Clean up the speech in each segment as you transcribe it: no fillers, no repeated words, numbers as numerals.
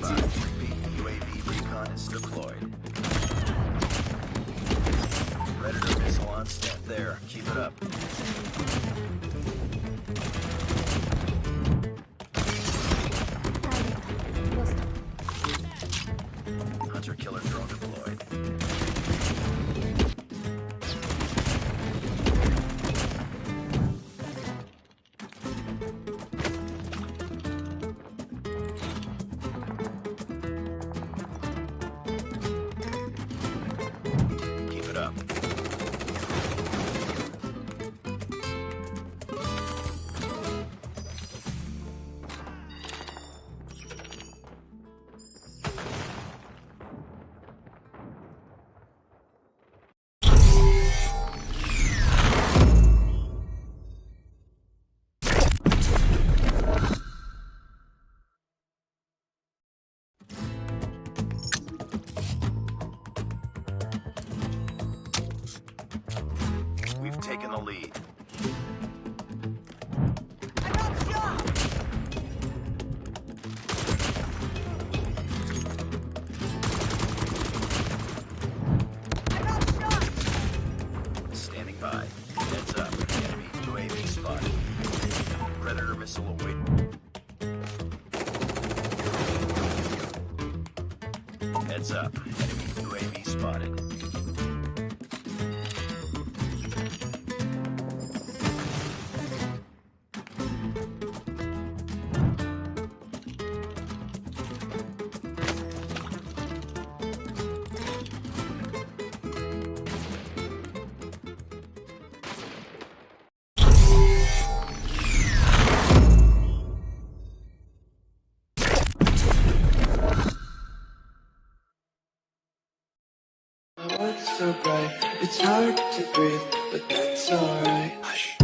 by. Repeat, UAV recon is deployed. Predator missile on set there. Keep it up. Hunter killer drone deployed. Keep it up. We've taken the lead. Standing by. Heads up. Enemy UAV spotted. Predator missile away. Heads up. Enemy UAV spotted. It's so bright, it's hard to breathe, but that's alright. Hush.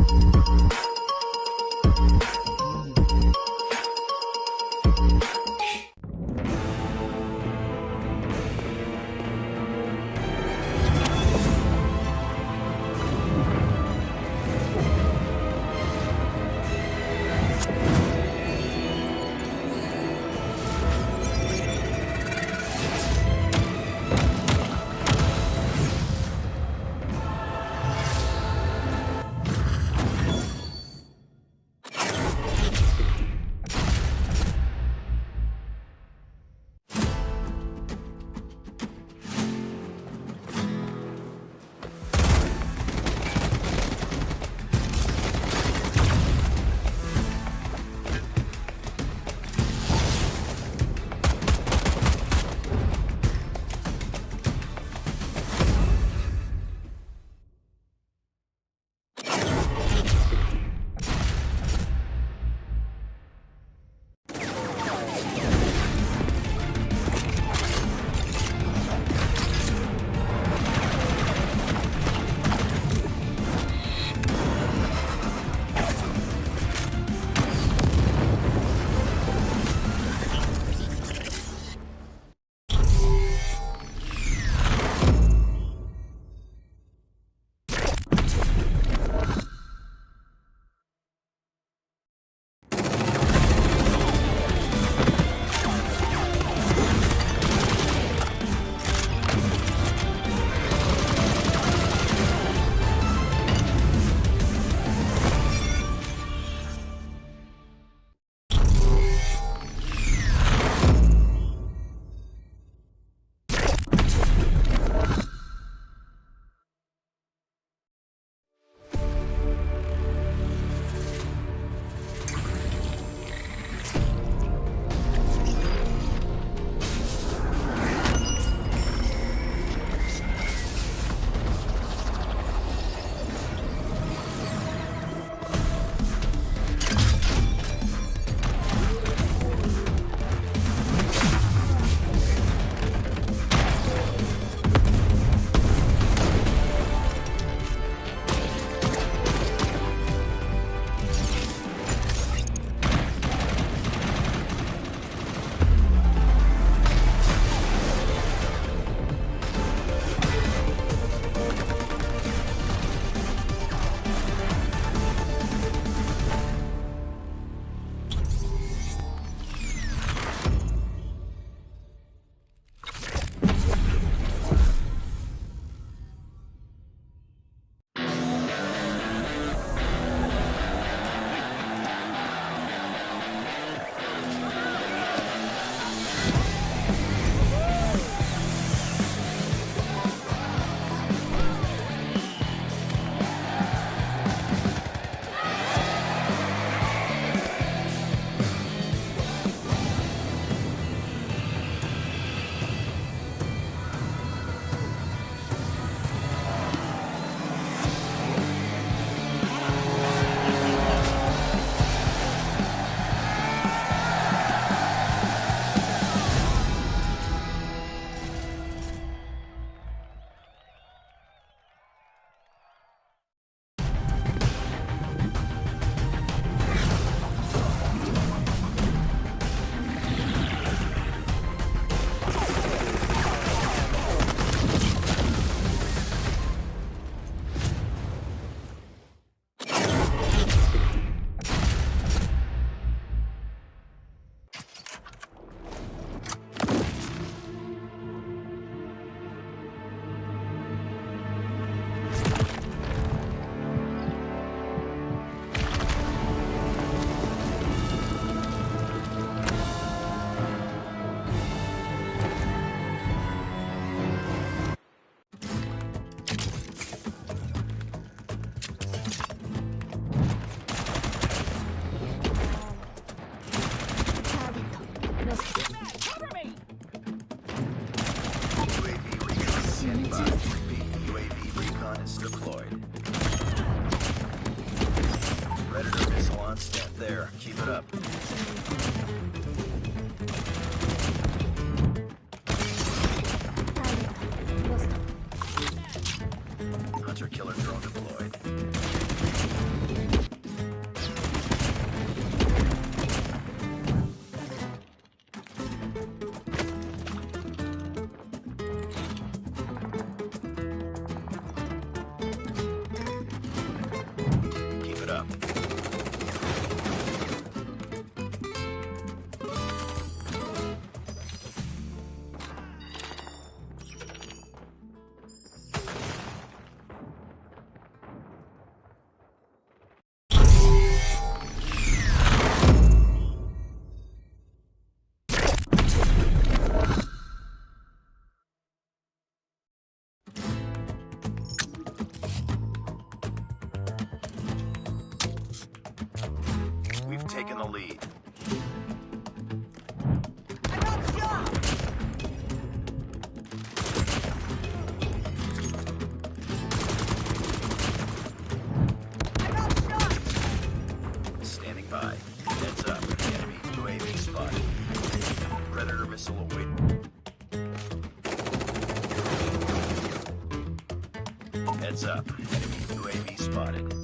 UAV recon standing by. Repeat, UAV recon is deployed. Predator missile on stand there. Keep it up. Hunter killer drone deployed. Keep it up. We've taken the lead. Standing by. Heads up. Enemy UAV spotted. Predator missile away. Heads up. Enemy UAV spotted.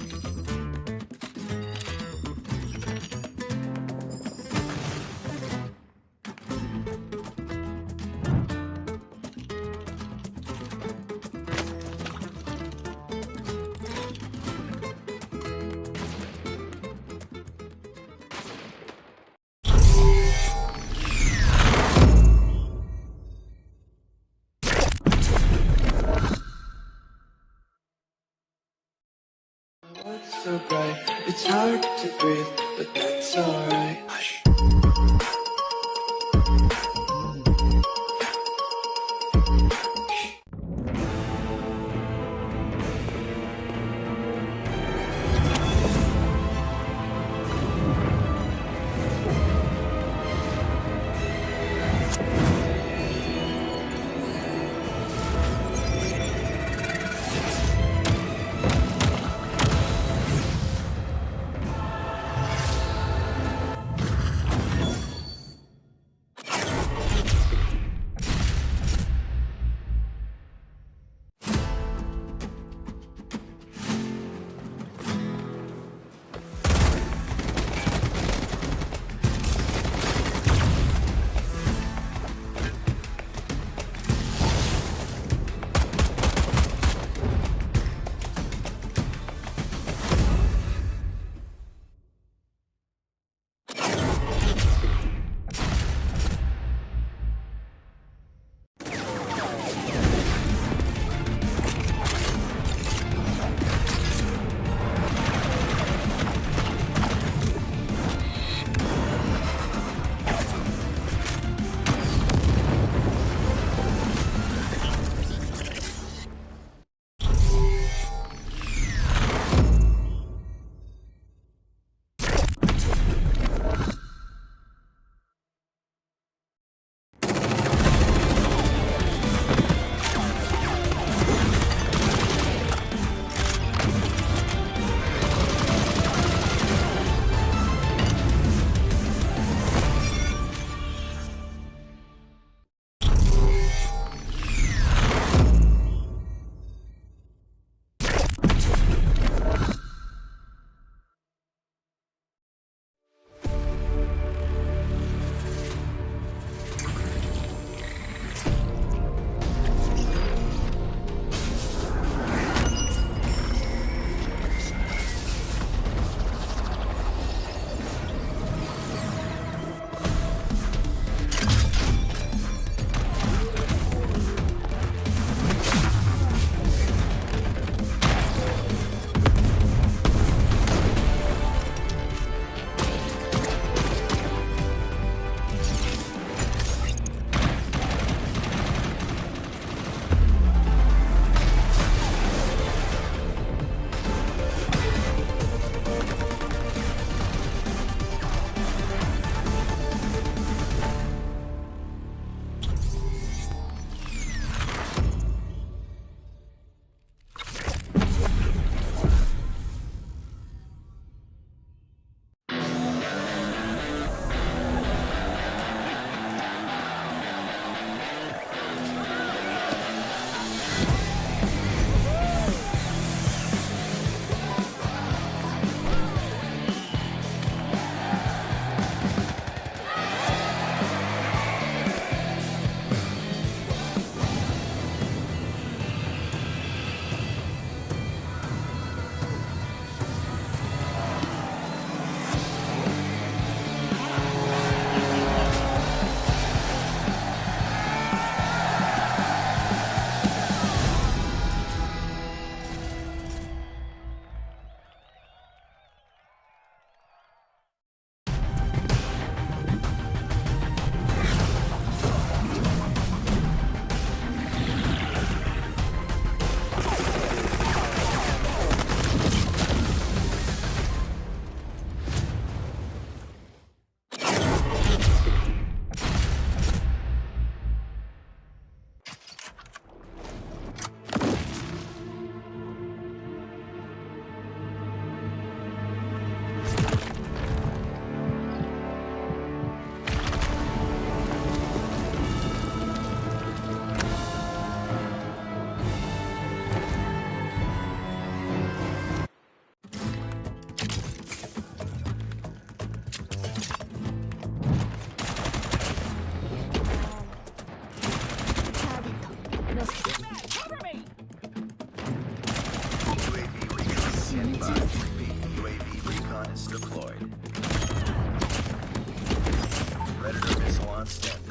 What's so bright? It's hard to breathe, but that's alright. Hush.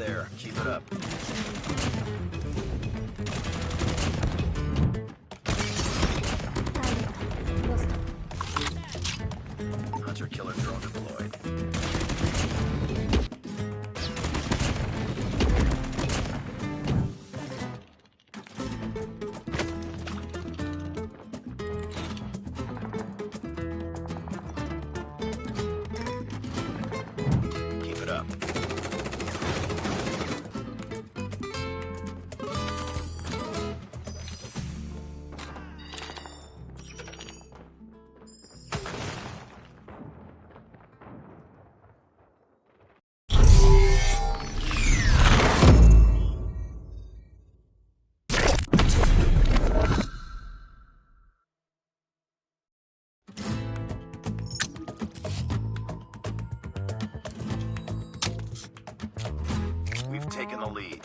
there. Keep it up. Hunter-killer drone deployed. Keep it up. We've taken the lead.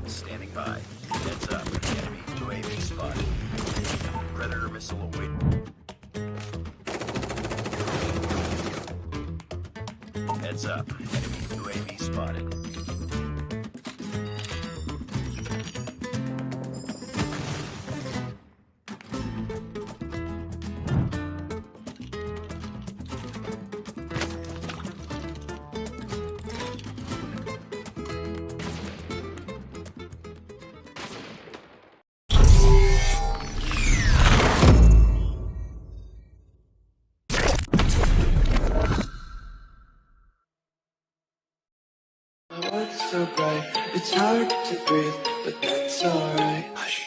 Standing by. Heads up. Enemy UAV spotted. Predator missile away. Heads up. Enemy UAV spotted. My world's so bright, it's hard to breathe, but that's alright. Hush.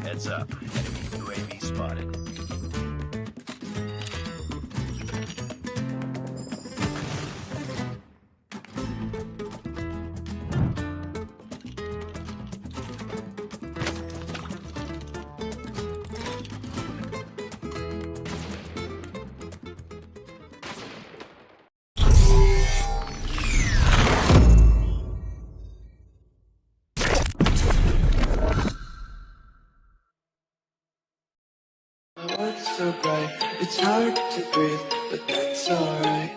Heads up. Enemy UAV spotted. My world's so bright, it's hard to breathe, but that's alright.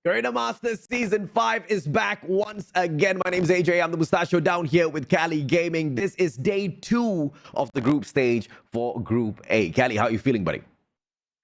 Garena Masters Season 5 is back once again. My name is AJ. I'm the Mustachio down here with Cali Gaming. This is day 2 of the group stage for Group A. Cali, how are you feeling, buddy?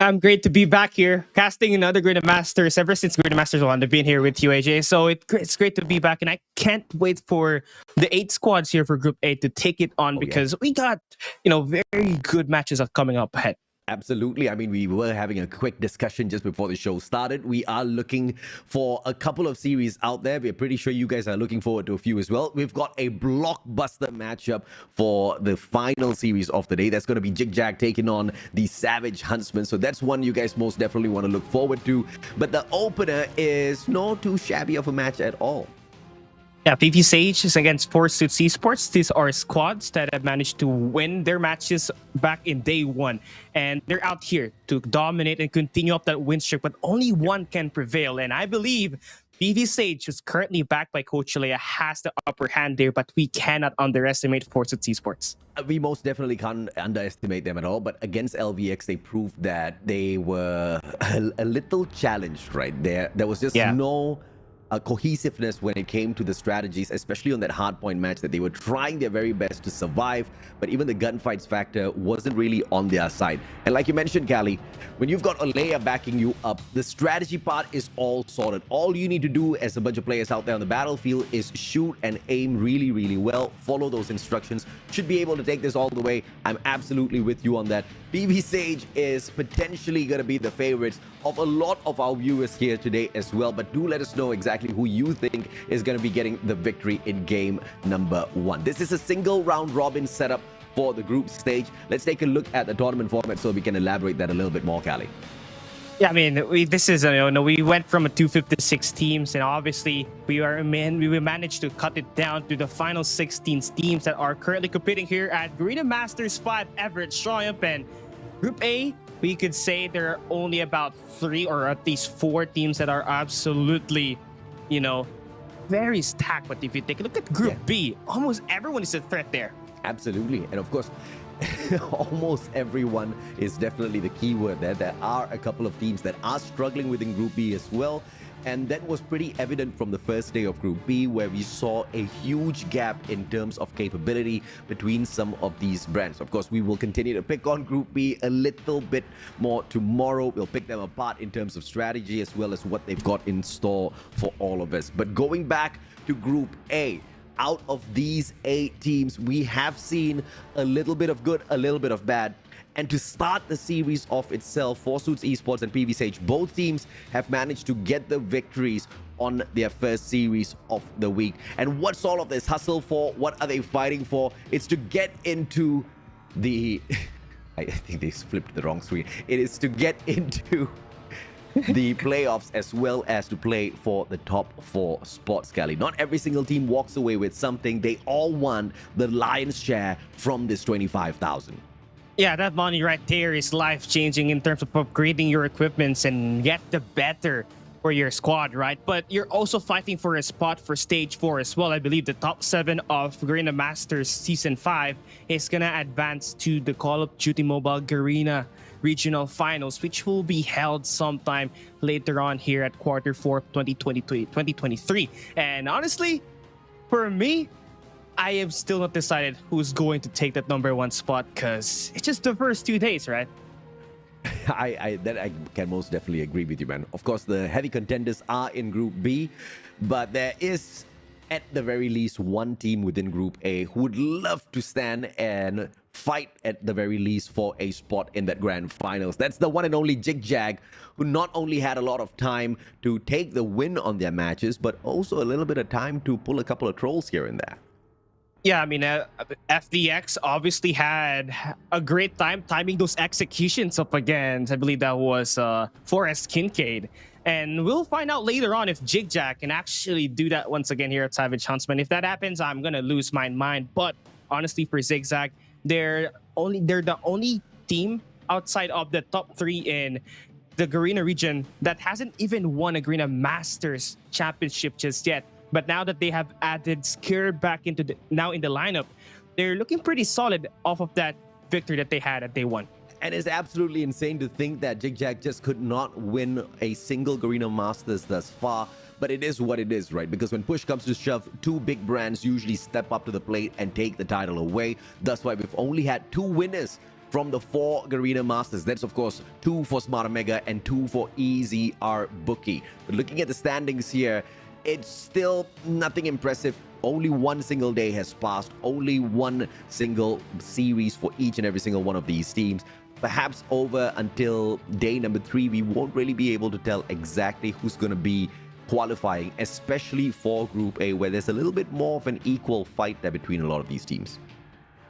I'm great to be back here, casting another Garena Masters ever since Garena Masters 1. I've been here with you, AJ. So it's great to be back, and I can't wait for the 8 squads here for Group A to take it on because we got, very good matches coming up ahead. Absolutely. I mean, we were having a quick discussion just before the show started. We are looking for a couple of series out there. We're pretty sure you guys are looking forward to a few as well. We've got a blockbuster matchup for the final series of the day. That's going to be ZHIG taking on the Savage Huntsmen. So that's one you guys most definitely want to look forward to. But the opener is not too shabby of a match at all. Yeah, PV Sage is against Force Suits Esports. These are squads that have managed to win their matches back in day 1. And they're out here to dominate and continue up that win streak, but only one can prevail. And I believe PV Sage, who's currently backed by Coach Leia, has the upper hand there, but we cannot underestimate Force Suits Esports. We most definitely can't underestimate them at all, but against LVX, they proved that they were a little challenged right there. There was just no cohesiveness when it came to the strategies, especially on that hardpoint match, that they were trying their very best to survive, but even the gunfights factor wasn't really on their side. And like you mentioned, Cali, when you've got a layer backing you up, the strategy part is all sorted. All you need to do as a bunch of players out there on the battlefield is shoot and aim really, really well, follow those instructions, should be able to take this all the way. I'm absolutely with you on that. PV Sage is potentially going to be the favorites of a lot of our viewers here today as well. But do let us know exactly who you think is going to be getting the victory in game number 1. This is a single round robin setup for the group stage. Let's take a look at the tournament format so we can elaborate that a little bit more, Callie. Yeah, I mean, we went from a 256 teams, and obviously we managed to cut it down to the final 16 teams that are currently competing here at Garena Masters 5 Everett Triumph. And Group A, we could say there are only about 3 or at least 4 teams that are absolutely, very stacked. But if you take a look at Group B, almost everyone is a threat there. Absolutely. And of course, almost everyone is definitely the key word there. There are a couple of teams that are struggling within Group B as well. And that was pretty evident from the first day of Group B, where we saw a huge gap in terms of capability between some of these brands. Of course, we will continue to pick on Group B a little bit more tomorrow. We'll pick them apart in terms of strategy as well as what they've got in store for all of us. But going back to Group A, out of these 8 teams, we have seen a little bit of good, a little bit of bad. And to start the series off itself, for Suits Esports and PV Sage, both teams have managed to get the victories on their first series of the week. And what's all of this hustle for? What are they fighting for? It's to get into the... I think they flipped the wrong screen. It is to get into the playoffs as well as to play for the top 4 spots, Kelly. Not every single team walks away with something. They all want the lion's share from this 25,000. Yeah, that money right there is life-changing in terms of upgrading your equipments and get the better for your squad, right? But you're also fighting for a spot for Stage 4 as well. I believe the top 7 of Garena Masters Season 5 is going to advance to the Call of Duty Mobile Garena Regional Finals, which will be held sometime later on here at Q4 2023. And honestly, for me, I am still not decided who's going to take that number 1 spot, because it's just the first 2 days, right? I can most definitely agree with you, man. Of course, the heavy contenders are in Group B, but there is, at the very least, one team within Group A who would love to stand and fight at the very least for a spot in that grand finals. That's the one and only ZHAG, who not only had a lot of time to take the win on their matches, but also a little bit of time to pull a couple of trolls here and there. Yeah, I mean, FDX obviously had a great time timing those executions up against, I believe that was Forest KINCAID. And we'll find out later on if ZHIG can actually do that once again here at Savage Huntsman. If that happens, I'm going to lose my mind. But honestly, for ZHIG, they're the only team outside of the top 3 in the Garena region that hasn't even won a Garena Masters Championship just yet. But now that they have added Scare back into in the lineup, they're looking pretty solid off of that victory that they had at day 1. And it's absolutely insane to think that ZHAG just could not win a single Garena Masters thus far. But it is what it is, right? Because when push comes to shove, 2 big brands usually step up to the plate and take the title away. That's why we've only had 2 winners from the 4 Garena Masters. That's, of course, 2 for Smart Omega and 2 for EZR Bookie. But looking at the standings here, it's still nothing impressive. Only 1 single day has passed. Only 1 single series for each and every single one of these teams. Perhaps over until day number 3, we won't really be able to tell exactly who's going to be qualifying, especially for Group A, where there's a little bit more of an equal fight there between a lot of these teams.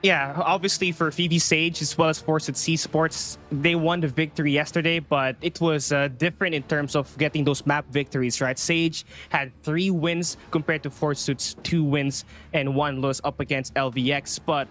Yeah, obviously for PV Sage as well as Force at Esports, they won the victory yesterday, but it was different in terms of getting those map victories, right? Sage had 3 wins compared to Force's 2 wins and 1 loss up against LVX. But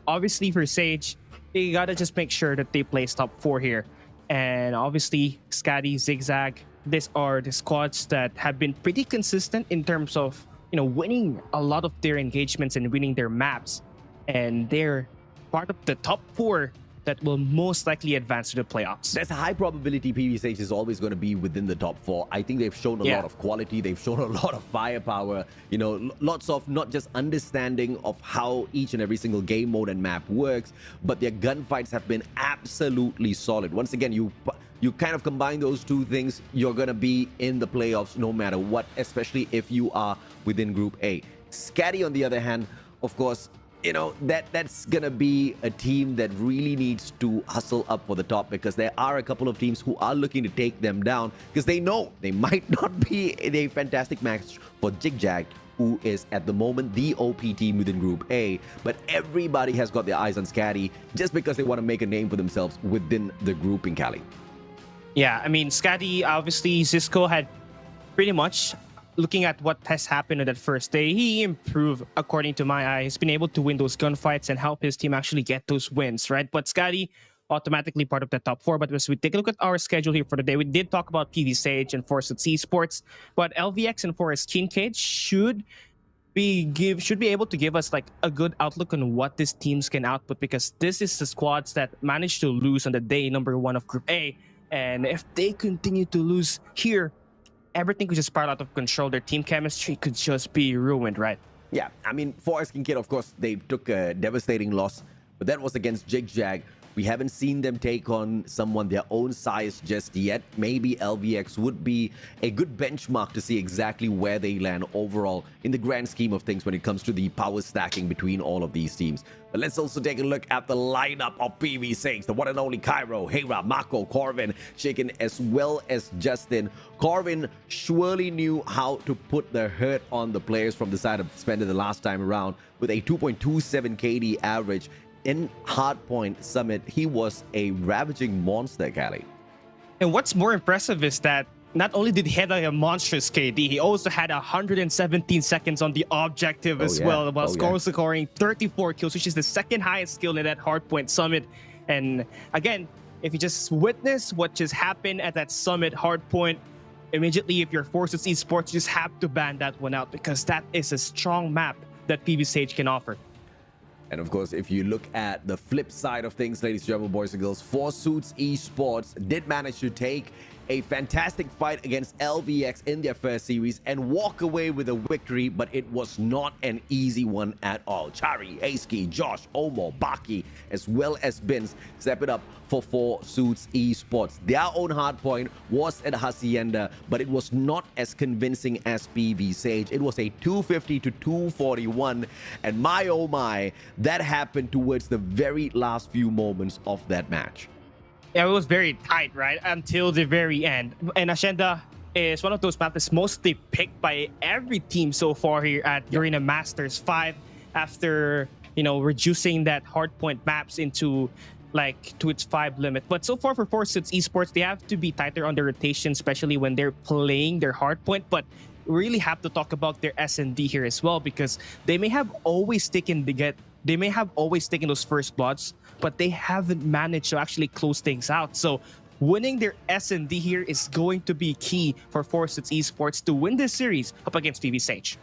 obviously for Sage, they gotta just make sure that they place top 4 here. And obviously, SKADI, ZHAG, these are the squads that have been pretty consistent in terms of, winning a lot of their engagements and winning their maps. And they're part of the top 4 that will most likely advance to the playoffs. There's a high probability PVSH is always going to be within the top 4. I think they've shown a lot of quality. They've shown a lot of firepower. Lots of not just understanding of how each and every single game mode and map works, but their gunfights have been absolutely solid. Once again, you kind of combine those 2 things, you're going to be in the playoffs no matter what, especially if you are within Group A. SKADI, on the other hand, of course, you know, that's gonna be a team that really needs to hustle up for the top, because there are a couple of teams who are looking to take them down because they know they might not be in a fantastic match for ZHIG, who is at the moment the OP team within Group A. But everybody has got their eyes on SKADI just because they want to make a name for themselves within the group in Cali. Yeah, I mean, SKADI, obviously, Cisco had pretty much, looking at what has happened on that first day, he improved, according to my eye. He's been able to win those gunfights and help his team actually get those wins, right? But SKADI, automatically part of the top 4. But as we take a look at our schedule here for the day, we did talk about PV Sage and Force Esports, but LVX and Forest KINCAID should be able to give us like a good outlook on what these teams can output, because this is the squads that managed to lose on the day number 1 of Group A. And if they continue to lose here, everything could just spiral out of control. Their team chemistry could just be ruined, right? Yeah, I mean, Forest KINCAID, of course, they took a devastating loss, but that was against ZHAG. We haven't seen them take on someone their own size just yet. Maybe LVX would be a good benchmark to see exactly where they land overall in the grand scheme of things when it comes to the power stacking between all of these teams. But let's also take a look at the lineup of PV Sage, the one and only Cairo, Hera, Mako, Corvin, Shaken, as well as Justin. Corvin surely knew how to put the hurt on the players from the side of Spender the last time around with a 2.27 KD average. In Hardpoint Summit, he was a ravaging monster, Cali. And what's more impressive is that not only did he have a monstrous KD, he also had 117 seconds on the objective as well, while scoring 34 kills, which is the second highest skill in that Hardpoint Summit. And again, if you just witness what just happened at that Summit Hardpoint, immediately if you're Force Esports, you just have to ban that one out, because that is a strong map that PV Sage can offer. And of course, if you look at the flip side of things, ladies and gentlemen, boys and girls, Forsuits Esports did manage to take a fantastic fight against LVX in their first series and walk away with a victory, but it was not an easy one at all. Chari, Aski, Josh, Omo, Baki, as well as Bins step it up for Forsuits Esports. Their own hardpoint was at Hacienda, but it was not as convincing as PV Sage. It was a 250 to 241, and my oh my, that happened towards the very last few moments of that match. Yeah, it was very tight, right? Until the very end. And Hacienda is one of those maps that's mostly picked by every team so far here at Garena Masters 5, after, you know, reducing that hardpoint maps into like to its 5 limit. But so far for Forsuits Esports, they have to be tighter on their rotation, especially when they're playing their hardpoint. But we really have to talk about their S&D here as well, because they may have always taken those first bloods, but they haven't managed to actually close things out. So winning their S&D here is going to be key for Forsuits Esports to win this series up against PV Sage.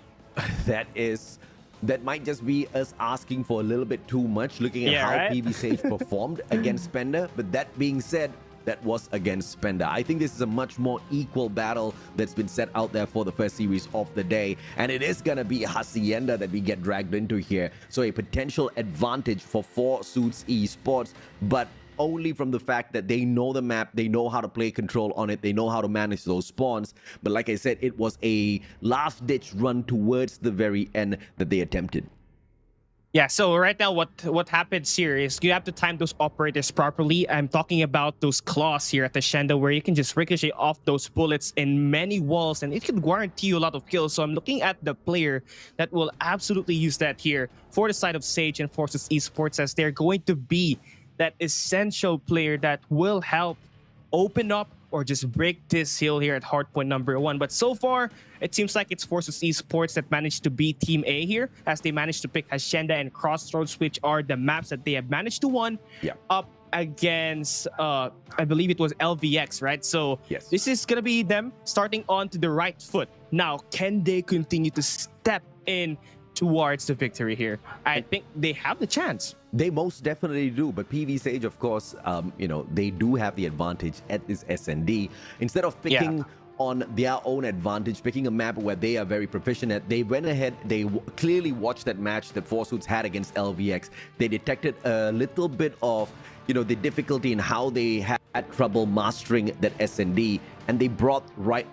That might just be us asking for a little bit too much, looking at how PV Sage performed against Spender. But that being said, that was against Spender. I think this is a much more equal battle that's been set out there for the first series of the day. And it is going to be Hacienda that we get dragged into here. So a potential advantage for Forsuits Esports, but only from the fact that they know the map, they know how to play control on it, they know how to manage those spawns. But like I said, it was a last-ditch run towards the very end that they attempted. Yeah, so right now what happens here is you have to time those operators properly. I'm talking about those claws here at the Hacienda, where you can just ricochet off those bullets in many walls, and it can guarantee you a lot of kills. So I'm looking at the player that will absolutely use that here for the side of Sage and Forsuits Esports, as they're going to be that essential player that will help open up or just break this hill here at hardpoint number 1. But so far, it seems like it's Forsuits Esports that managed to beat Team A here, as they managed to pick Hacienda and Crossroads, which are the maps that they have managed to win up against, I believe it was LVX, right? So this is going to be them starting on to the right foot. Now, can they continue to step in towards the victory here? I think they have the chance. They most definitely do, but PV Sage, of course, you know, they do have the advantage at this S&D. Instead of picking on their own advantage, picking a map where they are very proficient at, they went ahead, they clearly watched that match that Forsuits had against LVX. They detected a little bit of, you know, the difficulty in how they had trouble mastering that S&D, and they brought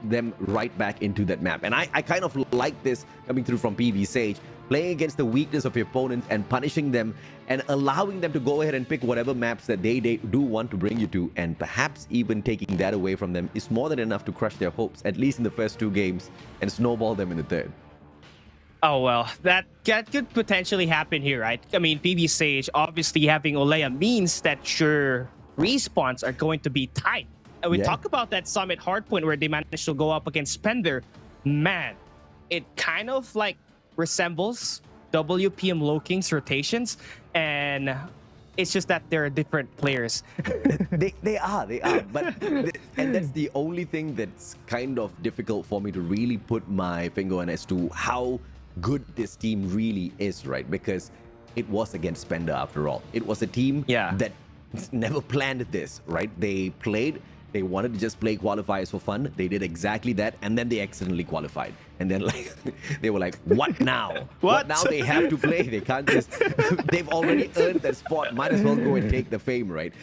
them right back into that map. And I kind of like this coming through from PV Sage. playing against the weakness of your opponents and punishing them and allowing them to go ahead and pick whatever maps that they do want to bring you to, and perhaps even taking that away from them is more than enough to crush their hopes, at least in the first 2 games, and snowball them in the third. Oh, well, that could potentially happen here, right? I mean, PB Sage obviously having Olea means that your respawns are going to be tight. And we talk about that Summit hardpoint where they managed to go up against Spender. Man, it kind of like resembles WPM Low King's rotations, and it's just that they're different players. they are, but and that's the only thing that's kind of difficult for me to really put my finger on as to how good this team really is, right? Because it was against Spender after all. It was a team that never planned this, right? They wanted to just play qualifiers for fun. They did exactly that, and then they accidentally qualified. And then like they were like, what now? What now? They have to play. They can't just they've already earned that spot. Might as well go and take the fame, right?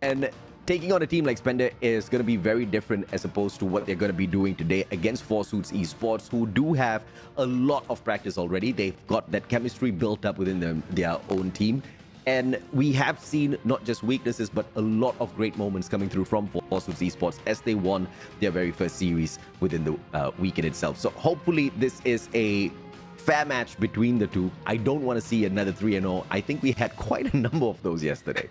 And taking on a team like Spender is going to be very different as opposed to what they're going to be doing today against 4Suits Esports, who do have a lot of practice already. They've got that chemistry built up within their own team. And we have seen not just weaknesses, but a lot of great moments coming through from 4Suits Esports as they won their very first series within the weekend itself. So hopefully this is a fair match between the two. I don't want to see another 3-0. I think we had quite a number of those yesterday.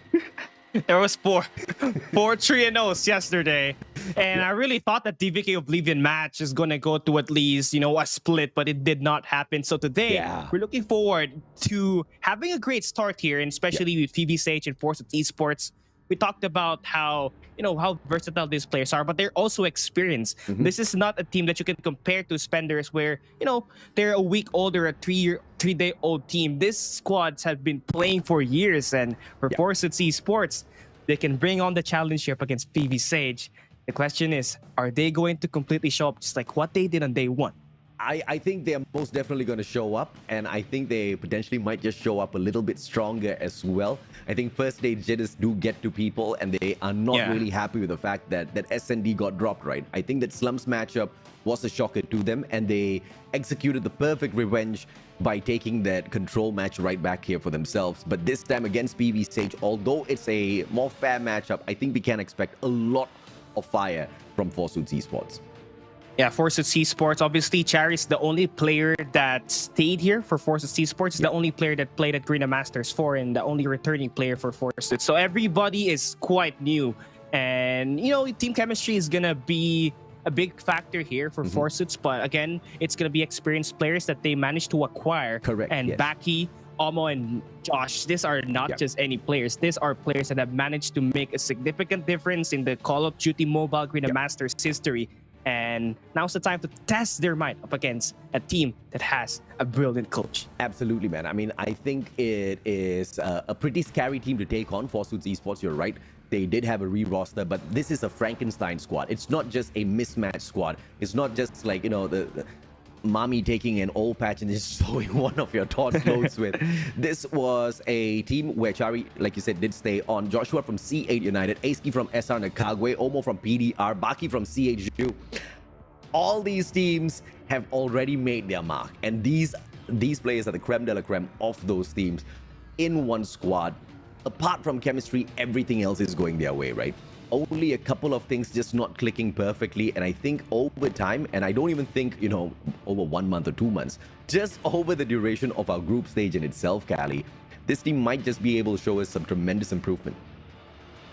There was four 3-0s yesterday, and I really thought that DVK Oblivion match is gonna go to at least, you know, a split, but it did not happen. So today we're looking forward to having a great start here, and especially with PB Sage and 4Suits Esports. We talked about how, you know, how versatile these players are, but they're also experienced. This is not a team that you can compare to Spenders where, you know, they're a week older, a 3-day-old team. These squads have been playing for years, and for 4Suits Esports, they can bring on the challenge here up against PB Sage. The question is, are they going to completely show up just like what they did on day one? I think they're most definitely going to show up, and I think they potentially might just show up a little bit stronger as well. I think first day jitters do get to people, and they are not really happy with the fact that SND got dropped, right? I think that Slums matchup was a shocker to them, and they executed the perfect revenge by taking that control match right back here for themselves. But this time against PB Sage, although it's a more fair matchup, I think we can expect a lot of fire from 4Suits Esports. Yeah, 4Suits Esports. Obviously, Chari's the only player that stayed here for 4Suits Esports. The only player that played at Garena Masters 4 and the only returning player for 4Suits. So everybody is quite new. And, you know, team chemistry is going to be a big factor here for 4Suits. But again, it's going to be experienced players that they managed to acquire. Correct. And Baki, Omo, and Josh, these are not just any players. These are players that have managed to make a significant difference in the Call of Duty Mobile Garena Masters history. And now's the time to test their might up against a team that has a brilliant coach. Absolutely, man. I mean, I think it is a pretty scary team to take on. 4Suits Esports, you're right. They did have a re-roster, but this is a Frankenstein squad. It's not just a mismatched squad. It's not just like, you know, the mommy taking an old patch and just throwing one of your torch loads with. This was a team where Chari, like you said, did stay on. Joshua from C8 United, Aski from SR Nakagwe, Omo from PDR, Baki from CHU. All these teams have already made their mark, and these players are the creme de la creme of those teams in one squad. Apart from chemistry, everything else is going their way, right? Only a couple of things just not clicking perfectly, and I think over time, and I don't even think, you know, over 1 month or 2 months, just over the duration of our group stage in itself, Cali, this team might just be able to show us some tremendous improvement.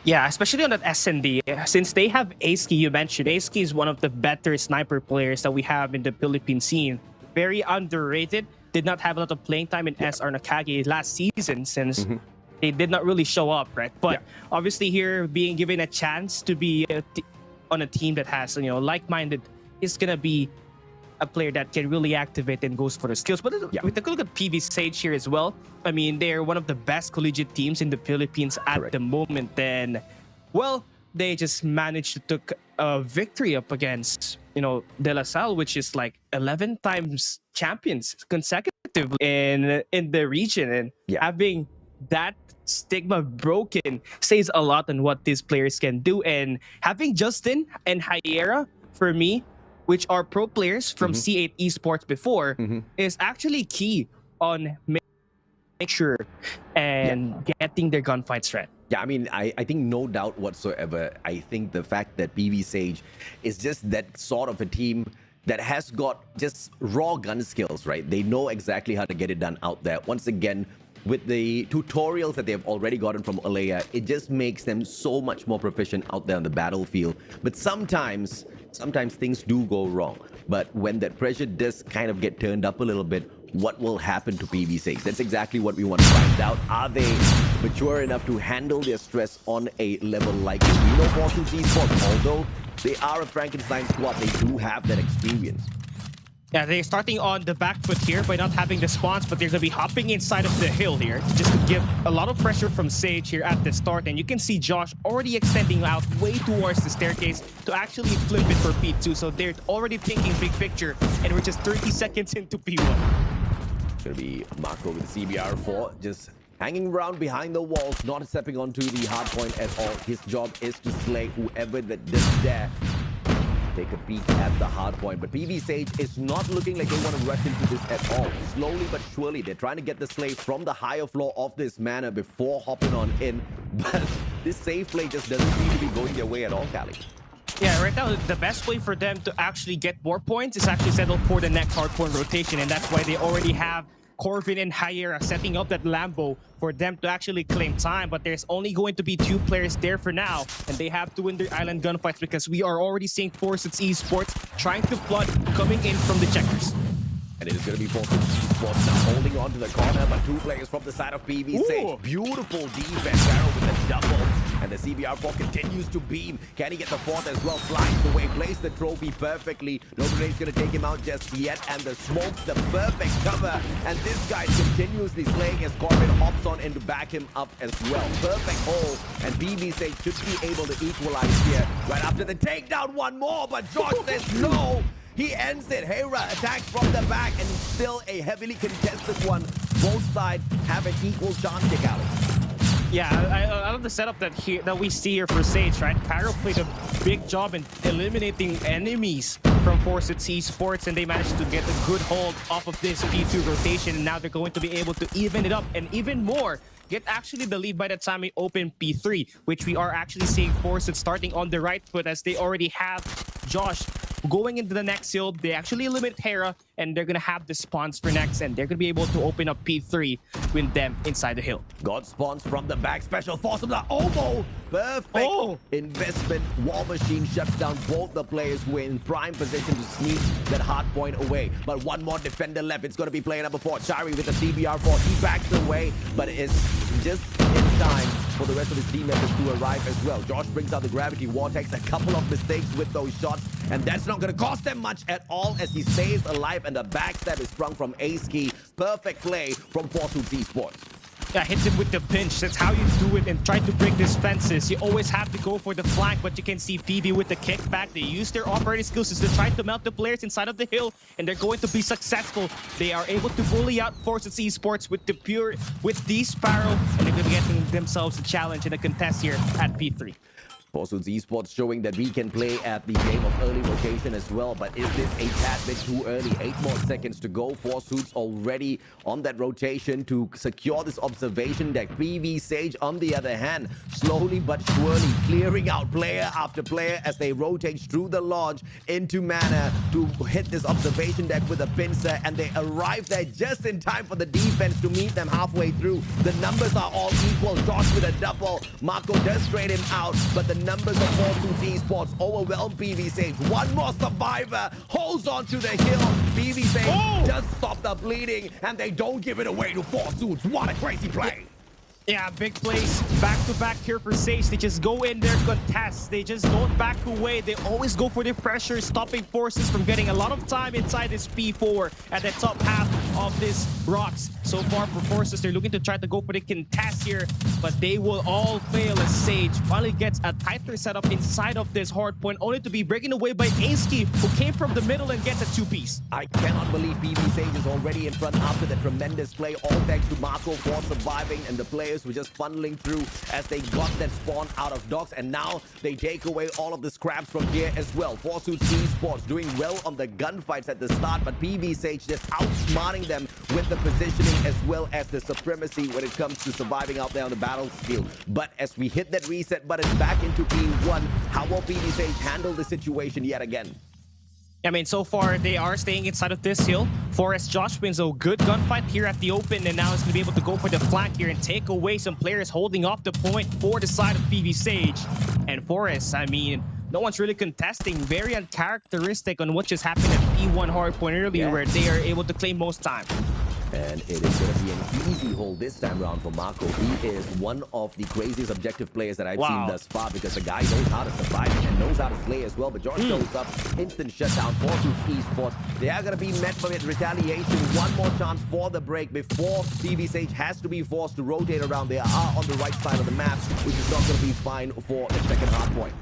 Yeah, especially on that SND. Since they have Aski, you mentioned, Aski is one of the better sniper players that we have in the Philippine scene. Very underrated. Did not have a lot of playing time in SR Nakage last season since they did not really show up, right? But obviously here, being given a chance to be on a team that has, you know, like-minded, is going to be a player that can really activate and goes for the skills. But we take a look at PB Sage here as well. I mean, they're one of the best collegiate teams in the Philippines at the moment. And, well, they just managed to take a victory up against, you know, De La Salle, which is like 11 times champions consecutively in the region. And having that stigma broken says a lot on what these players can do. And having Justin and Hyera, for me, which are pro players from C8 Esports before, is actually key on make sure and getting their gunfights right. Yeah, I mean, I think no doubt whatsoever. I think the fact that PB Sage is just that sort of a team that has got just raw gun skills, right? They know exactly how to get it done out there. Once again, with the tutorials that they've already gotten from Alea, it just makes them so much more proficient out there on the battlefield. But sometimes things do go wrong. But when that pressure does kind of get turned up a little bit, what will happen to PB Sage? That's exactly what we want to find out. Are they mature enough to handle their stress on a level like this? We know Fortune's esports, although they are a Frankenstein squad, they do have that experience. Yeah, they're starting on the back foot here by not having the spawns, but they're going to be hopping inside of the hill here just to give a lot of pressure from Sage here at the start. And you can see Josh already extending out way towards the staircase to actually flip it for P2. So they're already thinking big picture, and we're just 30 seconds into P1. It's going to be Marco with the CBR4, just hanging around behind the walls, not stepping onto the hard point at all. His job is to slay whoever that does dare take a peek at the hard point. But PB Sage is not looking like they want to rush into this at all. Slowly but surely, they're trying to get the slay from the higher floor of this manor before hopping on in. But this safe play just doesn't seem to be going their way at all, Kali. Yeah, right now, the best way for them to actually get more points is actually settle for the next hard point rotation. And that's why they already have Corvin and Hyera setting up that Lambo for them to actually claim time. But there's only going to be 2 players there for now, and they have to win their island gunfights because we are already seeing Forces Esports trying to flood coming in from the checkers. And it is going to be Forces Esports now holding on to the corner, but 2 players from the side of PB Sage. Beautiful defense, Arrow with a double. And the CBR4 continues to beam. Can he get the 4th as well? Flies away, plays the trophy perfectly. Nobody's going to take him out just yet. And the smoke's the perfect cover. And this guy's continuously slaying as Corbin hops on in to back him up as well. Perfect hole. And PB Sage should be able to equalize here. Right after the takedown, one more. But Josh says no. He ends it. Hera attacks from the back, and still a heavily contested one. Both sides have an equal chance, Alex. Yeah, I love the setup that we see here for Sage, right? Pyro played a big job in eliminating enemies from Forces Esports, and they managed to get a good hold off of this P2 rotation, and now they're going to be able to even it up, and even more, get actually the lead by the time we open P3, which we are actually seeing Forces starting on the right foot as they already have Josh going into the next hill. They actually eliminate Hera, and they're gonna have the spawns for next, and they're gonna be able to open up P3 with them inside the hill. God spawns from the back, special force of the Omo. Perfect investment. War Machine shuts down both the players who are in prime position to sneak that hard point away. But one more defender left. It's gonna be player number 4, Chari with the CBR4. He backs away, but it's just in time for the rest of his team members to arrive as well. Josh brings out the gravity vortex, a couple of mistakes with those shots, and that's not going to cost them much at all as he stays alive, and the backstab is sprung from A-Ski. Perfect play from Forces Esports. Yeah, hit him with the pinch. That's how you do it and try to break these fences. You always have to go for the flank, but you can see PB with the kickback. They use their operating skills to try to melt the players inside of the hill, and they're going to be successful. They are able to bully out Forces Esports with the Sparrow, and they're going to get themselves a challenge in a contest here at P3. Forces Esports showing that we can play at the game of early rotation as well, but is this a tad bit too early? 8 more seconds to go. Forces already on that rotation to secure this observation deck. PB Sage, on the other hand, slowly but surely clearing out player after player as they rotate through the lodge into mana to hit this observation deck with a pincer, and they arrive there just in time for the defense to meet them halfway through. The numbers are all equal. Josh with a double. Marco does trade him out, but the numbers of Forces Esports overwhelm PB Sage. One more survivor holds on to the hill. PB Sage does stop the bleeding, and they don't give it away to Forces. What a crazy play. Yeah, big plays back-to-back here for Sage. They just go in there, contest. They just don't back away. They always go for the pressure, stopping Forces from getting a lot of time inside this P4 at the top half of this rocks. So far for Forces, they're looking to try to go for the contest here, but they will all fail as Sage finally gets a tighter setup inside of this hard point, only to be breaking away by A-Ski, who came from the middle and gets a 2-piece. I cannot believe PB Sage is already in front after the tremendous play. All thanks to Marco for surviving, and the players were just funneling through as they got that spawn out of docks, and now they take away all of the scraps from here as well. Forces Esports doing well on the gunfights at the start, but PB Sage just outsmarting them with the positioning as well as the supremacy when it comes to surviving out there on the battlefield. But as we hit that reset button back into P1, how will PVSH handle the situation yet again? I mean, so far, they are staying inside of this hill. Forrest Josh wins a good gunfight here at the open, and now he's going to be able to go for the flank here and take away some players holding off the point for the side of PVSH. And Forrest, I mean, no one's really contesting. Very uncharacteristic on what just happened at P1 hardpoint earlier, where they are able to claim most time. And it is going to be an easy hold this time around for Marco. He is one of the craziest objective players that I've seen thus far, because the guy knows how to survive and knows how to slay as well. But George shows up, instant shutdown for eSports. They are going to be met with retaliation. One more chance for the break before PVSH has to be forced to rotate around. They are on the right side of the map, which is not going to be fine for the second hardpoint.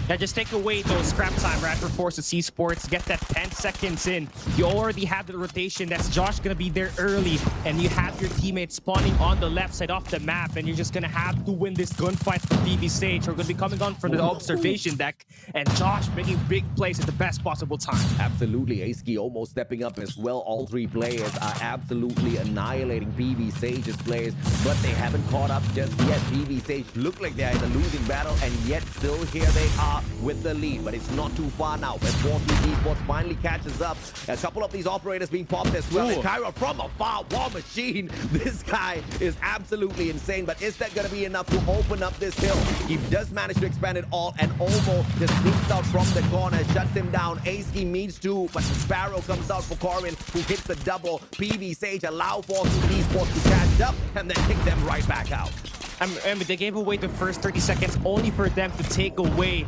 Yeah, just take away those scrap time right for Forces eSports. Get that 10 seconds in. You already have the rotation. That's Josh going to be there early. And you have your teammates spawning on the left side of the map. And you're just going to have to win this gunfight for PVSH. We're going to be coming on from the observation deck. And Josh making big plays at the best possible time. Absolutely. Aski almost stepping up as well. All three players are absolutely annihilating PVSH's players. But they haven't caught up just yet. PVSH look like they're in a losing battle. And yet still here they are with the lead, but it's not too far now. As Forces eSports finally catches up, a couple of these operators being popped as well. And Kyra from afar, War Machine. This guy is absolutely insane, but is that going to be enough to open up this hill? He does manage to expand it all, and Ovo just sneaks out from the corner, shuts him down. Aski meets two, but Sparrow comes out for Corin, who hits the double. PVSH allow Forces eSports to catch up, and then kick them right back out. I mean, they gave away the first 30 seconds only for them to take away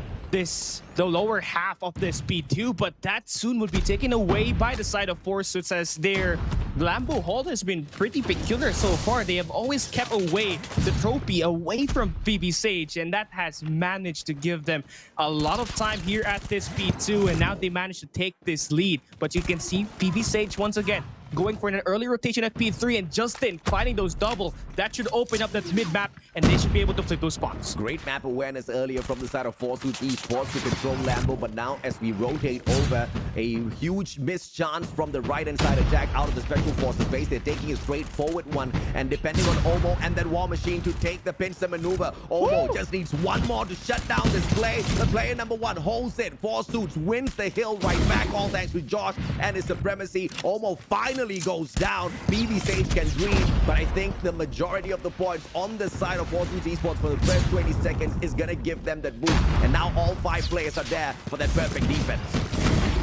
the lower half of the speed 2, but that soon would be taken away by the side of Forces, as their Lambo hold has been pretty peculiar so far. They have always kept away the trophy away from PVSH, and that has managed to give them a lot of time here at this speed 2, and now they managed to take this lead. But you can see PVSH once again going for an early rotation at P3, and Justin finding those double. That should open up that mid-map, and they should be able to flip those spots. Great map awareness earlier from the side of Forces eSports to control Lambo, but now as we rotate over, a huge missed chance from the right-hand side of ZHAG out of the Special Forces base. They're taking a straightforward one, and depending on Omo and that War Machine to take the pincer maneuver. Omo just needs one more to shut down this play. The player number one holds it. Forsuits wins the hill right back, all thanks to Josh and his supremacy. Omo finally goes down. PVSH can dream, but I think the majority of the points on the side of Forces eSports for the first 20 seconds is going to give them that boost. And now all 5 players are there for that perfect defense.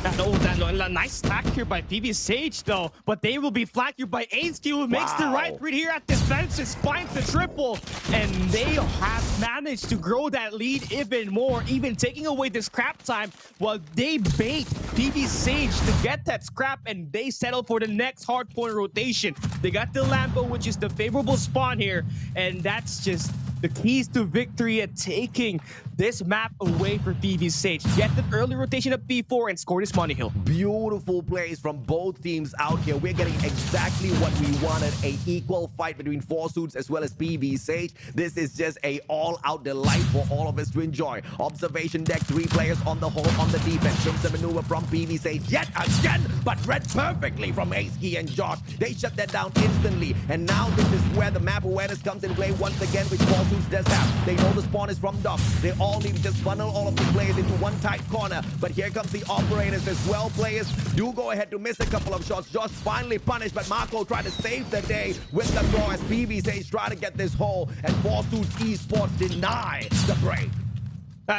Nice stack here by PVSH though, but they will be flanked here by Aski, who makes the right read here at this fence, just finds the triple, and they have managed to grow that lead even more, even taking away the scrap time while they bait PVSH to get that scrap, and they settle for the next hardpoint rotation. They got the Lambo, which is the favorable spawn here, and that's just the keys to victory at taking this map away for PVSH. Get the early rotation at P4 and score this money hill. Beautiful plays from both teams out here. We're getting exactly what we wanted, a equal fight between Forsuits as well as PVSH. This is just a all-out delight for all of us to enjoy. Observation deck, 3 players on the whole on the defense. Comes the maneuver from PVSH yet again, but read perfectly from Aski and Josh. They shut that down instantly, and now this is where the map awareness comes in play once again, which Forsuits does have. They know the spawn is from Doc. They all need to just funnel all of the players into one tight corner, but here comes the operators as well. Players do go ahead to miss a couple of shots. Josh finally punished, but Marco tried to save the day with the throw as PVSH try to get this hole, and Forsuits eSports deny the break.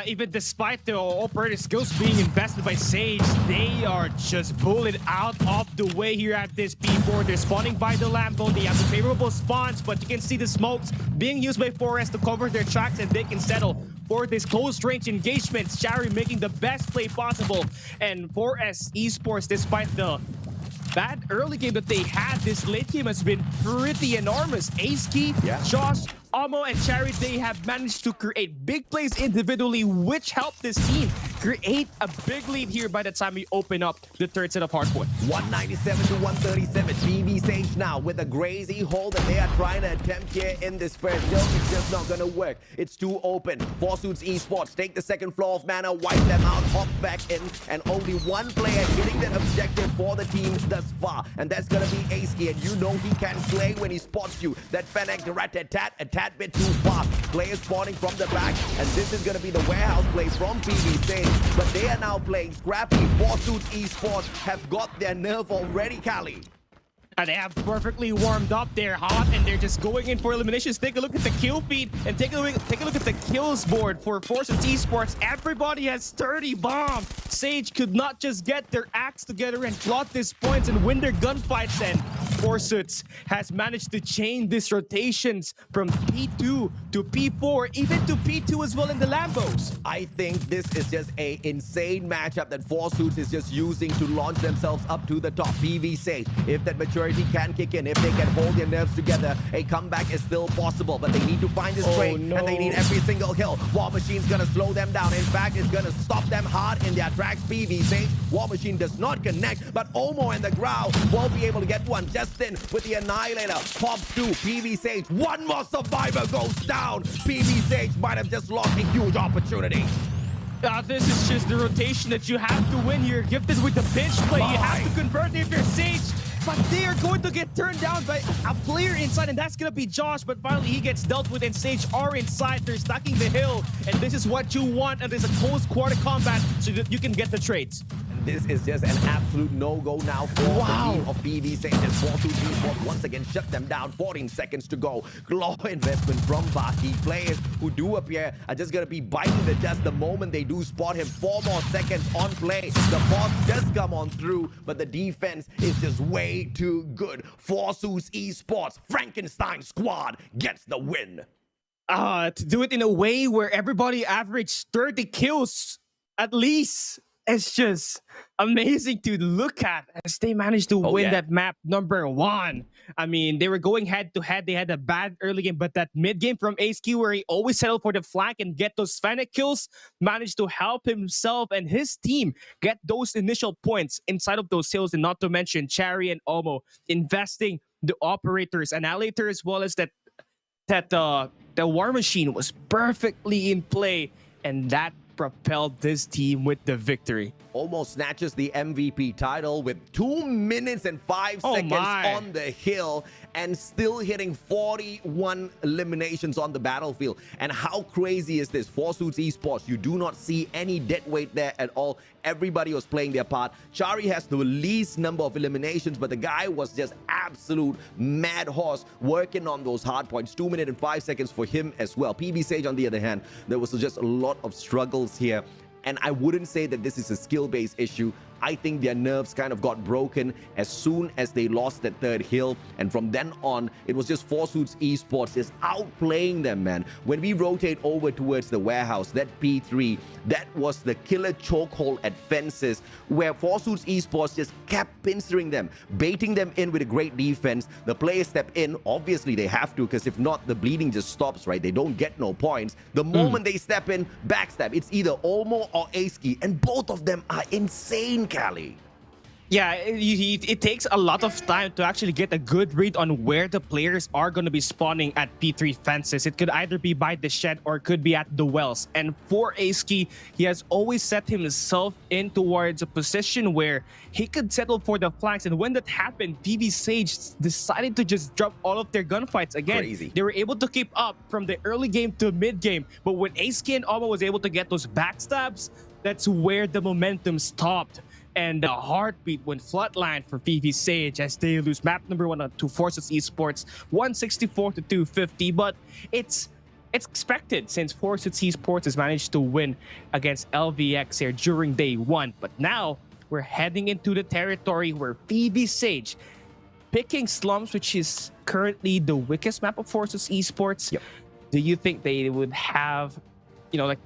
Even despite the operator skills being invested by Sage, they are just bullied out of the way here at this P4. They're spawning by the Lambo. They have the favorable spawns, but you can see the smokes being used by Forest to cover their tracks, and they can settle for this close range engagement. Shari making the best play possible, and Forest eSports, despite the bad early game that they had, this late game has been pretty enormous. Aski, Josh, Amo, and Cherry, they have managed to create big plays individually, which helped this team create a big lead here by the time we open up the third set of hardpoint. 197 to 137. PV Sage now with a crazy hold that they are trying to attempt here in this first hill. It's just not going to work. It's too open. Forsuits Esports take the second floor of Mana, wipe them out, hop back in, and only one player getting that objective for the team thus far. And that's going to be Aski, and you know he can slay when he spots you. That Fennec rat-a-tat, a tad bit too far. Players spawning from the back, and this is going to be the warehouse play from PV Sage. But they are now playing scrappy. Forsuits Esports have got their nerve already, Cali. And they have perfectly warmed up. They're hot and they're just going in for eliminations. Take a look at the kill feed and take a look at the kills board for Forsuits Esports. Everybody has 30 bombs. Sage could not just get their acts together and plot these points and win their gunfights. And Forsuits has managed to change these rotations from P2 to P4, even to P2 as well in the Lambos. I think this is just an insane matchup that Forsuits is just using to launch themselves up to the top. PV Sage, if that maturity can kick in, if they can hold their nerves together, a comeback is still possible, but they need to find this trade, and they need every single hill. War Machine's gonna slow them down. In fact, it's gonna stop them hard in their tracks. PV Sage, War Machine does not connect, but Omo and the Growl will be able to get one. Justin with the Annihilator pops through. PV Sage, one more survivor goes down. PV Sage might have just lost a huge opportunity. This is just the rotation that you have to win here. Gifted with the pinch play. You have to convert if you're Sage. But they are going to get turned down by a player inside, and that's going to be Josh. But finally, he gets dealt with, and Sage are inside. They're stacking the hill, and this is what you want. And there's a close quarter combat so that you can get the trades. This is just an absolute no-go now for the team of PV Sage. And Forsuits Esports once again shut them down. 14 seconds to go. Claw investment from Baki. Players who do appear are just going to be biting the dust the moment they do spot him. 4 more seconds on play. The boss does come on through, but the defense is just way too good. Forsuits Esports, Frankenstein squad gets the win. To do it in a way where everybody averaged 30 kills at least. It's just amazing to look at as they managed to win that map number 1. I mean, they were going head to head. They had a bad early game, but that mid game from ASQ where he always settled for the flank and get those Fennec kills, managed to help himself and his team get those initial points inside of those hills. And not to mention Cherry and Omo investing the operators, Annihilator, as well as that the War Machine was perfectly in play, and that propelled this team with the victory. Almost snatches the MVP title with 2 minutes and 5 seconds on the hill and still hitting 41 eliminations on the battlefield. And how crazy is this? Forsuits Esports, you do not see any dead weight there at all. Everybody was playing their part. Chari has the least number of eliminations, but the guy was just absolute mad horse working on those hard points. 2 minutes and 5 seconds for him as well. PV Sage, on the other hand, there was just a lot of struggles here. And I wouldn't say that this is a skill-based issue. I think their nerves kind of got broken as soon as they lost that third hill. And from then on, it was just Forsuits Esports just outplaying them, man. When we rotate over towards the warehouse, that P3, that was the killer chokehold at fences where Forsuits Esports just kept pincering them, baiting them in with a great defense. The players step in. Obviously, they have to, because if not, the bleeding just stops, right? They don't get no points. The moment they step in, backstab. It's either Olmo or Aski, and both of them are insane, Cali. Yeah, it takes a lot of time to actually get a good read on where the players are going to be spawning at P3 fences. It could either be by the shed or it could be at the wells. And for Aski, he has always set himself in towards a position where he could settle for the flanks. And when that happened, PV Sage decided to just drop all of their gunfights. Again, Crazy. They were able to keep up from the early game to mid game. But when Aski and Alma was able to get those backstabs, that's where the momentum stopped. And the heartbeat went flatline for PV Sage as they lose map number 1 to Forsuits Esports, 164 to 250. But it's expected since Forsuits Esports has managed to win against LVX here during day 1. But now we're heading into the territory where PV Sage picking Slums, which is currently the weakest map of Forsuits Esports. Yep. Do you think they would have, like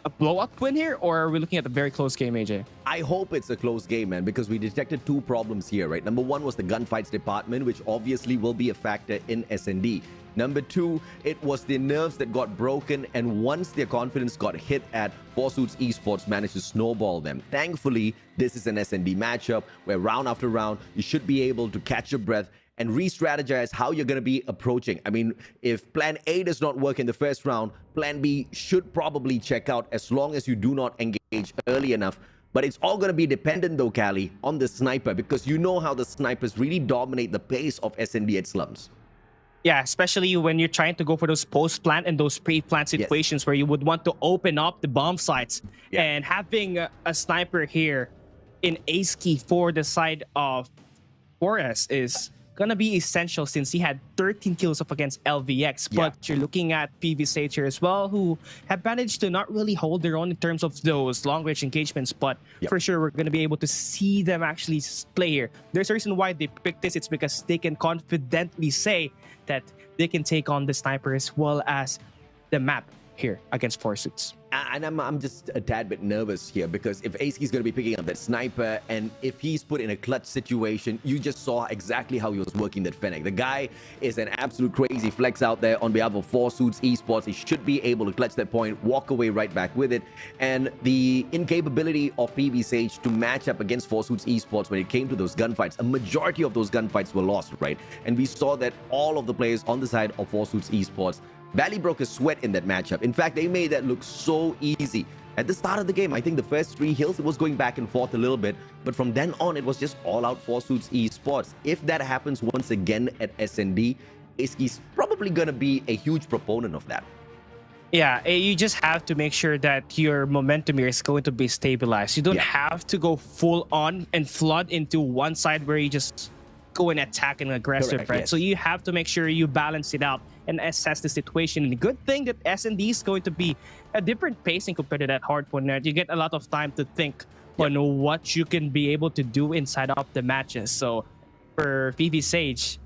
a blowout win here, or are we looking at a very close game, AJ? I hope it's a close game, man, because we detected 2 problems here, right? Number 1 was the gunfights department, which obviously will be a factor in SND. Number two, it was their nerves that got broken, and once their confidence got hit at, Forsuits Esports managed to snowball them. Thankfully, this is an SND matchup where round after round, you should be able to catch your breath and re-strategize how you're going to be approaching. I mean, if plan A does not work in the first round, plan B should probably check out as long as you do not engage early enough. But it's all going to be dependent, though, Callie, on the sniper, because you know how the snipers really dominate the pace of SND at slums. Yeah, especially when you're trying to go for those post-plant and those pre-plant situations where you would want to open up the bomb sites. And having a sniper here in ace key for the side of Forest is gonna be essential since he had 13 kills up against LVX. But you're looking at PVSH here as well, who have managed to not really hold their own in terms of those long-range engagements. But for sure, we're gonna be able to see them actually play here. There's a reason why they picked this. It's because they can confidently say that they can take on the sniper as well as the map here against Forsuits. And I'm just a tad bit nervous here because if Ace is going to be picking up that sniper, and if he's put in a clutch situation, you just saw exactly how he was working that Fennec. The guy is an absolute crazy flex out there on behalf of Forsuits Esports. He should be able to clutch that point, walk away right back with it. And the incapability of PVSH to match up against Forsuits Esports when it came to those gunfights, a majority of those gunfights were lost, right? And we saw that all of the players on the side of Forsuits Esports barely broke a sweat in that matchup. In fact, they made that look so easy. At the start of the game, I think the first 3 hills, it was going back and forth a little bit. But from then on, it was just all out Forsuits Esports. If that happens once again at SND, Iski's probably going to be a huge proponent of that. Yeah, you just have to make sure that your momentum here is going to be stabilized. You don't have to go full on and flood into one side where you just go and attack and aggressive, right? So you have to make sure you balance it out and assess the situation. And the good thing that SND is going to be a different pacing compared to that hardcore net. You get a lot of time to think on what you can be able to do inside of the matches. So for PVSH,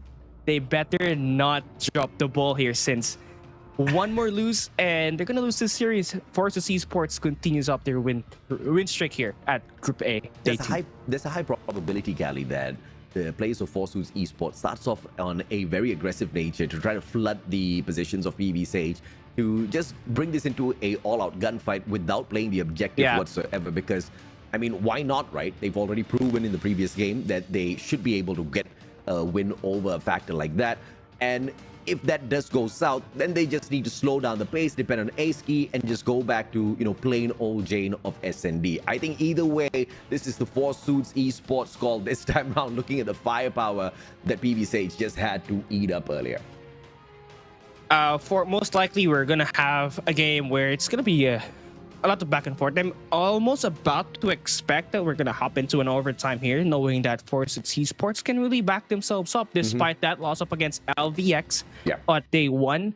they better not drop the ball here, since one more lose and they're gonna lose this series. Forsuits Esports continues up their win streak here at Group A. There's a high probability, Callie, that the players of Forsuits Esports starts off on a very aggressive nature to try to flood the positions of PVSH to just bring this into a all-out gunfight without playing the objective whatsoever. Because, I mean, why not, right? They've already proven in the previous game that they should be able to get a win over a factor like that. And if that does go south, then they just need to slow down the pace, depend on ace key, and just go back to, you know, plain old Jane of SND. I think either way, this is the Forsuits Esports call this time around, looking at the firepower that PVSH just had to eat up earlier. For most likely, we're gonna have a game where it's gonna be a lot of back and forth. I'm almost about to expect that we're gonna hop into an overtime here, knowing that Forsuits Esports can really back themselves up despite that loss up against LVX at day 1.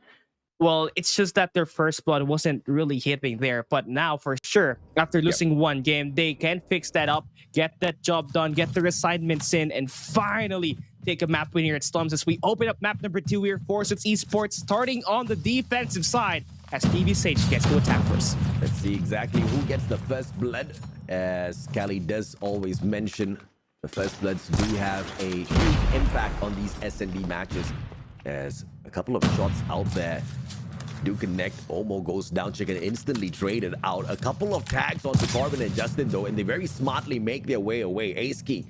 Well, it's just that their first blood wasn't really hitting there. But now, for sure, after losing one game, they can fix that up, get that job done, get their assignments in, and finally take a map win here at Slums as we open up map number 2 here. Forsuits Esports starting on the defensive side as PVSH gets to attack first. Let's see exactly who gets the first blood. As Callie does always mention, the first bloods do have a huge impact on these SND matches, as a couple of shots out there do connect. Omo goes down, Chicken instantly traded out. A couple of tags onto Corbin and Justin, though, and they very smartly make their way away. Ace key,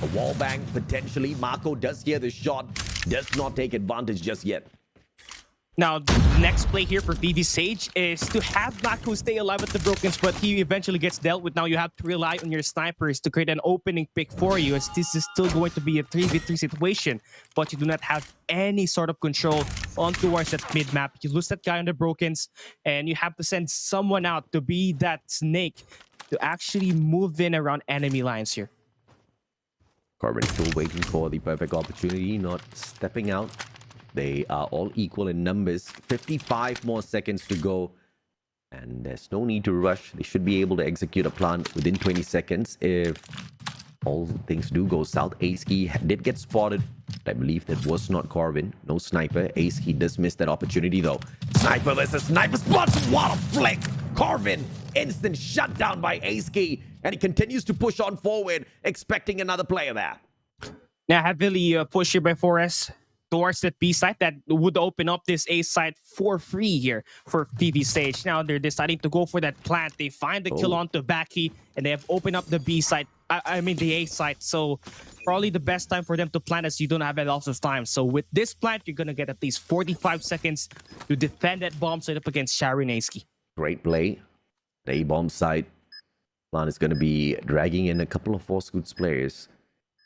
a wall bang potentially. Marco does hear the shot, does not take advantage just yet. Now, the next play here for PVSH is to have Marco stay alive at the Brokens, but he eventually gets dealt with. Now you have to rely on your snipers to create an opening pick for you, as this is still going to be a 3v3 situation, but you do not have any sort of control on towards that mid-map. You lose that guy on the Brokens, and you have to send someone out to be that snake to actually move in around enemy lines here. Corbin still waiting for the perfect opportunity, not stepping out. They are all equal in numbers. 55 more seconds to go. And there's no need to rush. They should be able to execute a plan within 20 seconds. If all things do go south, Ace-Key did get spotted. I believe that was not Corbin. No sniper. Ace-Key does miss that opportunity, though. Sniper versus sniper spot. What a flick! Corbin, instant shutdown by Ace-Key. And he continues to push on forward, expecting another player there. Now, heavily pushed here by Forest. towards that B site that would open up this A site for free here for PV Sage. Now they're deciding to go for that plant. They find the kill onto Baki, and they have opened up the B site. I mean the A site. So probably the best time for them to plant as you don't have a lot of time. So with this plant, you're gonna get at least 45 seconds to defend that bomb site up against Shari and Aski. Great play. The A-bomb site. Plan is going to be dragging in a couple of Forscoots players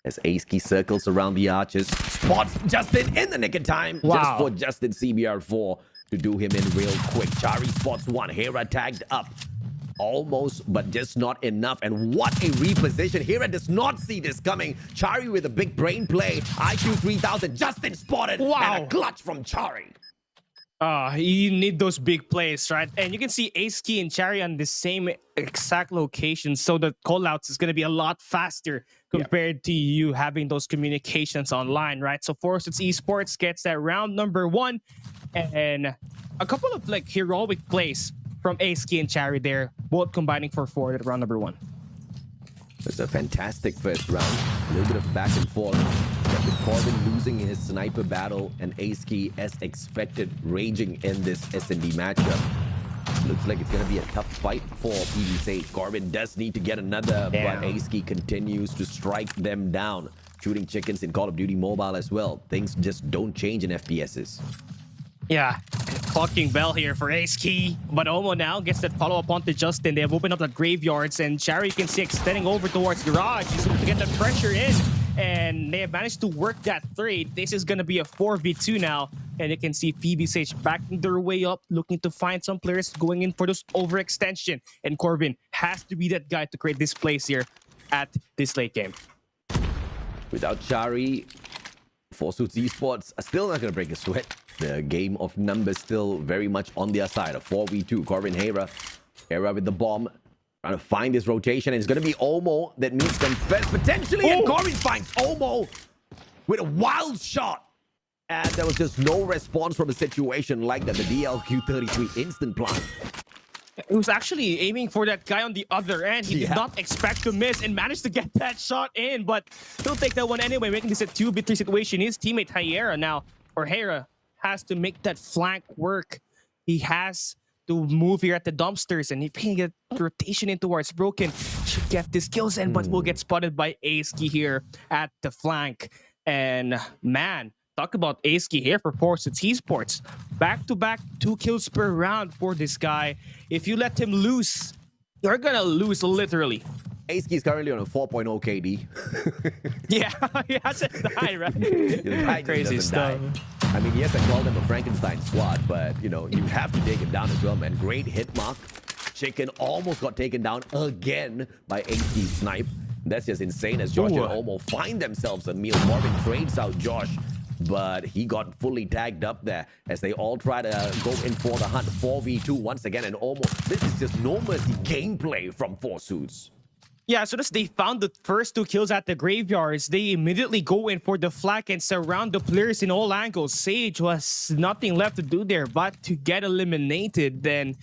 as Aski circles around the arches. Spots Justin in the nick of time. Wow. Just for Justin CBR4 to do him in real quick. Chari spots one. Hera tagged up. Almost, but just not enough. And what a reposition. Hera does not see this coming. Chari with a big brain play. IQ 3000. Justin spotted. Wow. And a clutch from Chari. You need those big plays, right? And you can see Aski and Chari on the same exact location, so the callouts is going to be a lot faster compared to you having those communications online, right? So Forscoots Esports gets that round number 1, and a couple of like heroic plays from Aski and Chari there, both combining for 4 at round number 1. It's a fantastic first round. A little bit of back and forth. With Corbin losing his sniper battle and Aski, as expected, raging in this S&D matchup. Looks like it's going to be a tough fight for PV Sage. Corbin does need to get another, but Aski continues to strike them down. Shooting chickens in Call of Duty Mobile as well. Things just don't change in FPSs. Yeah, clocking bell here for Aski, but Omo now gets that follow-up onto Justin. They have opened up the graveyards, and Chari, you can see extending over towards Garage. He's looking to get that pressure in, and they have managed to work that trade. This is going to be a 4v2 now, and you can see PV Sage backing their way up, looking to find some players going in for those overextension, and Corbin has to be that guy to create this place here at this late game. Without Chari, Forscoots Esports are still not going to break a sweat. The game of numbers still very much on their side. A 4v2. Corbin Hera. Hera with the bomb. Trying to find his rotation. And it's going to be Omo that meets them first, potentially. And Corbin finds Omo with a wild shot. And there was just no response from a situation like that. The DLQ-33 instant plant. He was actually aiming for that guy on the other end. He did not expect to miss and managed to get that shot in, but he'll take that one anyway, making this a 2v3 situation. His teammate Hera now, or Hera, has to make that flank work. He has to move here at the dumpsters, and if he can get rotation in towards Broken, should get these kills in, but will get spotted by Aski here at the flank. And man, talk about Aski here for Forscoots Esports. Back-to-back 2 kills per round for this guy. If you let him loose, you're gonna lose literally. Aski is currently on a 4.0 KD. Yeah, he hasn't died, right? Crazy stuff. I mean, yes, I called him a Frankenstein squad, but, you know, you have to take him down as well, man. Great hit mark. Chicken almost got taken down again by Aski's snipe. That's just insane as Josh and Omo find themselves a meal. Corbin trades out Josh, but he got fully tagged up there as they all try to go in for the hunt. 4v2 once again, and Omo, this is just no mercy gameplay from Forscoots. Yeah, so as they found the first 2 kills at the graveyards, they immediately go in for the flank and surround the players in all angles. Sage was nothing left to do there but to get eliminated. Then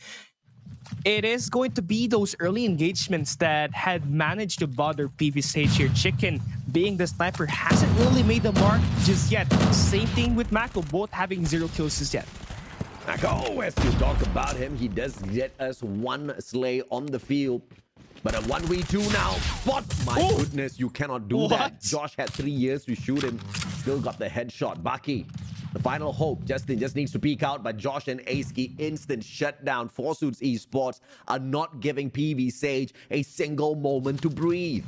it is going to be those early engagements that had managed to bother PV Sage here. Chicken, being the sniper, hasn't really made the mark just yet. Same thing with Mako, both having 0 kills just yet. Mako, as you talk about him, he does get us 1 slay on the field. But a 1v2 now. Spot! My goodness, you cannot do that. Josh had 3 years to shoot him. Still got the headshot. Baki, the final hope. Justin just needs to peek out, but Josh and Aski instant shutdown. Forscoots Esports are not giving PV Sage a single moment to breathe.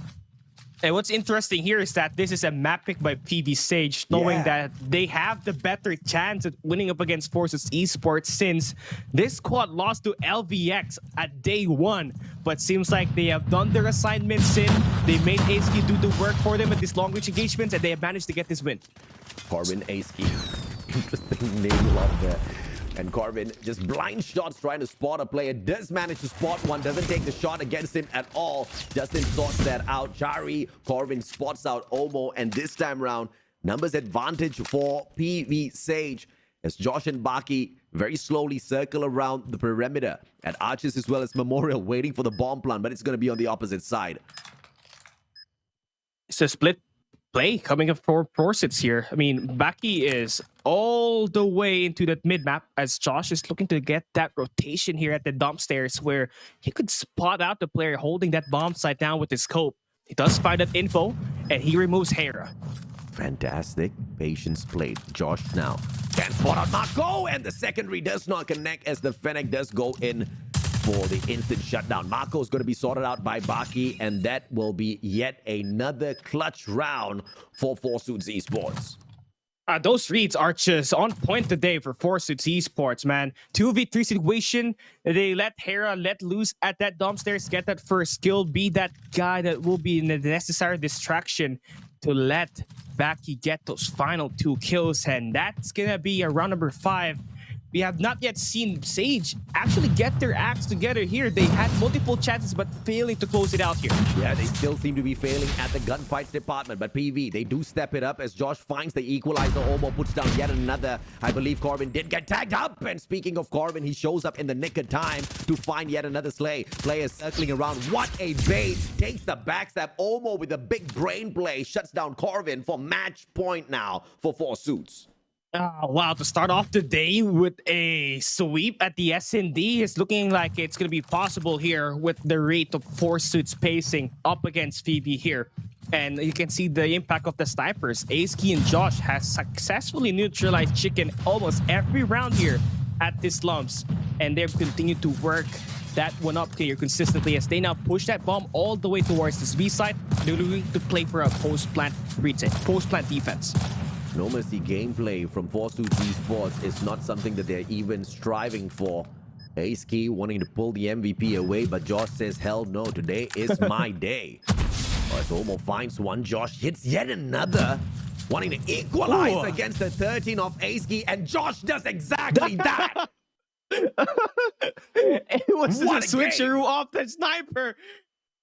And what's interesting here is that this is a map pick by PV Sage, knowing that they have the better chance at winning up against Forscoots Esports since this squad lost to LVX at day 1. But seems like they have done their assignments in. They made Aski do the work for them at these long-range engagements, and they have managed to get this win. Corbin Aski. Interesting name love there. And Corbin just blind shots trying to spot a player. Does manage to spot one. Doesn't take the shot against him at all. Justin sorts that out. Chari, Corbin spots out Omo. And this time round, numbers advantage for PV Sage. As Josh and Baki very slowly circle around the perimeter. At Arches as well as Memorial, waiting for the bomb plant. But it's going to be on the opposite side. It's a split play coming up for Forsets here. I mean, Baki is all the way into that mid map as Josh is looking to get that rotation here at the dump stairs where he could spot out the player holding that bomb site down with his scope. He does find that info and he removes Hera. Fantastic patience played. Josh now can spot out Marco, and the secondary does not connect as the Fennec does go in for the instant shutdown. Marco is going to be sorted out by Baki, and that will be yet another clutch round for Forsuits Esports. Those reads are just on point today for Forsuits Esports, man. 2v3 situation. They let Hera let loose at that dump stairs, get that first kill, be that guy that will be in the necessary distraction to let Baki get those final 2 kills. And that's gonna be a round number 5. We have not yet seen ZHIG actually get their acts together here. They had multiple chances, but failing to close it out here. Yeah, they still seem to be failing at the gunfights department, but PV, they do step it up as Josh finds the equalizer. Omo puts down yet another. I believe Corbin did get tagged up. And speaking of Corbin, he shows up in the nick of time to find yet another slay. Players circling around. What a bait. Takes the backstab. Omo with a big brain play. Shuts down Corbin for match point now for Forsuits. Oh, wow, to start off the day with a sweep at the SND is looking like it's going to be possible here with the rate of Forsuits pacing up against Phoebe here. And you can see the impact of the snipers. Aski and Josh has successfully neutralized Chicken almost every round here at this slums. And they've continued to work that one up here consistently as they now push that bomb all the way towards this B side. They're looking to play for a post-plant retake, post-plant defense. No mercy gameplay from Forsuits Esports is not something that they're even striving for. Aski wanting to pull the MVP away, but Josh says, hell no, today is my day. As Omo finds one, Josh hits yet another, wanting to equalize against the 13 of Aski, and Josh does exactly that. It was a switcheroo off the sniper.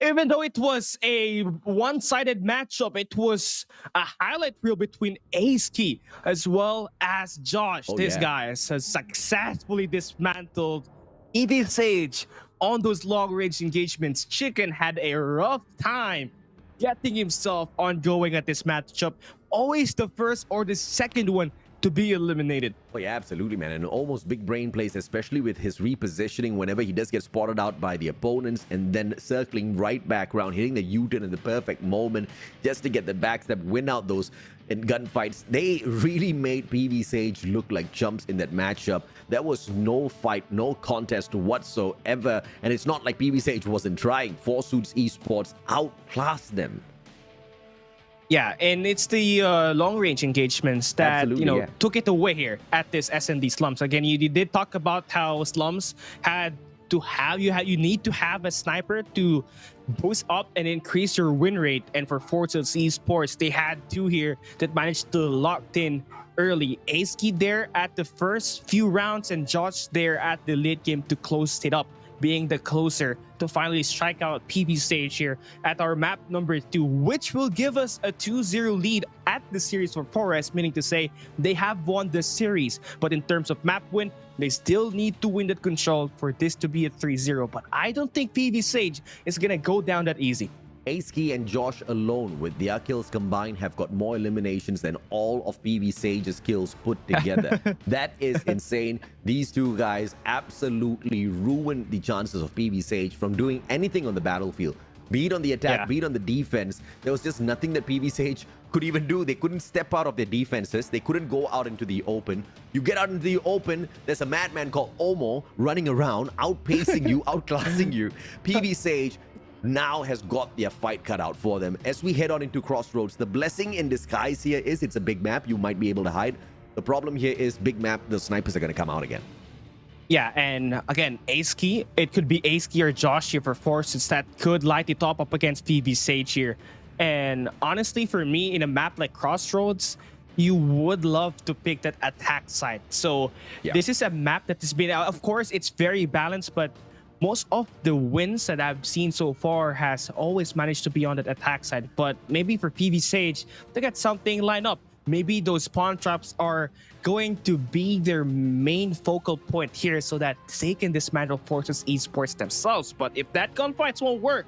Even though it was a one-sided matchup, it was a highlight reel between Aski as well as Josh. This guy has successfully dismantled ZHAG on those long-range engagements. Chicken had a rough time getting himself ongoing at this matchup. Always the first or the second one to be eliminated. Oh yeah, absolutely, man. And almost big brain plays, especially with his repositioning whenever he does get spotted out by the opponents and then circling right back around, hitting the U-turn in the perfect moment just to get the backstab, win out those in gunfights. They really made PV ZHAG look like chumps in that matchup. There was no fight, no contest whatsoever. And it's not like PV ZHAG wasn't trying. Forsuits Esports outclassed them. Yeah, and it's the long-range engagements that took it away here at this SND slums. Again, you did talk about how slums had to have you need to have a sniper to boost up and increase your win rate. And for Forsuits Esports, they had 2 here that managed to lock in early. Aski there at the first few rounds and Josh there at the late game to close it up, being the closer to finally strike out PV ZHAG here at our map number 2, which will give us a 2-0 lead at the series for Forest, meaning to say they have won the series. But in terms of map win, they still need to win that control for this to be a 3-0. But I don't think PV ZHAG is going to go down that easy. Aski and Josh alone with their kills combined have got more eliminations than all of PV ZHAG's kills put together. That is insane. These 2 guys absolutely ruined the chances of PV ZHAG from doing anything on the battlefield. Be it on the attack, be it on the defense. There was just nothing that PV ZHAG could even do. They couldn't step out of their defenses. They couldn't go out into the open. You get out into the open, there's a madman called Omo running around, outpacing you, outclassing you. PV ZHAG now has got their fight cut out for them. As we head on into Crossroads, the blessing in disguise here is it's a big map. You might be able to hide. The problem here is big map, the snipers are going to come out again. Yeah, and again, Aski, it could be Aski or Josh here for Forsuits that could light it up against PV ZHAG here. And honestly, for me, in a map like Crossroads, you would love to pick that attack side. So this is a map that has been, of course, it's very balanced, but most of the wins that I've seen so far has always managed to be on that attack side. But maybe for PV ZHAG, they got something lined up. Maybe those spawn traps are going to be their main focal point here so that they can dismantle Forsuits Esports themselves. But if that gunfights won't work,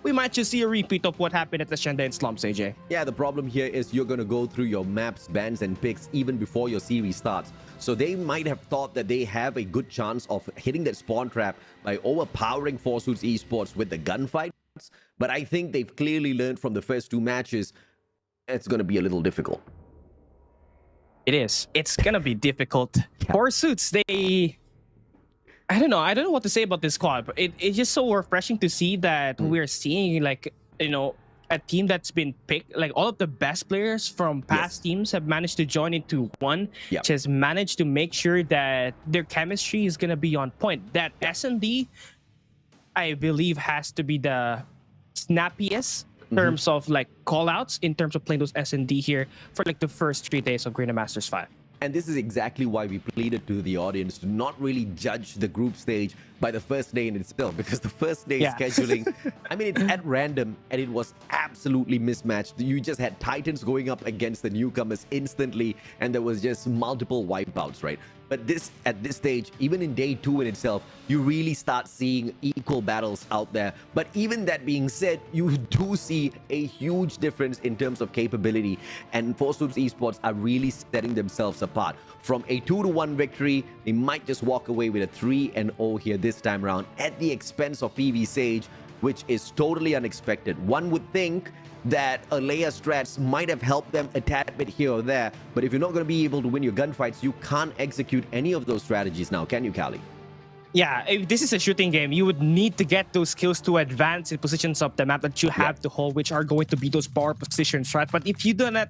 we might just see a repeat of what happened at the Showdown slumps, AJ. Yeah, the problem here is you're going to go through your maps, bans, and picks even before your series starts. So they might have thought that they have a good chance of hitting that spawn trap by overpowering 4Suits Esports with the gunfights. But I think they've clearly learned from the first 2 matches, it's going to be a little difficult. It is. It's going to be difficult. 4Suits, they... I don't know what to say about this squad, but it's just so refreshing to see that we're seeing, like, you know, a team that's been picked. Like, all of the best players from past teams have managed to join into one, which has managed to make sure that their chemistry is going to be on point. That S&D, I believe, has to be the snappiest in terms of, like, call-outs, in terms of playing those S&D here for, like, the first 3 days of Garena Masters 5. And this is exactly why we pleaded to the audience to not really judge the group stage by the first day in itself, because the first day scheduling, I mean, it's at random and it was absolutely mismatched. You just had Titans going up against the newcomers instantly, and there was just multiple wipeouts, right? But at this stage, even in day 2 in itself, you really start seeing equal battles out there. But even that being said, you do see a huge difference in terms of capability. And 4Suits Esports are really setting themselves apart. From a 2-1 victory, they might just walk away with a 3-0 here this time around at the expense of PV Sage, which is totally unexpected. One would think that a Leia strats might have helped them a tad bit here or there, but if you're not going to be able to win your gunfights, you can't execute any of those strategies now, can you, Kali? Yeah, if this is a shooting game, you would need to get those skills to advance in positions of the map that you have to hold, which are going to be those bar positions, right? But if you do not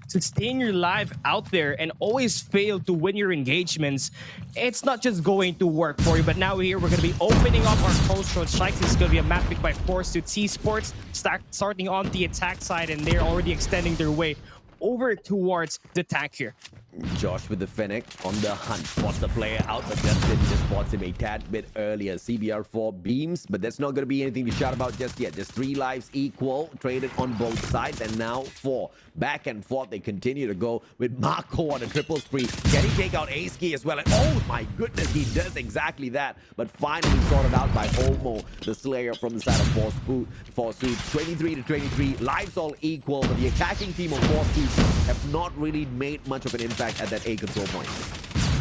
sustain your life out there and always fail to win your engagements, it's not just going to work for you. But now here we're going to be opening up our Coastal Strikes. This is going to be a map pick by 4Suits Esports, starting on the attack side, and they're already extending their way over towards the tank here. Josh with the Fennec on the hunt, spots the player out, but Justin just spots him a tad bit earlier. CBR4 beams, but that's not going to be anything to shout about just yet. Just 3 lives equal, traded on both sides, and now 4. Back and forth, they continue to go with Marco on a triple spree. Can he take out A-Ski as well? And oh my goodness, he does exactly that. But finally sorted out by Omo, the Slayer from the side of 4Suits. 23-23, lives all equal, but the attacking team of 4Suits have not really made much of an impact at that A control point.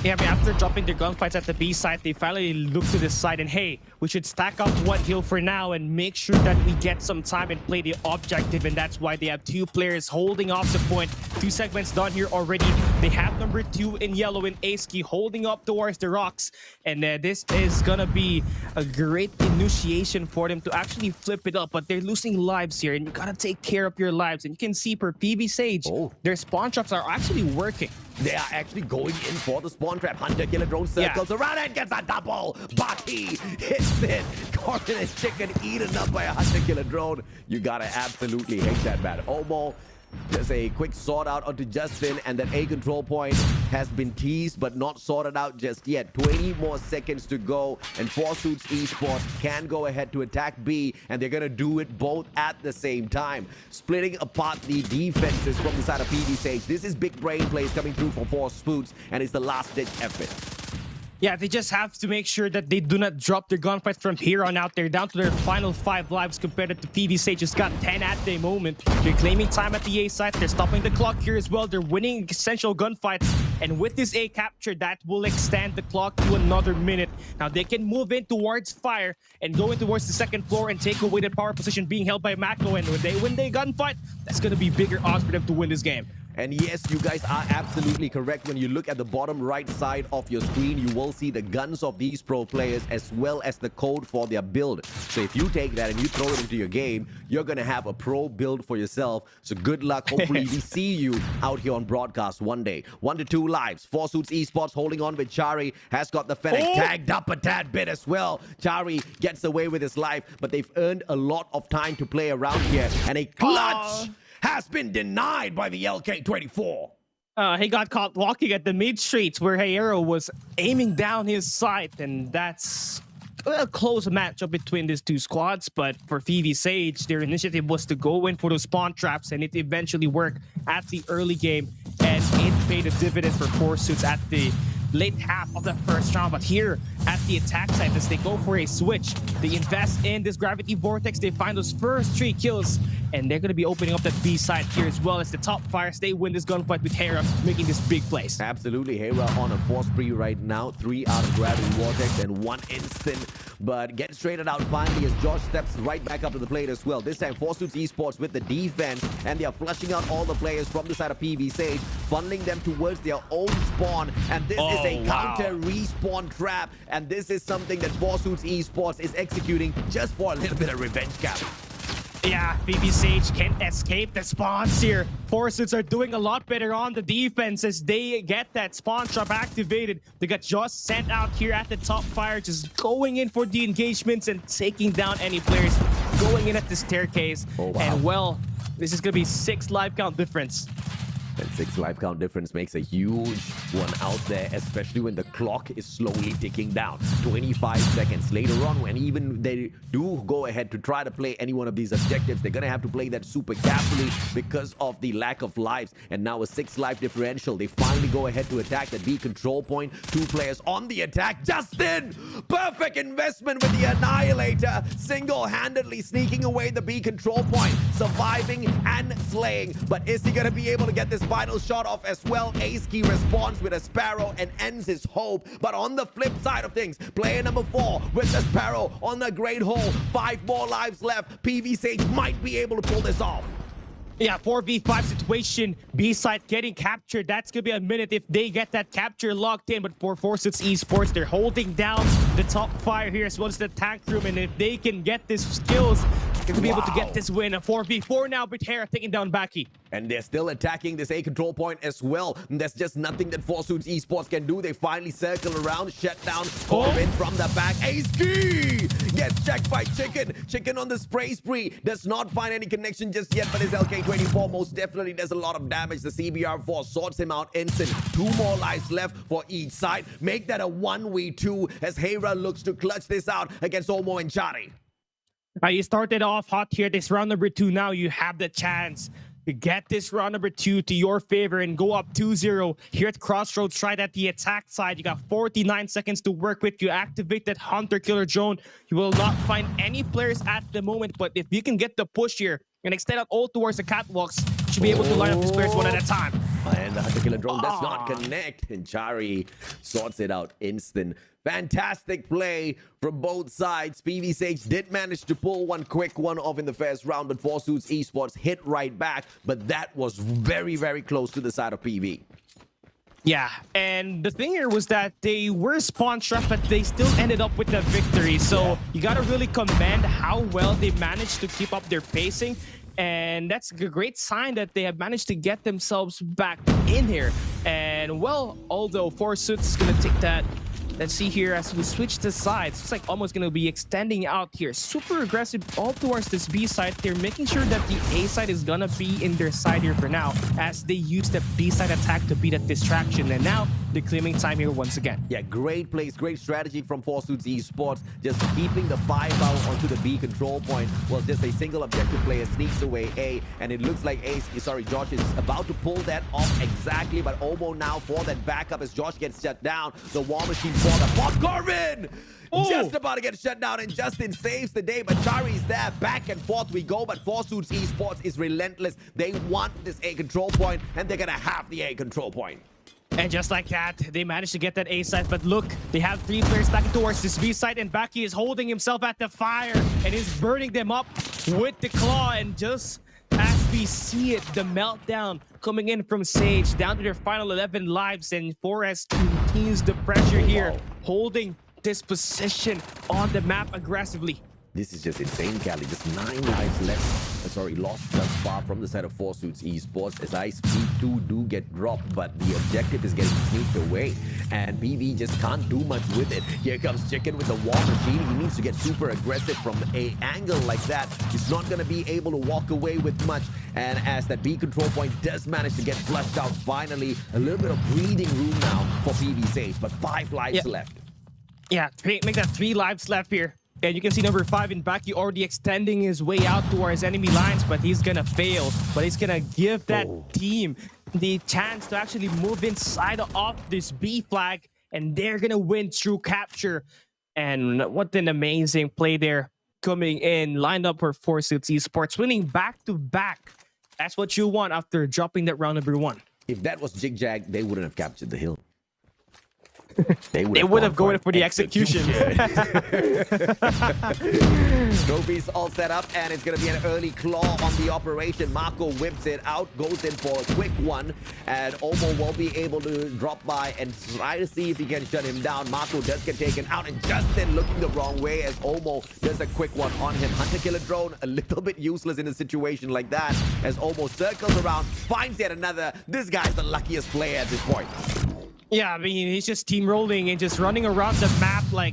Yeah, but after dropping their gunfights at the B side, they finally look to this side and, hey, we should stack up one hill for now and make sure that we get some time and play the objective, and that's why they have 2 players holding off the point. 2 segments done here already. They have number 2 in yellow in A-Ski holding up towards the rocks, and this is gonna be a great initiation for them to actually flip it up, but they're losing lives here, and you gotta take care of your lives. And you can see per PV Sage, their spawn traps are actually working. They are actually going in for the spawn trap. Hunter Killer Drone circles around and gets a double. Baki hits it. Corkin and Chicken eaten up by a Hunter Killer Drone. You gotta absolutely hate that, man. Omo, just a quick sort out onto Justin, and that A control point has been teased but not sorted out just yet. 20 more seconds to go, and 4Suits Esports can go ahead to attack B, and they're gonna do it both at the same time, splitting apart the defenses from the side of PD Sage. This is big brain plays coming through for 4Suits, and it's the last ditch effort. Yeah, they just have to make sure that they do not drop their gunfights from here on out. They're down to their final 5 lives compared to PV Sage, just got 10 at the moment. They're claiming time at the A site. They're stopping the clock here as well. They're winning essential gunfights. And with this A capture, that will extend the clock to another minute. Now they can move in towards fire and go in towards the 2nd floor and take away the power position being held by Mako. And when they win their gunfight, that's going to be bigger odds for them to win this game. And yes, you guys are absolutely correct. When you look at the bottom right side of your screen, you will see the guns of these pro players as well as the code for their build. So if you take that and you throw it into your game, you're going to have a pro build for yourself. So good luck. Hopefully we see you out here on broadcast one day. 1 to 2 lives. 4Suits Esports holding on with Chari. Has got the Fennec tagged up a tad bit as well. Chari gets away with his life, but they've earned a lot of time to play around here. And a clutch has been denied by the LK24. He got caught walking at the mid streets where Hayero was aiming down his sight, and that's a close matchup between these 2 squads. But for PV Sage, their initiative was to go in for those spawn traps, and it eventually worked at the early game, and it paid a dividend for 4Suits at the late half of the first round. But here, at the attack side as they go for a switch. They invest in this gravity vortex. They find those first 3 kills, and they're going to be opening up that B side here as well as the top fires. They win this gunfight with Hera making this big plays. Absolutely, Hera on a force spree right now. 3 out of gravity vortex and 1 instant, but gets traded out finally as Josh steps right back up to the plate as well. This time, Force Suits Esports with the defense, and they are flushing out all the players from the side of PV Sage, funneling them towards their own spawn, and this is a counter respawn trap, and this is something that Force Suits Esports is executing just for a little bit of revenge cap. Yeah, PV Sage can't escape the spawns here. Force Suits are doing a lot better on the defense as they get that spawn trap activated. They got Josh sent out here at the top fire, just going in for the engagements and taking down any players going in at the staircase. And well, this is going to be 6 life count difference. And 6 life count difference makes a huge one out there, especially when the clock is slowly ticking down. 25 seconds later on, when even they do go ahead to try to play any one of these objectives, they're going to have to play that super carefully because of the lack of lives. And now a 6 life differential. They finally go ahead to attack the B control point. 2 players on the attack. Justin! Perfect investment with the Annihilator. Single-handedly sneaking away the B control point. Surviving and slaying. But is he going to be able to get this final shot off as well? Ace-Key responds with a Sparrow and ends his hope. But on the flip side of things, player number 4 with the Sparrow on the Great Hole. 5 more lives left. PV Sage might be able to pull this off. Yeah, 4v5 situation. B side getting captured. That's going to be a minute if they get that capture locked in. But for Force Suits Esports, they're holding down the top fire here as well as the tank room. And if they can get these skills, they're going to be able to get this win. A 4v4 now with Hera taking down Baki. And they're still attacking this A control point as well. And there's just nothing that Force Suits Esports can do. They finally circle around, shut down, in from the back. Ace-Key gets checked by Chicken. Chicken on the spray spree. Does not find any connection just yet, but his LK-24 most definitely does a lot of damage. The CBR4 sorts him out instant. 2 more lives left for each side. Make that a 1v2 as Hera looks to clutch this out against Omo and Chari. You started off hot here. This round number 2. Now you have the chance to get this round number 2 to your favor and go up 2-0 here at Crossroads. Right at the attack side, you got 49 seconds to work with. You activate that Hunter Killer Drone. You will not find any players at the moment, but if you can get the push here and extend out all towards the catwalks, you should be able to line up these players one at a time. And the Hunter Killer Drone does not connect, and Chari sorts it out instant. Fantastic play from both sides. PV Sage did manage to pull one quick one off in the first round, but Force Suits Esports hit right back. But that was very, very close to the side of PV. Yeah, and the thing here was that they were spawn trapped, but they still ended up with the victory. So you got to really commend how well they managed to keep up their pacing. And that's a great sign that they have managed to get themselves back in here. And well, although Force Suits is going to take that. Let's see here as we switch to sides. It's like almost going to be extending out here. Super aggressive all towards this B side. They're making sure that the A side is going to be in their side here for now as they use the B side attack to beat that distraction. And now they're claiming time here once again. Yeah, great plays, great strategy from Force Suits Esports. Just keeping the firepower onto the B control point. Well, just a single objective player sneaks away A. And it looks like Josh is about to pull that off exactly. But Omo now for that backup as Josh gets shut down. The War Machine for the Pop Corbin! Just about to get shut down, and Justin saves the day, but Chari's there. Back and forth we go, but Force Suits Esports is relentless. They want this A control point, and they're gonna have the A control point. And just like that, they managed to get that A side. But look, they have 3 players back towards this B side, and Baki is holding himself at the fire and is burning them up with the claw. And just as we see it, the meltdown coming in from Sage down to their final 11 lives, and Forrest continues the pressure here, holding this position on the map aggressively. This is just insane, Cali. Just 9 lives left. Lost thus far from the side of Force Suits Esports. As I speak, 2 do get dropped, but the objective is getting sneaked away. And PV just can't do much with it. Here comes Chicken with the War Machine. He needs to get super aggressive from an angle like that. He's not going to be able to walk away with much. And as that B control point does manage to get flushed out, finally, a little bit of breathing room now for PV Sage. But 5 lives left. Yeah, make that 3 lives left here. And you can see number 5 in Baki already extending his way out towards enemy lines, but he's gonna fail. But he's gonna give that team the chance to actually move inside of this B flag and they're gonna win through capture. And what an amazing play there coming in, lined up for Four Suits Esports, winning back-to-back. That's what you want after dropping that round number 1. If that was ZHIG, they wouldn't have captured the hill. They would have gone for the execution. Trophies all set up, and it's going to be an early claw on the operation. Marco whips it out, goes in for a quick one, and Omo will be able to drop by and try to see if he can shut him down. Marco does get taken out, and Justin looking the wrong way as Omo does a quick one on him. Hunter Killer Drone, a little bit useless in a situation like that, as Omo circles around, finds yet another. This guy's the luckiest player at this point. Yeah, I mean, he's just steamrolling and just running around the map like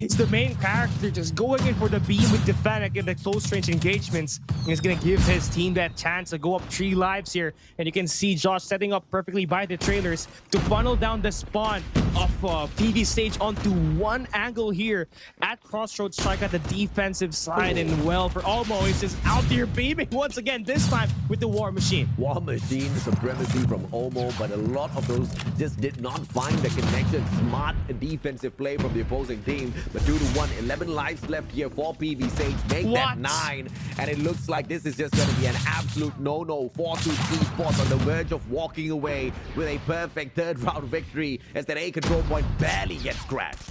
it's the main character, just going in for the beam with the Fennec in the close range engagements. And he's going to give his team that chance to go up 3 lives here. And you can see Josh setting up perfectly by the trailers to funnel down the spawn of PV Sage onto one angle here at Crossroads Strike at the defensive side. And well, for Olmo, he's just out here beaming once again, this time with the War Machine. War Machine supremacy from Olmo, but a lot of those just did not find the connection. Smart defensive play from the opposing team. But 2-1, 11 lives left here for PV Sage. Make that 9. And it looks like this is just going to be an absolute no-no. Four Suits Esports on the verge of walking away with a perfect 3rd round victory as that A control point barely gets crashed.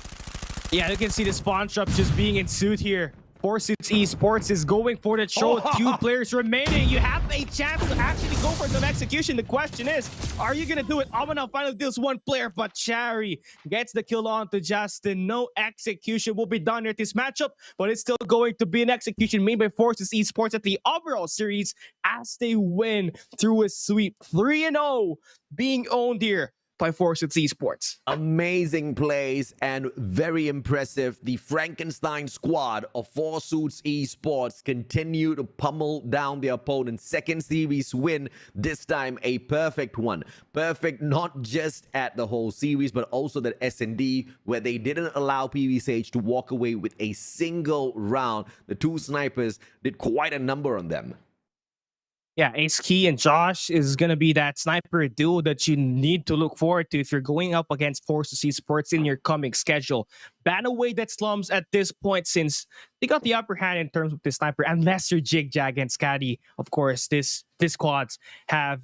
Yeah, you can see the spawn trap just being ensued here. Four Suits Esports is going for the show. 2 players remaining. You have a chance to actually go for some execution. The question is, are you going to do it? Amana finally deals 1 player, but Cherry gets the kill on to Justin. No execution will be done at this matchup, but it's still going to be an execution made by Four Suits Esports at the overall series as they win through a sweep. 3-0 being owned here by Four Suits Esports. Amazing plays and very impressive. The Frankenstein squad of Four Suits Esports continue to pummel down their opponent's 2nd series win, this time a perfect one. Perfect not just at the whole series, but also that S&D, where they didn't allow PV Sage to walk away with a single round. The 2 snipers did quite a number on them. Yeah, Ace Key and Josh is going to be that sniper duo that you need to look forward to if you're going up against Four Suits Esports in your coming schedule. Ban away that slums at this point since they got the upper hand in terms of the sniper, unless you're ZHIG and SKADI. Of course, this squads have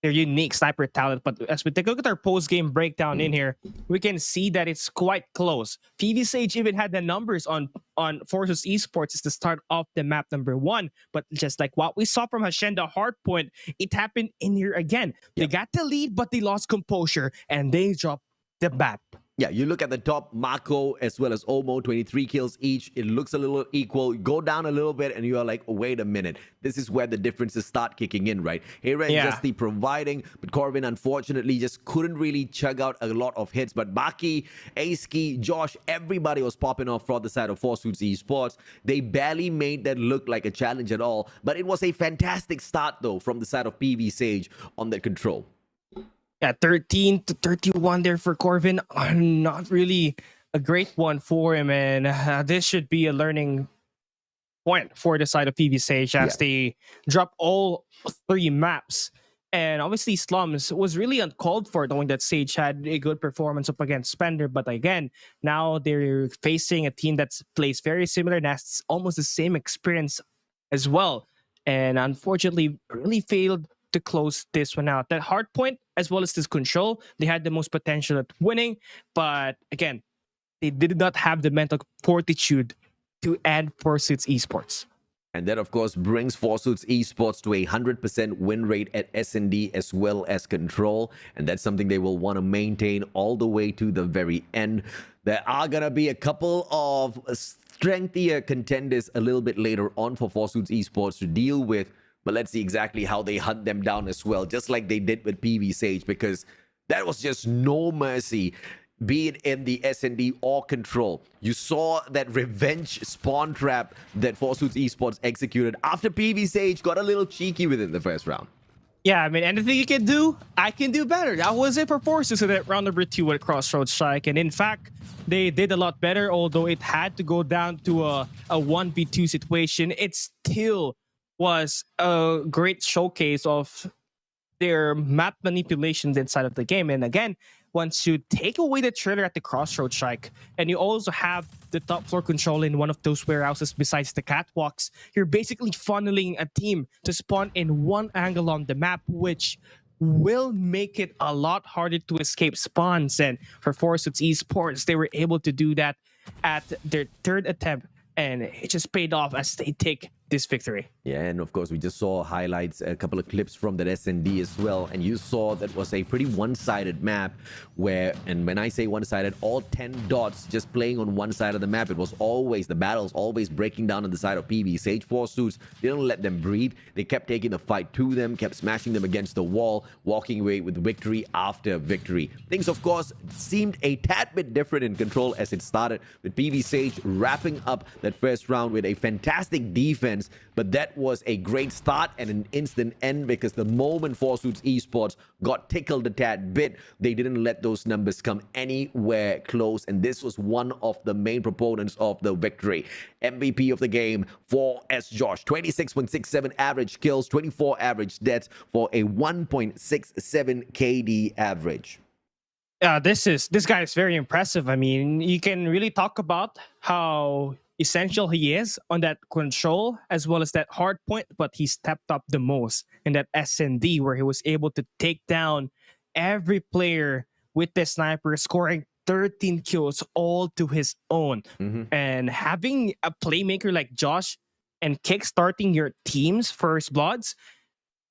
their unique sniper talent, but as we take a look at our post-game breakdown in here, we can see that it's quite close. PV Sage even had the numbers on Four Suits Esports is the start of the map number 1, but just like what we saw from Hacienda Hardpoint, it happened in here again. They got the lead, but they lost composure, and they dropped the map. Yeah, you look at the top, Marco as well as Omo, 23 kills each. It looks a little equal. Go down a little bit and you are like, oh, wait a minute. This is where the differences start kicking in, right? Hera just the providing, but Corvin unfortunately just couldn't really chug out a lot of hits. But Baki, Aski, Josh, everybody was popping off from the side of Four Suits Esports. They barely made that look like a challenge at all. But it was a fantastic start, though, from the side of PV Sage on that control. Yeah, 13-31 there for Corvin. Not really a great one for him, and this should be a learning point for the side of PV Sage as they drop all 3 maps. And obviously, Slums was really uncalled for, knowing that Sage had a good performance up against Spender. But again, now they're facing a team that plays very similar and has almost the same experience as well. And unfortunately, really failed to close this one out. That hard point, as well as this control, they had the most potential at winning. But again, they did not have the mental fortitude to end Four Suits Esports. And that, of course, brings Four Suits Esports to a 100% win rate at S&D as well as control. And that's something they will want to maintain all the way to the very end. There are going to be a couple of strengthier contenders a little bit later on for Four Suits Esports to deal with. But let's see exactly how they hunt them down as well, just like they did with PV Sage, because that was just no mercy, be it in the S&D or control. You saw that revenge spawn trap that Four Suits Esports executed after PV Sage got a little cheeky within the first round. Yeah, I mean, anything you can do, I can do better. That was it for Four Suits in that round number 2 at Crossroads Strike. And in fact, they did a lot better, although it had to go down to a 1v2 situation. It still was a great showcase of their map manipulations inside of the game. And again, once you take away the trailer at the crossroad strike, and you also have the top floor control in one of those warehouses besides the catwalks, you're basically funneling a team to spawn in one angle on the map, which will make it a lot harder to escape spawns. And for Force Esports, they were able to do that at their third attempt, and it just paid off as they take this victory. Yeah, and of course, we just saw highlights, a couple of clips from that S&D as well, and you saw that was a pretty one-sided map where, and when I say one-sided, all 10 dots just playing on one side of the map. It was always, the battles always breaking down on the side of PB. Sage 4 suits didn't let them breathe. They kept taking the fight to them, kept smashing them against the wall, walking away with victory after victory. Things, of course, seemed a tad bit different in Control as it started with PB Sage wrapping up that first round with a fantastic defense, but that was a great start and an instant end, because the moment Forsuits Esports got tickled a tad bit, they didn't let those numbers come anywhere close, and this was one of the main proponents of the victory. MVP of the game for S. Josh, 26.67 average kills, 24 average deaths for a 1.67 KD average. This guy is very impressive. I mean, you can really talk about how essential he is on that control as well as that hard point, but he stepped up the most in that S&D, where he was able to take down every player with the sniper, scoring 13 kills all to his own. And having a playmaker like Josh and kickstarting your team's first bloods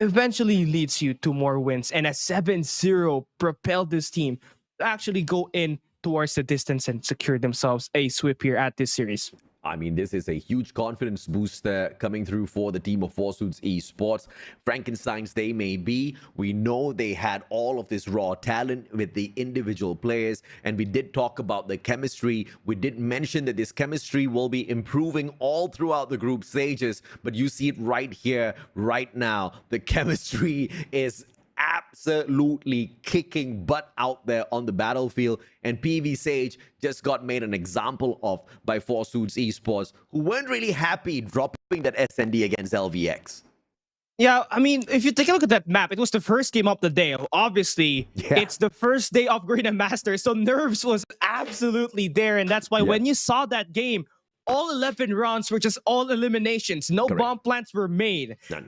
eventually leads you to more wins, and a 7-0 propelled this team to actually go in towards the distance and secure themselves a sweep here at this series. I mean, this is a huge confidence booster coming through for the team of Forsuits Esports. Frankensteins they may be. We know they had all of this raw talent with the individual players, and we did talk about the chemistry. We did mention that this chemistry will be improving all throughout the group stages, but you see it right here, right now. The chemistry is absolutely kicking butt out there on the battlefield, and PV Sage just got made an example of by Forsuits Esports, who weren't really happy dropping that S&D against LVX. Yeah, I mean, if you take a look at that map, it was the first game of the day. Obviously, it's the first day of Garena Masters, so nerves was absolutely there, and that's why when you saw that game, all 11 rounds were just all eliminations. No bomb plants were made. None.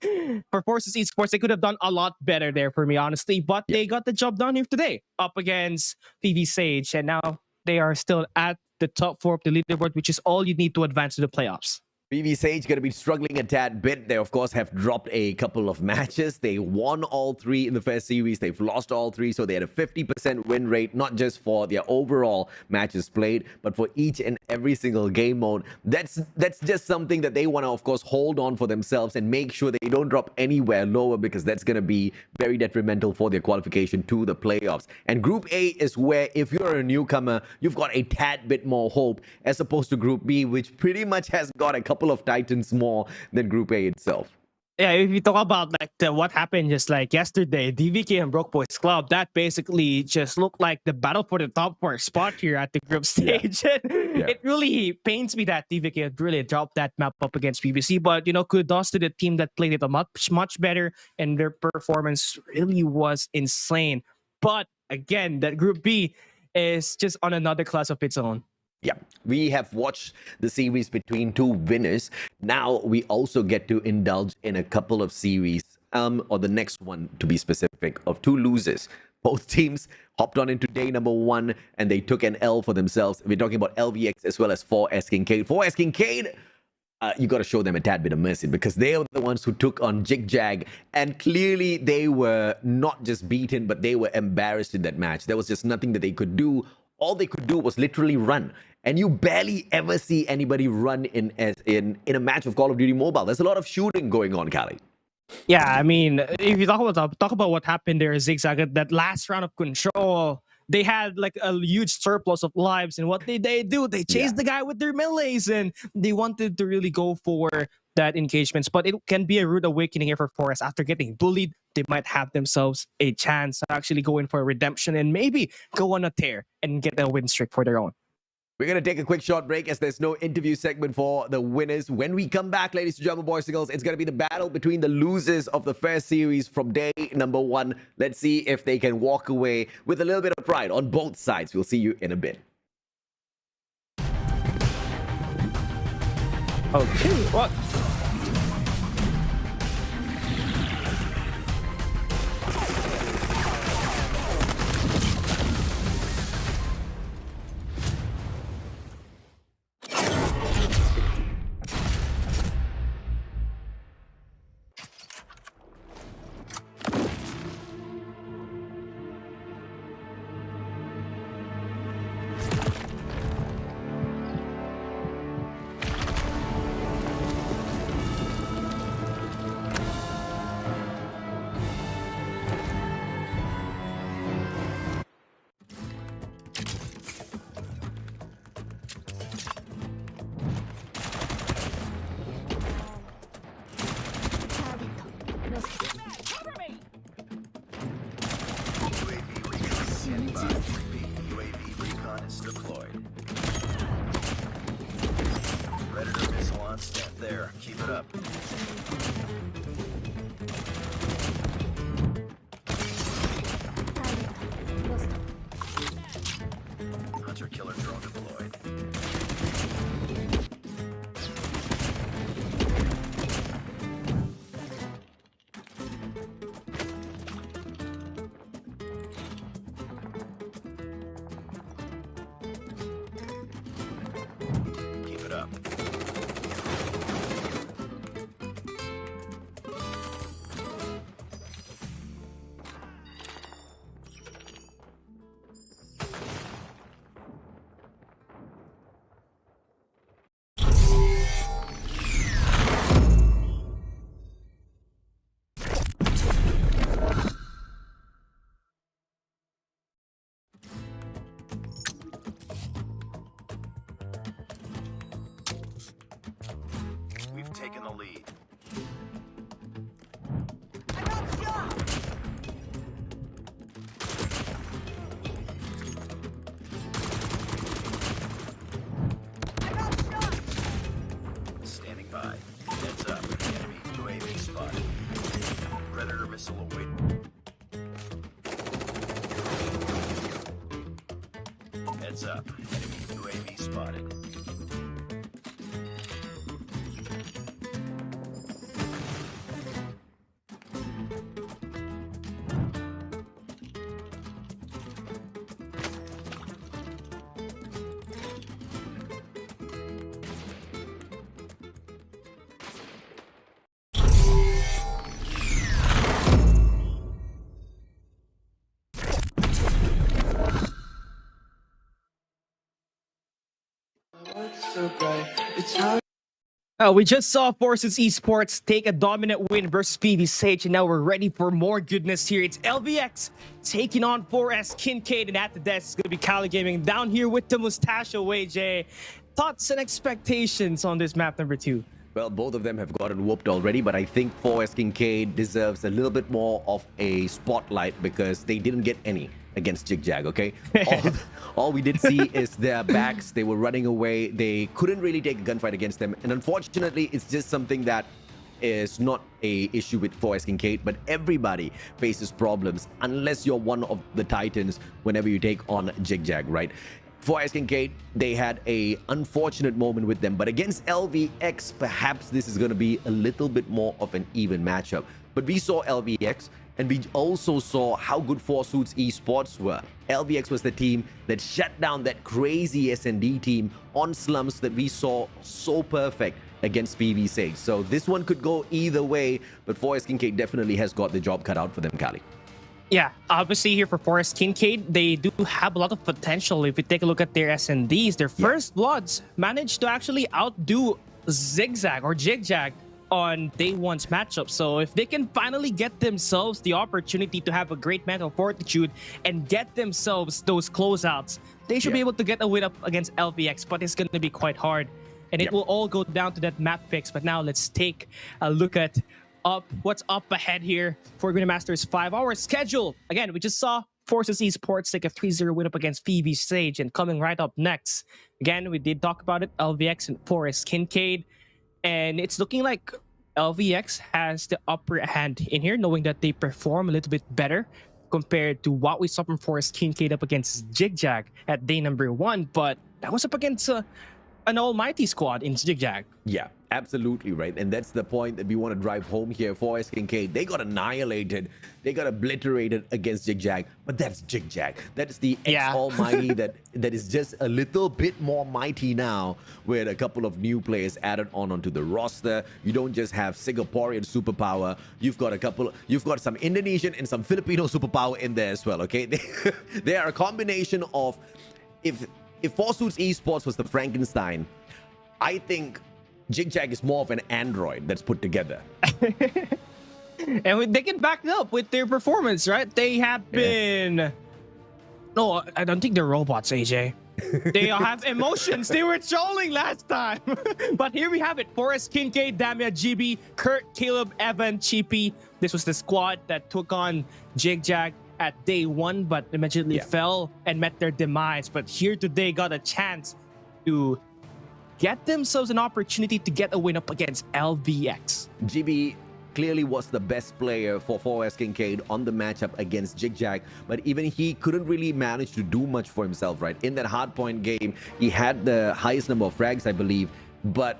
And for Forces Esports, they could have done a lot better there for me, honestly. But they got the job done here today up against PV Sage. And now they are still at the top 4 of the leaderboard, which is all you need to advance to the playoffs. PV Sage going to be struggling a tad bit. They, of course, have dropped a couple of matches. They won all 3 in the first series. They've lost all 3. So they had a 50% win rate, not just for their overall matches played, but for each and every single game mode. That's just something that they want to, of course, hold on for themselves and make sure they don't drop anywhere lower, because that's going to be very detrimental for their qualification to the playoffs. And Group A is where, if you're a newcomer, you've got a tad bit more hope, as opposed to Group B, which pretty much has got a couple of titans more than Group A itself. Yeah, if you talk about like what happened just like yesterday, DVK and Broke Boys Club, that basically just looked like the battle for the top 4 spot here at the group stage. It really pains me that DVK had really dropped that map up against PBC, but you know, kudos to the team that played it a much better, and their performance really was insane. But again, that Group B is just on another class of its own. Yeah, we have watched the series between 2 winners. Now we also get to indulge in a couple of series, or the next one to be specific, of 2 losers. Both teams hopped on into day number 1 and they took an L for themselves. We're talking about LVX as well as 4S KINCAID. 4S KINCAID, you got to show them a tad bit of mercy, because they are the ones who took on ZHIG, and clearly they were not just beaten, but they were embarrassed in that match. There was just nothing that they could do. All they could do was literally run. And you barely ever see anybody run in a match of Call of Duty Mobile. There's a lot of shooting going on, Kali. Yeah, I mean, if you talk about what happened there, ZigZag, that last round of Control, they had like a huge surplus of lives, and what did they do? They chased the guy with their melees, and they wanted to really go for that engagements. But it can be a rude awakening here for Forest. After getting bullied, they might have themselves a chance to actually go in for a redemption and maybe go on a tear and get a win streak for their own. We're going to take a quick short break as there's no interview segment for the winners. When we come back, ladies and gentlemen, boys and girls, it's going to be the battle between the losers of the first series from day number 1. Let's see if they can walk away with a little bit of pride on both sides. We'll see you in a bit. Okay, what? UAV recon is deployed. Predator missile on stand there. Keep it up. Hunter killer drone deployed. Keep it up. We've taken the lead. Standing by. Heads up. Enemy UAV spotted. Predator missile away. Heads up. Enemy UAV spotted. What's so bright? It's hard. We just saw Forces Esports take a dominant win versus PVSH, and now we're ready for more goodness here. It's LVX taking on 4S KINCAID, and at the desk is going to be Cali Gaming down here with the mustache away, Jay. Thoughts and expectations on this map number 2? Well, both of them have gotten whooped already, but I think 4S KINCAID deserves a little bit more of a spotlight because they didn't get any against ZHIG, okay? All we did see is their backs. They were running away. They couldn't really take a gunfight against them. And unfortunately, it's just something that is not a issue with 4S KINCAID, but everybody faces problems unless you're one of the titans whenever you take on ZHAG, right? 4S KINCAID, they had a unfortunate moment with them, but against LVX, perhaps this is going to be a little bit more of an even matchup. But we saw LVX, and we also saw how good 4Suits Esports were. LVX was the team that shut down that crazy S&D team on slumps that we saw so perfect against PVSH. So this one could go either way, but 4S KINCAID definitely has got the job cut out for them, Kali. Yeah, obviously here for 4S KINCAID, they do have a lot of potential. If you take a look at their S&Ds, their first bloods managed to actually outdo ZHAG or ZHAG on day 1's matchup. So if they can finally get themselves the opportunity to have a great mental fortitude and get themselves those closeouts, they should be able to get a win up against LVX, but it's going to be quite hard. And it will all go down to that map fix. But now let's take a look at what's up ahead here for Grandmaster's 5-hour schedule. Again, we just saw Forces Esports take a 3-0 win up against PV Sage. And coming right up next, again, we did talk about it, LVX and Forest KINCAID. And it's looking like LVX has the upper hand in here, knowing that they perform a little bit better compared to what we saw from Forest KINCAID up against ZHIG at day number 1. But that was up against an almighty squad in ZHAG. Yeah, absolutely right. And that's the point that we want to drive home here for SKAD. They got annihilated. They got obliterated against ZHAG. But that's ZHAG. That is the ex-almighty that is just a little bit more mighty now with a couple of new players added onto the roster. You don't just have Singaporean superpower. You've got some Indonesian and some Filipino superpower in there as well, okay? They are a combination of... If Forsuits Esports was the Frankenstein, I think ZHAG is more of an android that's put together. And they can back it up with their performance, right? They have been... No, I don't think they're robots, AJ. They have emotions. They were trolling last time. But here we have it. Forest KINCAID, Damia, GB, Kurt, Caleb, Evan, Chippy. This was the squad that took on ZHAG at day 1, but immediately fell and met their demise. But here today got a chance to get themselves an opportunity to get a win up against LVX. GB clearly was the best player for Forest KINCAID on the matchup against ZHAG, but even he couldn't really manage to do much for himself, right? In that hardpoint game, he had the highest number of frags, I believe, but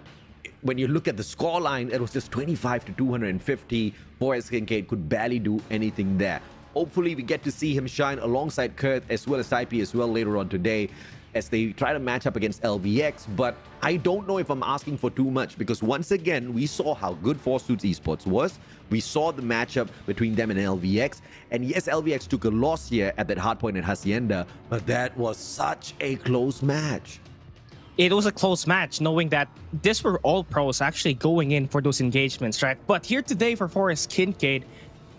when you look at the scoreline, it was just 25 to 250. Forest KINCAID could barely do anything there. Hopefully, we get to see him shine alongside Kurt as well as Taipei as well later on today as they try to match up against LVX. But I don't know if I'm asking for too much because once again, we saw how good Forsuits Esports was. We saw the matchup between them and LVX. And yes, LVX took a loss here at that hardpoint at Hacienda, but that was such a close match. It was a close match, knowing that these were all pros actually going in for those engagements, right? But here today for Forest KINCAID,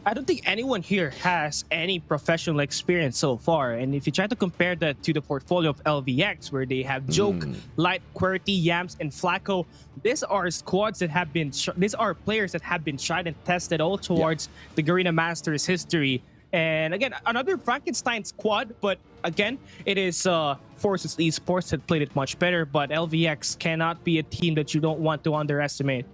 I don't think anyone here has any professional experience so far. And if you try to compare that to the portfolio of LVX, where they have Joke, Light, QWERTY, Yams, and Flacco, these are squads that have been, these are players that have been tried and tested all towards the Garena Masters history. And again, another Frankenstein squad, but again, it is Forces Esports that played it much better, but LVX cannot be a team that you don't want to underestimate.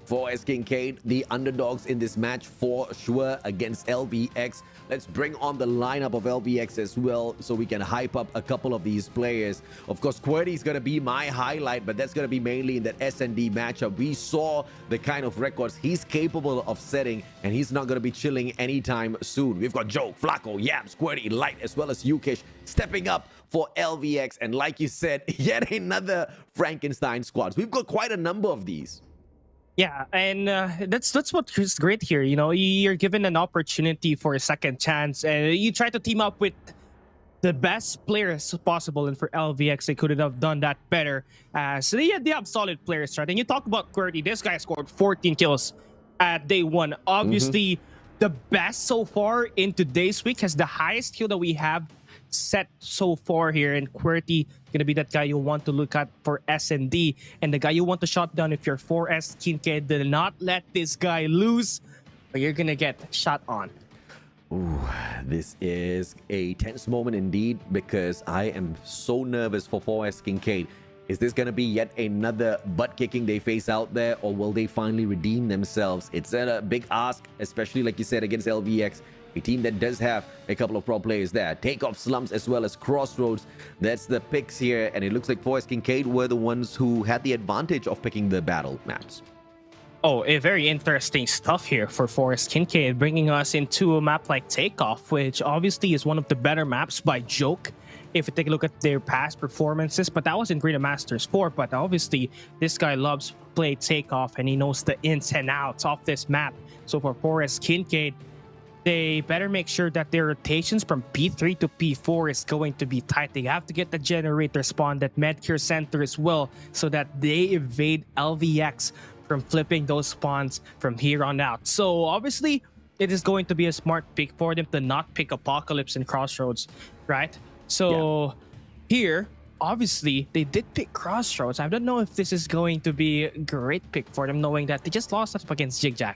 For KINCAID, the underdogs in this match for sure against LVX. Let's bring on the lineup of LVX as well so we can hype up a couple of these players. Of course, QWERTY is going to be my highlight, but that's going to be mainly in that S&D matchup. We saw the kind of records he's capable of setting, and he's not going to be chilling anytime soon. We've got Joke, Flacco, Yams, QWERTY, Light, as well as Yukesh stepping up for LVX. And like you said, yet another Frankenstein squads. We've got quite a number of these. Yeah, and that's what's great here. You know, you're given an opportunity for a second chance, and you try to team up with the best players possible. And for LVX, they couldn't have done that better. So they have solid players, right? And you talk about QWERTY. This guy scored 14 kills at day 1. Obviously, the best so far in today's week, has the highest kill that we have set so far here. And QWERTY gonna be that guy you want to look at for S&D, and the guy you want to shut down if you're 4S KINCAID. Do not let this guy lose, or you're gonna get shot on. Ooh, this is a tense moment indeed, because I am so nervous for 4S KINCAID. Is this going to be yet another butt kicking they face out there, or will they finally redeem themselves? It's a big ask, especially like you said, against LVX, a team that does have a couple of pro players there. Takeoff Slumps as well as Crossroads. That's the picks here, and it looks like 4S KINCAID were the ones who had the advantage of picking the battle maps. Oh, a very interesting stuff here for Forest KINCAID, bringing us into a map like Takeoff, which obviously is one of the better maps by Joke, if you take a look at their past performances. But that was in Garena Masters 4. But obviously, this guy loves play Takeoff, and he knows the ins and outs of this map. So for Forest KINCAID, they better make sure that their rotations from P3 to P4 is going to be tight. They have to get the generator spawn, that Medcure Center as well, so that they evade LVX from flipping those spawns from here on out. So obviously, it is going to be a smart pick for them to not pick Apocalypse and Crossroads, right? So here, obviously, they did pick Crossroads. I don't know if this is going to be a great pick for them, knowing that they just lost up against ZHAG.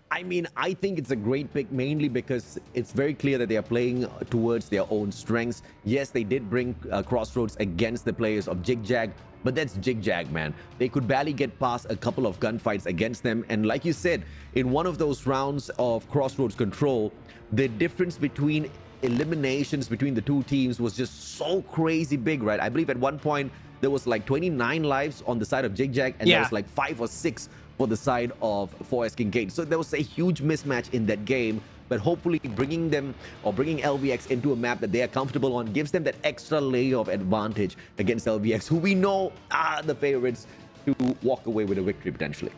I mean, I think it's a great pick mainly because it's very clear that they are playing towards their own strengths. Yes, they did bring Crossroads against the players of ZHIG, but that's ZHAG, man. They could barely get past a couple of gunfights against them. And like you said, in one of those rounds of Crossroads control, the difference between eliminations between the two teams was just so crazy big, right? I believe at one point there was like 29 lives on the side of ZHAG, and there was like 5 or 6 for the side of 4S KINCAID. So there was a huge mismatch in that game, but hopefully bringing them or bringing LVX into a map that they are comfortable on gives them that extra layer of advantage against LVX, who we know are the favorites to walk away with a victory potentially.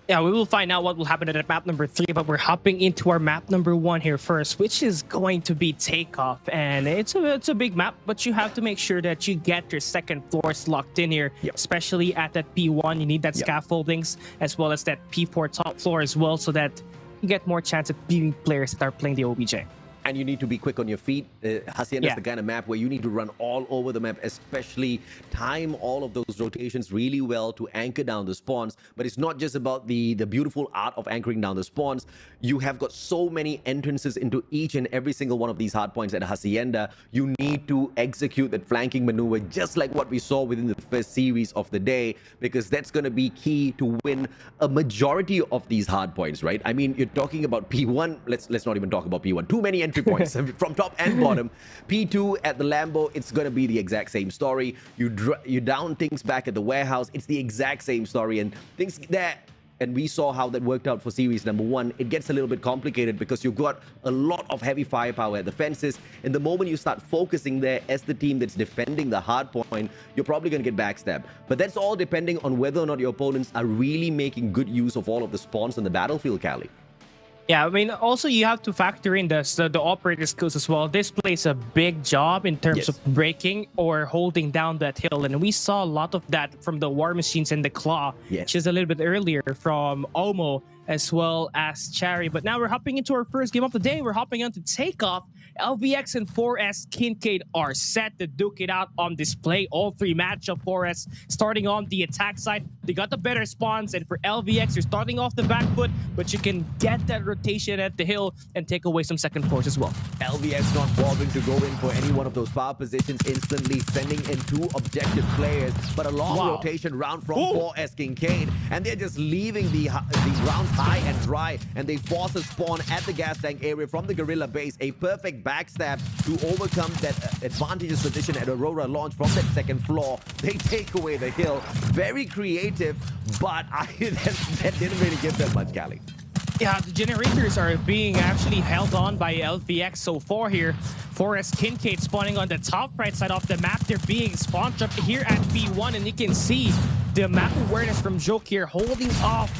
Yeah, we will find out what will happen at map number 3, but we're hopping into our map number 1 here first, which is going to be Takeoff. And it's a big map, but you have to make sure that you get your second floors locked in here, especially at that P1. You need that scaffoldings as well as that P4 top floor as well, so that you get more chance at beating players that are playing the OBJ. And you need to be quick on your feet. Hacienda is the kind of map where you need to run all over the map, especially time all of those rotations really well to anchor down the spawns. But it's not just about the beautiful art of anchoring down the spawns. You have got so many entrances into each and every single one of these hard points at Hacienda. You need to execute that flanking maneuver just like what we saw within the first series of the day, because that's going to be key to win a majority of these hard points, right? I mean, you're talking about P1. Let's not even talk about P1. Too many entry points from top and bottom. P2 at the Lambo, it's going to be the exact same story. You down things back at the warehouse, it's the exact same story. And things that, and we saw how that worked out for series number 1. It gets a little bit complicated because you've got a lot of heavy firepower at the fences. And the moment you start focusing there as the team that's defending the hard point, you're probably going to get backstabbed. But that's all depending on whether or not your opponents are really making good use of all of the spawns on the battlefield, Cali. Yeah, I mean, also you have to factor in the operator skills as well. This plays a big job in terms of breaking or holding down that hill. And we saw a lot of that from the War Machines and the Claw, which is a little bit earlier from Omo as well as Cherry. But now we're hopping into our first game of the day. We're hopping on to Takeoff. LVX and 4S KINCAID are set to duke it out on display. All 3 matchup. 4S starting on the attack side. They got the better spawns, and for LVX, you're starting off the back foot, but you can get that rotation at the hill and take away some second floors as well. LVX not bothering to go in for any one of those power positions instantly, sending in 2 objective players, but a long rotation round from 4S KINCAID, and they're just leaving these rounds high and dry, and they force a spawn at the gas tank area from the Guerrilla base. A perfect backstab to overcome that advantageous position at Aurora launch from that second floor. They take away the hill. Very creative, but that didn't really give them much, Cali. Yeah, the generators are being actually held on by LVX so far here. 4S KINCAID spawning on the top right side of the map. They're being spawned up here at B1, and you can see the map awareness from Joke here holding off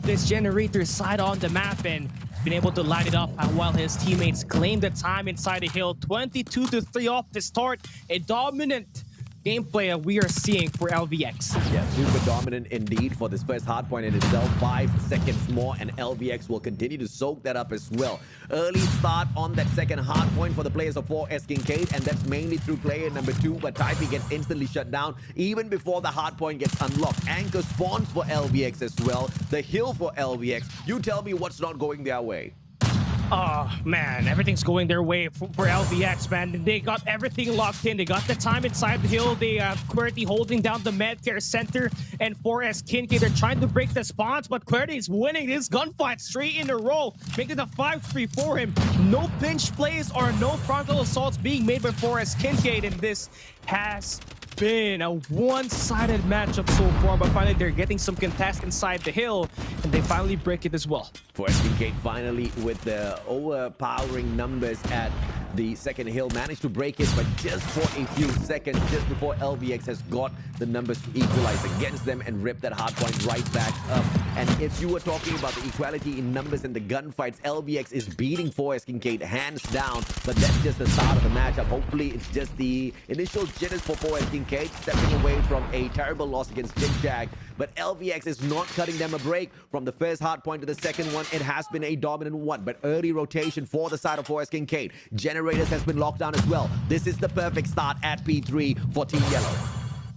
this generator side on the map and been able to light it up while his teammates claim the time inside the hill. 22-3 off the start. A dominant gameplay we are seeing for LVX. Yeah, super dominant indeed for this first hardpoint in itself. 5 seconds more, and LVX will continue to soak that up as well. Early start on that second hardpoint for the players of 4S KINCAID, and that's mainly through player number 2, but Taipei gets instantly shut down even before the hardpoint gets unlocked. Anchor spawns for LVX as well. The hill for LVX. You tell me what's not going their way. Oh, man, everything's going their way for LVX, man. They got everything locked in. They got the time inside the hill. They have QWERTY holding down the Medcare Center, and 4S KINCAID, they're trying to break the spawns, but QWERTY is winning this gunfight straight in a row, making the 5-3 for him. No pinch plays or no frontal assaults being made by 4S KINCAID, and this has been a one-sided matchup so far, but finally they're getting some contest inside the hill, and they finally break it as well. 4S KINCAID finally, with the overpowering numbers at the second hill, managed to break it, but just for a few seconds, just before LVX has got the numbers to equalize against them and rip that hardpoint right back up. And if you were talking about the equality in numbers and the gunfights, LVX is beating 4S KINCAID hands down, but that's just the start of the matchup. Hopefully, it's just the initial jitters for 4S KINCAID, stepping away from a terrible loss against ZHAG. But LVX is not cutting them a break. From the first hardpoint to the second one, it has been a dominant one, but early rotation for the side of 4S KINCAID. Generators has been locked down as well. This is the perfect start at P3 for Team Yellow.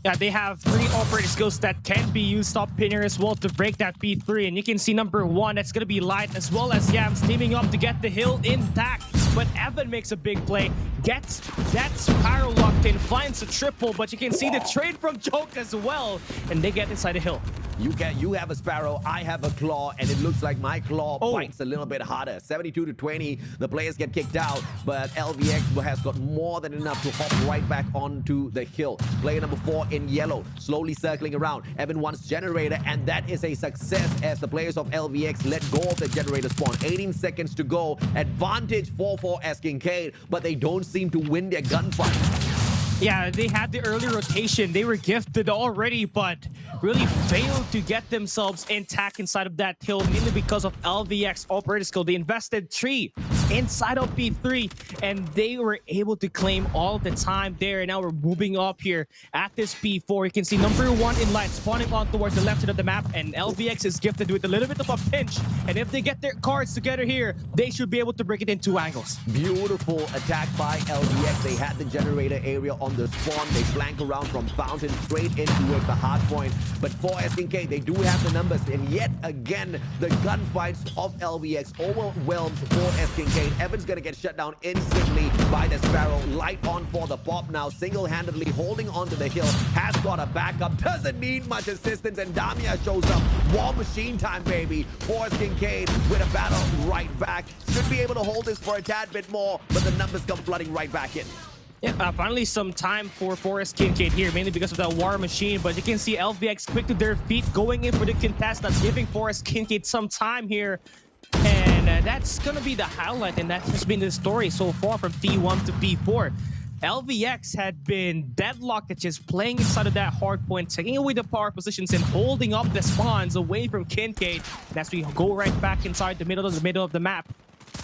Yeah, they have 3 operating skills that can be used up in here as well to break that P3. And you can see number 1, that's going to be Light, as well as Yams teaming up to get the hill intact. But Evan makes a big play, gets that Sparrow locked in, finds a triple, but you can see the trade from Joke as well. And they get inside the hill. You have a Sparrow, I have a Claw, and it looks like my Claw bites a little bit harder. 72-20, the players get kicked out, but LVX has got more than enough to hop right back onto the hill. Player number 4 in yellow, slowly circling around. Evan wants Generator, and that is a success as the players of LVX let go of the Generator spawn. 18 seconds to go. Advantage for KINCAID, but they don't seem to win their gunfight. Yeah, they had the early rotation. They were gifted already, but really failed to get themselves intact inside of that hill, mainly because of LVX operator skill. They invested 3 inside of P3, and they were able to claim all the time there. And now we're moving up here at this P4. You can see number 1 in Light spawning on towards the left side of the map, and LVX is gifted with a little bit of a pinch. And if they get their cards together here, they should be able to break it in 2 angles. Beautiful attack by LVX. They had the Generator area on the spawn. They flank around from Fountain straight into the hard point. But for KINCAID, they do have the numbers. And yet again, the gunfights of LVX overwhelms for KINCAID. Evan's going to get shut down instantly by the Sparrow. Light on for the pop now, single-handedly holding onto the hill. Has got a backup, doesn't need much assistance, and Damia shows up. War machine time, baby, for KINCAID with a battle right back. Should be able to hold this for a tad bit more, but the numbers come flooding right back in. Yeah, finally some time for KINCAID here, mainly because of that War Machine. But you can see LVX quick to their feet, going in for the contest, that's giving KINCAID some time here. And that's going to be the highlight, and that has been the story so far from T1 to P4. LVX had been deadlocked at just playing inside of that hard point, taking away the power positions and holding up the spawns away from KINCAID. And as we go right back inside the middle of the map,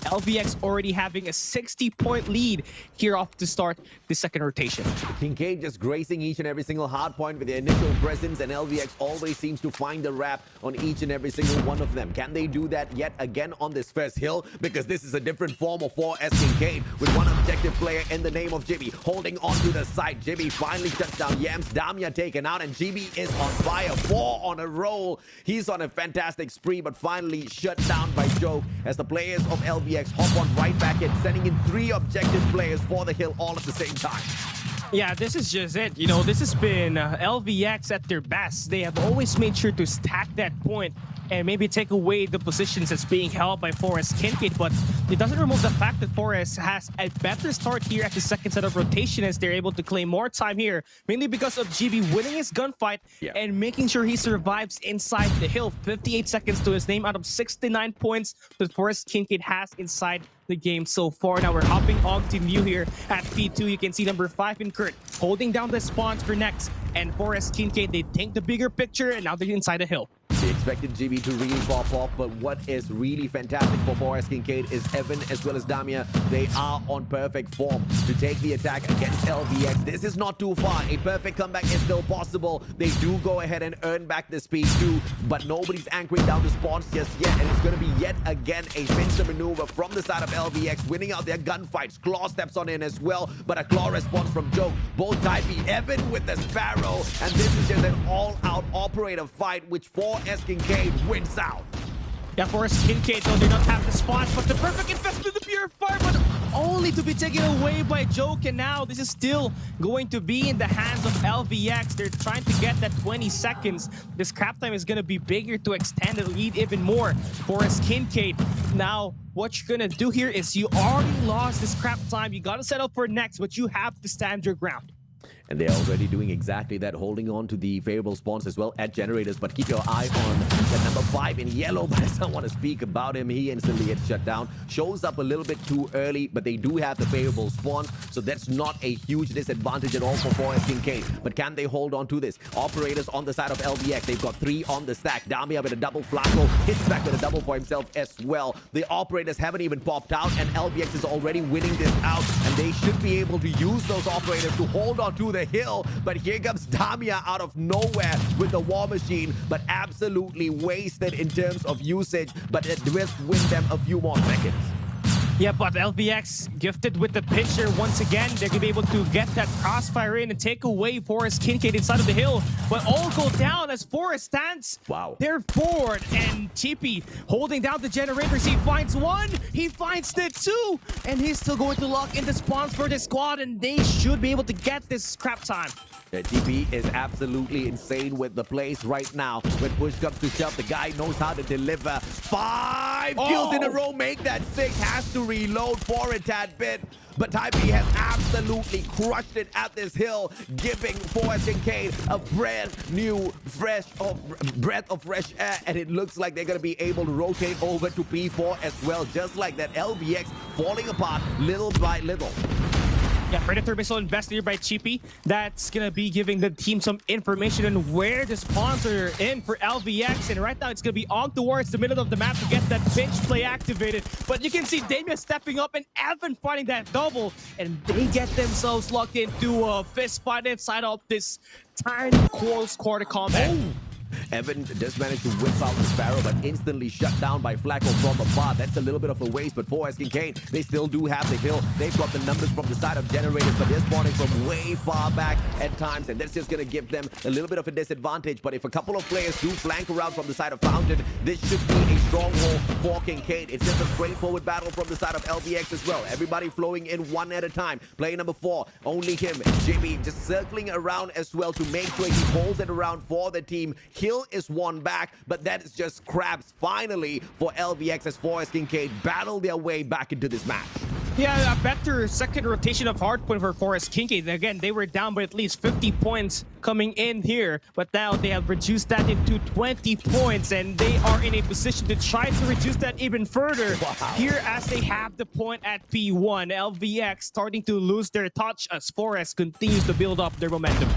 LVX already having a 60-point lead here off to start the second rotation. KINCAID just gracing each and every single hard point with their initial presence, and LVX always seems to find the wrap on each and every single one of them. Can they do that yet again on this first hill? Because this is a different form of 4S KINCAID with one objective player in the name of Jimmy holding on to the side. Jimmy finally shuts down Yams. Damia taken out, and Jimmy is on fire. 4 on a roll. He's on a fantastic spree, but finally shut down by Joke as the players of LVX hop on right back in, sending in 3 objective players for the hill all at the same time. Yeah, this is just it. You know, this has been LVX at their best. They have always made sure to stack that point and maybe take away the positions that's being held by 4S KINCAID, but it doesn't remove the fact that 4S has a better start here at the second set of rotation as they're able to claim more time here, mainly because of GB winning his gunfight and making sure he survives inside the hill. 58 seconds to his name out of 69 points that 4S KINCAID has inside the game so far. Now we're hopping on to Mew here at P2. You can see number 5 in Kurt holding down the spawns for next, and 4S KINCAID, they think the bigger picture, and now they're inside the hill. They expected GB to really pop off, but what is really fantastic for 4S KINCAID is Evan as well as Damia. They are on perfect form to take the attack against LVX. This is not too far. A perfect comeback is still possible. They do go ahead and earn back the speed too, but nobody's anchoring down the spawns just yet, and it's going to be yet again a pincer maneuver from the side of LVX, winning out their gunfights. Claw steps on in as well, but a Claw response from Joke. Both type B. Evan with the Sparrow, and this is just an all-out operator fight, which 4S KINCAID wins out. Yeah, 4S KINCAID, though, they don't have the spots, but the perfect investment of the Purifier, but only to be taken away by Joke, and now this is still going to be in the hands of LVX. They're trying to get that 20 seconds. This scrap time is going to be bigger to extend the lead even more. 4S KINCAID, now what you're going to do here is you already lost the scrap time. You got to settle for next, but you have to stand your ground. And they're already doing exactly that, holding on to the favorable spawns as well at generators. But keep your eye on the number 5 in yellow, but I don't want to speak about him. He instantly gets shut down. Shows up a little bit too early, but they do have the favorable spawns, so that's not a huge disadvantage at all for 4S KINCAID. But can they hold on to this? Operators on the side of LVX. They've got 3 on the stack. Damia with a double Flacco. Hits back with a double for himself as well. The operators haven't even popped out, and LVX is already winning this out, and they should be able to use those operators to hold on to the hill. But here comes Damia out of nowhere with the War Machine, but absolutely wasted in terms of usage, but it will win them a few more seconds. Yeah, but LVX gifted with the pitcher once again. They're gonna be able to get that crossfire in and take away Forest KINCAID inside of the hill. But all go down as Forest stands. Wow. They're forward, and TP holding down the generators. He finds one, he finds the two, and he's still going to lock in the spawns for the squad, and they should be able to get this scrap time. The TP is absolutely insane with the plays right now. When push comes to shove, the guy knows how to deliver. 5 kills in a row, make that 6. Has to reload for a tad bit. But Taipei has absolutely crushed it at this hill, giving Forest KINCAID a brand new, breath of fresh air. And it looks like they're going to be able to rotate over to P4 as well. Just like that, LVX falling apart little by little. Yeah, Predator missile invested here by Chippy. That's gonna be giving the team some information on where the spawns are in for LVX. And right now it's gonna be on towards the middle of the map to get that pinch play activated. But you can see Damien stepping up and Evan finding that double. And they get themselves locked into a fist fight inside of this tiny close quarter combat. Oh. Evan just managed to whip out the Sparrow, but instantly shut down by Flacco from afar. That's a little bit of a waste, but for KINCAID, they still do have the kill. They've got the numbers from the side of generators, but they're spawning from way far back at times, and that's just going to give them a little bit of a disadvantage. But if a couple of players do flank around from the side of Fountain, this should be a stronghold for KINCAID. It's just a straightforward battle from the side of LVX as well. Everybody flowing in one at a time. Player number 4, only him. Jimmy just circling around as well to make sure he holds it around for the team. Hill is one back, but that is just crabs finally for LVX as Forest KINCAID battle their way back into this match. Yeah, a better second rotation of hardpoint for Forest KINCAID. Again, they were down by at least 50 points coming in here, but now they have reduced that into 20 points, and they are in a position to try to reduce that even further. Wow. Here as they have the point at P1. LVX starting to lose their touch as Forest continues to build up their momentum.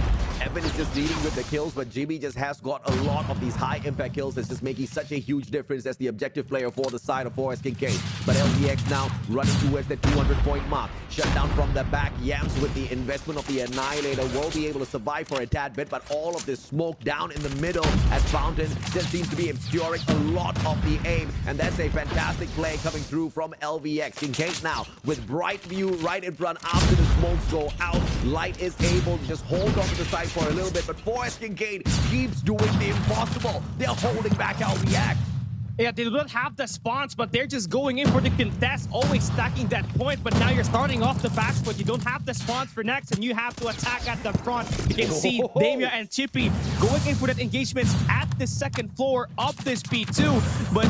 Evan is just leading with the kills, but Jimmy just has got a lot of these high impact kills. That's just making such a huge difference as the objective player for the side of Forest KINCAID. But LVX now running towards the 200-point mark. Shut down from the back. Yams with the investment of the Annihilator will be able to survive for a tad bit, but all of this smoke down in the middle at Fountain just seems to be obscuring a lot of the aim. And that's a fantastic play coming through from LVX. KINCAID now with bright view right in front after the smokes go out. Light is able to just hold on to the side for a little bit, but Forest KINCAID keeps doing the impossible. They're holding back LVX. Yeah, they don't have the spawns, but they're just going in for the contest, always stacking that point. But now you're starting off the back foot. You don't have the spawns for next, and you have to attack at the front. You can see Damien and Chippy going in for that engagement at the second floor of this P2, but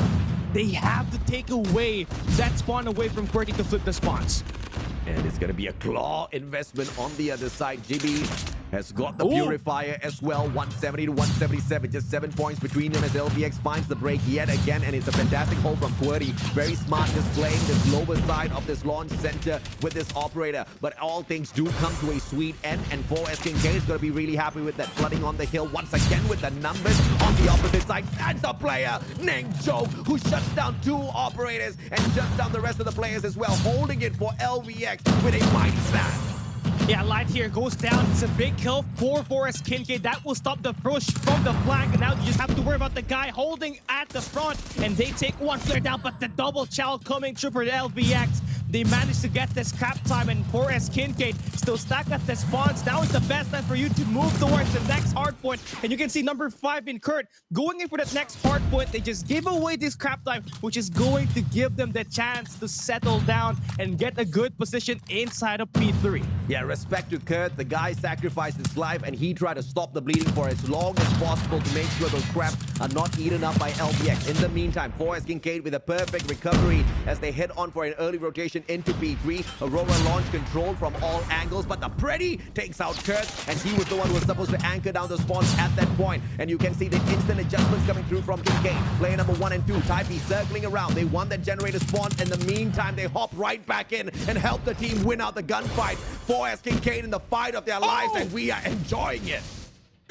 they have to take away that spawn away from QWERTY to flip the spawns. And it's going to be a claw investment on the other side. GB has got the Purifier as well. 170 to 177. Just 7 points between them as LVX finds the break yet again. And it's a fantastic hold from QWERTY. Very smart just playing this lower side of this launch center with this operator. But all things do come to a sweet end. And Forest KINCAID is going to be really happy with that flooding on the hill once again with the numbers on the opposite side. That's a player, Neng Cho, who shuts down 2 operators and shuts down the rest of the players as well. Holding it for LVX with a mighty stand. Yeah, Light here goes down. It's a big kill for Forest KINCAID. That will stop the push from the flank. And now you just have to worry about the guy holding at the front. And they take one player down, but the double chow coming through for the LVX. They managed to get the scrap time, and Forest KINCAID still stacked at the spawns. Now is the best time for you to move towards the next hard point. And you can see number 5 in Kurt going in for that next hard point. They just give away this scrap time, which is going to give them the chance to settle down and get a good position inside of P3. Yeah, respect to Kurt. The guy sacrificed his life and he tried to stop the bleeding for as long as possible to make sure those scraps are not eaten up by LVX. In the meantime, Forest KINCAID with a perfect recovery as they head on for an early rotation into P3. Aurora launch control from all angles, but the Pretty takes out Kurt, and he was the one who was supposed to anchor down the spawns at that point. And you can see the instant adjustments coming through from KINCAID. Player number 1 and 2, Taipei circling around. They won that generator spawn. In the meantime, they hop right back in and help the team win out the gunfight. Forest KINCAID in the fight of their lives, and we are enjoying it.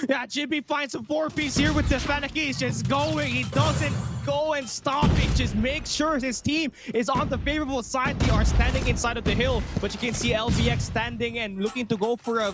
Yeah, Jimmy finds a 4-piece here with the Fennec. He's just going. He doesn't go and stop it. Just make sure his team is on the favorable side. They are standing inside of the hill, but you can see LVX standing and looking to go for a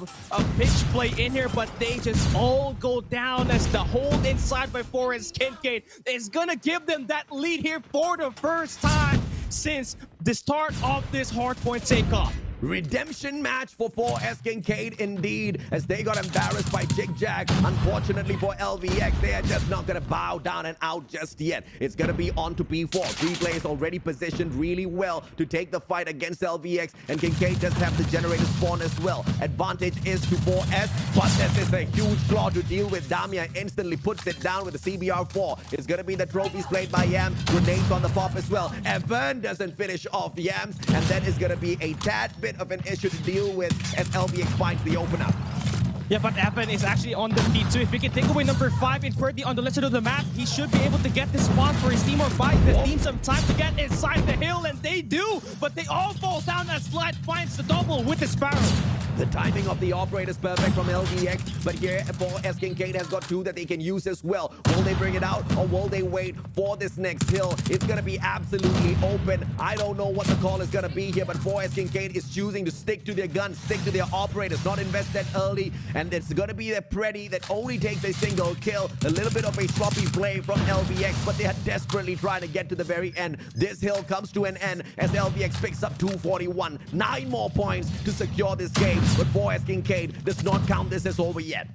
pitch play in here, but they just all go down as the hold inside by Forest KINCAID is gonna give them that lead here for the first time. since the start of this hardpoint takeoff. Redemption match for 4S KINCAID indeed, as they got embarrassed by ZHIG. Unfortunately for LVX, they are just not going to bow down and out just yet. It's going to be on to P4. 3 players already positioned really well to take the fight against LVX, and KINCAID does have the generator spawn as well. Advantage is to 4S, but this is a huge flaw to deal with. Damia instantly puts it down with the CBR4. It's going to be the trophies played by Yams. Grenades on the pop as well. Evan doesn't finish off Yams, and that is going to be a tad bit of an issue to deal with as LVX finds the open up. Yeah, but Evan is actually on the lead too. If we can take away number 5 in Ferdy on the left side of the map, he should be able to get the spawn for his team or buy the team some time to get inside the hill, and they do, but they all fall down as Slide finds the double with the Sparrow. The timing of the operator is perfect from LVX, but here 4S KINCAID has got 2 that they can use as well. Will they bring it out, or will they wait for this next hill? It's going to be absolutely open. I don't know what the call is going to be here, but 4S KINCAID is choosing to stick to their guns, stick to their operators, not invest that early, and it's going to be the Preddy that only takes a single kill. A little bit of a sloppy play from LVX, but they are desperately trying to get to the very end. This hill comes to an end as LVX picks up 241. 9 more points to secure this game. But 4S KINCAID does not count this as over yet.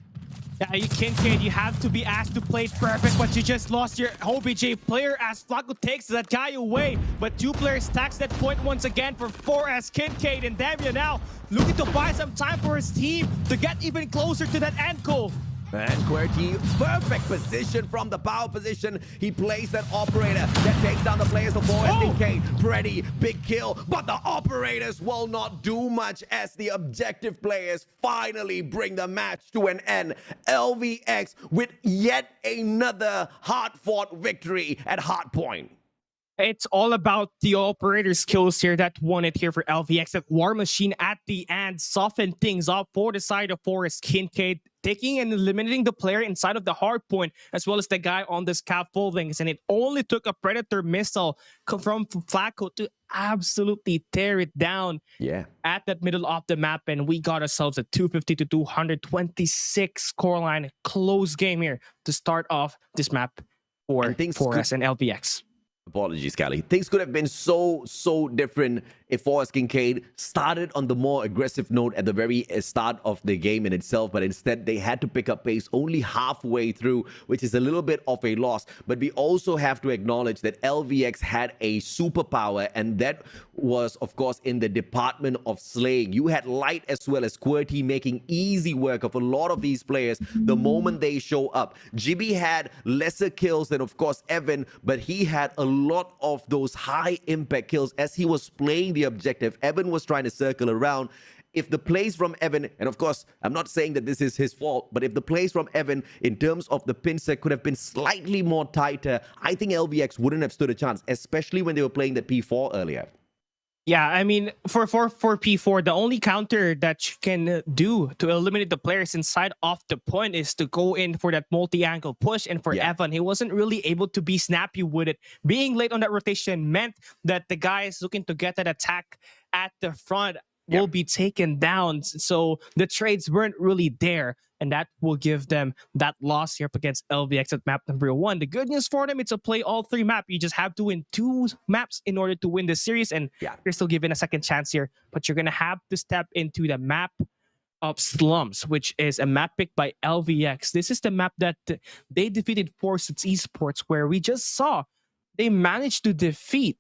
Yeah, you KINCAID, you have to be asked to play perfect, but you just lost your OBJ player as Flaco takes that guy away. But 2 players stacks that point once again for 4S KINCAID, and Damia now looking to buy some time for his team to get even closer to that end goal. And QWERTY, perfect position from the power position. He plays that operator that takes down the players of 4S KINCAID. Preddy, big kill, but the operators will not do much as the objective players finally bring the match to an end. LVX with yet another hard-fought victory at hardpoint. It's all about the operator skills here that won it here for LVX. That War Machine at the end softened things up for the side of 4S KINCAID, taking and eliminating the player inside of the hard point, as well as the guy on the scaffoldings. And it only took a Predator missile from Flaco to absolutely tear it down at that middle of the map. And we got ourselves a 250 to 226 scoreline. Close game here to start off this map for 4S and LVX. Apologies, Callie. Things could have been so different if 4S KINCAID started on the more aggressive note at the very start of the game in itself, but instead they had to pick up pace only halfway through, which is a little bit of a loss. But we also have to acknowledge that LVX had a superpower, and that was, of course, in the department of slaying. You had Light as well as QWERTY making easy work of a lot of these players the moment they show up. Jibby had lesser kills than, of course, Evan, but he had a lot of those high impact kills as he was playing the objective. Evan was trying to circle around. If the plays from Evan, and of course, I'm not saying that this is his fault, but if the plays from Evan in terms of the pincer could have been slightly more tighter, I think LVX wouldn't have stood a chance, especially when they were playing that P4 earlier. Yeah, I mean, for P4, the only counter that you can do to eliminate the players inside of the point is to go in for that multi-angle push. And for Evan, he wasn't really able to be snappy with it. Being late on that rotation meant that the guys looking to get that attack at the front will be taken down. So the trades weren't really there, and that will give them that loss here up against LVX at map number 1. The good news for them, it's a play all 3 map. You just have to win 2 maps in order to win this series, and you're still given a second chance here. But you're going to have to step into the map of Slums, which is a map picked by LVX. This is the map that they defeated Forsuits Esports, where we just saw they managed to defeat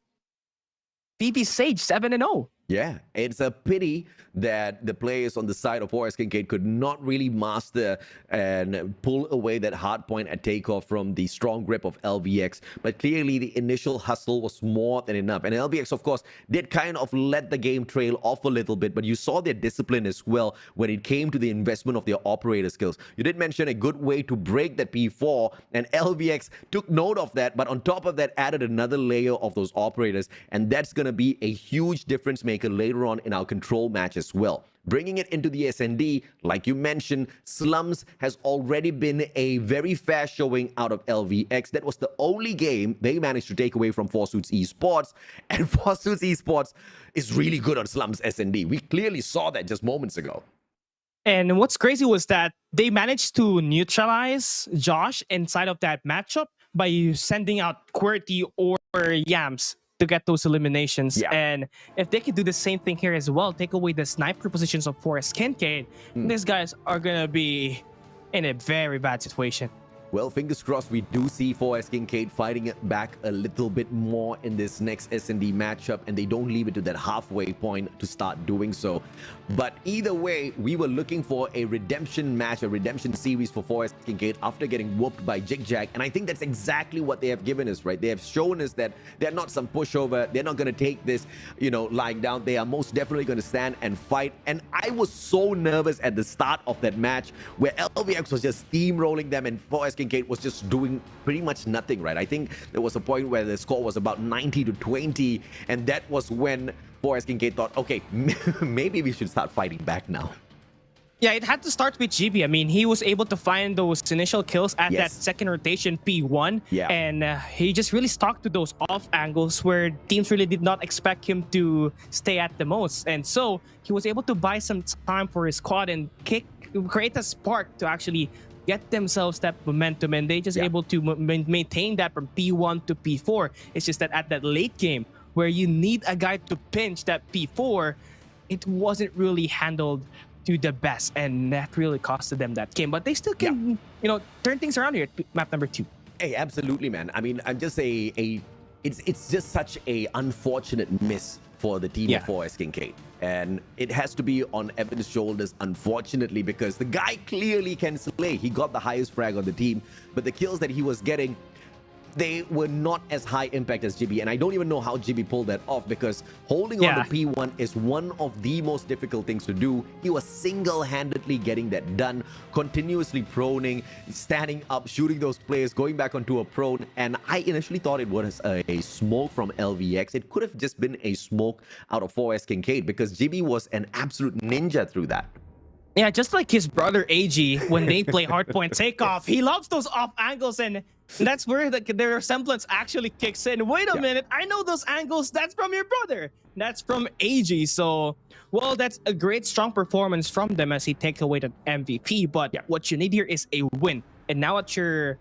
VP Sage 7-0. Yeah, it's a pity that the players on the side of 4S KINCAID could not really master and pull away that hard point at takeoff from the strong grip of LVX. But clearly, the initial hustle was more than enough. And LVX, of course, did kind of let the game trail off a little bit. But you saw their discipline as well when it came to the investment of their operator skills. You did mention a good way to break that P4, and LVX took note of that. But on top of that, added another layer of those operators. And that's going to be a huge difference maker later on in our control match as well. Bringing it into the SND, like you mentioned, Slums has already been a very fair showing out of LVX. That was the only game they managed to take away from Forsuits Esports, and Forsuits Esports is really good on Slums SND. We clearly saw that just moments ago. And what's crazy was that they managed to neutralize Josh inside of that matchup by sending out QWERTY or Yams to get those eliminations. Yeah. And if they could do the same thing here as well, take away the sniper positions of Forest KINCAID, these guys are gonna be in a very bad situation. Well, fingers crossed we do see Forest KINCAID fighting it back a little bit more in this next S&D matchup, and they don't leave it to that halfway point to start doing so. But either way, we were looking for a redemption match, a redemption series for Forest KINCAID after getting whooped by ZHIG, and I think that's exactly what they have given us, right? They have shown us that they're not some pushover. They're not going to take this, you know, lying down. They are most definitely going to stand and fight. And I was so nervous at the start of that match where LVX was just steamrolling them and Forest KINCAID was just doing pretty much nothing, right? I think there was a point where the score was about 90-20, and that was when Forest KINCAID thought, okay, maybe we should start fighting back now. Yeah, it had to start with GB. I mean, he was able to find those initial kills at that second rotation P1. Yeah. And he just really stuck to those off angles where teams really did not expect him to stay at the most. And so he was able to buy some time for his squad and create a spark to actually get themselves that momentum. And they just able to maintain that from P1 to P4. It's just that at that late game where you need a guy to pinch that P4, it wasn't really handled to the best, and that really costed them that game. But they still can, you know, turn things around here at map number 2. Hey, absolutely, man. I mean, I'm just it's just such a unfortunate miss for the team of Forest KINCAID, and it has to be on Evan's shoulders, unfortunately, because the guy clearly can slay. He got the highest frag on the team, but the kills that he was getting, they were not as high impact as GB, and I don't even know how GB pulled that off, because holding on to P1 is one of the most difficult things to do. He was single-handedly getting that done, continuously proning, standing up, shooting those players, going back onto a prone, and I initially thought it was a smoke from LVX. It could have just been a smoke out of Forest KINCAID, because GB was an absolute ninja through that. Yeah, just like his brother AG, when they play hardpoint takeoff, he loves those off angles, and that's where their resemblance actually kicks in. Wait a minute, I know those angles. That's from your brother. That's from AG. So, well, that's a great, strong performance from them as he takes away the MVP. But what you need here is a win. And now at a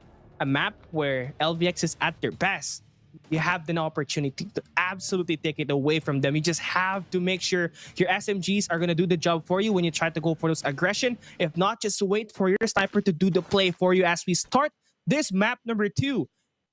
map where LVX is at their best, you have the opportunity to absolutely take it away from them. You just have to make sure your SMGs are going to do the job for you when you try to go for those aggression. If not, just wait for your sniper to do the play for you as we start this map number 2.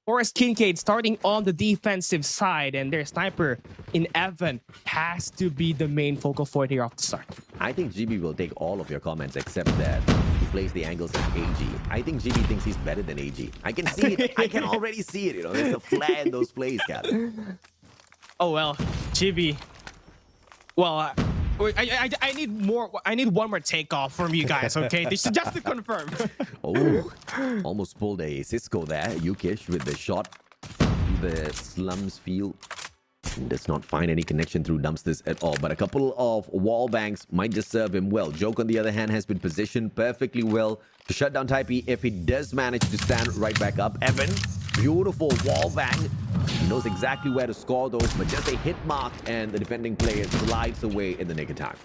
Forest KINCAID starting on the defensive side, and their sniper in Evan has to be the main focal point here off the start. I think GB will take all of your comments except that he plays the angles of AG. I think GB thinks he's better than AG. I can see it. I can already see it. You know, there's a flair in those plays, Gavin. Oh well, GB. Well, I need more. I need one more takeoff from you guys, okay? Just to confirm. Oh, almost pulled a Cisco there. Yukish with the shot to the slums field. Does not find any connection through dumpsters at all, but a couple of wall bangs might just serve him well. Joke, on the other hand, has been positioned perfectly well to shut down Type E if he does manage to stand right back up. Evan, beautiful wall bang. He knows exactly where to score those, but just a hit mark, and the defending player slides away in the nick of time.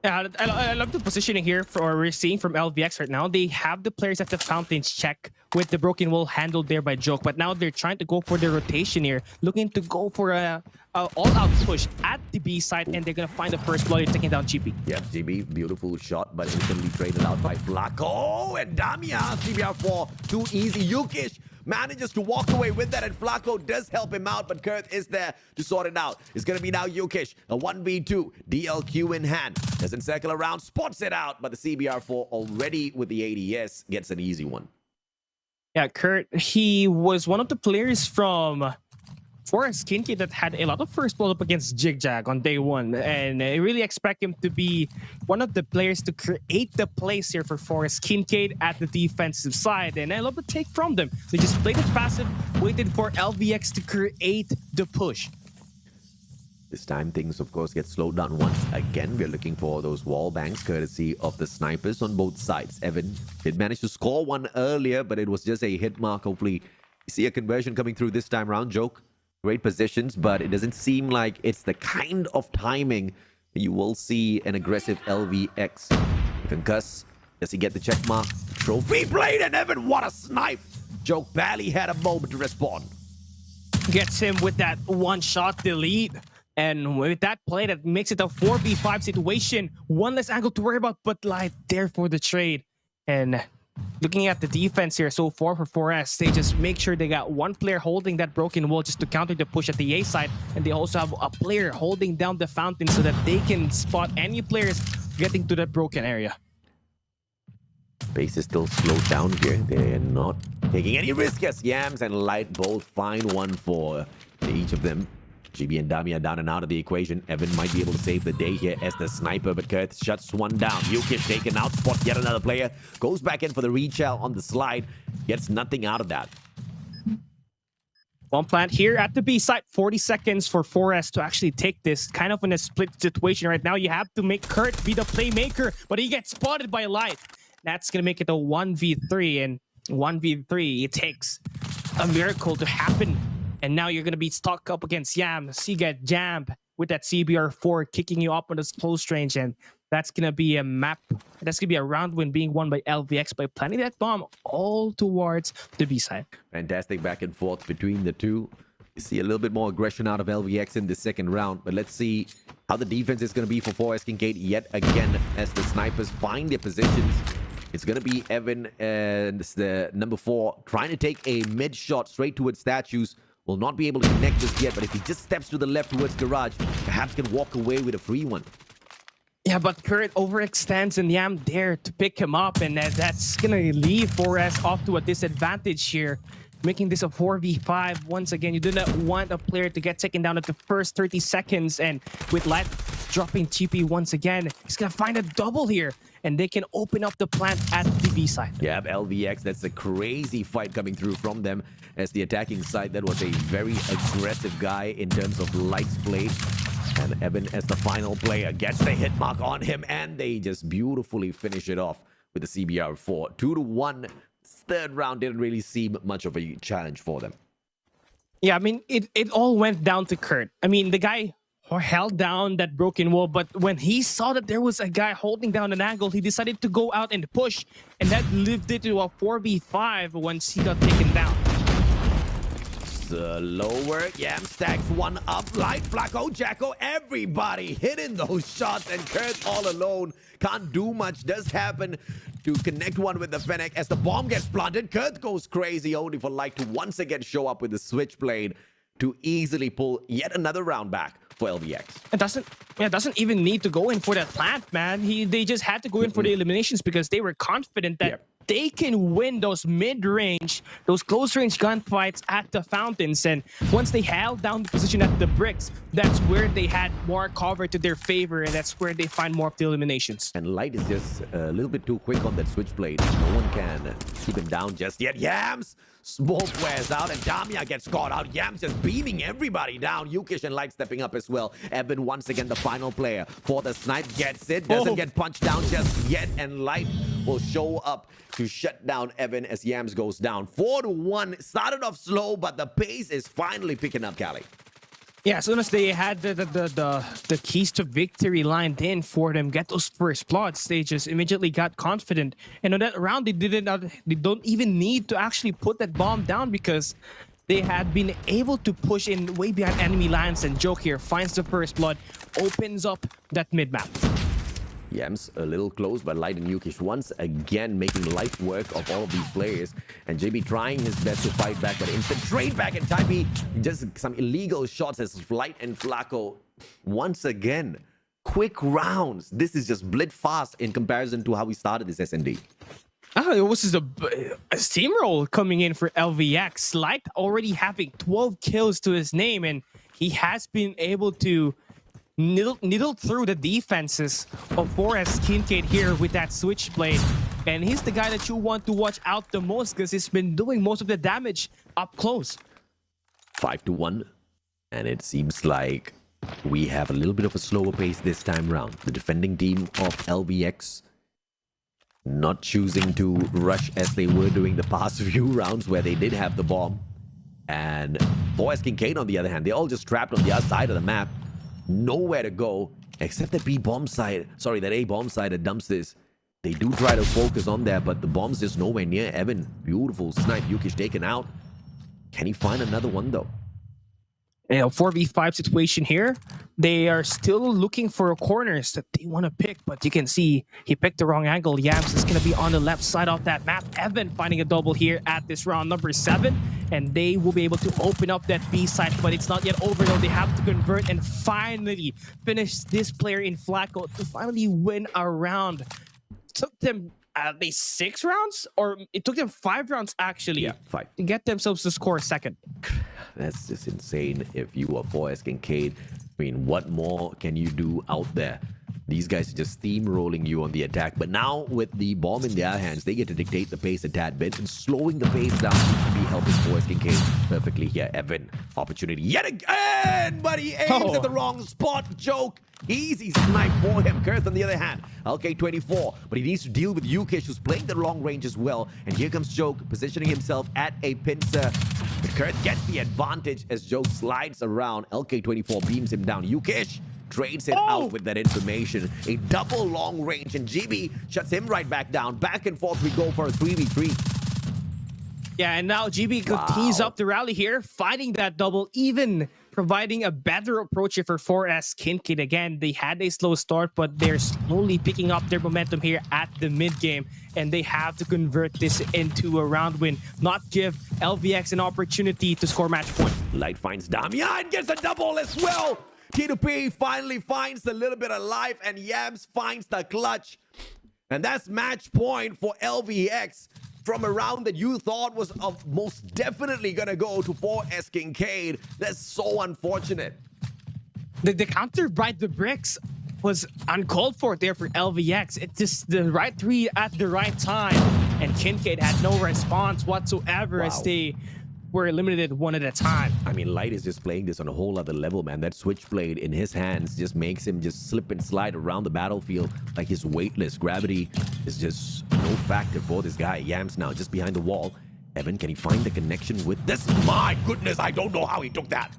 Yeah, I love the positioning here we're seeing from LVX right now. They have the players at the fountains check with the broken wall handled there by Joke, but now they're trying to go for the rotation here, looking to go for a all-out push at the B side, and they're going to find the first blood taking down GB. Yeah, GB, beautiful shot, but instantly traded out by Flacco, and Damia, CBR4, too easy. Yukish manages to walk away with that, and Flacco does help him out, but Kurth is there to sort it out. It's going to be now Yukish, a 1v2, DLQ in hand. Doesn't circle around, spots it out, but the CBR4 already with the ADS gets an easy one. Yeah, Kurt, he was one of the players from Forest KINCAID that had a lot of first blood up against ZHAG on day 1, and I really expect him to be one of the players to create the plays here for Forest KINCAID at the defensive side, and I love the take from them. They just played it passive, waited for LVX to create the push. This time things, of course, get slowed down once again. We're looking for those wall bangs, courtesy of the snipers on both sides. Evan did manage to score one earlier, but it was just a hit mark. Hopefully, you see a conversion coming through this time round. Joke, great positions, but it doesn't seem like it's the kind of timing you will see an aggressive LVX. Concuss, does he get the check mark? Trophy blade, and Evan, what a snipe! Joke barely had a moment to respond. gets him with that one-shot delete. And with that play, that makes it a 4v5 situation. One less angle to worry about, but Light there for the trade. And looking at the defense here so far for 4S, they just make sure they got one player holding that broken wall just to counter the push at the A side. And they also have a player holding down the fountain so that they can spot any players getting to that broken area. Pace is still slowed down here. They're not taking any risk as Yams and Light both find one for each of them. GB and Dami are down and out of the equation. Evan might be able to save the day here as the sniper, but Kurt shuts one down. Yukish taken out, spot yet another player. Goes back in for the reach out on the slide. Gets nothing out of that. One plant here at the B site. 40 seconds for 4S to actually take this. Kind of in a split situation right now. You have to make Kurt be the playmaker, but he gets spotted by Light. That's going to make it a 1v3, and 1v3, it takes a miracle to happen. And now you're going to be stuck up against Yam. So you get jammed with that CBR4 kicking you up on this close range. And that's going to be a map. That's going to be a round win being won by LVX by planting that bomb all towards the B side. Fantastic back and forth between the two. You see a little bit more aggression out of LVX in the second round. But let's see how the defense is going to be for 4S KINCAID yet again as the snipers find their positions. It's going to be Evan and the number 4 trying to take a mid shot straight towards statues. Will not be able to connect just yet, but if he just steps to the left towards garage, perhaps can walk away with a free one. Yeah, but Kurt overextends and Yam there to pick him up, and that's going to leave 4S off to a disadvantage here, making this a 4v5. Once again, you do not want a player to get taken down at the first 30 seconds, and with Light dropping TP once again, he's going to find a double here, and they can open up the plant at the B side. Yeah, LVX, that's a crazy fight coming through from them as the attacking side. That was a very aggressive guy in terms of Light's play. And Evan as the final player gets the hit mark on him, and they just beautifully finish it off with the CBR4. 2-1. Third round didn't really seem much of a challenge for them. Yeah, I mean, it all went down to Kurt. I mean, the guy held down that broken wall, but when he saw that there was a guy holding down an angle, he decided to go out and push, and that lived it to a 4v5 once he got taken down. Lower, Yam stacks one up. Light, Flacco, Jacko, everybody hitting those shots, and Kurt all alone can't do much. Does happen to connect one with the Fennec as the bomb gets planted. Kurt goes crazy, only for Light to once again show up with the switchblade to easily pull yet another round back for LVX. It doesn't even need to go in for that plant, man. They just had to go in for the eliminations because they were confident that they can win those mid-range, those close-range gunfights at the fountains. And once they held down the position at the bricks, that's where they had more cover to their favor, and that's where they find more of the eliminations. And Light is just a little bit too quick on that switchblade. No one can keep him down just yet. Yams! Smoke wears out, and Damia gets caught out. Yams just beaming everybody down. Yukish and Light stepping up as well. Evan once again the final player for the snipe. Gets it. Doesn't get punched down just yet, and Light will show up to shut down Evan as Yams goes down. 4-1. Started off slow, but the pace is finally picking up, Cali. Yeah, as soon as they had the keys to victory lined in for them, get those first plots, they just immediately got confident. And on that round, they don't even need to actually put that bomb down because they had been able to push in way behind enemy lines, and Joke here finds the first blood, opens up that mid-map. Yams a little close, but Light and Yukish once again making life work of all of these players. And JB trying his best to fight back, but instant trade back in Taipei. Just some illegal shots as Light and Flacco once again. Quick rounds. This is just blitz fast in comparison to how we started this SND. It was just a steamroll coming in for LVX. Light already having 12 kills to his name, and he has been able to needle through the defenses of 4S KINCAID here with that switchblade. And he's the guy that you want to watch out the most because he's been doing most of the damage up close. 5-1. And it seems like we have a little bit of a slower pace this time round. The defending team of LVX not choosing to rush as they were doing the past few rounds where they did have the bomb. And 4S KINCAID on the other hand, they're all just trapped on the other side of the map. Nowhere to go except that A-bomb side that dumps this. They do try to focus on there, but the bomb's just nowhere near Evan. Beautiful snipe. Yukish taken out. Can he find another one though? 4v5 situation here. They are still looking for corners that they want to pick, but you can see he picked the wrong angle. Yams is going to be on the left side of that map. Evan finding a double here at this round number 7, and they will be able to open up that B side, but it's not yet over though. They have to convert and finally finish this player in Flacco to finally win a round. It took them at least 6 rounds, or it took them 5 rounds actually. Yeah, 5. To get themselves to score second. That's just insane. If you are 4S KINCAID, I mean, what more can you do out there? These guys are just steamrolling you on the attack. But now with the bomb in their hands, they get to dictate the pace a tad bit, and slowing the pace down seems to be helping 4S KINCAID perfectly here. Evan, opportunity yet again, but he aims at the wrong spot. Joke. Easy snipe for him. Kurth on the other hand, LK24, but he needs to deal with Yukish, who's playing the long range as well. And here comes Joke, positioning himself at a pincer. But Kurth gets the advantage as Joke slides around. LK24 beams him down. Yukish trades it out with that information. A double long range, and GB shuts him right back down. Back and forth we go for a 3v3. Yeah, and now GB continues up the rally here, fighting that double, even providing a better approach here for 4S KINCAID. Again, they had a slow start, but they're slowly picking up their momentum here at the mid game, and they have to convert this into a round win, not give LVX an opportunity to score match point. Light finds Damian, gets a double as well. T2P finally finds a little bit of life, and Yams finds the clutch. And that's match point for LVX. From a round that you thought was most definitely going to go to 4S KINCAID. That's so unfortunate. The counter by the bricks was uncalled for there for LVX. It's just the right 3 at the right time. And KINCAID had no response whatsoever as they were eliminated one at a time. I mean, Light is just playing this on a whole other level, man. That switchblade in his hands just makes him just slip and slide around the battlefield like he's weightless. Gravity is just no factor for this guy. Yams now just behind the wall. Evan, can he find the connection with this? My goodness, I don't know how he took that.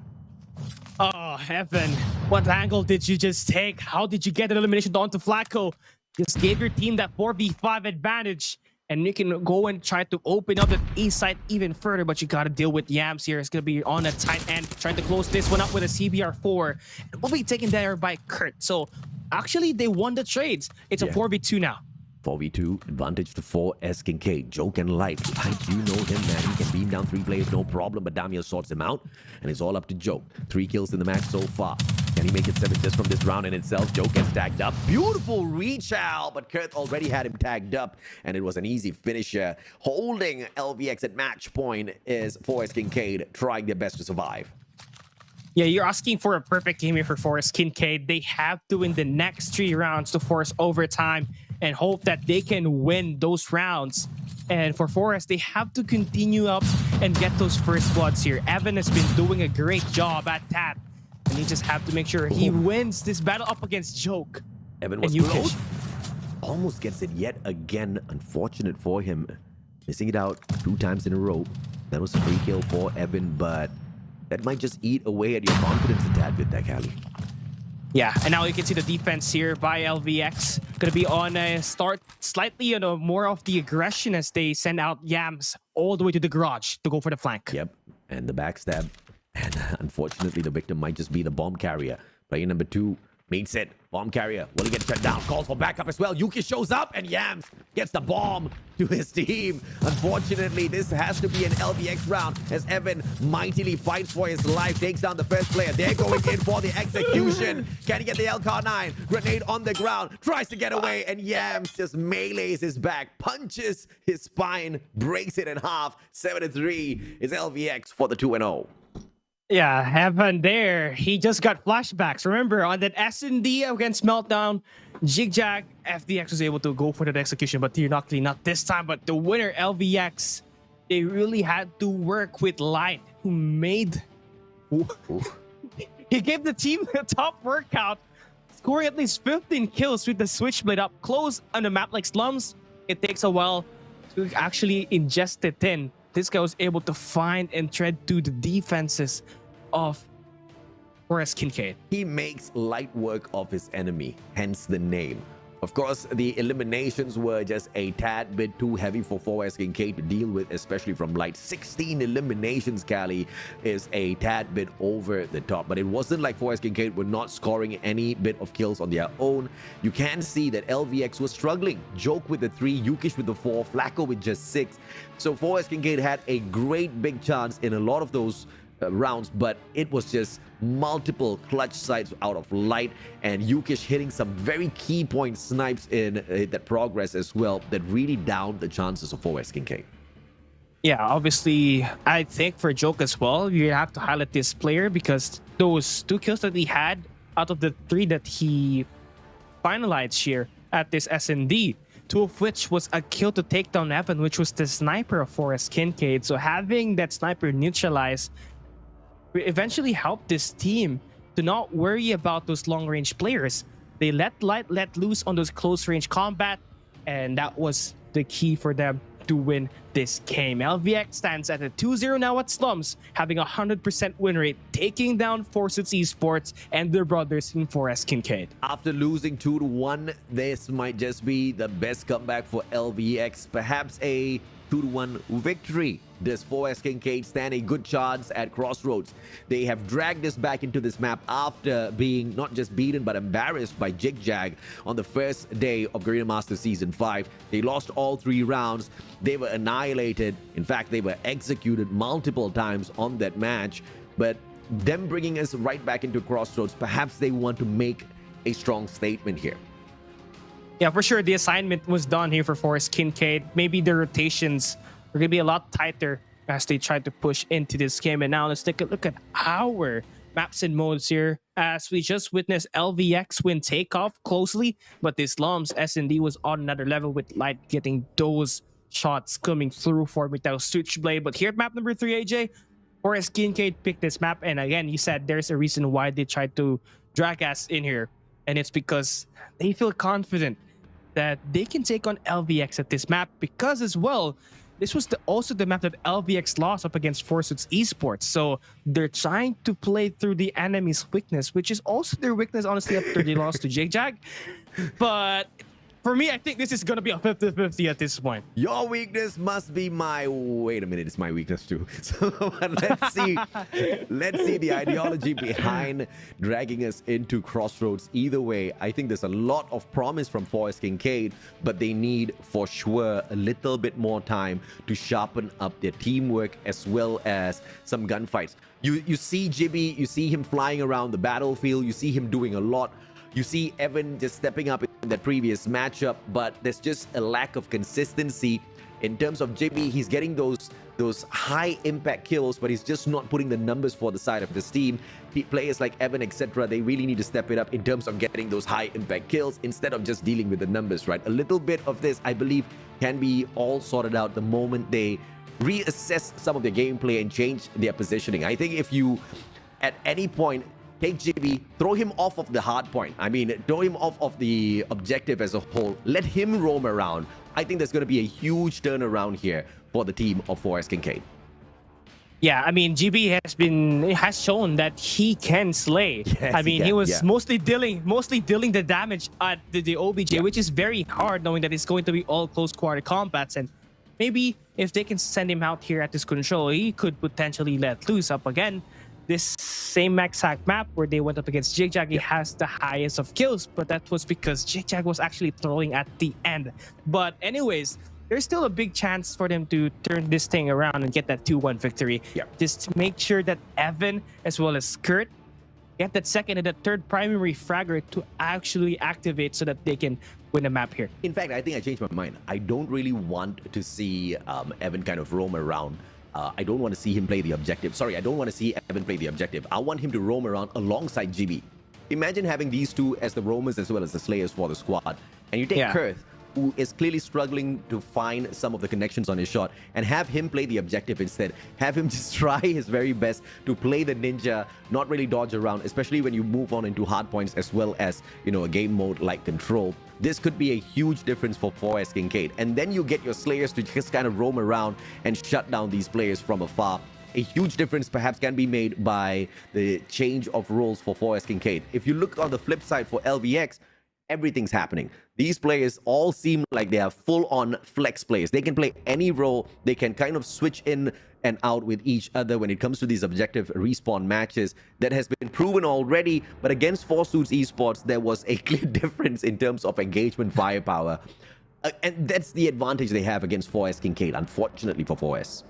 Oh, Evan, what angle did you just take? How did you get an elimination onto Flacco? Just gave your team that 4v5 advantage. And you can go and try to open up the A side even further, but you got to deal with Yams here. It's going to be on a tight end, trying to close this one up with a CBR4. And we'll be taken there by Kurt. So actually, they won the trades. It's a 4v2 now. 4v2, advantage to 4S KINCAID. Joke and Light. Light, you know him, man. He can beam down 3 players, no problem. But Damian sorts him out, and it's all up to Joke. 3 kills in the match so far. Can he make it 7 just from this round in itself? Joke gets tagged up. Beautiful reach out, but Kurth already had him tagged up, and it was an easy finisher. Holding LVX at match point is 4S KINCAID trying their best to survive. Yeah, you're asking for a perfect game here for 4S KINCAID. They have to win the next 3 rounds to force overtime and hope that they can win those rounds. And for 4S, they have to continue up and get those first bloods here. Evan has been doing a great job at that. And you just have to make sure he wins this battle up against Joke. Evan was close. Almost gets it yet again. Unfortunate for him. Missing it out 2 times in a row. That was a free kill for Evan, but that might just eat away at your confidence a tad bit there, Callie. Yeah, and now you can see the defense here by LVX. Going to be on a start slightly, more of the aggression as they send out Yams all the way to the garage to go for the flank. Yep, and the backstab. And unfortunately, the victim might just be the bomb carrier. Player number 2 meets it. Bomb carrier, will he get shut down? Calls for backup as well. Yuki shows up, and Yams gets the bomb to his team. Unfortunately, this has to be an LVX round as Evan mightily fights for his life, takes down the first player. They're going in for the execution. Can he get the LK9? Grenade on the ground, tries to get away, and Yams just melees his back, punches his spine, breaks it in half. 7-3 is LVX for the 2-0. Yeah, Evan there. He just got flashbacks. Remember, on that S&D against Meltdown, ZHIG, FDX was able to go for that execution, but luckily not this time. But the winner, LVX, they really had to work with Light, who made... he gave the team a top workout, scoring at least 15 kills with the Switchblade up close on a map like Slums. It takes a while to actually ingest it in. This guy was able to find and tread through the defenses of 4S KINCAID. He makes light work of his enemy, hence the name. Of course, the eliminations were just a tad bit too heavy for 4S KINCAID to deal with, especially from light. 16 eliminations, Cali, is a tad bit over the top. But it wasn't like 4S KINCAID were not scoring any bit of kills on their own. You can see that LVX was struggling. Joke with the 3, Yukish with the 4, Flacco with just 6. So 4S KINCAID had a great big chance in a lot of those rounds, but it was just multiple clutch sites out of light, and Yukish hitting some very key point snipes in that progress as well that really downed the chances of 4S KINCAID. Yeah, obviously, I think for Joke as well, you have to highlight this player because those 2 kills that he had out of the 3 that he finalized here at this SND, 2 of which was a kill to take down Evan, which was the sniper of 4S KINCAID. So having that sniper neutralized eventually helped this team to not worry about those long-range players. They let loose on those close-range combat, and that was the key for them to win this game. LVX stands at a 2-0 now at Slums, having a 100% win rate, taking down Forces Esports and their brothers in 4S KINCAID. After losing 2-1, this might just be the best comeback for LVX, perhaps a 2-1 victory. Does 4S KINCAID stand a good chance at Crossroads? They have dragged us back into this map after being not just beaten but embarrassed by ZHIG on the first day of Garena Masters Season 5. They lost all 3 rounds. They were annihilated. In fact, they were executed multiple times on that match. But them bringing us right back into Crossroads, perhaps they want to make a strong statement here. Yeah, for sure, the assignment was done here for 4S KINCAID. Maybe the rotations are going to be a lot tighter as they try to push into this game. And now let's take a look at our maps and modes here, as we just witnessed LVX win takeoff closely, but this Slums SND was on another level with Light getting those shots coming through for Metal Switchblade. But here at map number 3, AJ, 4S KINCAID picked this map, and again, you said there's a reason why they tried to drag us in here, and it's because they feel confident that they can take on LVX at this map, because as well, this was also the map that LVX lost up against Forces Esports. So they're trying to play through the enemy's weakness, which is also their weakness, honestly, after they lost to ZHAG. But for me, I think this is going to be a 50-50 at this point. Your weakness must be my... Wait a minute, it's my weakness too. So let's see. Let's see the ideology behind dragging us into Crossroads. Either way, I think there's a lot of promise from 4S KINCAID, but they need for sure a little bit more time to sharpen up their teamwork as well as some gunfights. You see Jibby, you see him flying around the battlefield, you see him doing a lot. You see Evan just stepping up in that previous matchup, but there's just a lack of consistency. In terms of Jimmy, he's getting those high impact kills, but he's just not putting the numbers for the side of this team. Players like Evan, etc., they really need to step it up in terms of getting those high impact kills instead of just dealing with the numbers, right? A little bit of this, I believe, can be all sorted out the moment they reassess some of their gameplay and change their positioning. I think if you, at any point, take JB, throw him off of the hard point. I mean, throw him off of the objective as a whole. Let him roam around. I think there's going to be a huge turnaround here for the team of 4S KINCAID. Yeah, I mean, GB has shown that he can slay. Yes, I mean, he was mostly dealing the damage at the OBJ, which is very hard, knowing that it's going to be all close quarter combats. And maybe if they can send him out here at this control, he could potentially let loose up again. This same exact map where they went up against ZHAG, he has the highest of kills, but that was because ZHAG was actually throwing at the end. But anyways, there's still a big chance for them to turn this thing around and get that 2-1 victory. Just make sure that Evan as well as Kurt get that second and that third primary fragger to actually activate so that they can win the map here. In fact, I think I changed my mind. I don't really want to see Evan kind of roam around. I don't want to see him play the objective. Sorry, I don't want to see Evan play the objective. I want him to roam around alongside GB. Imagine having these two as the roamers as well as the slayers for the squad. And you take Kurth, who is clearly struggling to find some of the connections on his shot, and have him play the objective instead. Have him just try his very best to play the ninja, not really dodge around, especially when you move on into hard points as well as, you know, a game mode like Control. This could be a huge difference for 4S KINCAID. And then you get your slayers to just kind of roam around and shut down these players from afar. A huge difference perhaps can be made by the change of roles for 4S KINCAID. If you look on the flip side for LVX, everything's happening. These players all seem like they are full-on flex players. They can play any role. They can kind of switch in and out with each other when it comes to these objective respawn matches. That has been proven already, but against 4Suits Esports, there was a clear difference in terms of engagement firepower. And that's the advantage they have against 4S KINCAID, unfortunately for 4S.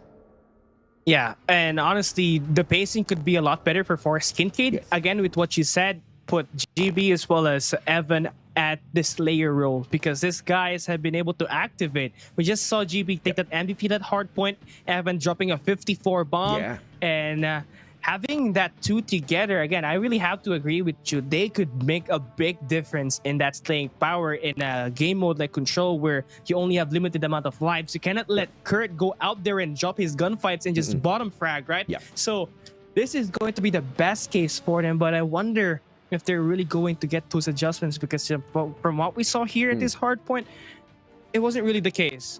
Yeah, and honestly, the pacing could be a lot better for 4S KINCAID. Yes. Again, with what you said, put GB as well as Evan at the Slayer role, because these guys have been able to activate. We just saw GB take that MVP, that hard point, Evan dropping a 54 bomb, and having that two together, again, I really have to agree with you. They could make a big difference in that staying power in a game mode like Control, where you only have limited amount of lives. You cannot let Kurt go out there and drop his gunfights and just bottom frag, right? Yeah. So this is going to be the best case for them, but I wonder if they're really going to get those adjustments, because from what we saw here at this hard point, it wasn't really the case.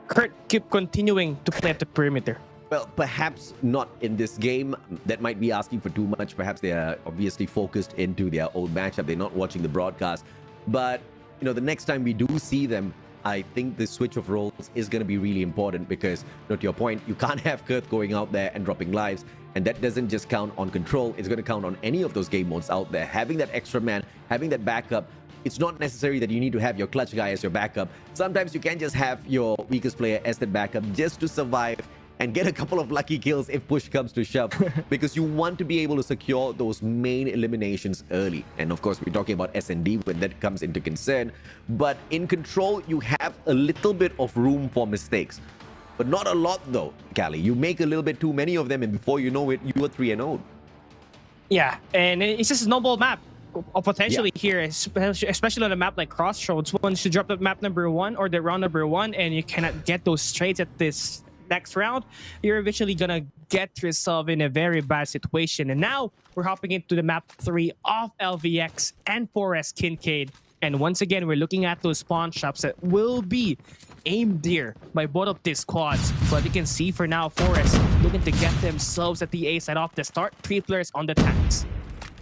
Kurt kept continuing to play at the perimeter. Well, perhaps not in this game. That might be asking for too much. Perhaps they are obviously focused into their own matchup. They're not watching the broadcast. But, you know, the next time we do see them, I think the switch of roles is going to be really important, because, you know, to your point, you can't have Kurt going out there and dropping lives. And that doesn't just count on Control. It's going to count on any of those game modes out there. Having that extra man, having that backup, it's not necessary that you need to have your clutch guy as your backup. Sometimes you can just have your weakest player as that backup just to survive and get a couple of lucky kills if push comes to shove, because you want to be able to secure those main eliminations early. And of course, we're talking about S&D when that comes into concern. But in Control, you have a little bit of room for mistakes. But not a lot though, Callie. You make a little bit too many of them, and before you know it, you are 3-0. Yeah, and it's just a snowball map potentially here, especially on a map like Crossroads. Once you drop the map number 1 or the round number 1, and you cannot get those trades at this next round, you're eventually gonna get yourself in a very bad situation. And now we're hopping into the map 3 of LVX and 4S KINCAID. And once again, we're looking at those spawn shops that will be aimed here by both of these squads. But you can see for now, 4S looking to get themselves at the A side off the start. 3 players on the tanks.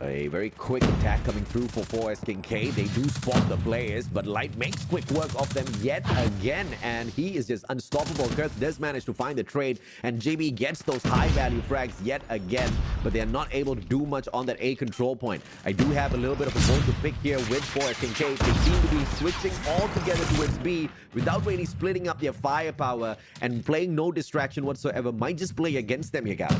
A very quick attack coming through for 4S KINCAID. They do spot the players, but Light makes quick work of them yet again, and he is just unstoppable. Kurth does manage to find the trade, and JB gets those high-value frags yet again, but they are not able to do much on that A control point. I do have a little bit of a bone to pick here with 4S KINCAID. They seem to be switching all together towards B without really splitting up their firepower, and playing no distraction whatsoever might just play against them here, Gally.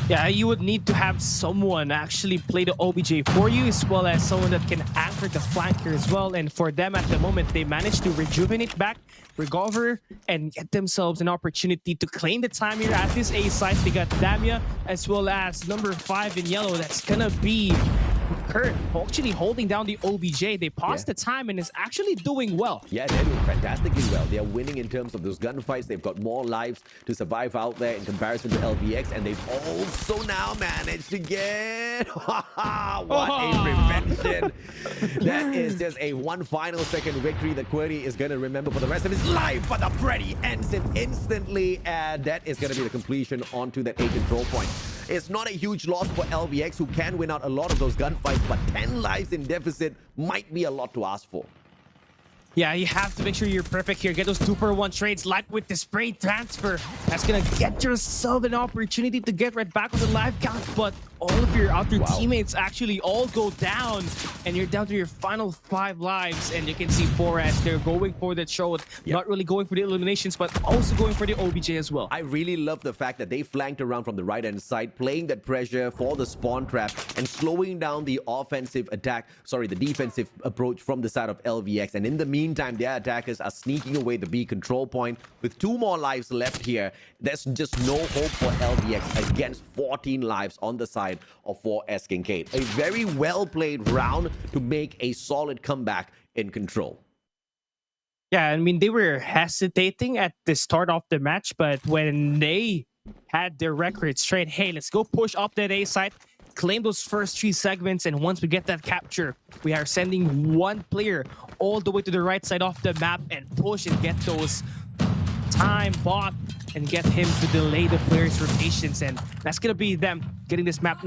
Yeah, you would need to have someone actually play the OBJ for you, as well as someone that can anchor the flank here as well. And for them at the moment, they managed to rejuvenate back, recover, and get themselves an opportunity to claim the time here at this A site. They got Damia as well as number 5 in yellow. That's gonna be Kurt actually holding down the OBJ. They paused the time and is actually doing well. Yeah, they're doing fantastically well. They're winning in terms of those gunfights. They've got more lives to survive out there in comparison to LVX, and they've also now managed to get what a prevention. That is just a one final second victory that Quirty is going to remember for the rest of his life, but the Freddy ends him instantly, and that is going to be the completion onto that A control point. It's not a huge loss for LVX, who can win out a lot of those gunfights, but 10 lives in deficit might be a lot to ask for. Yeah, you have to make sure you're perfect here. Get those 2-for-1 trades, like with the spray transfer. That's going to get yourself an opportunity to get right back on the live count. But all of your other teammates actually all go down, and you're down to your final 5 lives. And you can see 4S, they're going for the throw. Not really going for the eliminations, but also going for the OBJ as well. I really love the fact that they flanked around from the right-hand side, playing that pressure for the spawn trap and slowing down the offensive attack, the defensive approach from the side of LVX. And in the meantime, their attackers are sneaking away the B control point. With 2 more lives left here, there's just no hope for LVX against 14 lives on the side of 4S KINCAID. A very well-played round to make a solid comeback in Control. Yeah, I mean, they were hesitating at the start of the match, but when they had their record straight, hey, let's go push up that A site, claim those first 3 segments, and once we get that capture, we are sending 1 player all the way to the right side of the map and push and get those time bot and get him to delay the player's rotations. And that's gonna be them getting this round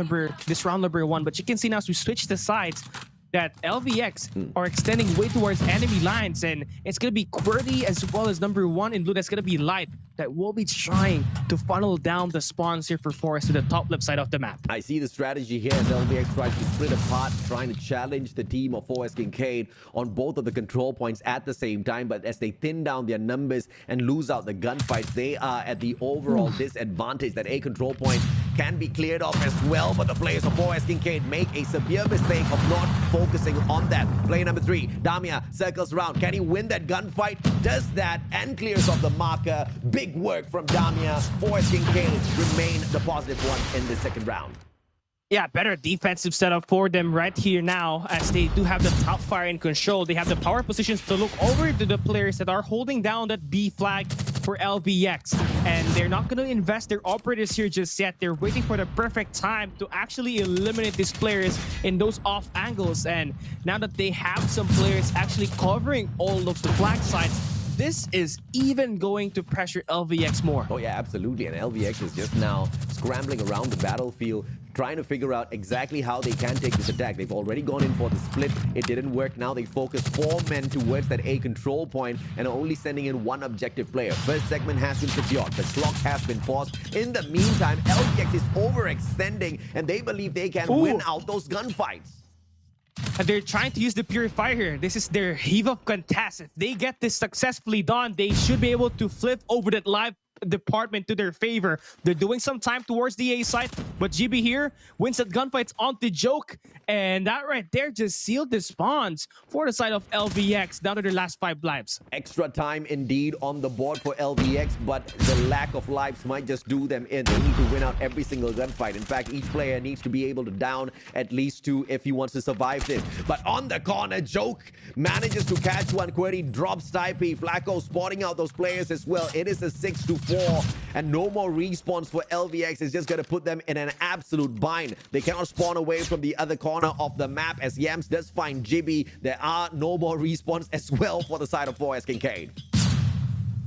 number 1. But you can see now, as we switch the sides, that LVX are extending way towards enemy lines, and it's going to be QWERTY as well as number 1 in blue. That's going to be Light that will be trying to funnel down the spawns here for Forest to the top left side of the map. I see the strategy here as LVX tries to split apart, trying to challenge the team of Forest KINCAID on both of the control points at the same time. But as they thin down their numbers and lose out the gunfights, they are at the overall disadvantage that a control point can be cleared off as well. But the players of Forest KINCAID make a severe mistake of not focusing on that. Player number 3, Damia circles around. Can he win that gunfight? Does that and clears off the marker. Big work from Damia. Forest KINCAID remain the positive one in the second round. Yeah, better defensive setup for them right here now, as they do have the top fire in control. They have the power positions to look over to the players that are holding down that B flag for LVX. And they're not going to invest their operators here just yet. They're waiting for the perfect time to actually eliminate these players in those off angles. And now that they have some players actually covering all of the flag sides, this is even going to pressure LVX more. Oh yeah, absolutely. And LVX is just now scrambling around the battlefield, trying to figure out exactly how they can take this attack. They've already gone in for the split. It didn't work. Now they focus 4 men towards that A control point and are only sending in 1 objective player. First segment has been secured. The clock has been paused. In the meantime, LVX is overextending and they believe they can win out those gunfights. And they're trying to use the Purifier here. This is their heave of contest. If they get this successfully done, they should be able to flip over that live department to their favor. They're doing some time towards the A side, but GB here wins that gunfights onto Joke, and that right there just sealed the spawns for the side of LVX down to their last 5 lives. Extra time indeed on the board for LVX, but the lack of lives might just do them in. They need to win out every single gunfight. In fact, each player needs to be able to down at least 2 if he wants to survive this. But on the corner, Joke manages to catch one. QWERTY drops Taipei. Flacco spotting out those players as well. It is a 6-4, and no more respawns for LVX. Is just going to put them in an absolute bind. They cannot spawn away from the other corner of the map as Yams does find Jibby. There are no more respawns as well for the side of Forest KINCAID.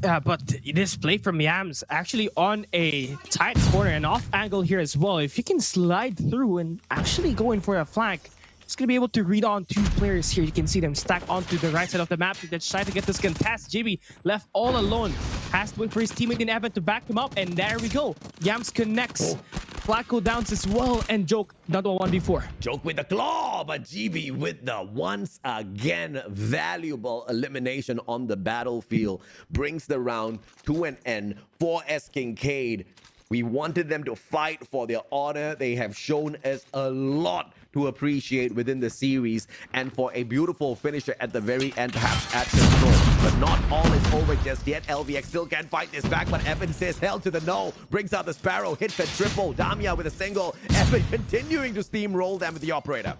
Yeah, but this play from Yams actually on a tight corner and off angle here as well. If you can slide through and actually go in for a flank, it's going to be able to read on 2 players here. You can see them stack onto the right side of the map. They're trying to get this contest. JB left all alone. Has to wait for his teammate in Evan to back him up. And there we go. Yams connects. Flacco downs as well. And Joke, not 1v4. Joke with the claw, but GB with the once again valuable elimination on the battlefield. Brings the round to an end for KINCAID. We wanted them to fight for their honor. They have shown us a lot to appreciate within the series, and for a beautiful finisher at the very end, perhaps at control. But not all is over just yet. LVX still can't fight this back, but Evan says hell to the no. Brings out the Sparrow, hits the triple. Damia with a single. Evan continuing to steamroll them with the operator.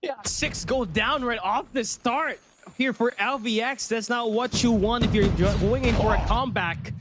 Yeah, 6 go down right off the start here for LVX. That's not what you want if you're going in for a comeback.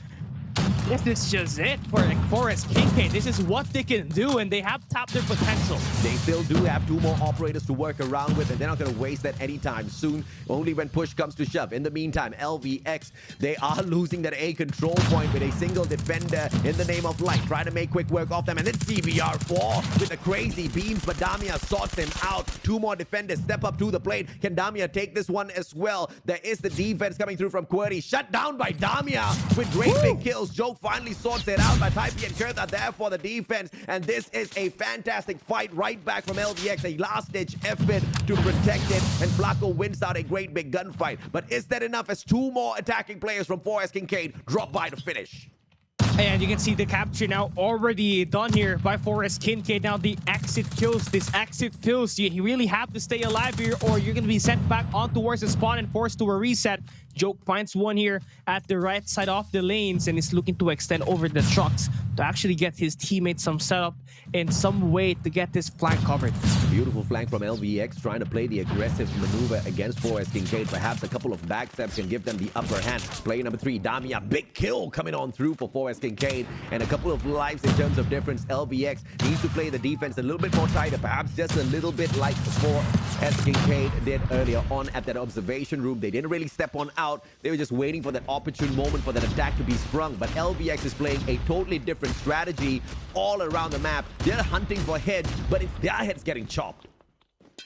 This is just it for Forest KINCAID. This is what they can do, and they have tapped their potential. They still do have 2 more operators to work around with, and they're not going to waste that anytime soon, only when push comes to shove. In the meantime, LVX, they are losing that A control point with a single defender in the name of light. Trying to make quick work off them, and then CBR4 with the crazy beams, but Damia sorts them out. 2 more defenders step up to the plate. Can Damia take this one as well? There is the defense coming through from QWERTY. Shut down by Damia with great big kills. Joke finally sorts it out, but Taipei and Kurth are there for the defense, and this is a fantastic fight right back from LVX, a last-ditch effort to protect it, and Flacco wins out a great big gunfight. But is that enough as 2 more attacking players from Forest KINCAID drop by to finish? And you can see the capture now already done here by Forest KINCAID. Now the exit kills. This exit kills you. You really have to stay alive here, or you're going to be sent back on towards the spawn and forced to a reset. Joke finds one here at the right side of the lanes and is looking to extend over the trucks to actually get his teammates some setup in some way to get this flank covered. Beautiful flank from LVX, trying to play the aggressive maneuver against Forest KINCAID. Perhaps a couple of backsteps can give them the upper hand. Play number 3, Damia, big kill coming on through for Forest KINCAID, and a couple of lives in terms of difference. LVX needs to play the defense a little bit more tighter, perhaps just a little bit like Forest KINCAID did earlier on at that observation room. They didn't really step on out. They were just waiting for that opportune moment for that attack to be sprung. But LVX is playing a totally different strategy all around the map. They're hunting for heads, but it's their heads getting chopped.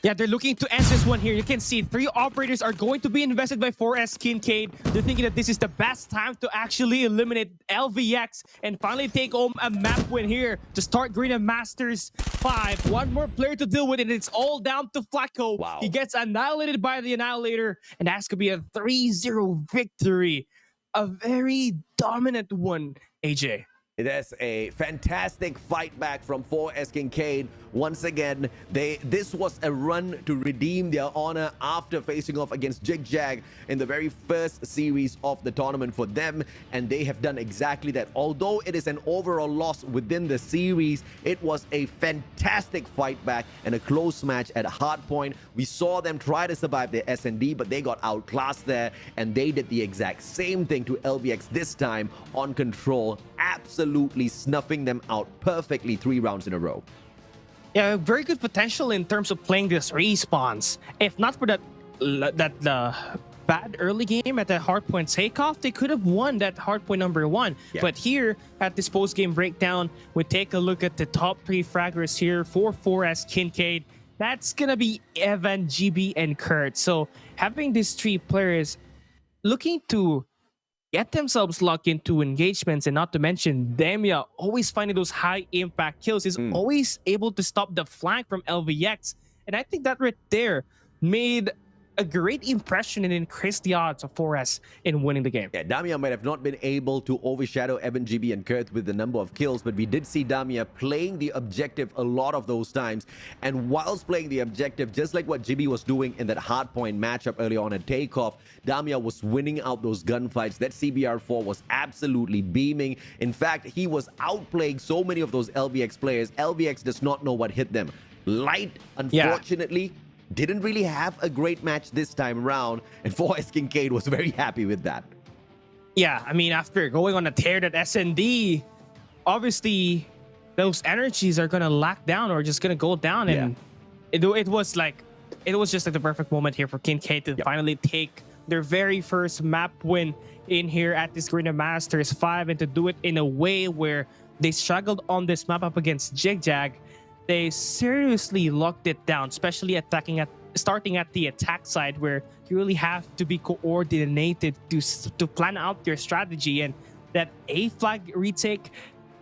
Yeah, they're looking to end this one here. You can see 3 operators are going to be invested by 4S KINCAID. They're thinking that this is the best time to actually eliminate LVX and finally take home a map win here to start Garena Masters 5. One more player to deal with, and it's all down to Flacco. Wow. He gets annihilated by the Annihilator, and that's going to be a 3-0 victory. A very dominant one, AJ. That's a fantastic fight back from 4S KINCAID. Once again, this was a run to redeem their honor after facing off against ZHAG in the very first series of the tournament for them, and they have done exactly that. Although it is an overall loss within the series, it was a fantastic fight back and a close match at hardpoint. We saw them try to survive their S&D, but they got outclassed there, and they did the exact same thing to LVX this time on control, absolutely snuffing them out perfectly 3 rounds in a row. Yeah, very good potential in terms of playing this respawns. If not for that bad early game at the hardpoint takeoff, they could have won that hardpoint number 1. Yeah. But here at this post-game breakdown, we take a look at the top 3 fraggers here for 4S KINCAID. That's gonna be Evan, GB, and Kurt. So having these 3 players looking to get themselves locked into engagements, and not to mention Damia always finding those high impact kills, is always able to stop the flank from LVX. And I think that right there made a great impression and increased the odds of 4S in winning the game. Yeah, Damia might have not been able to overshadow Evan, GB, and Kurt with the number of kills, but we did see Damia playing the objective a lot of those times. And whilst playing the objective, just like what GB was doing in that hardpoint matchup early on at takeoff, Damia was winning out those gunfights. That CBR4 was absolutely beaming. In fact, he was outplaying so many of those LVX players. LVX does not know what hit them. Light, unfortunately, didn't really have a great match this time around, and 4S KINCAID was very happy with that. Yeah, I mean, after going on a tear that S&D, obviously those energies are gonna lack down or just gonna go down, and it was just like the perfect moment here for KINCAID to finally take their very first map win in here at this Garena Masters 5, and to do it in a way where they struggled on this map up against ZHAG. They seriously locked it down, especially starting at the attack side, where you really have to be coordinated to plan out your strategy. And that A flag retake,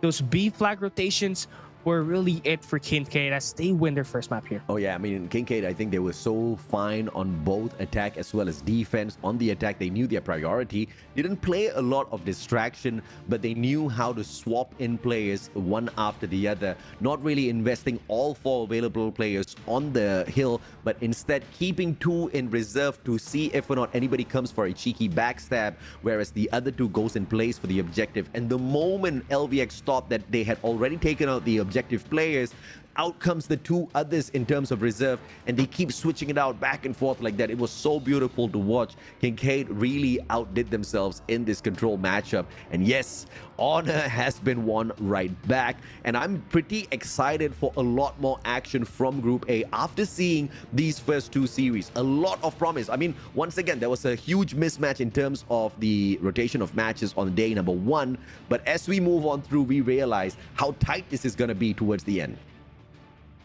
those B flag rotations were really it for KINCAID as they win their first map here. Oh yeah, I mean, KINCAID, I think they were so fine on both attack as well as defense. On the attack, they knew their priority. Didn't play a lot of distraction, but they knew how to swap in players one after the other. Not really investing all 4 available players on the hill, but instead keeping 2 in reserve to see if or not anybody comes for a cheeky backstab, whereas the other 2 goes in place for the objective. And the moment LVX thought that they had already taken out the objective players, out comes the 2 others in terms of reserve, and they keep switching it out back and forth like that. It was so beautiful to watch. KINCAID really outdid themselves in this control matchup, and yes, honor has been won right back. And I'm pretty excited for a lot more action from Group A after seeing these first 2 series. A lot of promise. I mean, once again, there was a huge mismatch in terms of the rotation of matches on day number 1, but as we move on through, we realize how tight this is going to be towards the end.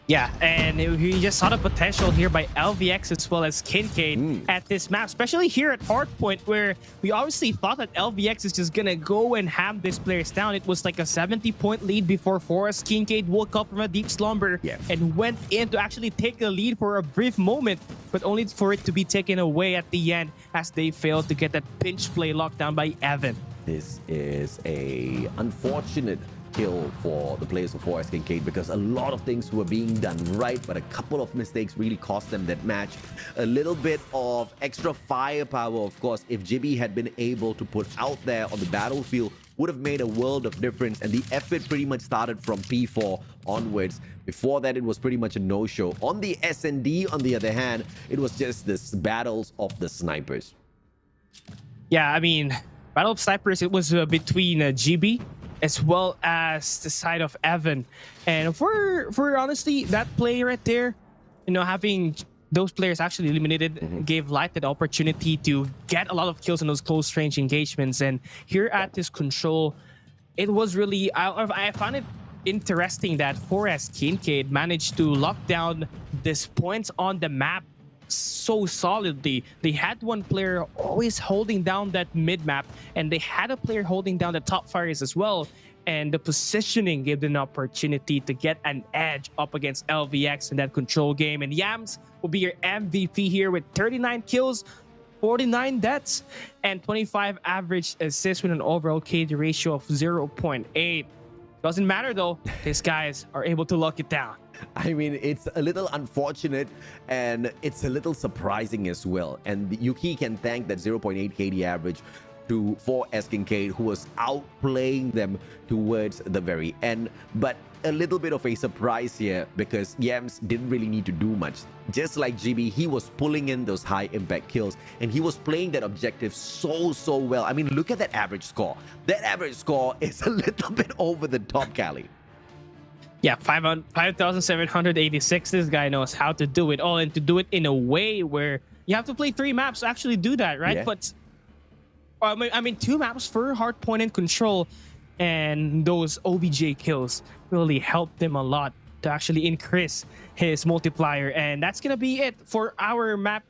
Yeah, and we just saw the potential here by LVX as well as KINCAID at this map, especially here at hardpoint, where we obviously thought that LVX is just gonna go and ham these players down. It was like a 70-point lead before 4S KINCAID woke up from a deep slumber and went in to actually take the lead for a brief moment, but only for it to be taken away at the end as they failed to get that pinch play locked down by Evan. This is a unfortunate kill for the players of 4S KINCAID, because a lot of things were being done right, but a couple of mistakes really cost them that match. A little bit of extra firepower, of course, if Jibby had been able to put out there on the battlefield, would have made a world of difference. And the effort pretty much started from P4 onwards. Before that, it was pretty much a no-show. On the S&D, on the other hand, it was just this battles of the snipers. Yeah, I mean, Battle of Snipers, it was between GB as well as the side of Evan. And for honestly, that play right there, you know, having those players actually eliminated gave Light the opportunity to get a lot of kills in those close range engagements. And here at this control, it was really, I found it interesting that Forest KINCAID managed to lock down these points on the map so solidly. They had one player always holding down that mid map, and they had a player holding down the top fires as well. And the positioning gave them an opportunity to get an edge up against LVX in that control game. And Yams will be your MVP here with 39 kills, 49 deaths, and 25 average assists with an overall KD ratio of 0.8. Doesn't matter though, these guys are able to lock it down. I mean, it's a little unfortunate and it's a little surprising as well. And Yuki can thank that 0.8 KD average for KINCAID, who was outplaying them towards the very end. But a little bit of a surprise here because Yams didn't really need to do much. Just like GB, he was pulling in those high impact kills and he was playing that objective so well. I mean, look at that average score. That average score is a little bit over the top, Cali. Yeah, 5,786. This guy knows how to do it all, and to do it in a way where you have to play 3 maps to actually do that, right? Yeah. But I mean 2 maps for hard point and control, and those OBJ kills really helped him a lot to actually increase his multiplier. And that's gonna be it for our map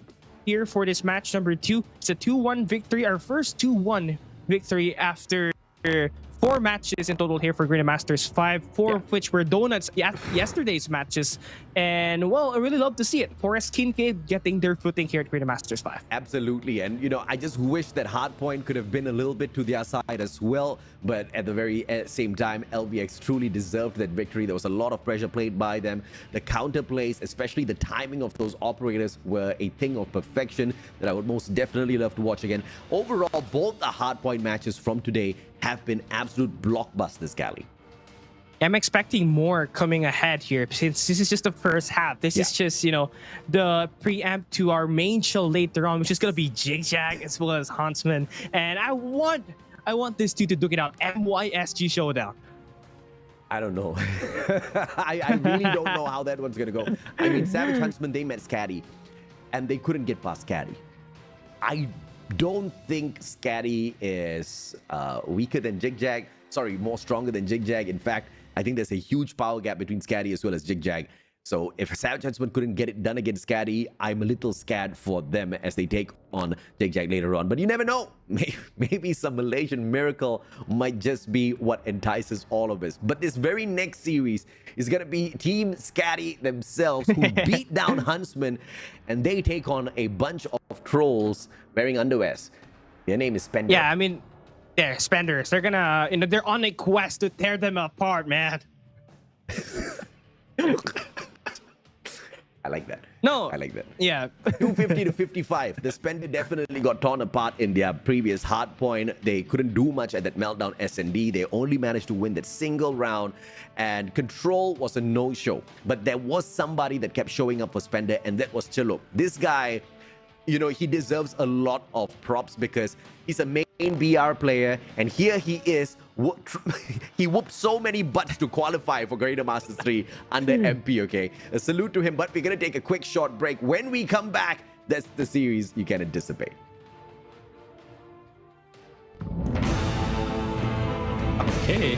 here for this match number 2. It's a 2-1 victory, our first 2-1 victory after 4 matches in total here for Garena Masters 5, 4 of which were donuts yesterday's matches. And well, I really love to see it. Forest KINCAID getting their footing here at Garena Masters 5. Absolutely. And, you know, I just wish that Hardpoint could have been a little bit to their side as well. But at the very same time, LVX truly deserved that victory. There was a lot of pressure played by them. The counter plays, especially the timing of those operators, were a thing of perfection that I would most definitely love to watch again. Overall, both the Hardpoint matches from today have been absolute blockbusters, Cali. I'm expecting more coming ahead here, since this is just the first half. This is just, you know, the preamp to our main show later on, which is going to be ZHAG as well as HUNTSMEN. And I want this dude to duke it out. MYSG Showdown. I don't know. I really don't know how that one's going to go. I mean, Savage HUNTSMEN, they met SKADI, and they couldn't get past SKADI. I don't think SKADI is weaker than ZHAG. Sorry, more stronger than ZHAG. In fact, I think there's a huge power gap between SKADI as well as ZHAG. So if Savage HUNTSMEN couldn't get it done against SKADI, I'm a little scared for them as they take on ZHAG later on. But you never know. Maybe some Malaysian miracle might just be what entices all of us. But this very next series is going to be Team SKADI themselves, who beat down HUNTSMEN, and they take on a bunch of trolls wearing underwears. Their name is SPENDER. Yeah, I mean, they're spenders. They're gonna, you know, they're on a quest to tear them apart, man. I like that. No, I like that. Yeah. 250 to 55. The Spender definitely got torn apart in their previous hard point. They couldn't do much at that meltdown S&D. They only managed to win that single round, and Control was a no-show. But there was somebody that kept showing up for Spender, and that was Chiluk. This guy, you know, he deserves a lot of props because he's a main BR player, and here he is. He whooped so many butts to qualify for Garena Masters 3 under MP, okay? A salute to him, but we're going to take a quick short break. When we come back, that's the series you can anticipate. Okay.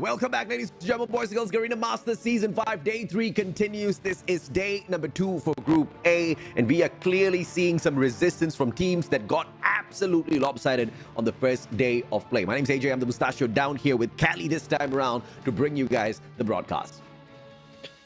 Welcome back, ladies and gentlemen, boys and girls. Garena Masters Season 5, Day 3 continues. This is day number 2 for Group A, and we are clearly seeing some resistance from teams that got absolutely lopsided on the first day of play. My name's AJ, I'm the Mustachio, down here with Callie this time around to bring you guys the broadcast.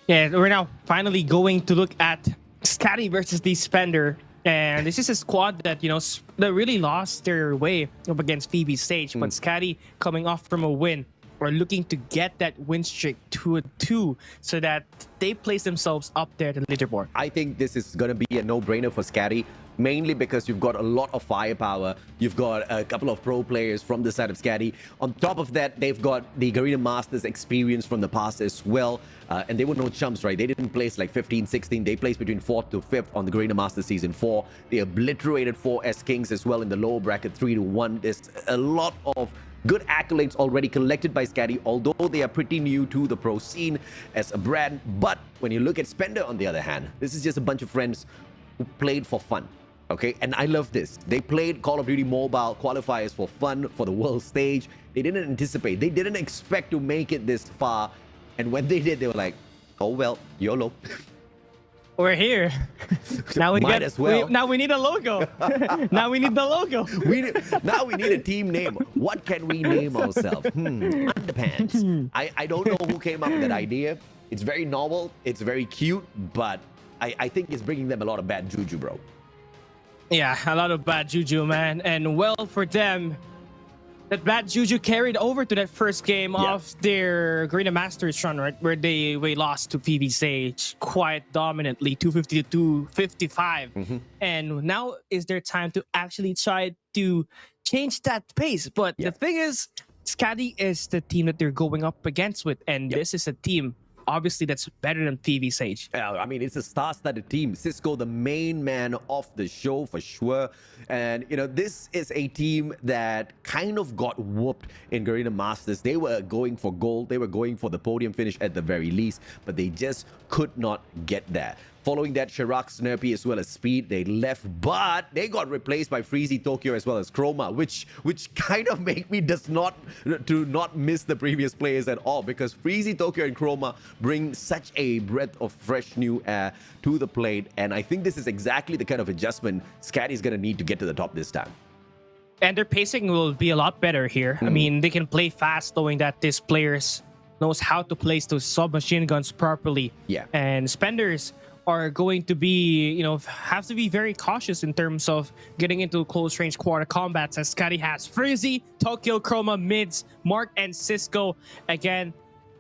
Yeah, we're now finally going to look at SKADI versus the Spender. And this is a squad that, that really lost their way up against Phoebe Sage. But SKADI coming off from a win, are looking to get that win streak to a 2 so that they place themselves up there at the leaderboard. I think this is going to be a no-brainer for SKADI, mainly because you've got a lot of firepower. You've got a couple of pro players from the side of SKADI. On top of that, they've got the Garena Masters experience from the past as well. And they were no chumps, right? They didn't place like 15, 16. They placed between 4th to 5th on the Garena Masters Season 4. They obliterated 4S Kings as well in the lower bracket 3-1. There's a lot of good accolades already collected by SKADI, although they are pretty new to the pro scene as a brand. But when you look at Spender, on the other hand, this is just a bunch of friends who played for fun. Okay, and I love this. They played Call of Duty Mobile qualifiers for fun, for the world stage. They didn't anticipate, they didn't expect to make it this far. And when they did, they were like, oh well, YOLO. We're here. Now we Might as well. now we need a logo. Now we need the logo. Now we need a team name. What can we name ourselves? Underpants. I don't know who came up with that idea. It's very novel. It's very cute, but I think it's bringing them a lot of bad juju, bro. Yeah, a lot of bad juju, man. And well, for them, that bad juju carried over to that first game of their Garena Masters run, right? Where they lost to Phoebe Sage quite dominantly, 250 to 255. And now is their time to actually try to change that pace. But the thing is, SKADI is the team that they're going up against with. And this is a team, obviously, that's better than Phoebe Sage. Yeah, I mean, it's a star-studded team. Cisco, the main man of the show for sure. And, this is a team that kind of got whooped in Garena Masters. They were going for gold. They were going for the podium finish at the very least, but they just could not get there. Following that, Chirac, Snurpy, as well as Speed, they left, but they got replaced by Freezy, Tokyo, as well as Chroma, which kind of make me not miss the previous players at all, because Freezy, Tokyo, and Chroma bring such a breath of fresh new air to the plate, and I think this is exactly the kind of adjustment SKADI is going to need to get to the top this time. And their pacing will be a lot better here. I mean, they can play fast, knowing that this players knows how to place those submachine guns properly. Yeah. And Spenders are going to be, have to be very cautious in terms of getting into close range quarter combats, as SKADI has Freezy, Tokyo, Chroma, Mids, Mark, and Cisco. Again,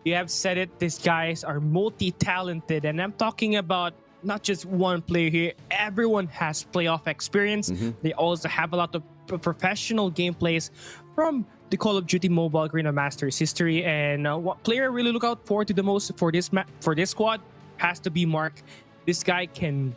you have said it, these guys are multi-talented, and I'm talking about not just one player here. Everyone has playoff experience. They also have a lot of professional gameplays from the Call of Duty Mobile Garena Masters history. And what player I really look out forward to the most for this squad has to be Mark. This guy can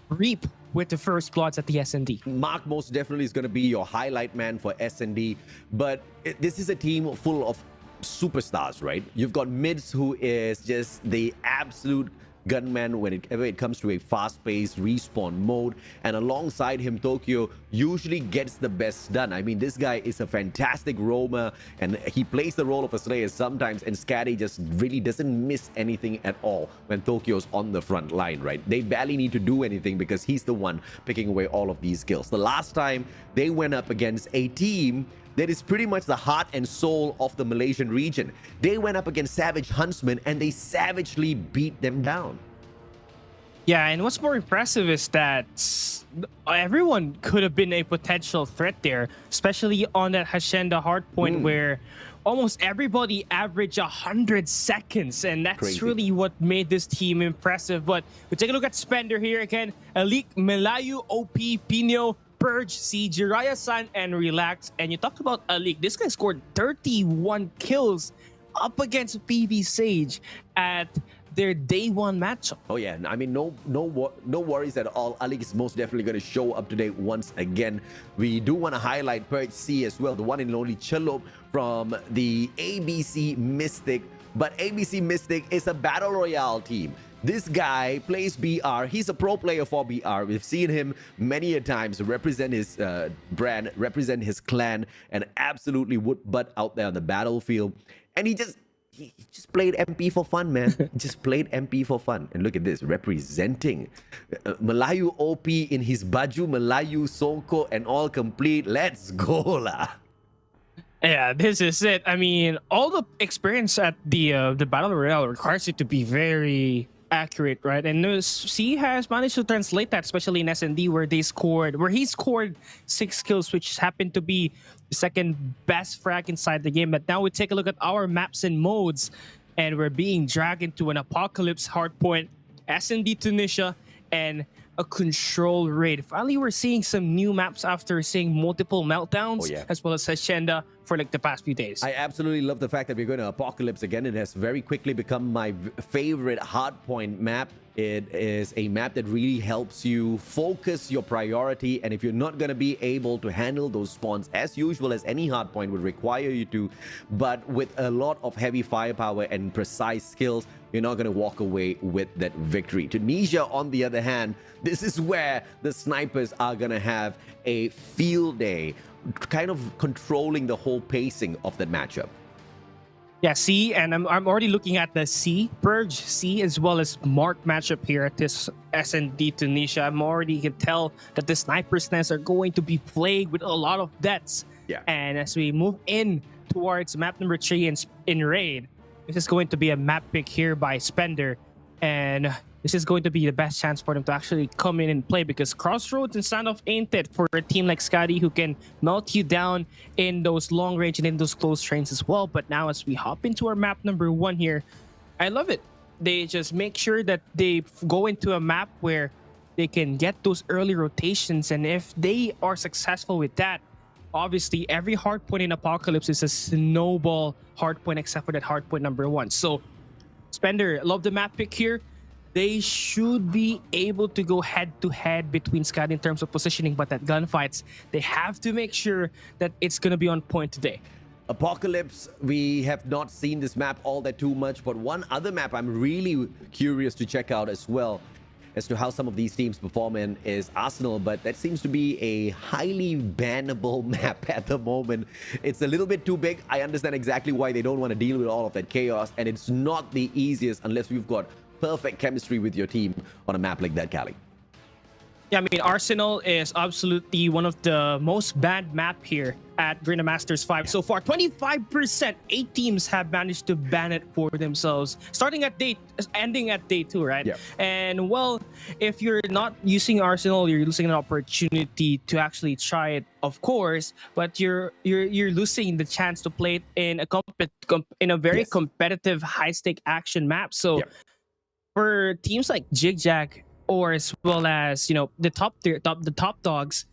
reap with the first bloods at the S&D. Mark most definitely is going to be your highlight man for S&D, but this is a team full of superstars, right? You've got Mids, who is just the absolute gunman whenever it comes to a fast-paced respawn mode, and alongside him, Tokyo usually gets the best done. I mean, this guy is a fantastic roamer, and he plays the role of a slayer sometimes, and SKADI just really doesn't miss anything at all when Tokyo's on the front line, right? They barely need to do anything because he's the one picking away all of these kills. The last time they went up against a team that is pretty much the heart and soul of the Malaysian region, they went up against Savage HUNTSMEN and they savagely beat them down. Yeah, and what's more impressive is that everyone could have been a potential threat there, especially on that Hacienda hardpoint where almost everybody averaged 100 seconds, and that's Crazy. really what made this team impressive. But we take a look at Spender here again. Alik, Melayu, OP, Pino, Purge, C, Jiraiya San, and Relax. And you talked about Alik. This guy scored 31 kills up against PB Sage at their day 1 matchup. Oh yeah, I mean, no worries at all. Alik is most definitely going to show up today once again. We do want to highlight Purge C as well, the one and only Chalop from the ABC Mystic. But ABC Mystic is a battle royale team. This guy plays BR. He's a pro player for BR. We've seen him many a times represent his brand, represent his clan, and absolutely would butt out there on the battlefield. And he just he just played MP for fun, man. He just played MP for fun. And look at this, representing Melayu OP in his baju, Melayu Songko, and all complete. Let's go lah. Yeah, this is it. I mean, all the experience at the Battle Royale requires it to be very accurate, right? And C has managed to translate that, especially in S&D, where he scored 6 kills, which happened to be the second best frag inside the game. But now we take a look at our maps and modes, and we're being dragged into an Apocalypse hardpoint, S&D Tunisia, and a control raid. Finally, we're seeing some new maps after seeing multiple meltdowns, as well as Hacienda for like the past few days. I absolutely love the fact that we're going to Apocalypse again. It has very quickly become my favorite hardpoint map. It is a map that really helps you focus your priority, and if you're not going to be able to handle those spawns as usual as any hardpoint would require you to, but with a lot of heavy firepower and precise skills, you're not going to walk away with that victory. Tunisia, on the other hand, this is where the snipers are going to have a field day, kind of controlling the whole pacing of that matchup. Yeah, C, and I'm already looking at the C, Purge C, as well as Mark matchup here at this S&D Tunisia. I'm already can tell that the snipers' nests are going to be plagued with a lot of deaths. Yeah. And as we move in towards map number 3 in Raid, this is going to be a map pick here by Spender. And this is going to be the best chance for them to actually come in and play, because Crossroads and Standoff ain't it for a team like SKADI, who can melt you down in those long range and in those close trains as well. But now as we hop into our map number 1 here, I love it. They just make sure that they go into a map where they can get those early rotations. And if they are successful with that, obviously every hardpoint in Apocalypse is a snowball hardpoint except for that hardpoint number 1. So Spender, love the map pick here. They should be able to go head-to-head between SKADI in terms of positioning, but at gunfights, they have to make sure that it's going to be on point today. Apocalypse, we have not seen this map all that too much, but one other map I'm really curious to check out as well as to how some of these teams perform in is Arsenal, but that seems to be a highly bannable map at the moment. It's a little bit too big. I understand exactly why they don't want to deal with all of that chaos, and it's not the easiest unless we've got perfect chemistry with your team on a map like that, Cali. Yeah, I mean, Arsenal is absolutely one of the most banned map here at Garena Masters 5 so far. 25%, 8 teams have managed to ban it for themselves, ending at day 2, right? Yeah. And well, if you're not using Arsenal, you're losing an opportunity to actually try it, of course, but you're losing the chance to play it in a very competitive, high-stake action map. So for teams like ZHIG, or as well as, you know, the top dogs,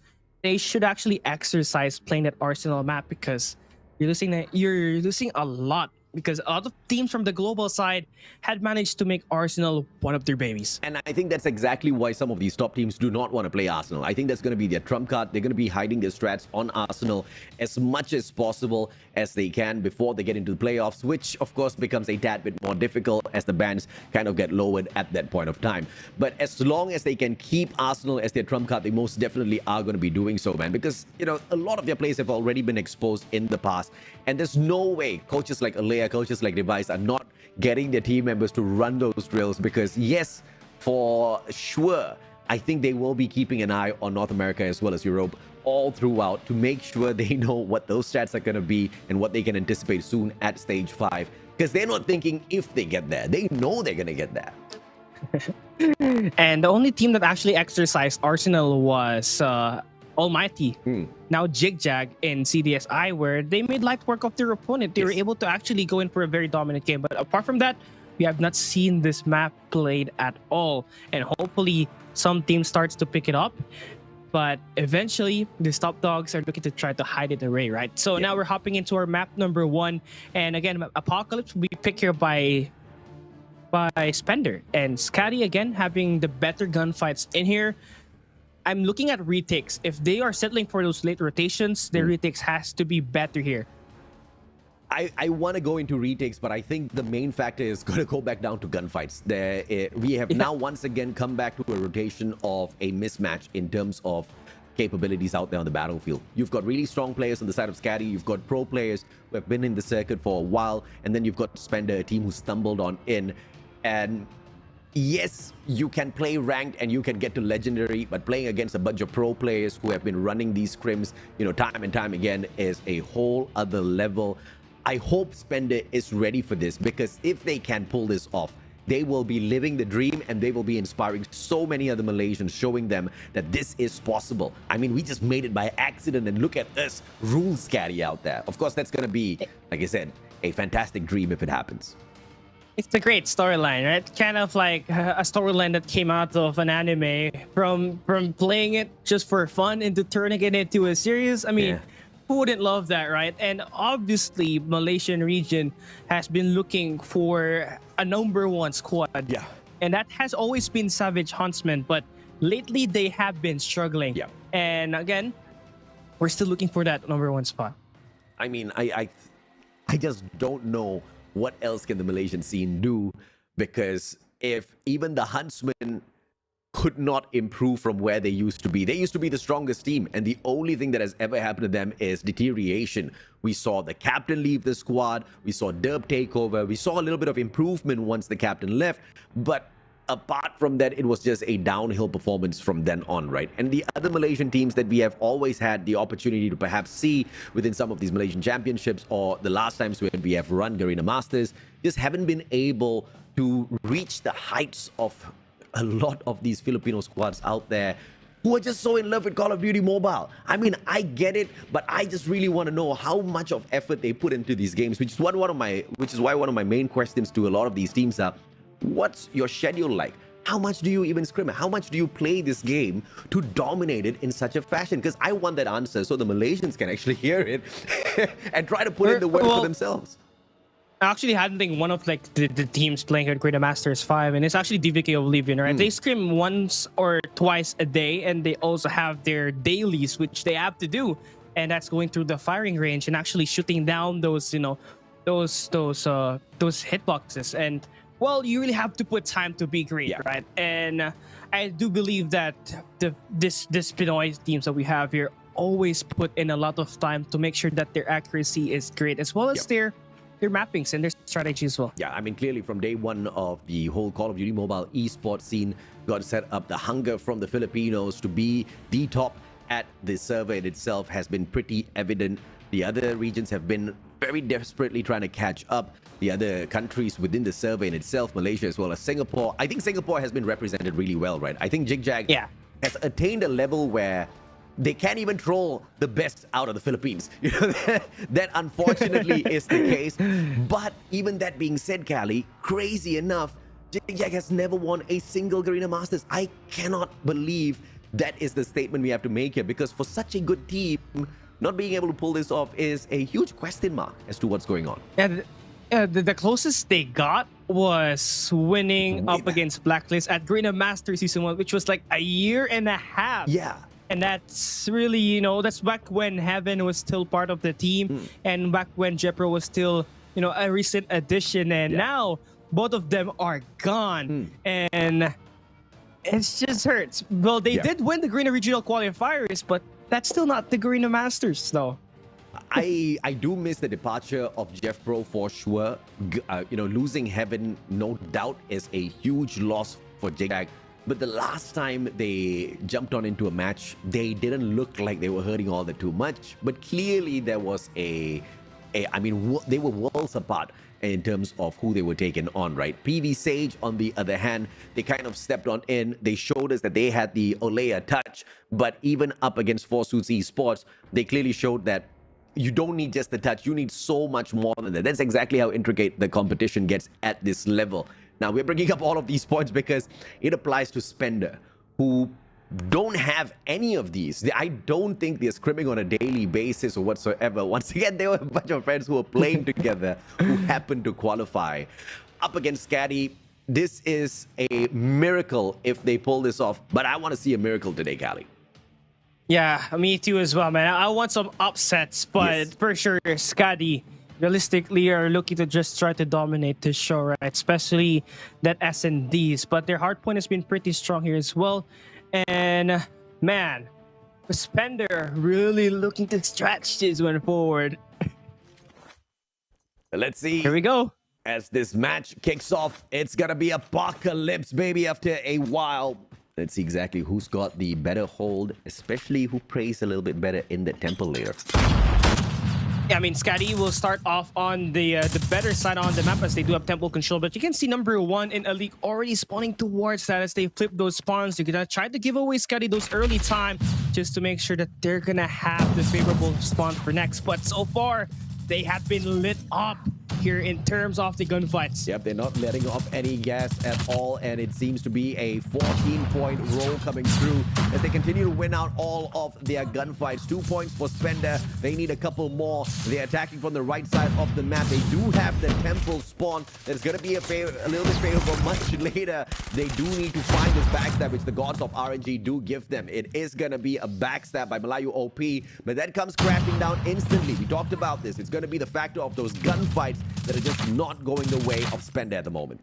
they should actually exercise playing that Arsenal map, because you're losing a lot, because a lot of teams from the global side had managed to make Arsenal one of their babies. And I think that's exactly why some of these top teams do not want to play Arsenal. I think that's going to be their trump card. They're going to be hiding their strats on Arsenal as much as possible as they can before they get into the playoffs, which of course becomes a tad bit more difficult as the bans kind of get lowered at that point of time. But as long as they can keep Arsenal as their trump card, they most definitely are going to be doing so, man, because, you know, a lot of their players have already been exposed in the past, and there's no way coaches like Alea, coaches like Device are not getting their team members to run those drills, because yes, for sure, I think they will be keeping an eye on North America as well as Europe all throughout to make sure they know what those stats are going to be and what they can anticipate soon at stage 5, because they're not thinking if they get there, they know they're going to get there. And the only team that actually exercised Arsenal was Almighty. Now ZHIG in CDSI, where they made light work of their opponent. They were able to actually go in for a very dominant game. But apart from that, we have not seen this map played at all. And hopefully some team starts to pick it up. But eventually, the top dogs are looking to try to hide it away, right? So now we're hopping into our map number 1. And again, Apocalypse will be picked here by Spender. And SKADI, again, having the better gunfights in here. I'm looking at retakes. If they are settling for those late rotations, their retakes has to be better here. I want to go into retakes, but I think the main factor is going to go back down to gunfights. We have now once again come back to a rotation of a mismatch in terms of capabilities out there on the battlefield. You've got really strong players on the side of SKADI. You've got pro players who have been in the circuit for a while. And then you've got SPENDER, a team who stumbled on in. And yes, you can play ranked and you can get to legendary, but playing against a bunch of pro players who have been running these scrims, you know, time and time again is a whole other level. I hope SPENDER is ready for this, because if they can pull this off, they will be living the dream and they will be inspiring so many other Malaysians, showing them that this is possible. I mean, we just made it by accident, and look at us rule SKADI out there. Of course, that's going to be, like I said, a fantastic dream if it happens. It's a great storyline, right? Kind of like a storyline that came out of an anime, from playing it just for fun into turning it into a series. I mean, who wouldn't love that, right? And obviously, Malaysian region has been looking for a #1 squad. Yeah. And that has always been Savage Huntsmen, but lately they have been struggling. Yeah. And again, we're still looking for that #1 spot. I mean, I just don't know what else can the Malaysian scene do, because if even the Huntsmen could not improve from where they used to be. They used to be the strongest team, and the only thing that has ever happened to them is deterioration. We saw the captain leave the squad, we saw Derb take over, we saw a little bit of improvement once the captain left, but apart from that, it was just a downhill performance from then on, right? And the other Malaysian teams that we have always had the opportunity to perhaps see within some of these Malaysian championships, or the last times when we have run Garena Masters, just haven't been able to reach the heights of a lot of these Filipino squads out there who are just so in love with Call of Duty Mobile. I mean, I get it, but I just really want to know how much of effort they put into these games, which is why one of my main questions to a lot of these teams are, what's your schedule like? How much do you even scrim? How much do you play this game to dominate it in such a fashion? Because I want that answer so the Malaysians can actually hear it and try to put in the work for themselves. Actually handling one of like the teams playing here at Garena Masters 5, and it's actually DVK Oblivion, right? They scrim once or twice a day, and they also have their dailies, which they have to do, and that's going through the firing range and actually shooting down those, you know, those hitboxes. And well, you really have to put time to be great, right? And I do believe that this Pinoy teams that we have here always put in a lot of time to make sure that their accuracy is great, as well as their mappings and their strategy as well. Yeah, I mean, clearly from day one of the whole Call of Duty Mobile esports scene, got set up, the hunger from the Filipinos to be the top at the server in itself has been pretty evident. The other regions have been very desperately trying to catch up. The other countries within the server in itself, Malaysia as well as Singapore. I think Singapore has been represented really well, right? I think ZHIG has attained a level where they can't even troll the best out of the Philippines. You know, that unfortunately is the case. But even that being said, Callie, crazy enough, ZHAG has never won a single Garena Masters. I cannot believe that is the statement we have to make here, because for such a good team, not being able to pull this off is a huge question mark as to what's going on. And the closest they got was winning up against Blacklist at Garena Masters Season 1, which was like a year and a half. Yeah. And that's really, you know, that's back when Heaven was still part of the team, and back when Jepro was still, you know, a recent addition. And now both of them are gone. And it just hurts. Well, they did win the Garena Regional Qualifiers, but that's still not the Garena Masters, though. I do miss the departure of Jeff Pro for sure. You know, losing Heaven, no doubt, is a huge loss for ZHAG. But the last time they jumped on into a match, they didn't look like they were hurting all that too much. But clearly there was I mean, they were worlds apart in terms of who they were taking on, right? PV Sage, on the other hand, they kind of stepped on in. They showed us that they had the Olea touch. But even up against 4Suits Esports, they clearly showed that you don't need just the touch. You need so much more than that. That's exactly how intricate the competition gets at this level. Now, we're bringing up all of these points because it applies to Spender, who don't have any of these. I don't think they're scrimming on a daily basis or whatsoever. Once again, there were a bunch of friends who were playing together who happened to qualify. Up against SKADI, this is a miracle if they pull this off. But I want to see a miracle today, Callie. Yeah, me too as well, man. I want some upsets, but for sure, SKADI realistically are looking to just try to dominate this show, right? Especially that S&Ds. But their hard point has been pretty strong here as well. And man, Spender really looking to stretch this one forward. Let's see. Here we go. As this match kicks off, it's gonna be apocalypse, baby, after a while. Let's see exactly who's got the better hold, especially who plays a little bit better in the temple layer. Yeah, I mean, SKADI will start off on the better side on the map as they do have temple control, but you can see number 1 in a league already spawning towards that as they flip those spawns. They're gonna try to give away SKADI those early time just to make sure that they're gonna have the favorable spawn for next. But so far, they have been lit up here in terms of the gunfights. Yep, they're not letting off any gas at all, and it seems to be a 14-point roll coming through as they continue to win out all of their gunfights. 2 points for Spender. They need a couple more. They're attacking from the right side of the map. They do have the temple spawn. That's going to be a little bit favorable much later. They do need to find this backstab, which the gods of RNG do give them. It is going to be a backstab by Malayu OP, but that comes crashing down instantly. We talked about this. It's going to be the factor of those gunfights that are just not going the way of Spender at the moment.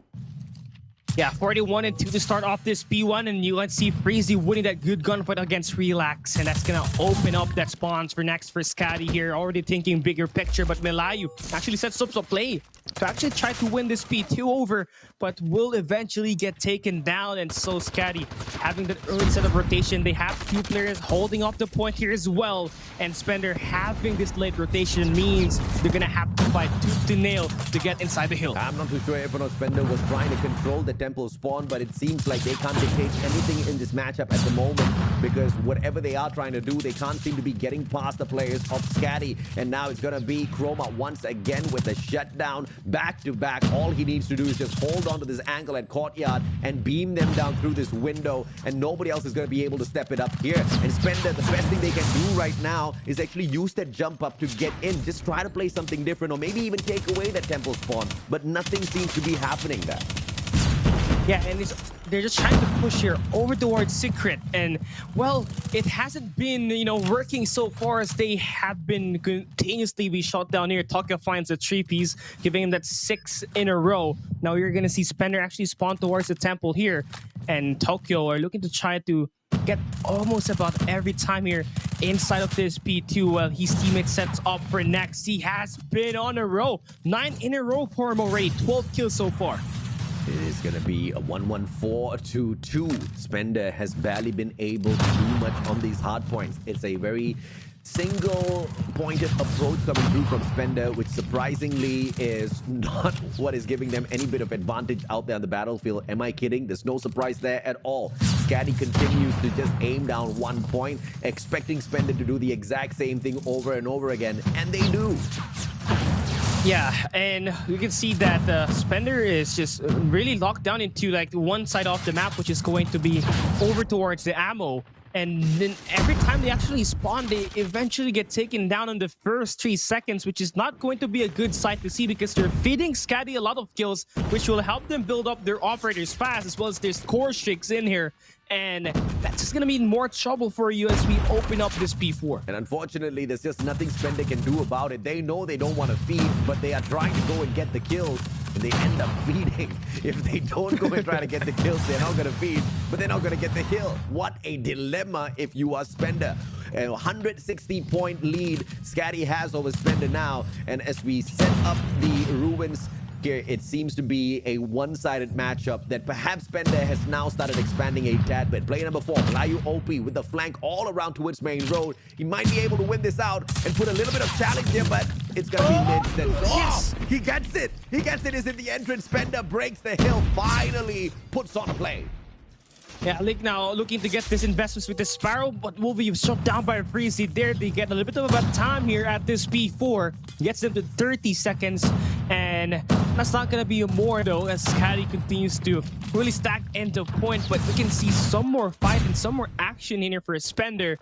Yeah, 41-2 to start off this P1, and you let's see Freezy winning that good gunfight against Relax, and that's gonna open up that spawns for next for SKADI here. Already thinking bigger picture, but Malayu actually sets up a play to actually try to win this P2 over, but will eventually get taken down. And so SKADI having that early set of rotation, they have 2 players holding up the point here as well, and Spender having this late rotation means they're gonna have to fight tooth to nail to get inside the hill. I'm not too sure if or not Spender was trying to control the temple spawn, but it seems like they can't dictate anything in this matchup at the moment, because whatever they are trying to do, they can't seem to be getting past the players of SKADI. And now it's gonna be Chroma once again with a shutdown back to back. All he needs to do is just hold on to this angle at courtyard and beam them down through this window, and nobody else is going to be able to step it up here. And Spender, the best thing they can do right now is actually use that jump up to get in. Just try to play something different, or maybe even take away that temple spawn, but nothing seems to be happening there. Yeah, and they're just trying to push here over towards Secret, and well, it hasn't been, you know, working so far as they have been continuously be shot down here. Tokyo finds a 3-piece, giving him that 6 in a row. Now you're gonna see Spender actually spawn towards the temple here, and Tokyo are looking to try to get almost about every time here inside of this P2 while his teammate sets up for next. He has been on a row, 9 in a row for him already, 12 kills so far. It is going to be a 1-1-4-2-2. Spender has barely been able to do much on these hard points. It's a very single-pointed approach coming through from Spender, which surprisingly is not what is giving them any bit of advantage out there on the battlefield. Am I kidding? There's no surprise there at all. SKADI continues to just aim down 1 point, expecting Spender to do the exact same thing over and over again, and they do. Yeah, and you can see that Spender is just really locked down into like one side of the map, which is going to be over towards the ammo. And then every time they actually spawn, they eventually get taken down in the first 3 seconds, which is not going to be a good sight to see, because they're feeding SKADI a lot of kills, which will help them build up their operators fast, as well as there's core streaks in here. And that's just going to mean more trouble for you as we open up this P4. And unfortunately, there's just nothing Spender can do about it. They know they don't want to feed, but they are trying to go and get the kills, and they end up feeding. If they don't go and try to get the kills, they're not going to feed, but they're not going to get the kill. What a dilemma if you are Spender. A 160-point lead SKADI has over Spender now, and as we set up the ruins here, it seems to be a one-sided matchup that perhaps Spender has now started expanding a tad bit. Player number 4, Malayu OP with the flank all around towards main road. He might be able to win this out and put a little bit of challenge here, but it's going to be mid-step. Yes! Oh, he gets it! He gets it, is in the entrance. Spender breaks the hill, finally puts on play. Yeah, League now looking to get this investments with the Sparrow, but will be shut down by Freezy there. They get a little bit of a time here at this P4. Gets them to 30 seconds, and that's not going to be more though, as SKADI continues to really stack into point. But we can see some more fight and some more action in here for a Spender.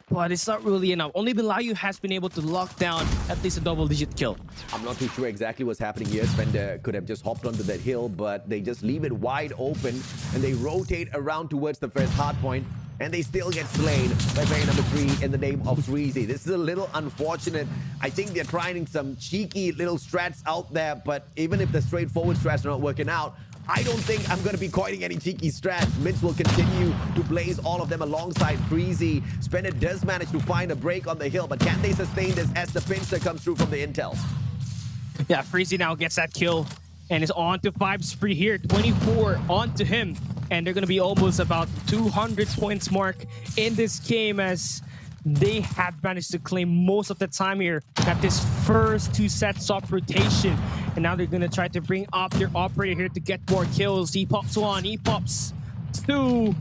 But it's not really enough. Only Malayu has been able to lock down at least a double-digit kill. I'm not too sure exactly what's happening here. Spender could have just hopped onto that hill, but they just leave it wide open, and they rotate around towards the first hard point, and they still get slain by player number 3 in the name of Freezy. This is a little unfortunate. I think they're trying some cheeky little strats out there, but even if the straightforward strats are not working out, I don't think I'm going to be coining any cheeky strats. Mids will continue to blaze all of them alongside Freezy. Spender does manage to find a break on the hill, but can they sustain this as the pincer comes through from the intel? Yeah, Freezy now gets that kill and is on to 5 spree here. 24 onto him. And they're going to be almost about 200 points mark in this game as they have managed to claim most of the time here at this first 2 sets of rotation. And now they're going to try to bring up their operator here to get more kills. He pops 1, he pops 2.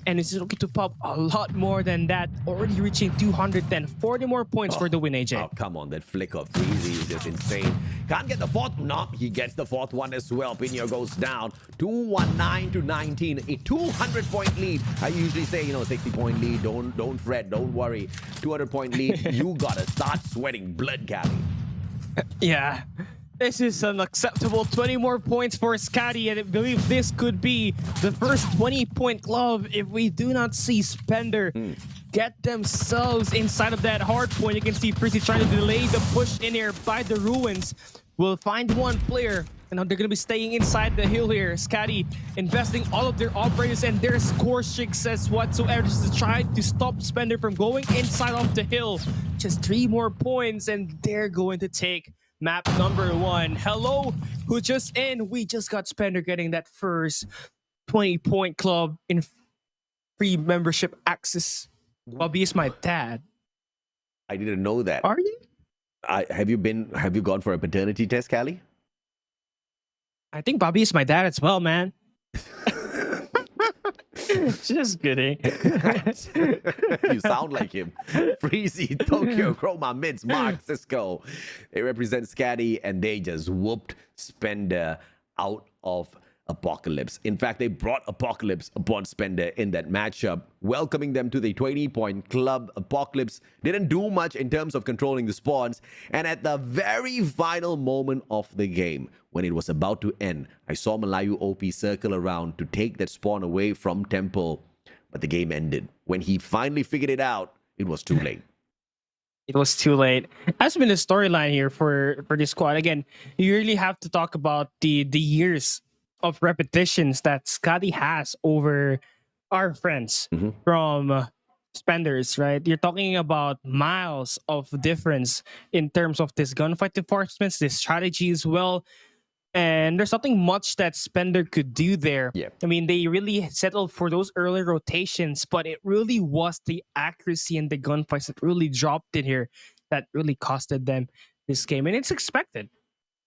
And is looking to pop a lot more than that. Already reaching 210. 40 more points for the win, AJ. Oh, come on. That flick of Freezy is just insane. Can't get the 4th. No, he gets the 4th one as well. Pino goes down. 219 to 19. A 200-point lead. I usually say, 60-point lead. Don't fret. Don't worry. 200-point lead. You gotta start sweating blood, Gabby. Yeah. This is unacceptable. 20 more points for SKADI, and I believe this could be the first 20-point club if we do not see Spender get themselves inside of that hard point. You can see Freezy trying to delay the push in here by the ruins. We'll find one player, and they're going to be staying inside the hill here. SKADI investing all of their operators and their score streaks as whatsoever just to try to stop Spender from going inside of the hill. Just 3 more points, and they're going to take map number 1. Hello, who just in? We just got Spender getting that first 20-point club in free membership access. Bobby is my dad. I didn't know that. Are you? Have you gone for a paternity test, Callie? I think Bobby is my dad as well, man. Just kidding. You sound like him. Freezy, Tokyo, Chroma, Mids, Mark, Cisco. They represent SKADI, and they just whooped Spender out of Apocalypse. In fact, they brought Apocalypse upon Spender in that matchup, welcoming them to the 20-point club. Apocalypse didn't do much in terms of controlling the spawns, and at the very final moment of the game, when it was about to end, I saw Malayu OP circle around to take that spawn away from Temple, but the game ended. When he finally figured it out, it was too late. It was too late. That's been the storyline here for this squad. Again, you really have to talk about the years of repetitions that SKADI has over our friends from Spenders, right? You're talking about miles of difference in terms of this gunfight enforcements, this strategy as well. And there's nothing much that Spender could do there. Yeah. I mean, they really settled for those early rotations, but it really was the accuracy and the gunfights that really dropped in here that really costed them this game. And it's expected.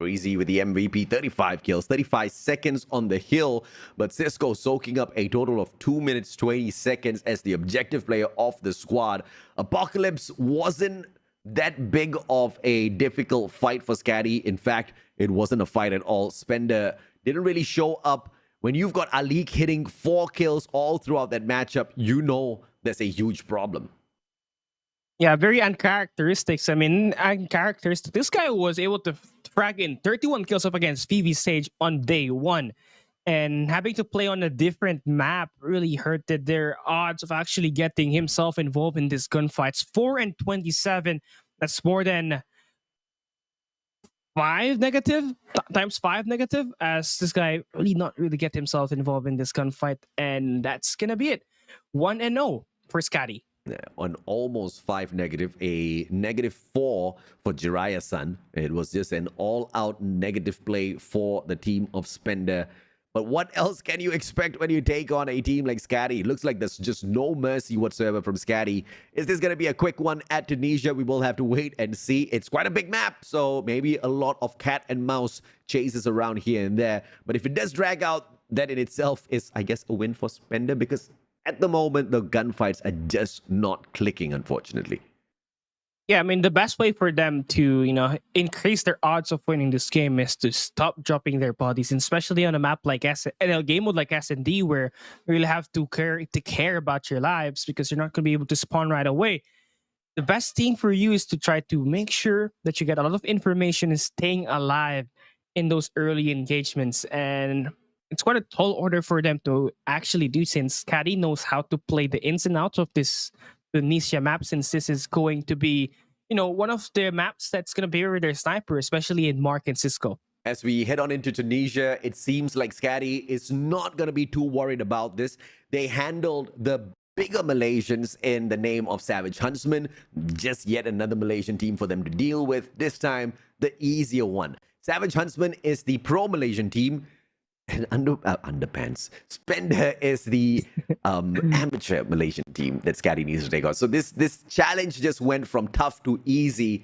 Freezy with the MVP, 35 kills, 35 seconds on the hill, but Cisco soaking up a total of 2 minutes, 20 seconds as the objective player of the squad. Apocalypse wasn't that big of a difficult fight for SKADI. In fact, it wasn't a fight at all. Spender didn't really show up. When you've got Alik hitting 4 kills all throughout that matchup, you know there's a huge problem. Yeah, very uncharacteristic. I mean, uncharacteristic. This guy was able to frag in 31 kills up against PV Sage on day 1. And having to play on a different map really hurted their odds of actually getting himself involved in these gunfights. 4 and 27. That's more than 5 negative times 5 negative, as this guy not really get himself involved in this gunfight. And that's gonna be it. 1-0 for SKADI. Yeah, on almost 5 negative, a -4 for Jiraiya-san. It was just an all-out negative play for the team of Spender. But what else can you expect when you take on a team like SKADI? It looks like there's just no mercy whatsoever from SKADI. Is this going to be a quick one at Tunisia? We will have to wait and see. It's quite a big map, so maybe a lot of cat and mouse chases around here and there. But if it does drag out, that in itself is, I guess, a win for Spender, because at the moment, the gunfights are just not clicking, unfortunately. Yeah, I mean, the best way for them to, increase their odds of winning this game is to stop dropping their bodies, and especially on a map like a game mode like S&D, where you really have to care about your lives because you're not going to be able to spawn right away. The best thing for you is to try to make sure that you get a lot of information and staying alive in those early engagements. And it's quite a tall order for them to actually do, since SKADI knows how to play the ins and outs of this Tunisia map, since this is going to be, one of the maps that's going to be with their sniper, especially in Mark and Cisco. As we head on into Tunisia, it seems like SKADI is not going to be too worried about this. They handled the bigger Malaysians in the name of Savage Huntsmen. Just yet another Malaysian team for them to deal with. This time, the easier one. Savage Huntsmen is the pro-Malaysian team. And underpants. Spender is the amateur Malaysian team that SKADI needs to take on. So this challenge just went from tough to easy.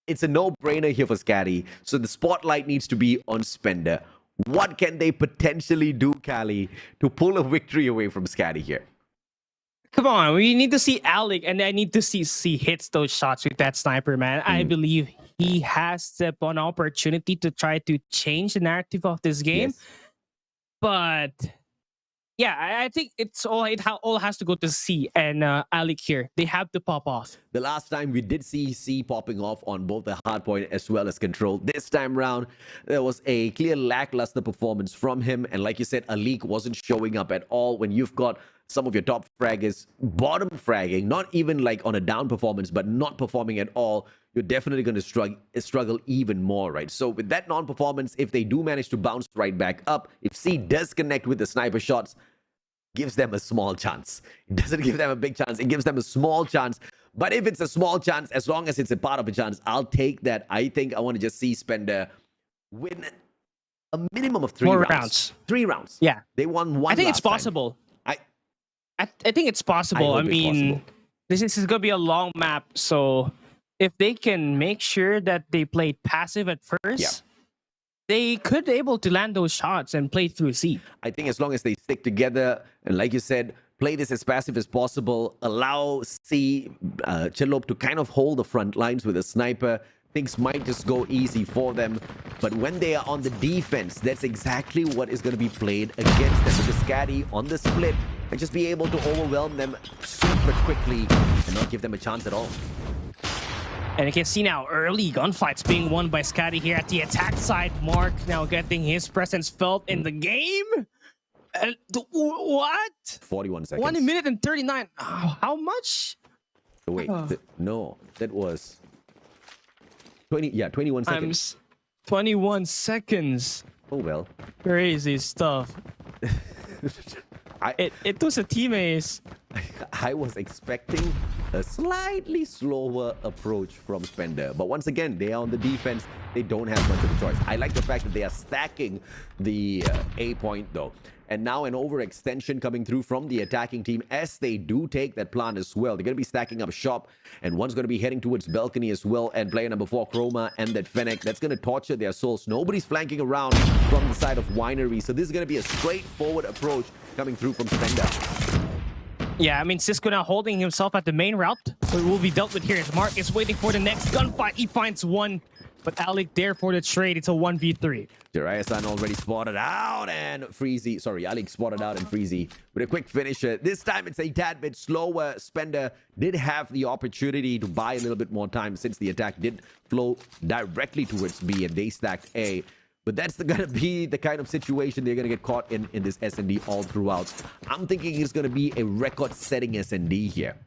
It's a no-brainer here for SKADI. So the spotlight needs to be on Spender. What can they potentially do, Kali, to pull a victory away from SKADI here? Come on, we need to see Alec, and I need to see hits those shots with that sniper, man. I believe he has the one opportunity to try to change the narrative of this game. Yes. But yeah, I think it all has to go to C and Alec here. They have to pop off. The last time we did see C popping off on both the hardpoint as well as control. This time round, there was a clear lackluster performance from him. And like you said, Alec wasn't showing up at all when you've got some of your top fraggers bottom fragging, not even like on a down performance, but not performing at all. You're definitely going to struggle even more, right? So with that non-performance, if they do manage to bounce right back up, if C does connect with the sniper shots, gives them a small chance. It doesn't give them a big chance. It gives them a small chance. But if it's a small chance, as long as it's a part of a chance, I'll take that. I think I want to just see Spender win a minimum of 3 rounds. 3 rounds. Yeah. They won one. I think it's possible. I think it's possible. I mean, this is going to be a long map. So if they can make sure that they played passive at first, they could be able to land those shots and play through C. I think as long as they stick together, and like you said, play this as passive as possible, allow C, Chilop to kind of hold the front lines with a sniper, things might just go easy for them. But when they are on the defense, that's exactly what is going to be played against them. Because SKADI on the split and just be able to overwhelm them super quickly and not give them a chance at all. And you can see now early gunfights being won by SKADI here at the attack side. Mark now getting his presence felt in the game. What? 41 seconds. 1 minute and 39. Oh, how much? Wait, no, that was 21 seconds. 21 seconds. Oh well. Crazy stuff. It was a team ace. I was expecting a slightly slower approach from Spender. But once again, they are on the defense. They don't have much of a choice. I like the fact that they are stacking the A point though. And now an overextension coming through from the attacking team as they do take that plant as well. They're going to be stacking up shop. And one's going to be heading towards balcony as well. And player number 4, Chroma, and that Fennec. That's going to torture their souls. Nobody's flanking around from the side of Winery. So this is going to be a straightforward approach coming through from Spender. Yeah, I mean, Cisco now holding himself at the main route. So it will be dealt with here as Mark is waiting for the next gunfight. He finds one. But Alec there for the trade. It's a 1v3. Jiraiya-san already spotted out, and Freezy, sorry, Alec spotted out and Freezy with a quick finisher. This time it's a tad bit slower. Spender did have the opportunity to buy a little bit more time since the attack did flow directly towards B and they stacked A. But that's going to be the kind of situation they're going to get caught in this S&D all throughout. I'm thinking it's going to be a record-setting S&D here.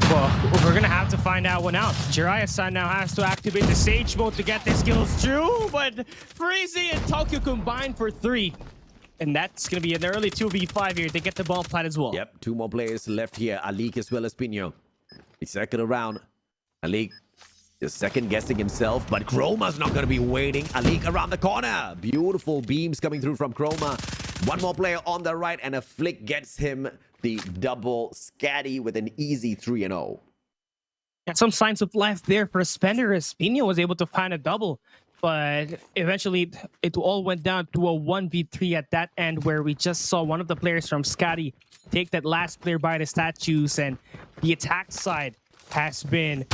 Well, we're going to have to find that one out. Jiraiya-san now has to activate the Sage mode to get the skills through, but Freezy and Tokyo combine for 3. And that's going to be an early 2v5 here. They get the ball plant as well. Yep, 2 more players left here. Alec as well as Pino. The second around. Alec just second guessing himself, but Chroma's not going to be waiting. Alec around the corner. Beautiful beams coming through from Chroma. One more player on the right, and a flick gets him the double. SKADI with an easy 3-0. And some signs of life there for Spender as Pino was able to find a double. But eventually, it all went down to a 1v3 at that end, where we just saw one of the players from SKADI take that last player by the statues, and the attack side has been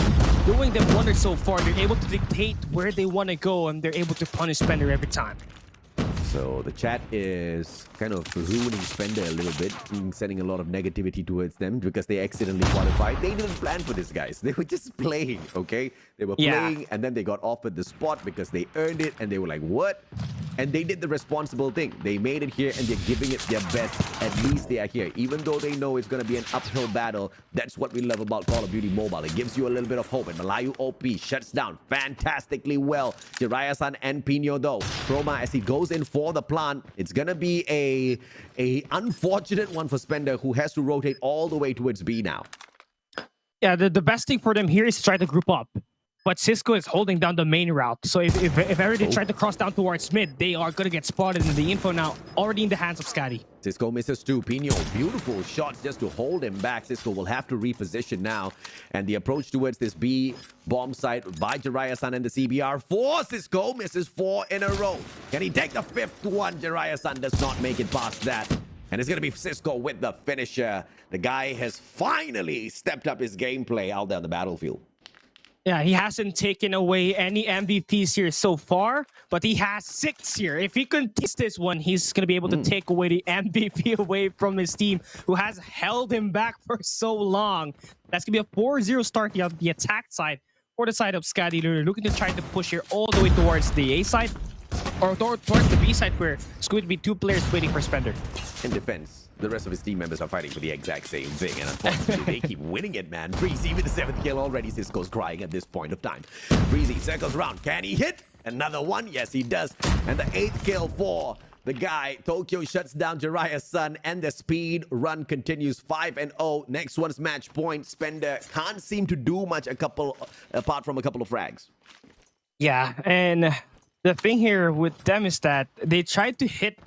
doing them wonders so far. They're able to dictate where they want to go, and they're able to punish Spender every time. So the chat is kind of ruining Spender a little bit, sending a lot of negativity towards them because they accidentally qualified. They didn't plan for this, guys. They were just playing, okay? They were playing, and then they got offered the spot because they earned it, and they were like, what? And they did the responsible thing. They made it here and they're giving it their best. At least they are here. Even though they know it's going to be an uphill battle, that's what we love about Call of Duty Mobile. It gives you a little bit of hope. And Malayu OP shuts down fantastically well. Jiraiya-san and Pino though. Chroma as he goes in for the plant. It's going to be a unfortunate one for Spender, who has to rotate all the way towards B now. Yeah, the best thing for them here is to try to group up. But Cisco is holding down the main route. So if ever they try to cross down towards mid, they are going to get spotted in the info now, already in the hands of SKADI. Cisco misses too. Pino, beautiful shots just to hold him back. Cisco will have to reposition now. And the approach towards this B bomb site by Jiraiya-san and the CBR. Cisco misses 4 in a row. Can he take the 5th one? Jiraiya-san does not make it past that. And it's going to be Cisco with the finisher. The guy has finally stepped up his gameplay out there on the battlefield. Yeah, he hasn't taken away any MVPs here so far, but he has 6 here. If he continues this one, he's going to be able to take away the MVP away from his team, who has held him back for so long. That's going to be a 4-0 start on the attack side for the side of SKADI. They're looking to try to push here all the way towards the A side, or towards the B side, where it's going to be 2 players waiting for Spender. In defense, the rest of his team members are fighting for the exact same thing, and unfortunately, they keep winning it, man. Freezy with the 7th kill already. Cisco's crying at this point of time. Freezy circles around. Can he hit? Another one? Yes, he does. And the 8th kill for the guy. Tokyo shuts down Jiraiya-san, and the speed run continues 5-0. Next one's match point. Spender can't seem to do much apart from a couple of frags. Yeah, and the thing here with them is that they tried to hit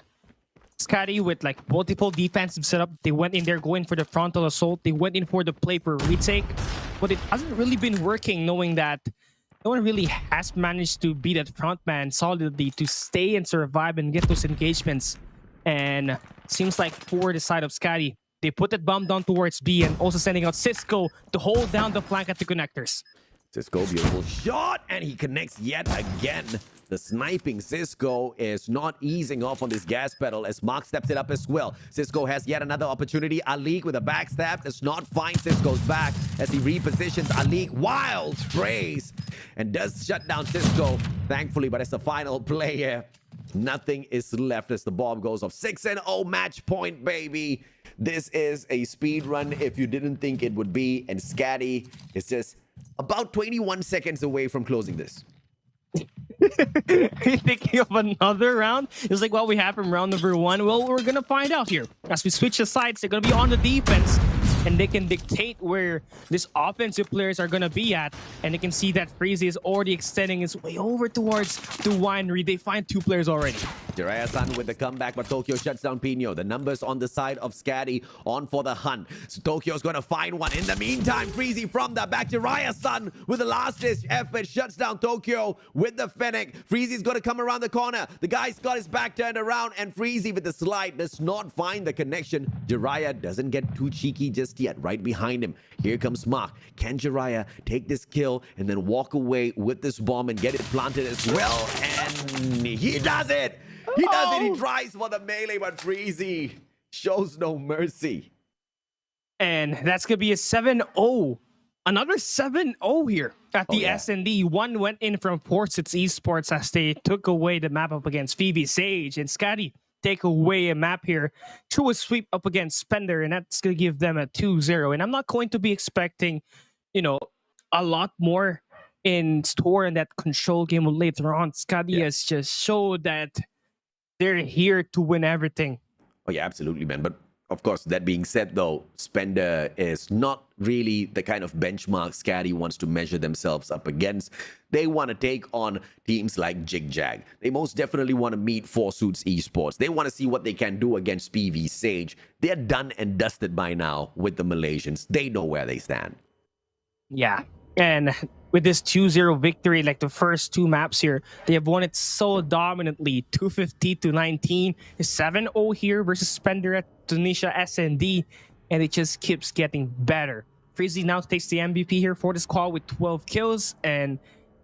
SKADI with like multiple defensive setup. They went in there going for the frontal assault. They went in for the play for retake, but it hasn't really been working, knowing that no one really has managed to beat that front man solidly to stay and survive and get those engagements. And seems like for the side of SKADI, they put that bomb down towards B and also sending out Cisco to hold down the flank at the connectors. Cisco, beautiful shot, and he connects yet again. The sniping Cisco is not easing off on this gas pedal as Mark steps it up as well. Cisco has yet another opportunity. Alik with a backstab does not find Cisco's back as he repositions. Alik wild sprays and does shut down Cisco, thankfully, but as the final player, nothing is left as the bomb goes off. 6-0 match point, baby. This is a speed run if you didn't think it would be, and SKADI is just about 21 seconds away from closing this. Are you thinking of another round? It's like what we have from round number 1. Well, we're gonna find out here. As we switch the sides, they're gonna be on the defense, and they can dictate where these offensive players are gonna be at. And you can see that Freezy is already extending his way over towards the winery. They find 2 players already. Jiraiya-san with the comeback, but Tokyo shuts down Pino. The numbers on the side of SKADI on for the hunt. So Tokyo's going to find one. In the meantime, Freezy from the back. Jiraiya-san with the last-ditch effort shuts down Tokyo with the Fennec. Freezy's going to come around the corner. The guy's got his back turned around, and Freezy with the slide does not find the connection. Jiraiya doesn't get too cheeky just yet. Right behind him, here comes Mark. Can Jiraiya take this kill and then walk away with this bomb and get it planted as well? And he does it! He does it. He tries for the melee, but Freezy shows no mercy. And that's going to be a 7-0. Another 7-0 here at the S&D. One went in from Forces Esports as they took away the map up against Phoebe Sage. And SKADI take away a map here through a sweep up against Spender. And that's going to give them a 2-0. And I'm not going to be expecting, you know, a lot more in store in that control game later on. SKADI has just showed that they're here to win everything. Oh, yeah, absolutely, man. But of course, that being said, though, Spender is not really the kind of benchmark SKADI wants to measure themselves up against. They want to take on teams like ZHIG. They most definitely want to meet Forces Esports. They want to see what they can do against PV Sage. They're done and dusted by now with the Malaysians. They know where they stand. Yeah. And with this 2-0 victory, like the first 2 maps here, they have won it so dominantly. 250-19, 7-0 here versus Spender at Tunisia S&D, and it just keeps getting better. Freezy now takes the MVP here for the squad with 12 kills, and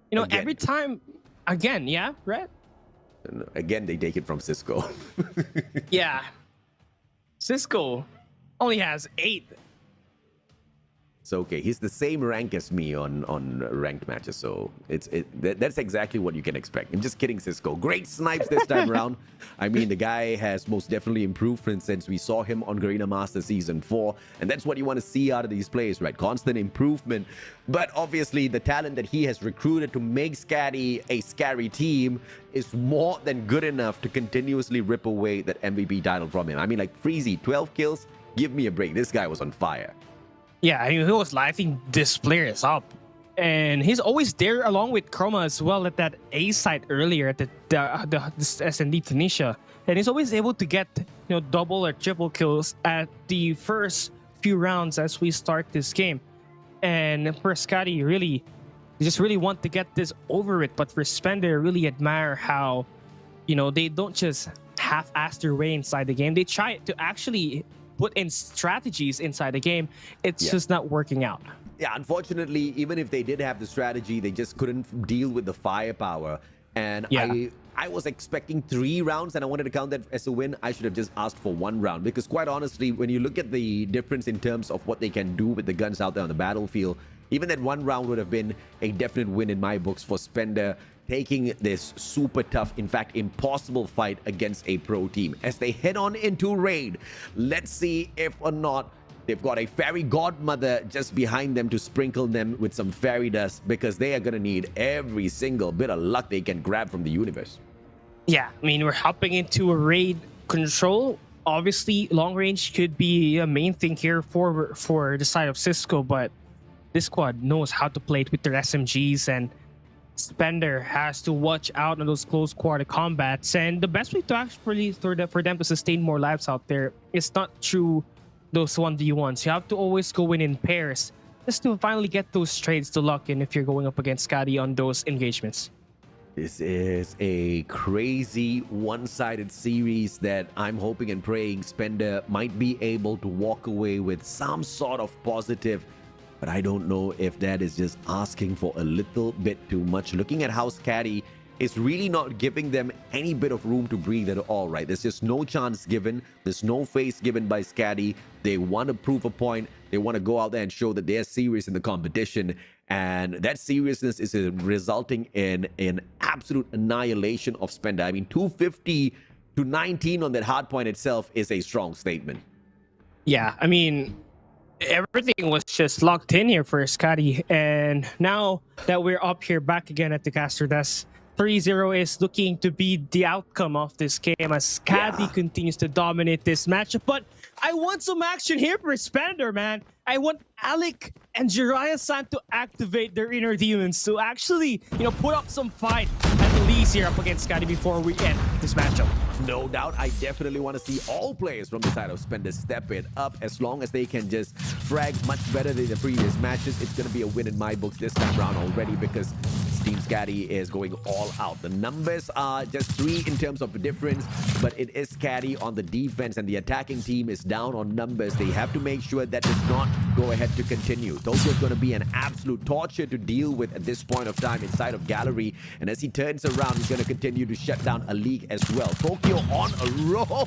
you know, every time, again, yeah, right? Again, they take it from Cisco. Yeah. Cisco only has 8. It's okay. He's the same rank as me on ranked matches, so that's exactly what you can expect. I'm just kidding, Cisco. Great snipes this time around. I mean, the guy has most definitely improved since we saw him on Garena Master Season 4, and that's what you want to see out of these players, right? Constant improvement. But obviously, the talent that he has recruited to make SKADI a scary team is more than good enough to continuously rip away that MVP title from him. I mean, like Freezy, 12 kills. Give me a break. This guy was on fire. Yeah, I mean, he was lighting this player is up. And he's always there along with Chroma as well at that A site earlier at the S&D Tunisia. And he's always able to get, you know, double or triple kills at the first few rounds as we start this game. And for SKADI, really, they just really want to get this over it. But for Spender, I really admire how, you know, they don't just half-ass their way inside the game. They try to actually put in strategies inside the game. It's just not working out. Yeah, unfortunately, even if they did have the strategy, they just couldn't deal with the firepower. And I was expecting 3 rounds, and I wanted to count that as a win. I should have just asked for 1 round, because quite honestly, when you look at the difference in terms of what they can do with the guns out there on the battlefield, even that 1 round would have been a definite win in my books for Spender, taking this super tough, in fact impossible fight against a pro team. As they head on into raid, let's see if or not they've got a fairy godmother just behind them to sprinkle them with some fairy dust, because they are going to need every single bit of luck they can grab from the universe. Yeah, I mean, we're hopping into a raid control. Obviously, long range could be a main thing here for the side of Cisco, but this squad knows how to play it with their SMGs, and Spender has to watch out on those close quarter combats. And the best way to actually for them to sustain more lives out there is not through those 1v1s. You have to always go in pairs just to finally get those trades to lock in if you're going up against SKADI on those engagements. This is a crazy one-sided series that I'm hoping and praying Spender might be able to walk away with some sort of positive. But I don't know if that is just asking for a little bit too much. Looking at how SKADI is really not giving them any bit of room to breathe at all, right? There's just no chance given. There's no face given by SKADI. They want to prove a point. They want to go out there and show that they're serious in the competition. And that seriousness is resulting in an absolute annihilation of Spender. I mean, 250 to 19 on that hard point itself is a strong statement. Yeah, I mean, everything was just locked in here for SKADI, and now that we're up here back again at the caster desk, 3-0 is looking to be the outcome of this game as SKADI continues to dominate this matchup. But I want some action here for Spender, man. I want Alec and Jiraiya-san to activate their inner demons to actually, you know, put up some fight at least here up against SKADI before we end this matchup. No doubt, I definitely want to see all players from the side of Spender step it up. As long as they can just frag much better than the previous matches, it's going to be a win in my books this time around already, because Team SKADI is going all out. The numbers are just 3 in terms of difference, but it is SKADI on the defense, and the attacking team is down on numbers. They have to make sure that does not go ahead to continue. Tokyo is going to be an absolute torture to deal with at this point of time inside of Gallery, and as he turns around, he's going to continue to shut down a league as well. Tokyo on a roll,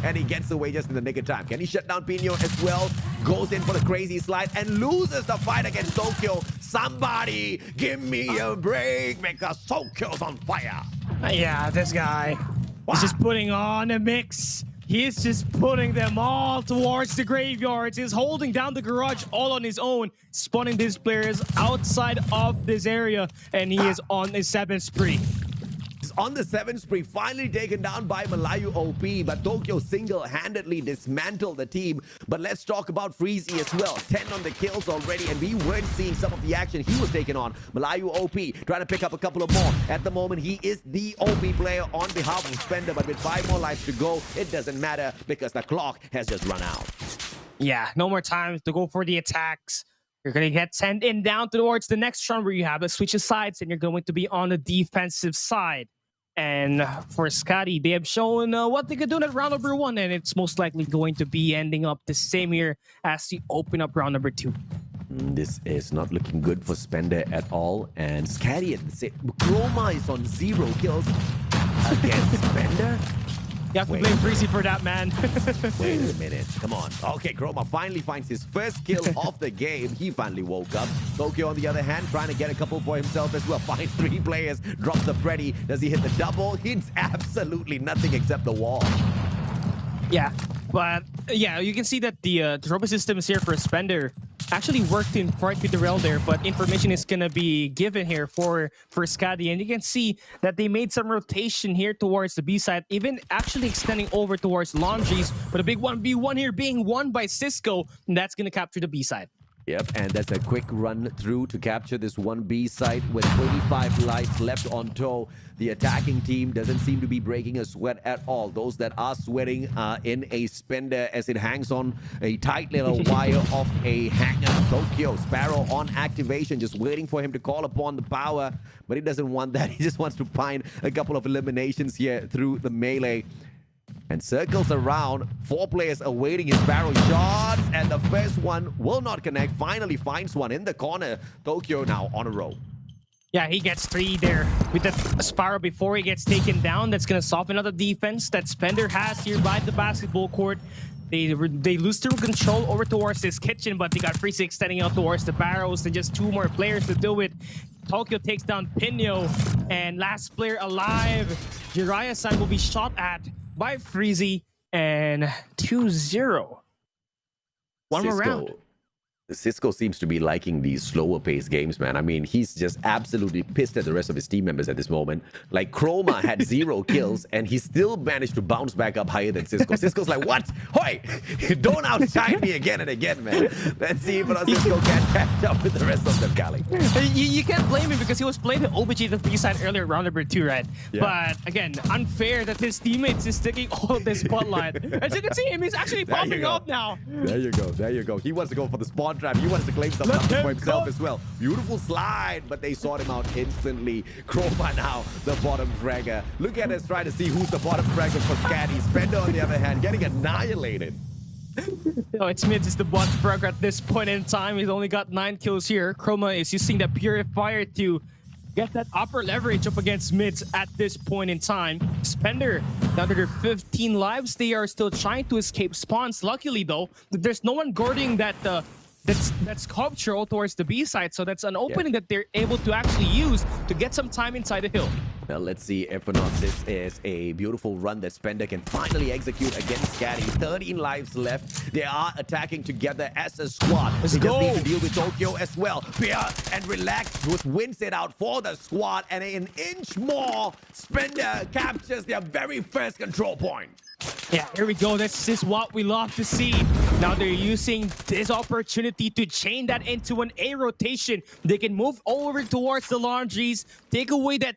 and he gets away just in the nick of time. Can he shut down Pino as well? Goes in for the crazy slide and loses the fight against Tokyo. Somebody give me a break, because Tokyo's on fire. Yeah, this guy is just putting on a mix. He's just putting them all towards the graveyards. He's holding down the garage all on his own, spawning these players outside of this area, and he is on a 7th spree. He's on the 7th spree, finally taken down by Malayu OP, but Tokyo single-handedly dismantled the team. But let's talk about Freezy as well. 10 on the kills already, and we weren't seeing some of the action he was taking on. Malayu OP trying to pick up a couple of more. At the moment, he is the OP player on behalf of Spender, but with 5 more lives to go, it doesn't matter because the clock has just run out. Yeah, no more time to go for the attacks. You're going to get sent in down towards the next round where you have a switch of sides, and you're going to be on the defensive side. And for SKADI, they have shown what they could do in round number 1, and it's most likely going to be ending up the same here as the open up round number 2. This is not looking good for Spender at all, and SKADI at the same. Chroma is on 0 kills against Spender. You have to blame Freezy for that, man. Wait a minute. Come on. Okay, Chroma finally finds his first kill of the game. He finally woke up. Tokyo, on the other hand, trying to get a couple for himself as well. Finds 3 players. Drops the Freddy. Does he hit the double? Hits absolutely nothing except the wall. Yeah, but yeah, you can see that the robot system is here for Spender. Actually worked in part with the rail there, but information is gonna be given here for SKADI, and you can see that they made some rotation here towards the B side, even actually extending over towards Laundries, but a big 1v1 here being won by Cisco, and that's gonna capture the B side. Yep, and that's a quick run through to capture this 1B site with 25 lives left on toe. The attacking team doesn't seem to be breaking a sweat at all. Those that are sweating are in a Spender as it hangs on a tight little wire of a hanger. Tokyo, Sparrow on activation, just waiting for him to call upon the power, but he doesn't want that. He just wants to find a couple of eliminations here through the melee. And circles around, 4 players awaiting his barrel shots, and the first one will not connect. Finally finds one in the corner. Tokyo now on a roll. Yeah, he gets 3 there with the Sparrow before he gets taken down. That's going to soften up the defense that Spender has here by the basketball court. They lose through control over towards this kitchen, but they got Freezy extending out towards the barrels and just 2 more players to do it. Tokyo takes down Pino, and last player alive, Jiraiya-san, will be shot at by Freezy, and 2-0. One more round. Cisco seems to be liking these slower paced games, man. I mean, he's just absolutely pissed at the rest of his team members at this moment. Like, Chroma had 0 kills, and he still managed to bounce back up higher than Cisco. Cisco's like, what? Hoi! Don't outshine me again and again, man. Let's see if Cisco can catch up with the rest of them, Kali. You can't blame him because he was playing the OBG the B side earlier, round number 2, right? Yeah. But again, unfair that his teammates is taking all of the spotlight. As you can see him, he's actually popping up now. There you go. There you go. He wants to go for the spawn trap. He wants to claim something for himself as well. Beautiful slide, but they sought him out instantly. Chroma now, the bottom fragger. Look at us trying to see who's the bottom fragger for SKADI. Spender, on the other hand, getting annihilated. No, it's Mids is the bottom fragger at this point in time. He's only got 9 kills here. Chroma is using the Purifier to get that upper leverage up against Mids at this point in time. Spender, down to their 15 lives. They are still trying to escape spawns. Luckily, though, there's no one guarding that that's sculptural towards the B side, so that's an opening that they're able to actually use to get some time inside the hill. Well, let's see if or not this is a beautiful run that Spender can finally execute against SKADI. 13 lives left. They are attacking together as a squad. Let's they go. just need to deal with Tokyo as well. Fear and Relax just wins it out for the squad, and an inch more, Spender captures their very first control point. Yeah, here we go. This is what we love to see. Now they're using this opportunity to chain that into an A rotation. They can move over towards the Laundries, take away that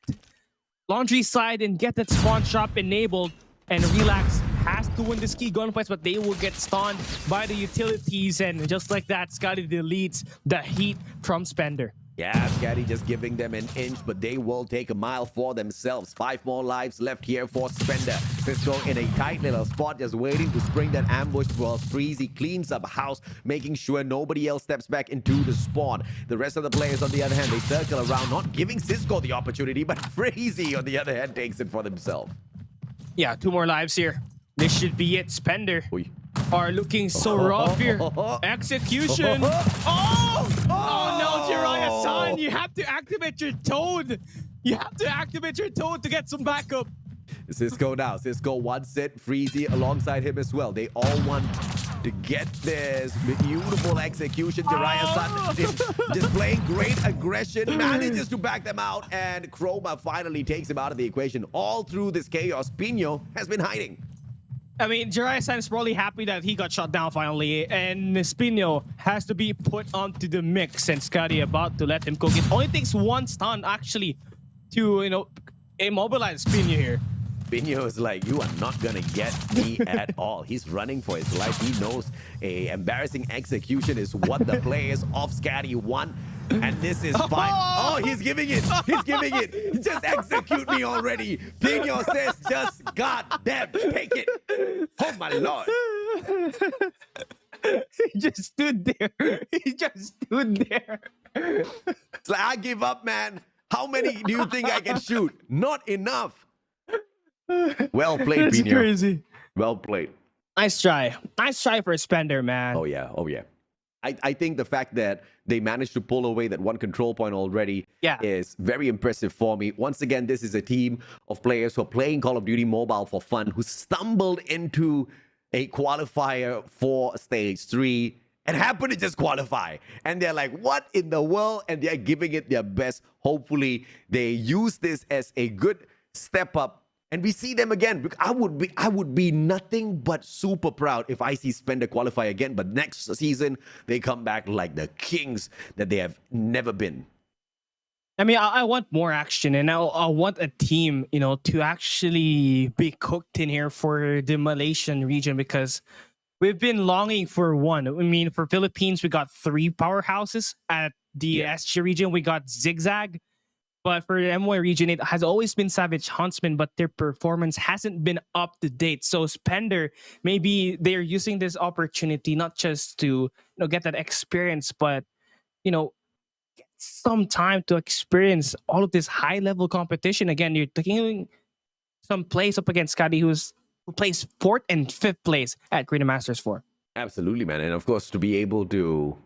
Laundry side and get that spawn trap enabled. And Relax has to win this key gunfights, but they will get stunned by the utilities. And just like that, SKADI deletes the heat from Spender. Yeah, SKADI just giving them an inch, but they will take a mile for themselves. 5 more lives left here for Spender. Cisco in a tight little spot, just waiting to spring that ambush while Freezy cleans up house, making sure nobody else steps back into the spawn. The rest of the players, on the other hand, they circle around, not giving Cisco the opportunity, but Freezy, on the other hand, takes it for themselves. Yeah, 2 more lives here. This should be it. Spender are looking so rough here. Execution. Oh no, Jiraiya-san, you have to activate your Toad. You have to activate your Toad to get some backup. Cisco now. Cisco wants it. Freezy alongside him as well. They all want to get this beautiful execution. Jiraiya-san is displaying great aggression, manages to back them out, and Chroma finally takes him out of the equation. All through this chaos, Pino has been hiding. I mean, Jiraiya-san is probably happy that he got shot down finally, and Spino has to be put onto the mix, and SKADI about to let him cook. It only takes 1 stun, actually, to, you know, immobilize Spino here. Pino is like, you are not gonna get me at all. He's running for his life. He knows a embarrassing execution is what the players of SKADI want. And this is fine. Oh, he's giving it. He's giving it. Just execute me already. Pino says, just goddamn take it. Oh, my Lord. He just stood there. He just stood there. It's like, I give up, man. How many do you think I can shoot? Not enough. Well played, It's Pino. crazy. Well played. Nice try. Nice try for Spender, man. Oh yeah. Oh yeah. I think the fact that they managed to pull away that one control point already Yeah. is very impressive for me. Once again, this is a team of players who are playing Call of Duty Mobile for fun, who stumbled into a qualifier for stage 3 and happened to just qualify. And they're like, what in the world? And they're giving it their best. Hopefully, they use this as a good step up. And we see them again. I would be nothing but super proud if I see Spender qualify again. But next season, they come back like the kings that they have never been. I mean, I want more action, and I want a team, to actually be cooked in here for the Malaysian region, because we've been longing for one. I mean, for Philippines, we got 3 powerhouses. At the SG region, we got ZHIG. But for the MY region, it has always been Savage Huntsmen, but their performance hasn't been up to date. So Spender, maybe they're using this opportunity not just to get that experience, but get some time to experience all of this high level competition. Again, you're taking some plays up against SKADI, who plays 4th and 5th place at Garena Masters 4. Absolutely, man. And of course, to be able to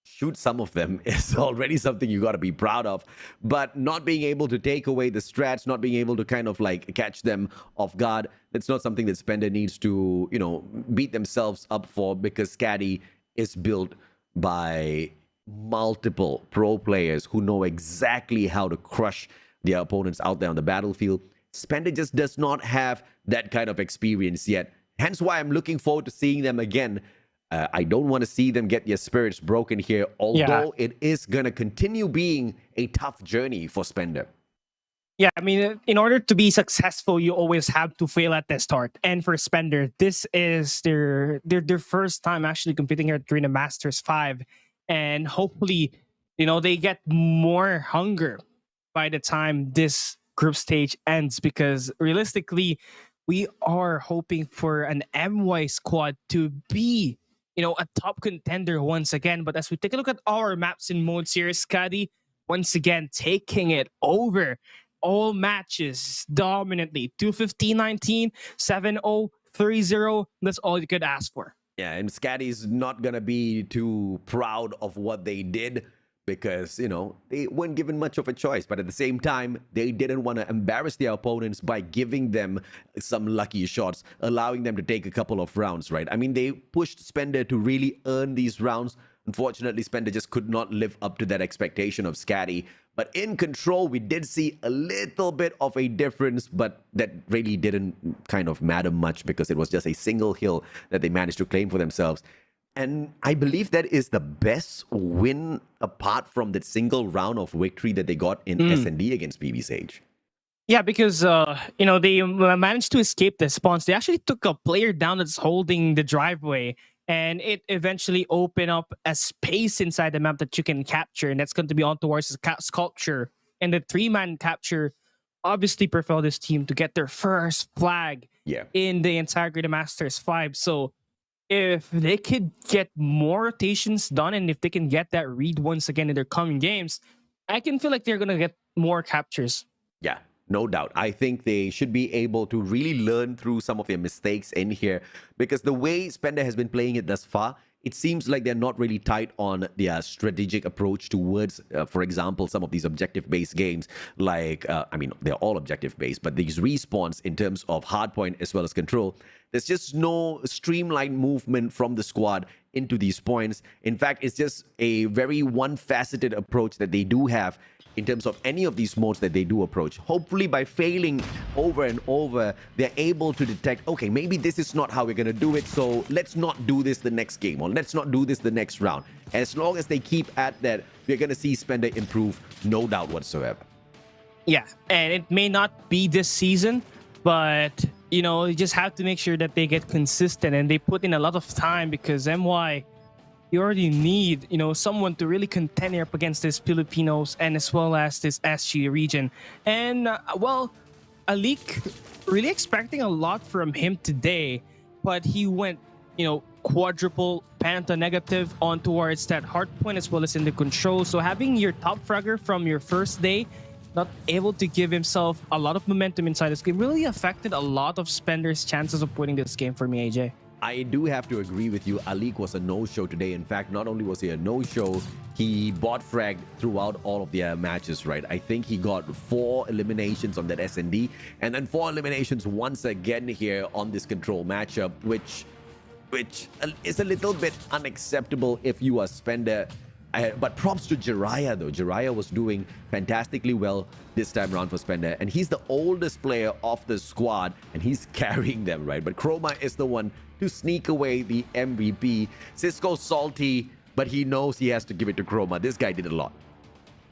shoot some of them is already something you got to be proud of. But not being able to take away the strats, not being able to kind of like catch them off guard, that's not something that Spender needs to, beat themselves up for, because SKADI is built by multiple pro players who know exactly how to crush their opponents out there on the battlefield. Spender just does not have that kind of experience yet. Hence why I'm looking forward to seeing them again. I don't want to see them get their spirits broken here, although it is going to continue being a tough journey for Spender. Yeah, I mean, in order to be successful, you always have to fail at the start. And for Spender, this is their first time actually competing here at Garena Masters 5. And hopefully, they get more hunger by the time this group stage ends, because realistically, we are hoping for an MY squad to be a top contender once again. But as we take a look at our maps and modes here, SKADI once again taking it over all matches dominantly. 215-19, 7-0, 3-0. That's all you could ask for. Yeah, and SKADI's not going to be too proud of what they did, because, they weren't given much of a choice. But at the same time, they didn't want to embarrass their opponents by giving them some lucky shots, allowing them to take a couple of rounds, right? I mean, they pushed Spender to really earn these rounds. Unfortunately, Spender just could not live up to that expectation of SKADI. But in Control, we did see a little bit of a difference, but that really didn't kind of matter much, because it was just a single hill that they managed to claim for themselves. And I believe that is the best win apart from that single round of victory that they got in S&D against PB Sage. Yeah, because they managed to escape the spawns. They actually took a player down that's holding the driveway, and it eventually opened up a space inside the map that you can capture, and that's going to be on towards the sculpture. And the 3-man capture obviously propelled this team to get their first flag in the entire Garena Masters 5. So if they could get more rotations done, and if they can get that read once again in their coming games, I can feel like they're going to get more captures. Yeah, no doubt. I think they should be able to really learn through some of their mistakes in here, because the way Spender has been playing it thus far, it seems like they're not really tight on their strategic approach towards, for example, some of these objective-based games. Like, I mean, they're all objective-based, but these respawns in terms of hardpoint as well as Control, there's just no streamlined movement from the squad into these points. In fact, it's just a very one-faceted approach that they do have in terms of any of these modes that they do approach. Hopefully, by failing over and over, they're able to detect, okay, maybe this is not how we're going to do it, so let's not do this the next game, or let's not do this the next round. As long as they keep at that, we're going to see Spender improve, no doubt whatsoever. Yeah, and it may not be this season, but you just have to make sure that they get consistent and they put in a lot of time, because MY, you already need someone to really contend up against these Filipinos and as well as this SG region. And Alik, really expecting a lot from him today, but he went quadruple panta negative on towards that hard point as well as in the Control. So having your top fragger from your first day not able to give himself a lot of momentum inside this game. Really affected a lot of Spender's chances of winning this game for me, AJ. I do have to agree with you. Alik was a no-show today. In fact, not only was he a no-show, he bot fragged throughout all of their matches, right? I think he got 4 eliminations on that S&D, and then 4 eliminations once again here on this control matchup, which is a little bit unacceptable if you are Spender. But props to Jiraiya though. Jiraiya was doing fantastically well this time around for Spender, and he's the oldest player of the squad, and he's carrying them, right? But Chroma is the one to sneak away the MVP. Cisco's salty, but he knows he has to give it to Chroma. This guy did a lot.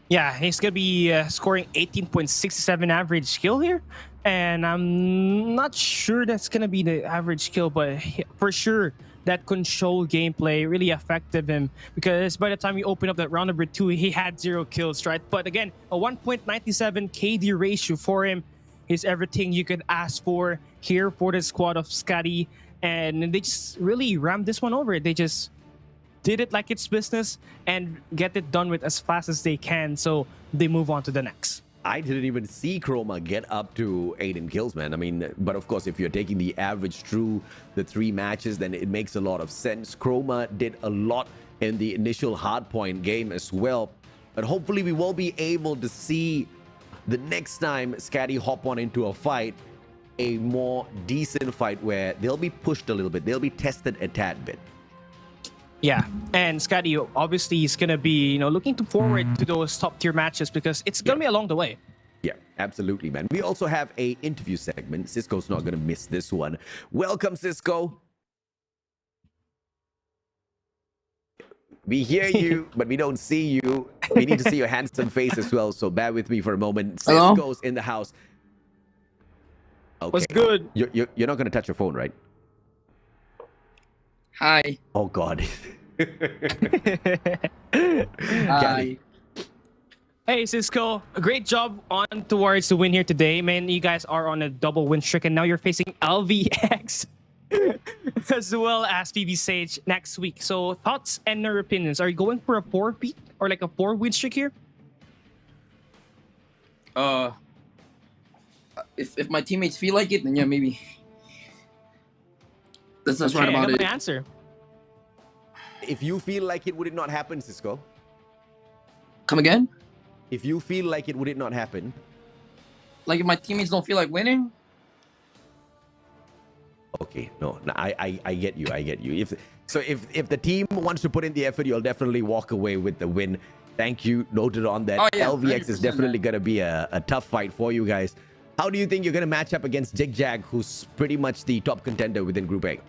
Yeah, he's going to be scoring 18.67 average kill here. And I'm not sure that's going to be the average kill, but for sure, that control gameplay really affected him, because by the time we opened up that round number 2, he had 0 kills, right? But again, a 1.97 KD ratio for him is everything you could ask for here for the squad of SKADI. And they just really rammed this one over. They just did it like it's business and get it done with as fast as they can. So they move on to the next. I didn't even see Chroma get up to 18 kills, man. I mean, but of course, if you're taking the average through the 3 matches, then it makes a lot of sense. Chroma did a lot in the initial hardpoint game as well. But hopefully we will be able to see the next time SKADI hop on into a fight, a more decent fight where they'll be pushed a little bit. They'll be tested a tad bit. Yeah, and SKADI obviously is going to be, looking forward to those top tier matches, because it's going to be along the way. Yeah, absolutely, man. We also have a interview segment. Cisco's not going to miss this one. Welcome, Cisco. We hear you, but we don't see you. We need to see your handsome face as well, so bear with me for a moment. Hello? Cisco's in the house. Okay. What's good? You're not going to touch your phone, right? Hi. Oh, God. Hi. Hey, Cisco. A great job on towards the win here today. Man, you guys are on a double win streak, and now you're facing LVX as well as PB Sage next week. So, thoughts and your opinions. Are you going for a 4-beat or like a 4-win streak here? If my teammates feel like it, then yeah, maybe. That's right about I got it. my answer. If you feel like it, would it not happen, Cisco? Come again? If you feel like it, would it not happen? Like if my teammates don't feel like winning? Okay, no, I get you. I get you. If the team wants to put in the effort, you'll definitely walk away with the win. Thank you. Noted on that. Oh, yeah, LVX is 100%, definitely man. going to be a tough fight for you guys. How do you think you're going to match up against ZHAG, who's pretty much the top contender within Group A?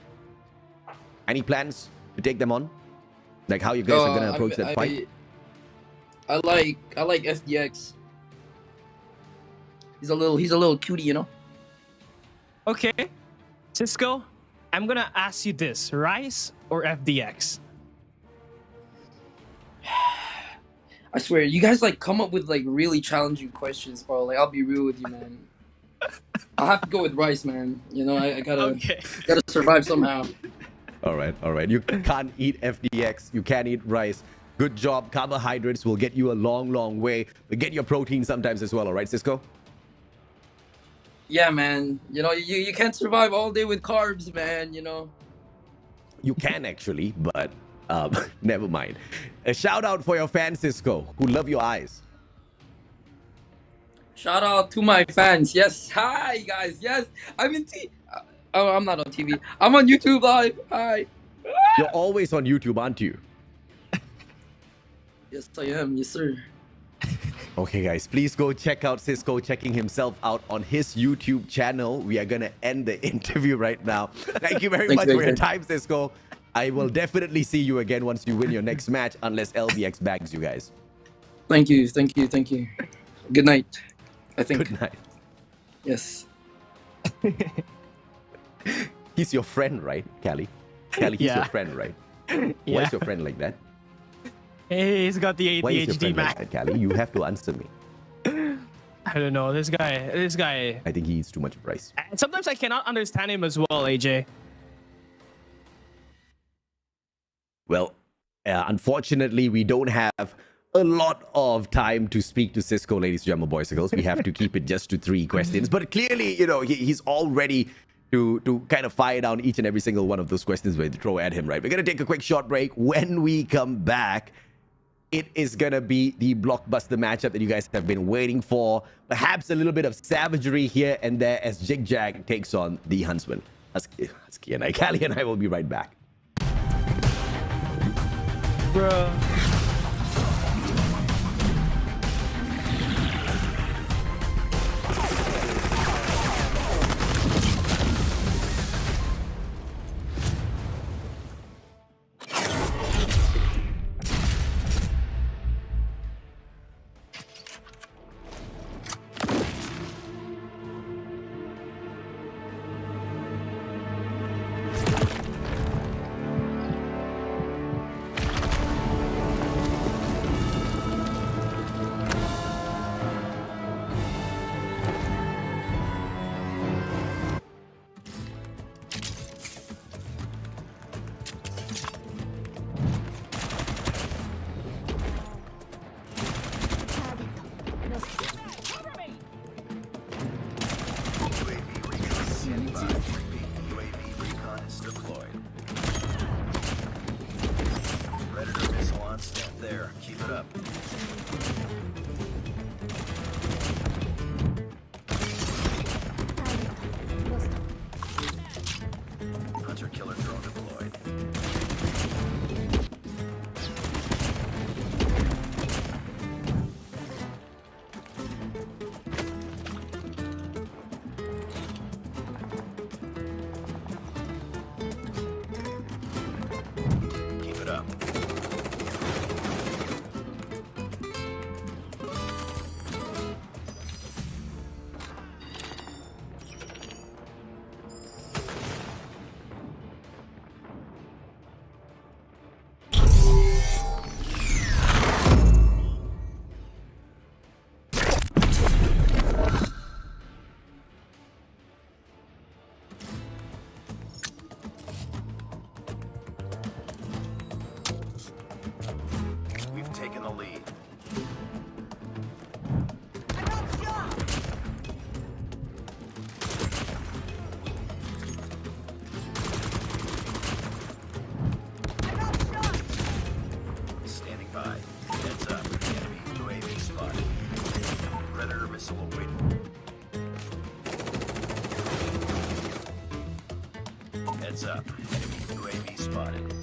Any plans to take them on? Like how you guys are going to approach that fight? I like FDX. He's a little cutie, you know. Okay, Cisco, I'm gonna ask you this: Rise or FDX? I swear, you guys like come up with like really challenging questions, bro. Like I'll be real with you, man. I'll have to go with Rice, man. You know, I gotta survive somehow. All right. You can't eat FDX. You can't eat rice. Good job. Carbohydrates will get you a long way. But get your protein sometimes as well. All right, Cisco? Yeah, man. You know, you can't survive all day with carbs, man. You know. You can actually, but never mind. A shout out for your fans, Cisco, who love your eyes. Shout out to my fans. Yes. Hi, guys. Yes. I'm in I'm not on TV. I'm on YouTube Live. Hi. You're always on YouTube, aren't you? Yes, I am. Yes, sir. Okay, guys, please go check out Cisco checking himself out on his YouTube channel. We are going to end the interview right now. Thank you very much for your time, Cisco. I will definitely see you again once you win your next match, unless LVX bags you guys. Thank you. Good night. I think. Good night. Yes. He's your friend, right, Callie? Callie, he's your friend, right? Yeah. Why is your friend like that? Hey, he's got the Why is your ADHD, friend man. like that, Callie? You have to answer me. I don't know. This guy. I think he eats too much rice. And sometimes I cannot understand him as well, AJ. Well, unfortunately, we don't have a lot of time to speak to Cisco, ladies and gentlemen, boys and girls. We have to keep it just to 3 questions. But clearly, you know, he's all ready to kind of fire down each and every single one of those questions we throw at him, right? We're going to take a quick short break. When we come back, it is going to be the blockbuster matchup that you guys have been waiting for. Perhaps a little bit of savagery here and there as ZHIG takes on the Huntsmen. Husky and Callie and I will be right back. Bro. Heads up. Enemy UAV spotted.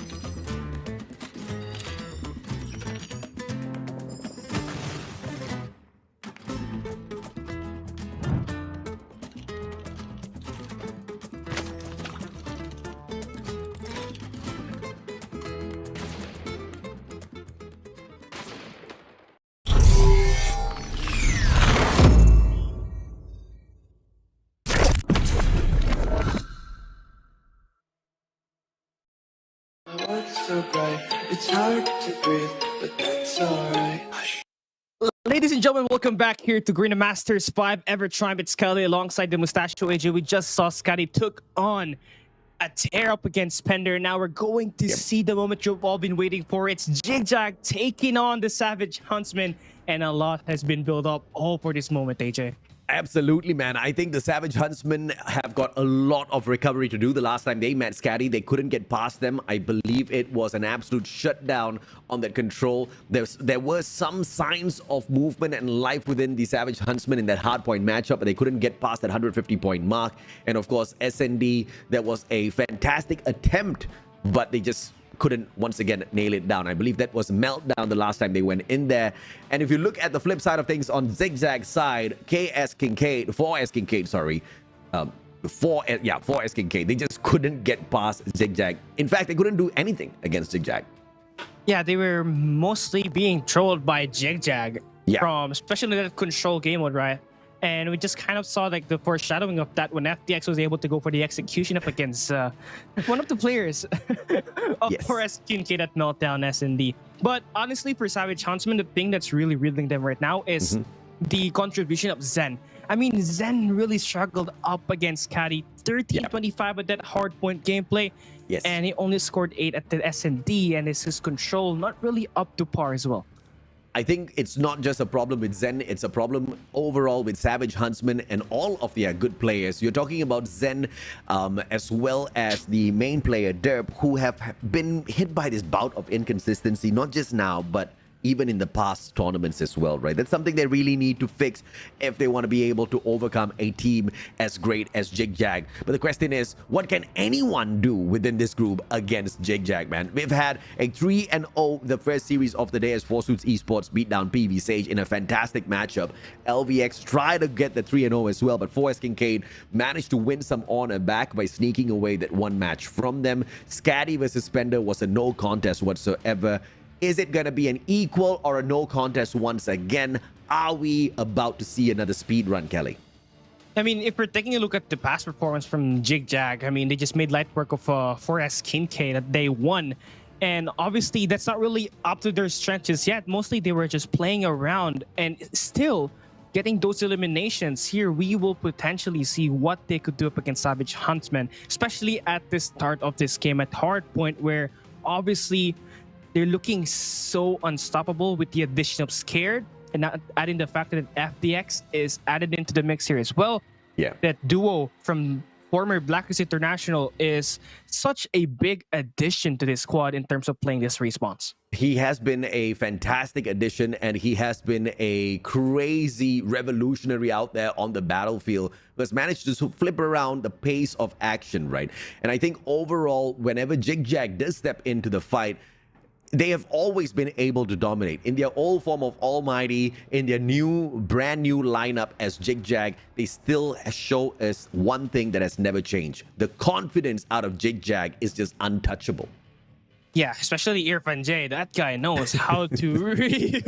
So bright, it's hard to breathe, but that's alright. Ladies and gentlemen, welcome back here to Garena Masters 5 Ever Triumph. It's Kelly alongside the Mustachio AJ. We just saw SKADI took on a tear up against Spender. Now we're going to see the moment you've all been waiting for. It's ZHAG taking on the Savage Huntsmen, and a lot has been built up all for this moment, AJ. Absolutely, man. I think the Savage Huntsmen have got a lot of recovery to do. The last time they met SKADI, they couldn't get past them. I believe it was an absolute shutdown on that control. There were some signs of movement and life within the Savage Huntsmen in that hardpoint matchup, but they couldn't get past that 150-point mark. And of course, SND, that was a fantastic attempt, but they just couldn't once again nail it down. I believe that was meltdown the last time they went in there. And if you look at the flip side of things on ZHAG's side, 4S KINCAID, sorry, 4S KINCAID, they just couldn't get past ZHAG. In fact, they couldn't do anything against ZHAG. Yeah, they were mostly being trolled by ZHAG from especially that control game mode, right? And we just kind of saw like the foreshadowing of that when FTX was able to go for the execution up against one of the players of 4S KINCAID at Meltdown SND. But honestly, for Savage Huntsmen, the thing that's really riddling them right now is the contribution of Zen. I mean, Zen really struggled up against SKADI, 13-25 with that hardpoint gameplay. Yes. And he only scored 8 at the SND, and his control not really up to par as well. I think it's not just a problem with Zen, it's a problem overall with Savage Huntsmen and all of their good players. You're talking about Zen as well as the main player Derp, who have been hit by this bout of inconsistency, not just now, but even in the past tournaments as well, right? That's something they really need to fix if they want to be able to overcome a team as great as ZHIG. But the question is, what can anyone do within this group against ZHIG, man? We've had a 3-0 the first series of the day as 4Suits Esports beat down PV Sage in a fantastic matchup. LVX tried to get the 3-0 as well, but 4S KINCAID managed to win some honor back by sneaking away that one match from them. SKADI versus SPENDER was a no contest whatsoever. Is it going to be an equal or a no contest once again? Are we about to see another speed run, Kelly? I mean, if we're taking a look at the past performance from ZHAG, I mean, they just made light work of 4S KINCAID at day one. And obviously, that's not really up to their strengths yet. Mostly, they were just playing around and still getting those eliminations. Here, we will potentially see what they could do up against Savage Huntsmen, especially at the start of this game at Hardpoint, where obviously they're looking so unstoppable with the addition of Scared, and not adding the fact that FDX is added into the mix here as well. Yeah, that duo from former Blacklist International is such a big addition to this squad in terms of playing this response. He has been a fantastic addition, and he has been a crazy revolutionary out there on the battlefield, who has managed to flip around the pace of action, right? And I think overall, whenever ZHIG does step into the fight, they have always been able to dominate. In their old form of Almighty, in their brand new lineup as ZHIG, they still show us one thing that has never changed. The confidence out of ZHIG is just untouchable. Yeah, especially Irfan J. That guy knows how to really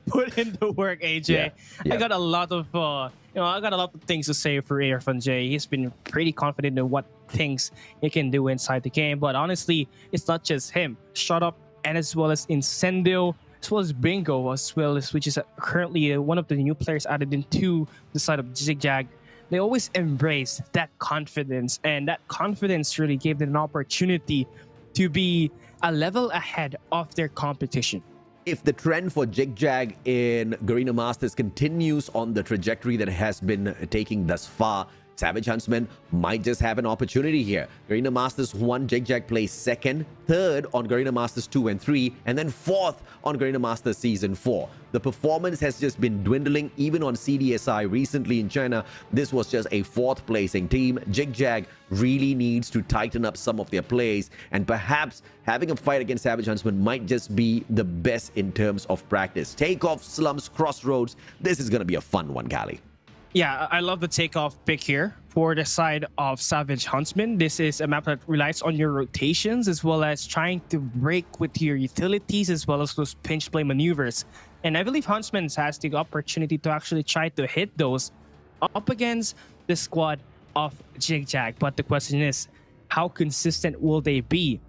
put in the work, AJ. Yeah. I got a lot of I got a lot of things to say for Irfan J. He's been pretty confident in what things he can do inside the game. But honestly, it's not just him. Shut Up, and as well as Incendio, as well as Bingo, as well as, which is currently one of the new players added into the side of ZHAG. They always embrace that confidence, and that confidence really gave them an opportunity to be a level ahead of their competition. If the trend for ZHAG in Garena Masters continues on the trajectory that it has been taking thus far, Savage Huntsmen might just have an opportunity here. Garena Masters 1, ZHAG plays second, third on Garena Masters 2 and 3, and then fourth on Garena Masters Season 4. The performance has just been dwindling. Even on CDSI recently in China, this was just a fourth placing team. ZHAG really needs to tighten up some of their plays, and perhaps having a fight against Savage Huntsmen might just be the best in terms of practice. Takeoff, slumps, crossroads. This is going to be a fun one, Kali. Yeah, I love the takeoff pick here for the side of Savage Huntsmen. This is a map that relies on your rotations as well as trying to break with your utilities as well as those pinch play maneuvers. And I believe Huntsmen has the opportunity to actually try to hit those up against the squad of ZHAG. But the question is, how consistent will they be?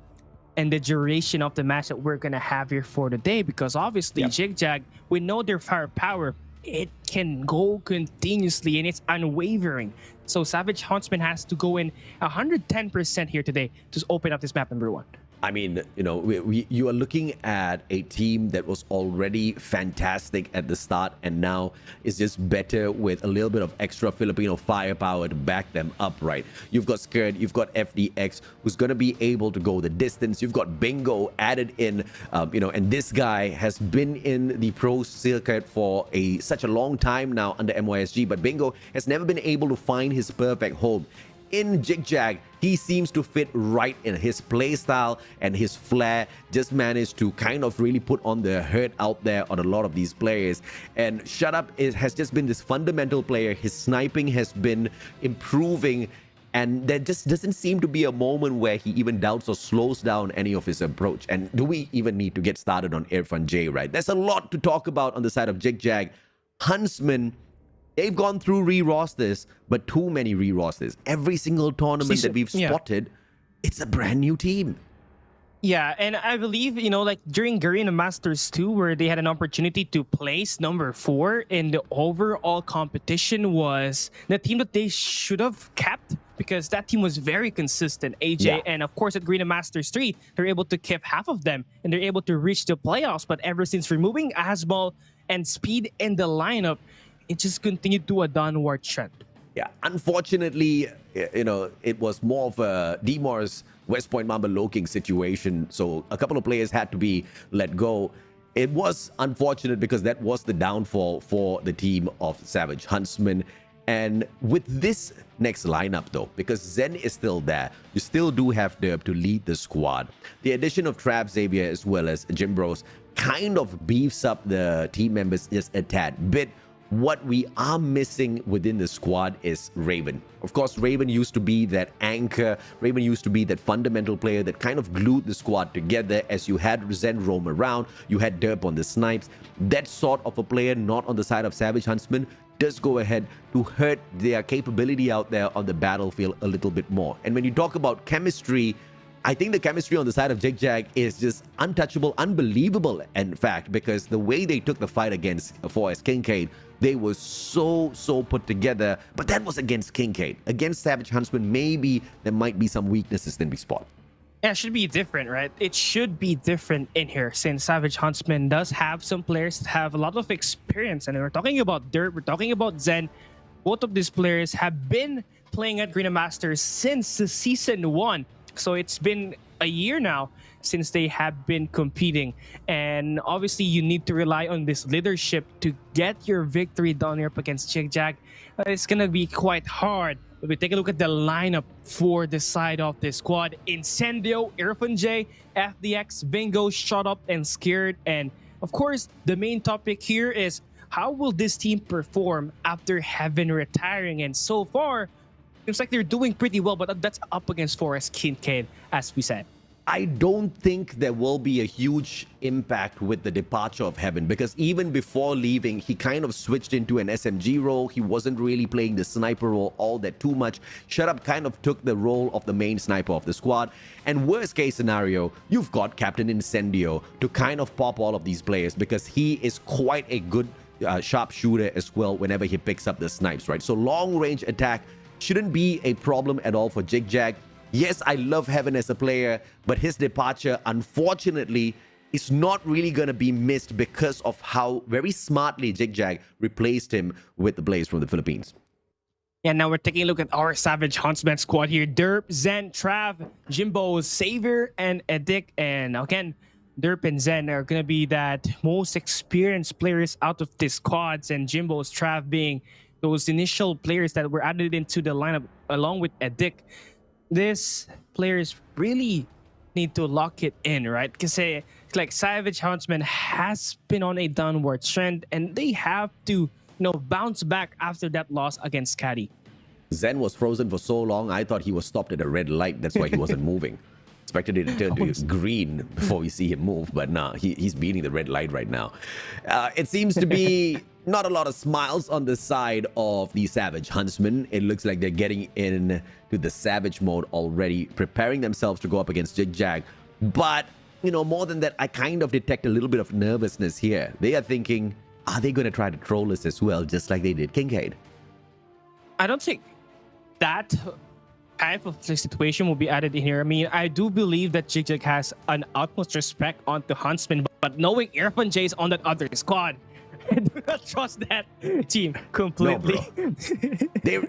And the duration of the match that we're going to have here for today, because obviously ZHAG, we know their firepower. It can go continuously and it's unwavering. So Savage Huntsman has to go in 110% here today to open up this map number one. I mean, you know, you are looking at a team that was already fantastic at the start and now is just better with a little bit of extra Filipino firepower to back them up, right? You've got Scared, you've got FDX, who's going to be able to go the distance. You've got Bingo added in, you know, and this guy has been in the pro circuit for such a long time now under MYSG, but Bingo has never been able to find his perfect home. In ZHAG, he seems to fit right in. His play style and his flair just managed to kind of really put on the hurt out there on a lot of these players. And Shut Up has just been this fundamental player. His sniping has been improving, and there just doesn't seem to be a moment where he even doubts or slows down any of his approach. And do we even need to get started on Irfan J, right? There's a lot to talk about on the side of ZHAG. Huntsmen, they've gone through re-rosters, but too many re-rosters. Every single tournament that we've spotted, it's a brand new team. Yeah, and I believe, like during Garena Masters 2, where they had an opportunity to place number 4 in the overall competition, was the team that they should have kept, because that team was very consistent, AJ. Yeah. And of course, at Garena Masters 3, they're able to keep half of them, and they're able to reach the playoffs. But ever since removing Asbal and Speed in the lineup, it just continued to a downward trend. Yeah, unfortunately, it was more of a Demars West Point Mamba Loking situation. So a couple of players had to be let go. It was unfortunate because that was the downfall for the team of Savage Huntsmen. And with this next lineup, though, because Zen is still there, you still do have Derp to lead the squad. The addition of Trav Xavier as well as Jimbros kind of beefs up the team members just a tad bit. What we are missing within the squad is Raven. Of course, Raven used to be that anchor. Raven used to be that fundamental player that kind of glued the squad together. As you had Zen roam around, you had Derp on the snipes. That sort of a player, not on the side of Savage Huntsmen, does go ahead to hurt their capability out there on the battlefield a little bit more. And when you talk about chemistry, I think the chemistry on the side of ZHAG is just untouchable, unbelievable, in fact, because the way they took the fight against Forest KINCAID, they were so put together. But that was against KINCAID. Against Savage Huntsmen, maybe there might be some weaknesses than we spot. Yeah, it should be different, right? It should be different in here, since Savage Huntsman does have some players that have a lot of experience. And we're talking about Dirt, we're talking about Zen. Both of these players have been playing at Garena Masters since the season 1. So it's been a year now since they have been competing. And obviously, you need to rely on this leadership to get your victory down here up against ZHAG. It's going to be quite hard. But we take a look at the lineup for the side of the squad. Incendio, Irfan J, FDX, Bingo, Shut Up, and Scared. And of course, the main topic here is how will this team perform after Heaven retiring? And so far, seems like they're doing pretty well, but that's up against Forest KINCAID, as we said. I don't think there will be a huge impact with the departure of Heaven, because even before leaving, he kind of switched into an SMG role. He wasn't really playing the sniper role all that too much. Shut Up kind of took the role of the main sniper of the squad. And worst case scenario, you've got Captain Incendio to kind of pop all of these players, because he is quite a good sharpshooter as well whenever he picks up the snipes, right? So long range attack shouldn't be a problem at all for ZHAG. Yes, I love Heaven as a player, but his departure, unfortunately, is not really going to be missed because of how very smartly ZHAG replaced him with the Blaze from the Philippines. Yeah, now we're taking a look at our Savage Huntsman squad here. Derp, Zen, Trav, Jimbo, Xavier, and Edik. And again, Derp and Zen are going to be that most experienced players out of these squads, and Jimbo's, Trav being those initial players that were added into the lineup along with Edik. These players really need to lock it in, right? Because like Savage Huntsman has been on a downward trend, and they have to bounce back after that loss against SKADI. Zen was frozen for so long, I thought he was stopped at a red light. That's why he wasn't moving. Expected it to turn to green before we see him move, but nah, he's beating the red light right now. It seems to be not a lot of smiles on the side of the Savage Huntsmen. It looks like they're getting in to the Savage mode already, preparing themselves to go up against ZHAG. But, more than that, I kind of detect a little bit of nervousness here. They are thinking, are they going to try to troll us as well, just like they did KINCAID? I don't think that type of situation will be added in here. I mean, I do believe that ZHAG has an utmost respect onto Huntsman, but knowing Irfan J is on that other squad, I do not trust that team completely. No,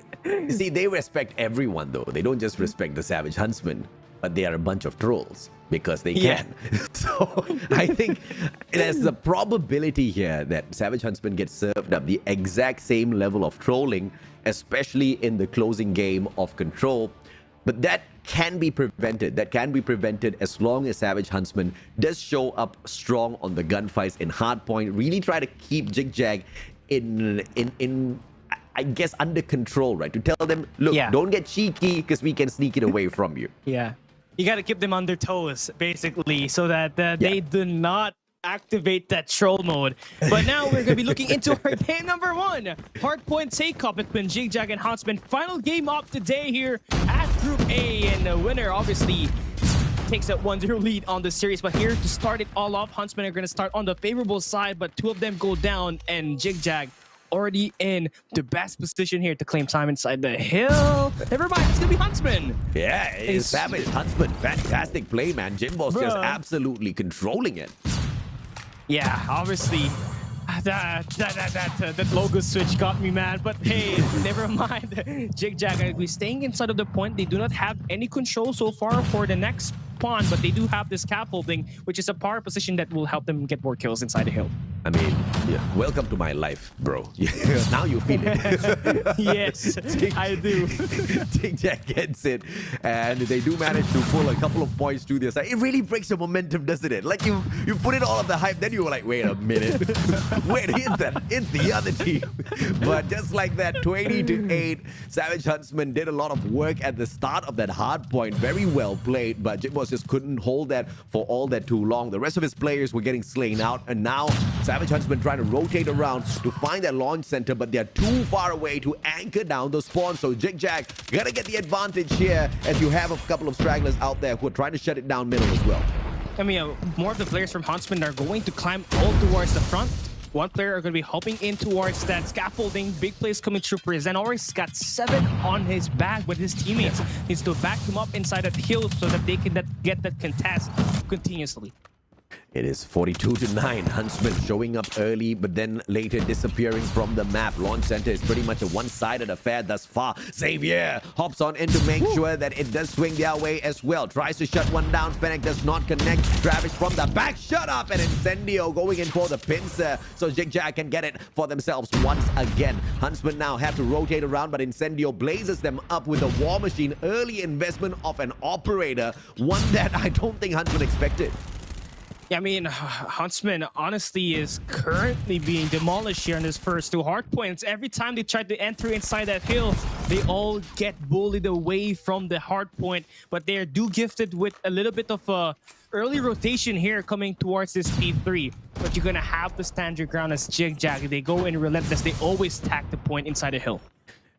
they respect everyone, though. They don't just respect the Savage Huntsman, but they are a bunch of trolls because they can. So I think there's a probability here that Savage Huntsman gets served up the exact same level of trolling, especially in the closing game of Control. But that can be prevented. That can be prevented as long as Savage Huntsman does show up strong on the gunfights in hardpoint. Really try to keep ZHAG in I guess, under control, right? To tell them, look, don't get cheeky because we can sneak it away from you. Yeah. You got to keep them on their toes, basically, so that they do not activate that troll mode. But now we're going to be looking into our game number 1. Hardpoint take-up between ZHAG and Huntsman. Final game of the day here at Group A. And the winner, obviously, takes that 1-0 lead on the series. But here to start it all off, HUNTSMEN are going to start on the favorable side, but 2 of them go down, and ZHIG already in the best position here to claim time inside the hill. Never mind, it's going to be HUNTSMEN. Yeah, it's Savage HUNTSMEN. Fantastic play, man. Jimbo's just absolutely controlling it. Yeah, obviously. That logo switch got me mad, but hey, never mind. ZHAG will be staying inside of the point. They do not have any control so far for the next pawn, but they do have the scaffolding, which is a power position that will help them get more kills inside the hill. I mean, yeah, welcome to my life, bro. Now you feel it. Yes, I do. ZHAG gets it, and they do manage to pull a couple of points to their side. It really breaks your momentum, doesn't it? Like you put in all of the hype, then you were like, wait a minute. Wait, it's the other team. But just like that, 20-8, Savage HUNTSMEN did a lot of work at the start of that hard point. Very well played, but Jimbo just couldn't hold that for all that too long. The rest of his players were getting slain out, and now Savage HUNTSMEN trying to rotate around to find that launch center, but they're too far away to anchor down those spawns. So ZHAG gonna get the advantage here, as you have a couple of stragglers out there who are trying to shut it down middle as well. I mean, more of the players from HUNTSMEN are going to climb all towards the front. One player are going to be hopping in towards that scaffolding. Big plays coming through. Present already got 7 on his back, but his teammates needs to back him up inside that hill so that they can get that contest continuously. It is 42-9. HUNTSMEN showing up early, but then later disappearing from the map. Launch center is pretty much a one-sided affair thus far. Xavier hops on in to make sure that it does swing their way as well. Tries to shut one down. Fennec does not connect. Travis from the back. Shut up! And Incendio going in for the pincer. So ZHAG can get it for themselves once again. HUNTSMEN now have to rotate around, but Incendio blazes them up with a war machine. Early investment of an operator. One that I don't think HUNTSMEN expected. Yeah, I mean, HUNTSMEN honestly is currently being demolished here in his first 2 hard points. Every time they try to enter inside that hill, they all get bullied away from the hard point. But they are gifted with a little bit of early rotation here coming towards this P3. But you're going to have to stand your ground as ZHAG. They go in relentless. They always tack the point inside the hill.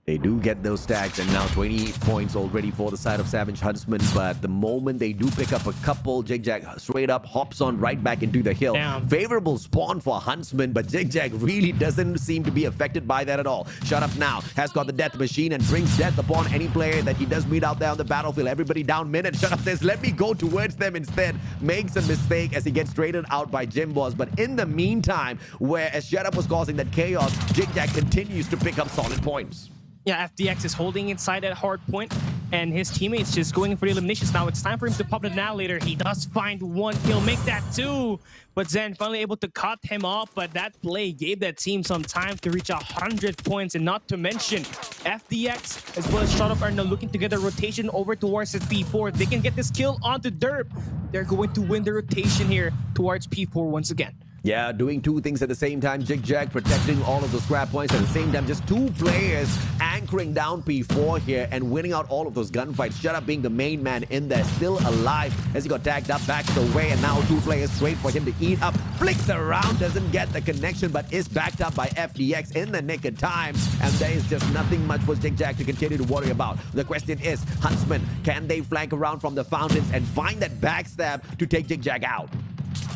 They do get those stacks, and now 20 points already for the side of Savage HUNTSMEN. But the moment they do pick up a couple, ZHAG straight up hops on right back into the hill. Damn. Favorable spawn for HUNTSMEN, but ZHAG really doesn't seem to be affected by that at all. Shut Up Now has got the death machine and brings death upon any player that he does meet out there on the battlefield. Everybody down minute. Shut Up says, let me go towards them instead. Makes a mistake as he gets traded out by Jimbo's. But in the meantime, whereas Shut Up was causing that chaos, ZHAG continues to pick up solid points. Yeah, FDX is holding inside that hard point, and his teammates just going for the eliminations now. It's time for him to pop the annihilator. He does find 1 kill, make that 2, but Zen finally able to cut him off. But that play gave that team some time to reach 100 points, and not to mention FDX as well as Shut Up are now looking to get a rotation over towards the P4. They can get this kill onto Derp. They're going to win the rotation here towards P4 once again. Yeah, doing 2 things at the same time. ZHAG protecting all of the scrap points at the same time. Just 2 players anchoring down P4 here and winning out all of those gunfights. Shut Up being the main man in there, still alive as he got tagged up, backs away, and now 2 players wait for him to eat up. Flicks around, doesn't get the connection, but is backed up by FDX in the nick of time. And there is just nothing much for ZHAG to continue to worry about. The question is, HUNTSMEN, can they flank around from the fountains and find that backstab to take ZHAG out?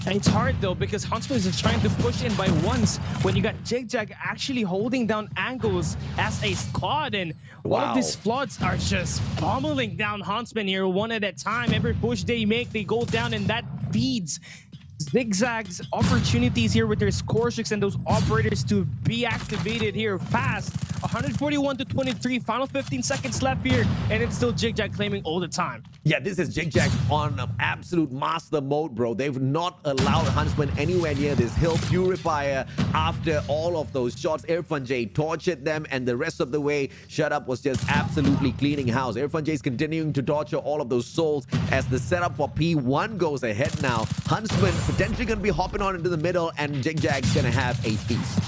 And it's hard though, because HUNTSMEN is trying to push in by ones when you got ZHAG actually holding down angles as a squad, and all of these floods are just pummeling down HUNTSMEN here one at a time. Every push they make, they go down, and that feeds ZHAG's opportunities here with their score streaks and those operators to be activated here fast. 141-23, final 15 seconds left here, and it's still ZHAG claiming all the time. Yeah, this is ZHAG on absolute master mode, bro. They've not allowed HUNTSMEN anywhere near this hill purifier after all of those shots. Irfan J tortured them, and the rest of the way, Shut Up was just absolutely cleaning house. Irfan J is continuing to torture all of those souls as the setup for P1 goes ahead now. HUNTSMEN potentially going to be hopping on into the middle, and ZHAG's going to have a feast.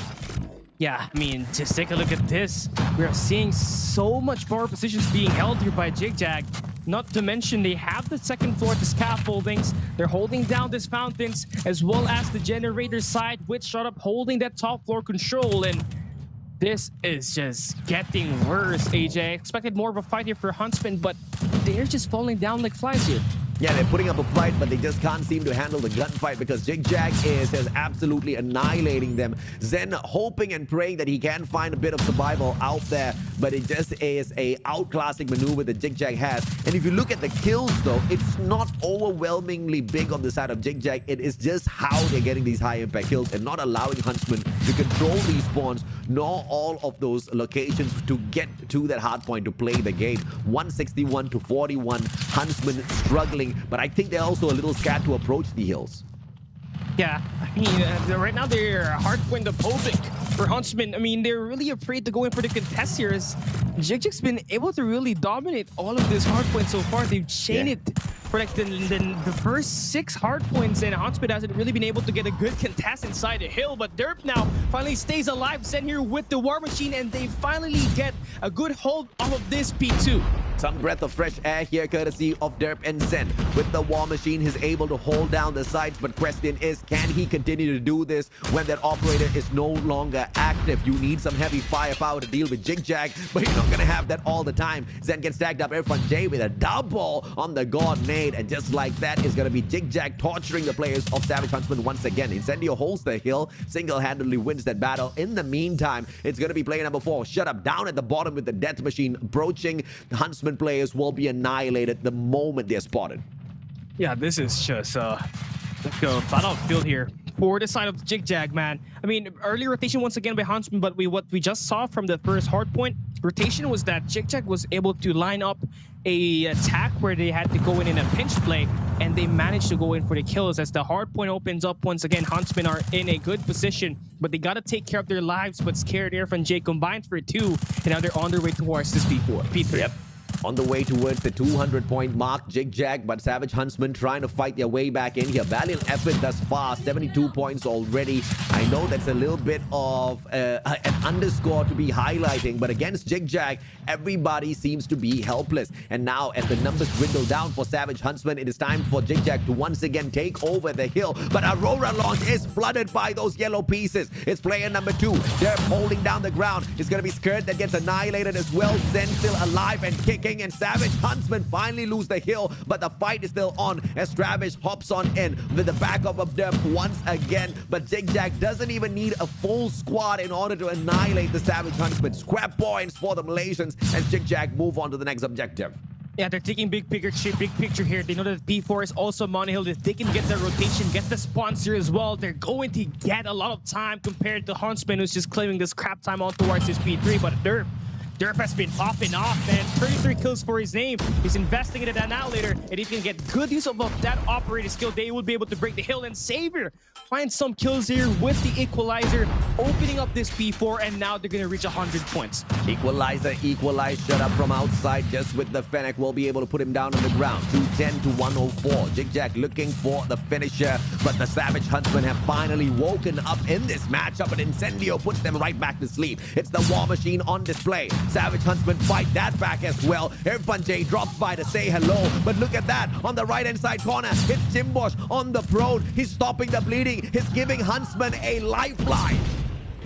Yeah, I mean, just take a look at this. We are seeing so much power positions being held here by ZHAG. Not to mention, they have the second floor, the scaffoldings. They're holding down these fountains, as well as the generator side, with Shut Up holding that top floor control. And this is just getting worse, AJ. I expected more of a fight here for HUNTSMEN, but they're just falling down like flies here. Yeah, they're putting up a fight, but they just can't seem to handle the gunfight because ZHAG is absolutely annihilating them. Zen hoping and praying that he can find a bit of survival out there, but it just is a outclassing maneuver that ZHAG has. And if you look at the kills, though, it's not overwhelmingly big on the side of ZHAG. It is just how they're getting these high impact kills and not allowing Huntsmen to control these spawns, nor all of those locations to get to that hard point to play the game. 161 to 41, Huntsmen struggling, but I think they're also a little scared to approach the hills. Yeah, I mean, right now they're hardpoint opposing for Huntsmen. I mean, they're really afraid to go in for the contest here as ZHAG's been able to really dominate all of this hardpoint so far. They've chained it for like the first 6 hardpoints, and Huntsmen hasn't really been able to get a good contest inside the hill, but Derp now finally stays alive, sent here with the War Machine, and they finally get a good hold off of this P2. Some breath of fresh air here courtesy of Derp and Zen. With the War Machine, he's able to hold down the sides, but question is, can he continue to do this when that operator is no longer active? You need some heavy firepower to deal with ZHAG, but you're not going to have that all the time. Zen gets tagged up Irfan J with a double on the God nade, and just like that is going to be ZHAG torturing the players of Savage Huntsmen once again. Incendio holds the hill, single-handedly wins that battle. In the meantime, it's going to be player number 4, Shut Up, down at the bottom with the Death Machine approaching. The Huntsmen players will be annihilated the moment they're spotted. Yeah, this is just like a battlefield here for the side of ZHAG, man. I mean, early rotation once again by Huntsmen, but what we just saw from the first hardpoint rotation was that ZHAG was able to line up a attack where they had to go in a pinch play, and they managed to go in for the kills. As the hardpoint opens up once again, Huntsmen are in a good position, but they got to take care of their lives. But Scared Air from J combines for 2, and now they're on their way towards this P3. Yep. On the way towards the 200-point mark, ZHAG, but Savage Huntsmen trying to fight their way back in here. Valiant effort thus far, 72 points already. I know that's a little bit of an underscore to be highlighting, but against ZHAG, everybody seems to be helpless. And now, as the numbers dwindle down for Savage Huntsmen, it is time for ZHAG to once again take over the hill. But Aurora launch is flooded by those yellow pieces. It's player number 2. They're holding down the ground. It's going to be Skirt that gets annihilated as well. Zen still alive and kicking, and Savage Huntsmen finally lose the hill, but the fight is still on as Travis hops on in with the backup of Derp once again. But ZHAG doesn't even need a full squad in order to annihilate the Savage Huntsmen. Scrap points for the Malaysians as ZHAG move on to the next objective. Yeah, they're taking big picture here. They know that P4 is also monohill. If they can get the rotation, get the sponsor as well, they're going to get a lot of time compared to Huntsman, who's just claiming this crap time on towards his P3. But Derp has been popping off, man. 33 kills for his name. He's investing in it now later, and he can get good use of that operator skill. They will be able to break the hill, and Savior finds some kills here with the equalizer, opening up this P4, and now they're gonna reach 100 points. Equalizer, Shut Up from outside, just with the Fennec will be able to put him down on the ground. 210 to 104. ZHAG looking for the finisher, but the Savage Huntsmen have finally woken up in this matchup, and Incendio puts them right back to sleep. It's the War Machine on display. Savage Huntsmen fight that back as well. Irfan J drops by to say hello, but look at that. On the right-hand side corner, it's Jimbosh on the prone. He's stopping the bleeding. He's giving Huntsmen a lifeline.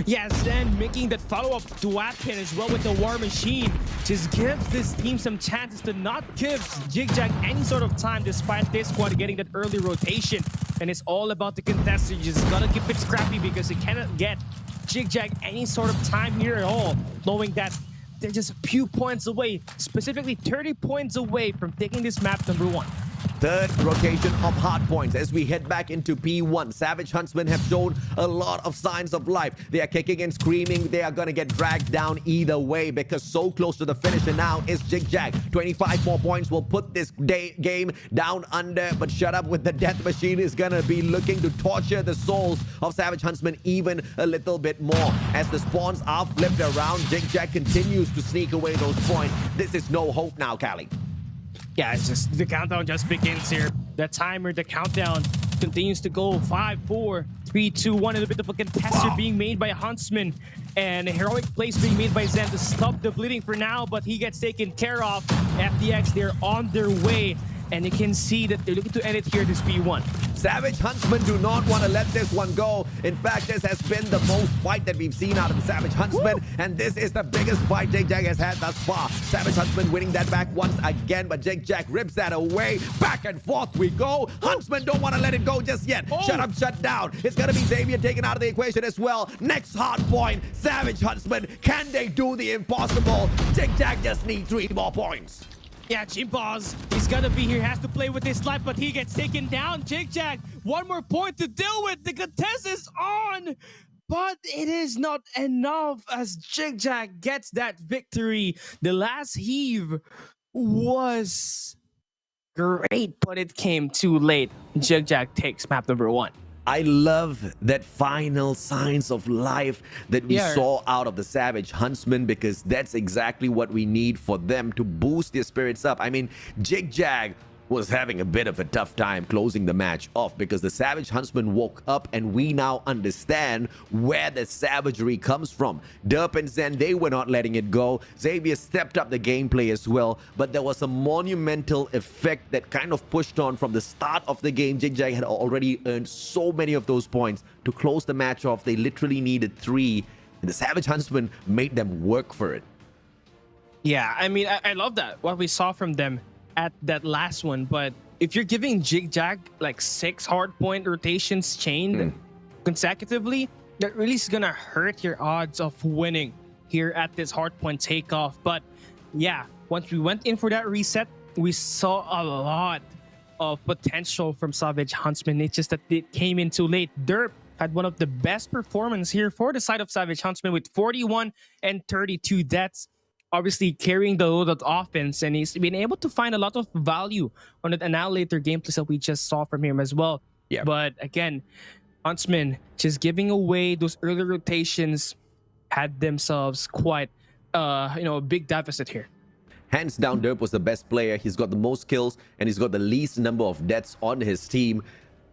Yes, then making that follow-up duat pin as well with the War Machine just gives this team some chances to not give ZHAG any sort of time despite this squad getting that early rotation. And it's all about the contest. You just gotta keep it scrappy because you cannot get ZHAG any sort of time here at all, knowing that they're just a few points away, specifically 30 points away from taking this map number 1. Third rotation of hard points as we head back into P1. Savage Huntsmen have shown a lot of signs of life. They are kicking and screaming. They are going to get dragged down either way because so close to the finisher now is ZHAG. 25 more points will put this game down under, but Shut Up with the Death Machine is going to be looking to torture the souls of Savage Huntsmen even a little bit more. As the spawns are flipped around, ZHAG continues to sneak away those points. This is no hope now, Callie. Yeah, it's just the countdown just begins here. The timer, the countdown continues to go. 5, 4, 3, 2, 1. A little bit of a contester being made by Huntsman, and a heroic plays being made by Zen to stop the bleeding for now, but he gets taken care of. FTX, they're on their way. And you can see that they're looking to end it here, this P1. Savage Huntsmen do not want to let this one go. In fact, this has been the most fight that we've seen out of the Savage Huntsmen, and this is the biggest fight ZHAG has had thus far. Savage Huntsmen winning that back once again, but ZHAG rips that away. Back and forth we go. Huntsmen don't want to let it go just yet. Shut up, shut down. It's going to be Xavier taken out of the equation as well. Next hard point, Savage Huntsmen. Can they do the impossible? ZHAG just need 3 more points. Yeah, Chimpaz, he's gonna be here, has to play with his life, but he gets taken down. ZHAG, 1 more point to deal with. The contest is on, but it is not enough as ZHAG gets that victory. The last heave was great, but it came too late. ZHAG takes map number 1. I love that final signs of life that we saw out of the Savage Huntsmen, because that's exactly what we need for them to boost their spirits up. I mean, ZHAG was having a bit of a tough time closing the match off because the Savage Huntsman woke up, and we now understand where the savagery comes from. Derp and Zen, they were not letting it go. Xavier stepped up the gameplay as well, but there was a monumental effect that kind of pushed on from the start of the game. ZHAG had already earned so many of those points. To close the match off, they literally needed 3, and the Savage Huntsman made them work for it. Yeah, I mean, I love that, what we saw from them at that last one. But if you're giving ZHAG like 6 hardpoint rotations chained consecutively, that really is gonna hurt your odds of winning here at this hardpoint takeoff. But yeah, once we went in for that reset, we saw a lot of potential from Savage Huntsmen. It's just that it came in too late. Derp had one of the best performance here for the side of Savage Huntsmen with 41 and 32 deaths. Obviously carrying the load of offense, and he's been able to find a lot of value on the annihilator gameplays that we just saw from him as well. Yeah. But again, Huntsmen just giving away those early rotations had themselves quite a big deficit here. Hands down, Derp was the best player. He's got the most kills, and he's got the least number of deaths on his team.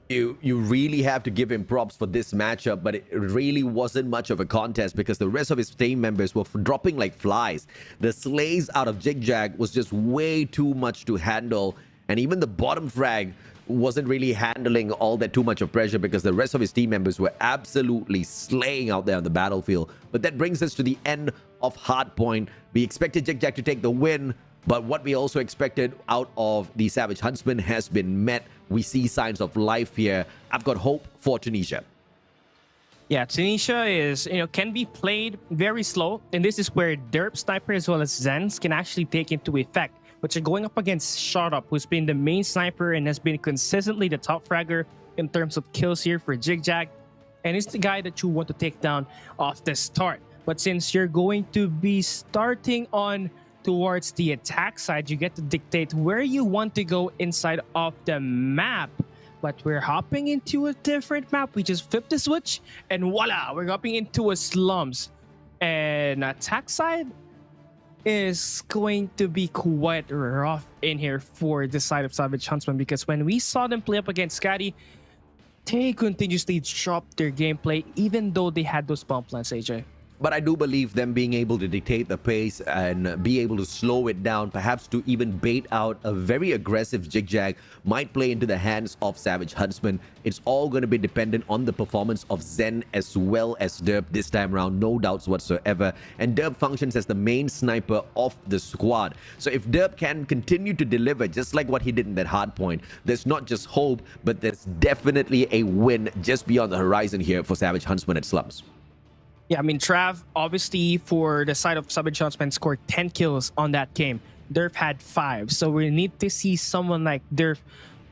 You really have to give him props for this matchup, but it really wasn't much of a contest because the rest of his team members were dropping like flies. The slays out of ZHAG was just way too much to handle, and even the bottom frag wasn't really handling all that too much of pressure because the rest of his team members were absolutely slaying out there on the battlefield. But that brings us to the end of Hardpoint. We expected ZHAG to take the win, but what we also expected out of the Savage Huntsman has been met. We see signs of life here. I've got hope for Tunisia. Yeah, Tunisia is, can be played very slow. And this is where Derp Sniper as well as Zens can actually take into effect. But you're going up against Shotup, who's been the main sniper and has been consistently the top fragger in terms of kills here for ZHAG. And it's the guy that you want to take down off the start. But since you're going to be starting on towards the attack side, you get to dictate where you want to go inside of the map. But we're hopping into a different map. We just flip the switch and voila, we're hopping into a slums. And attack side is going to be quite rough in here for the side of Savage Huntsman, because when we saw them play up against SKADI, they continuously dropped their gameplay even though they had those bomb plants, AJ. But I do believe them being able to dictate the pace and be able to slow it down, perhaps to even bait out a very aggressive ZHAG, might play into the hands of Savage Huntsman. It's all going to be dependent on the performance of Zen as well as Derp this time around, no doubts whatsoever. And Derp functions as the main sniper of the squad. So if Derp can continue to deliver just like what he did in that hard point, there's not just hope, but there's definitely a win just beyond the horizon here for Savage Huntsman at Slums. Yeah, I mean, Trav, obviously, for the side of Savage Huntsman, scored 10 kills on that game. Derp had 5. So we need to see someone like Derp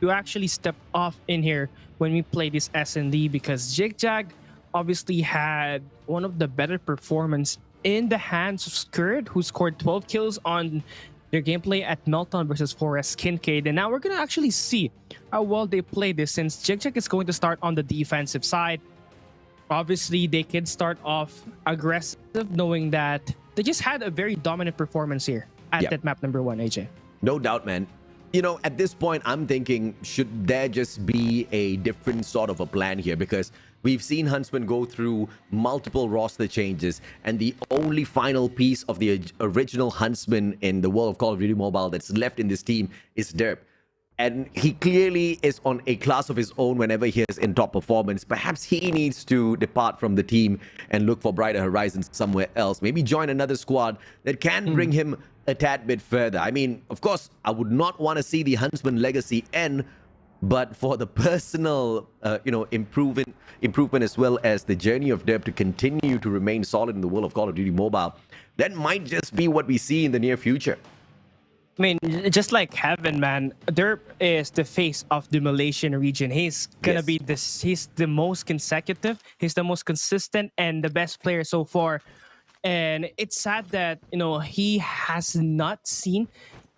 to actually step off in here when we play this S&D, because ZHAG obviously had one of the better performance in the hands of Skurd, who scored 12 kills on their gameplay at Meltdown versus Forest KINCAID. And now we're going to actually see how well they play this, since ZHAG is going to start on the defensive side. Obviously, they can start off aggressive, knowing that they just had a very dominant performance here at that map number 1, AJ. No doubt, man. At this point, I'm thinking, should there just be a different sort of a plan here? Because we've seen Huntsmen go through multiple roster changes, and the only final piece of the original Huntsman in the world of Call of Duty Mobile that's left in this team is Derp. and he clearly is on a class of his own whenever he is in top performance. Perhaps he needs to depart from the team and look for brighter horizons somewhere else. Maybe join another squad that can bring him a tad bit further. I mean, of course, I would not want to see the Huntsman legacy end, but for the personal, improvement as well as the journey of Derp to continue to remain solid in the world of Call of Duty Mobile, that might just be what we see in the near future. I mean, just like Heaven, man, Derp is the face of the Malaysian region. He's gonna be this. He's the most consecutive. He's the most consistent and the best player so far. And it's sad that he has not seen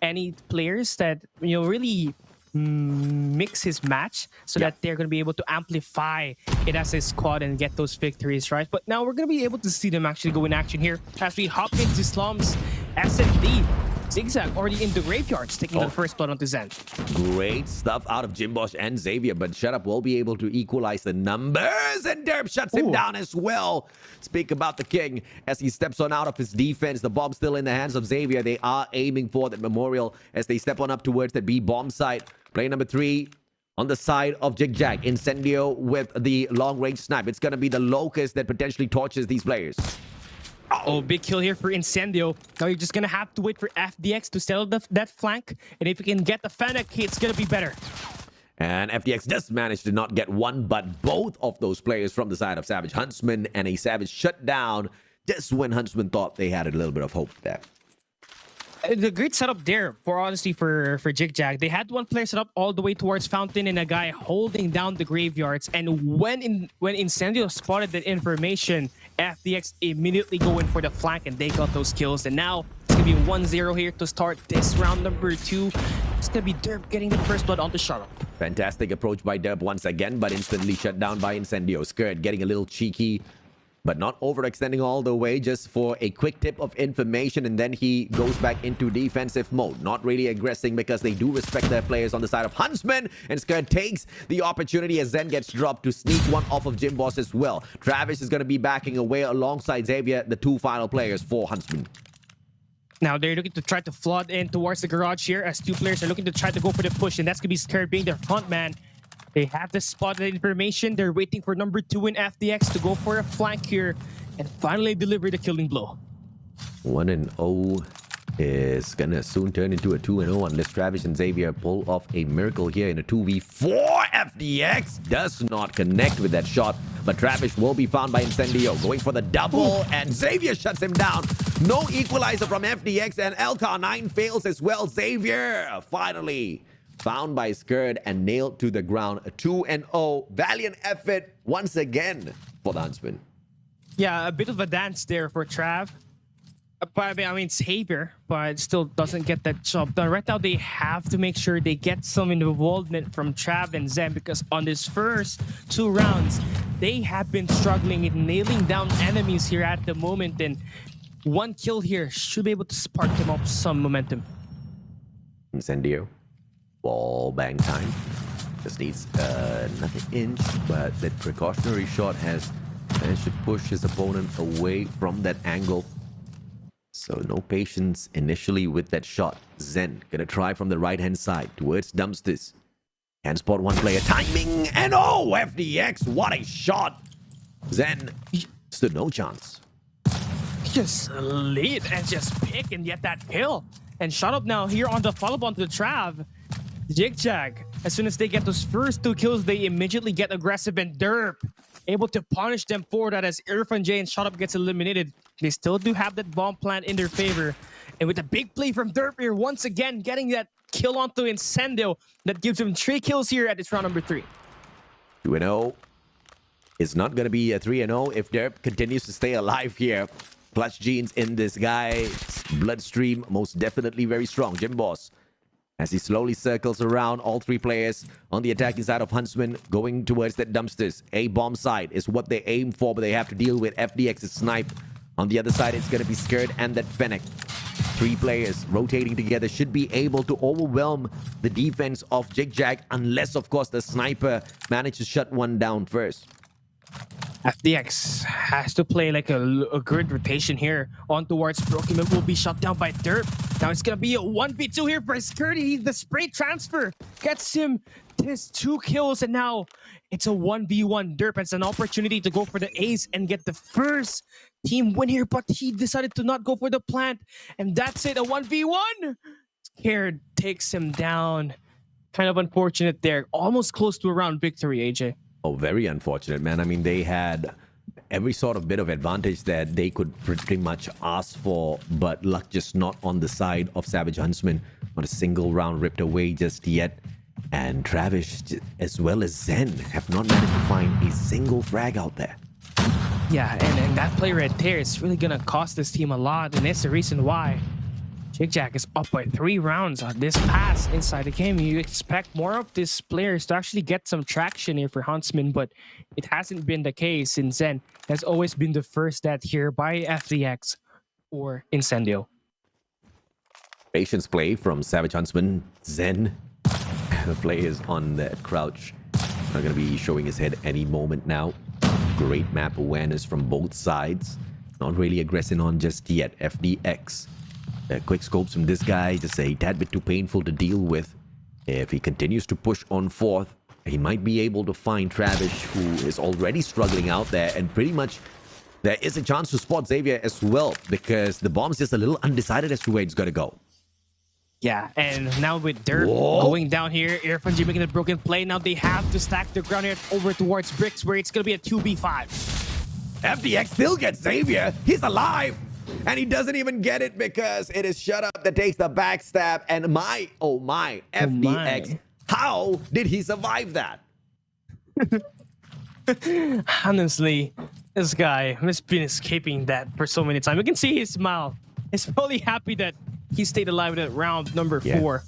any players that really mix his match so that they're going to be able to amplify it as a squad and get those victories, right? But now we're going to be able to see them actually go in action here as we hop into Slum's SMD. ZHIG already in the graveyards, taking the first blood onto Zen. Great stuff out of Jimbosh and Xavier, but Shut Up will be able to equalize the numbers, and Derp shuts him down as well. Speak about the king as he steps on out of his defense. The bomb still in the hands of Xavier. They are aiming for that memorial as they step on up towards that B bomb site. Play number 3 on the side of ZHAG. Incendio with the long-range snipe. It's going to be the Locust that potentially torches these players. Oh, big kill here for Incendio. Now you're just going to have to wait for FDX to settle that flank. And if you can get the Fennec, it's going to be better. And FDX does manage to not get one, but both of those players from the side of Savage Huntsman, and a Savage shutdown just when Huntsman thought they had a little bit of hope there. The great setup there, for ZHIG. They had one player set up all the way towards Fountain and a guy holding down the graveyards. And when Incendio spotted that information, FDX immediately go in for the flank and they got those kills. And now it's going to be 1-0 here to start this round number 2. It's going to be Derp getting the first blood onto Shut Up. Fantastic approach by Derp once again, but instantly shut down by Incendio. Skirt getting a little cheeky, but not overextending all the way, just for a quick tip of information, and then he goes back into defensive mode. Not really aggressing because they do respect their players on the side of Huntsman, and Skirt takes the opportunity as Zen gets dropped to sneak one off of Jimboss as well. Travis is going to be backing away alongside Xavier, the 2 final players for Huntsman. Now they're looking to try to flood in towards the garage here as 2 players are looking to try to go for the push, and that's going to be Skirt being their front man. They have the spotted information. They're waiting for number 2 in FDX to go for a flank here and finally deliver the killing blow. 1-0 is gonna soon turn into a 2-0 unless Travis and Xavier pull off a miracle here in a 2v4. FDX does not connect with that shot, but Travis will be found by Incendio going for the double, and Xavier shuts him down. No equalizer from FDX, and LK9 fails as well. Xavier finally found by Skirt and nailed to the ground. A 2-0. Valiant effort once again for the Huntsman. Yeah, a bit of a dance there for Trav. But I mean, Xavier, but still doesn't get that job done. Right now, they have to make sure they get some involvement from Trav and Zen, because on this first 2 rounds, they have been struggling in nailing down enemies here at the moment. And 1 kill here should be able to spark them up some momentum. Incendio. Ball bang time. Just needs another inch, but that precautionary shot has managed to push his opponent away from that angle. So no patience initially with that shot. Zen gonna try from the right-hand side towards Dumpsters. Can spot 1 player. Timing, and oh, FDX, what a shot! Zen stood no chance. Just lead and just pick and get that kill. And Shut Up now here on the follow-up onto the Trav. ZHAG, as soon as they get those first 2 kills, they immediately get aggressive, and Derp able to punish them for that as Irfan J and Shut Up gets eliminated. They still do have that bomb plant in their favor. And with a big play from Derp here, once again getting that kill onto Incendio, that gives him 3 kills here at this round number 3. 2-0. It's not going to be a 3-0 if Derp continues to stay alive here. Clutch genes in this guy's bloodstream, most definitely very strong. Jimboss, as he slowly circles around, all 3 players on the attacking side of Huntsman going towards that Dumpsters. A bomb side is what they aim for, but they have to deal with FDX's snipe. On the other side, it's going to be Skirt and that Fennec. 3 players rotating together should be able to overwhelm the defense of ZHAG, unless, of course, the sniper manages to shut one down first. FDX has to play like a good rotation here on towards Broken will be shut down by Derp. Now it's gonna be a 1v2 here for SKADI. The spray transfer gets him his 2 kills, and now it's a 1v1. Derp has an opportunity to go for the ace and get the first team win here, but he decided to not go for the plant, and that's it, a 1v1. Scared takes him down. Kind of unfortunate there. Almost close to a round victory, AJ. Oh, very unfortunate, man. I mean, they had every sort of bit of advantage that they could pretty much ask for, but luck just not on the side of Savage Huntsmen. Not a single round ripped away just yet. And Travis, as well as Zen, have not managed to find a single frag out there. Yeah, and that play right there is really going to cost this team a lot, and that's the reason why ZHAG is up by 3 rounds on this pass inside the game. You expect more of these players to actually get some traction here for Huntsmen, but it hasn't been the case, since Zen has always been the first death here by FDX or Incendio. Patience play from Savage Huntsman. Zen, the play is on that crouch. Not going to be showing his head any moment now. Great map awareness from both sides. Not really aggressing on just yet. FDX. Quick scopes from this guy, just a tad bit too painful to deal with. If he continues to push on fourth, he might be able to find Travis, who is already struggling out there, and pretty much there is a chance to spot Xavier as well, because the bomb's just a little undecided as to where it's going to go. Yeah, and now with Derp going down here, Irfan making a broken play. Now they have to stack the ground here over towards Bricks, where it's going to be a 2v5. FDX still gets Xavier. He's alive. And he doesn't even get it because it is shut up that takes the backstab. And oh my, FDX. How did he survive that? Honestly, this guy has been escaping that for so many times. You can see his smile. He's probably happy that he stayed alive at round number 4.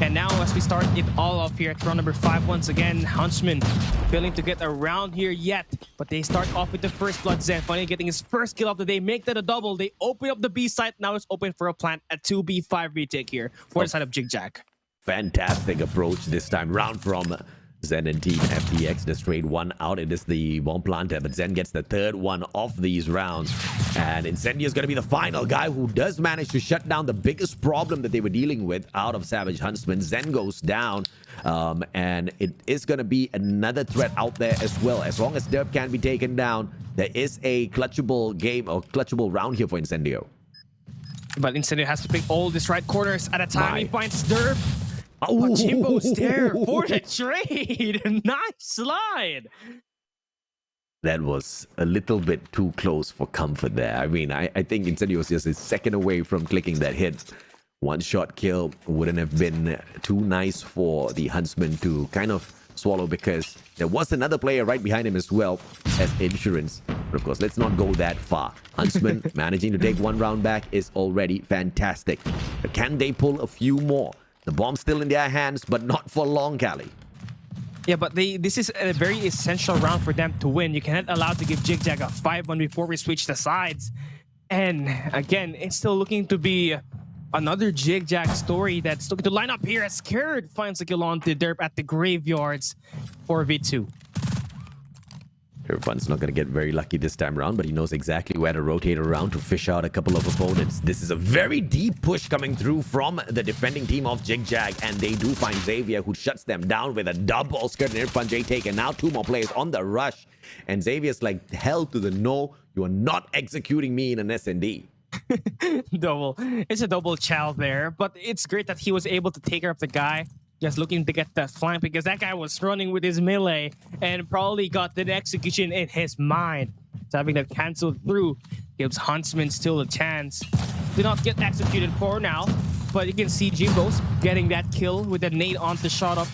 And now as we start it all off here at round number 5 once again, Huntsmen failing to get around here yet, but they start off with the first blood. Zen finally getting his first kill of the day, make that a double. They open up the B site. Now it's open for a plant, a 2v5 retake here for the side of ZHAG. Fantastic approach this time round from Zen and team FDX. Just trade 1 out. It is the bomb planter, but Zen gets the 3rd one of these rounds. And Incendio is going to be the final guy who does manage to shut down the biggest problem that they were dealing with out of Savage Huntsman. Zen goes down, and it is going to be another threat out there as well. As long as Derp can be taken down, there is a clutchable game or clutchable round here for Incendio. But Incendio has to pick all these right corners at a time. He finds Derp. Oh, Jimbo's there for the trade. Nice slide. That was a little bit too close for comfort there. I mean, I think Incendio was just a second away from clicking that hit. 1-shot kill wouldn't have been too nice for the Huntsman to kind of swallow, because there was another player right behind him as well as insurance. But of course, let's not go that far. Huntsman managing to take 1 round back is already fantastic. But can they pull a few more? The bomb's still in their hands, but not for long, Callie. Yeah, but this is a very essential round for them to win. You cannot allow to give ZHAG a 5-1 before we switch the sides. And again, it's still looking to be another ZHAG story that's looking to line up here as Scared finds a kill on to Derp at the graveyards for V2. Irfan's not going to get very lucky this time around, but he knows exactly where to rotate around to fish out a couple of opponents. This is a very deep push coming through from the defending team of ZHAG, and they do find Xavier, who shuts them down with a double. Skirt and Irfan J take, and now 2 more players on the rush. And Xavier's like, hell to the no, you are not executing me in an SND. Double. It's a double chow there, but it's great that he was able to take care of the guy. Just looking to get that flank, because that guy was running with his melee and probably got the execution in his mind. So having that canceled through gives Huntsman still a chance. Did not get executed for now, but you can see Jimbo's getting that kill with a nade onto shot up.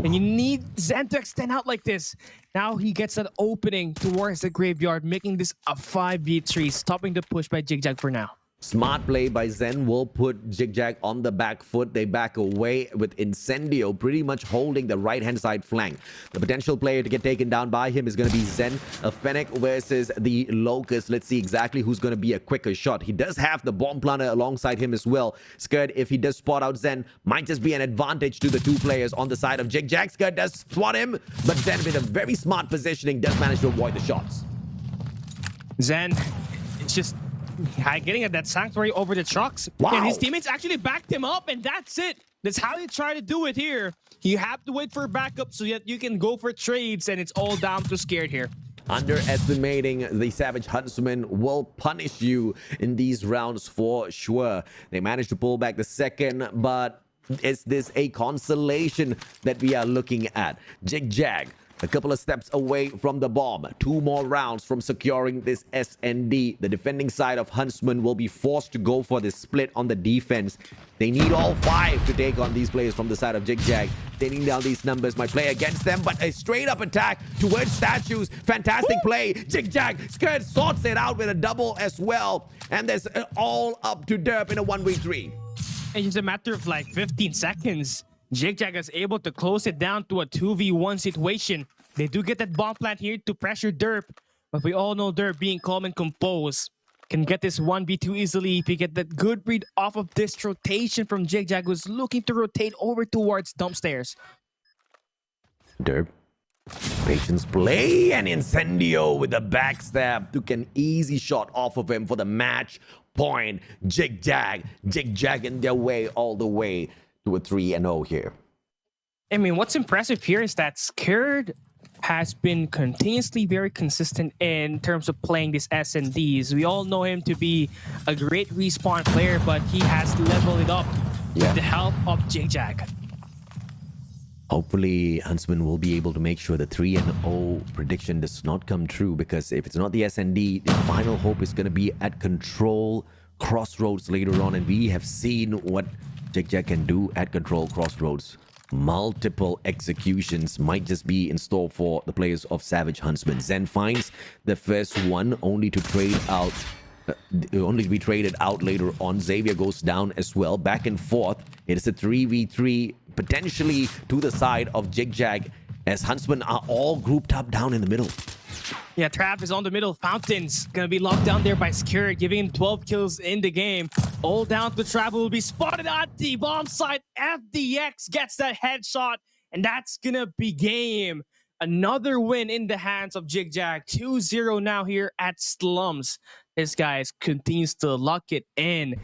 And you need Zen to extend out like this. Now he gets that opening towards the graveyard, making this a 5v3, stopping the push by ZHAG for now. Smart play by Zen will put ZHIG on the back foot. They back away with Incendio pretty much holding the right-hand side flank. The potential player to get taken down by him is going to be Zen. A Fennec versus the Locust. Let's see exactly who's going to be a quicker shot. He does have the bomb planter alongside him as well. Skird, if he does spot out Zen, might just be an advantage to the two players on the side of ZHIG. Skird does spot him, but Zen with a very smart positioning does manage to avoid the shots. Zen, it's just getting at that sanctuary over the trucks. Wow. And his teammates actually backed him up, and that's it. That's how you try to do it here. You have to wait for backup so that you can go for trades, and it's all down to Scared here. Underestimating the Savage Huntsmen will punish you in these rounds for sure. They managed to pull back the second, but is this a consolation that we are looking at? ZHAG a couple of steps away from the bomb. 2 more rounds from securing this SND. The defending side of Huntsmen will be forced to go for this split on the defense. They need all 5 to take on these players from the side of ZHAG. Taking down these numbers might play against them, but a straight up attack towards statues. Fantastic play. ZHAG Skirt sorts it out with a double as well. And there's all up to Derp in a 1v3. It's just a matter of like 15 seconds. ZHAG is able to close it down to a 2v1 situation. They do get that bomb plant here to pressure Derp, but we all know Derp, being calm and composed, can get this 1v2 easily if you get that good read off of this rotation from ZHAG, who's looking to rotate over towards dump stairs. Derp, patience play, and Incendio with a backstab took an easy shot off of him for the match point. ZHAG in their way all the way to a 3-0 here. I mean, what's impressive here is that Scared has been continuously very consistent in terms of playing these SNDs. We all know him to be a great respawn player, but he has leveled it up with the help of ZHAG. Hopefully, Huntsman will be able to make sure the 3-0 prediction does not come true, because if it's not the SND, the final hope is going to be at Control Crossroads later on, and we have seen what ZHAG can do at Control Crossroads. Multiple executions might just be in store for the players of Savage Huntsmen. Zen finds the first one, only to trade out, only to be traded out later on. Xavier goes down as well. Back and forth. It is a 3v3, potentially to the side of ZHAG, as Huntsmen are all grouped up down in the middle. Yeah, Trav is on the middle. Fountain's gonna be locked down there by Scared, giving him 12 kills in the game. All down to Trav, will be spotted at the bomb site. FDX gets that headshot, and that's gonna be game. Another win in the hands of ZHAG. 2-0 now here at Slums. This guy continues to lock it in.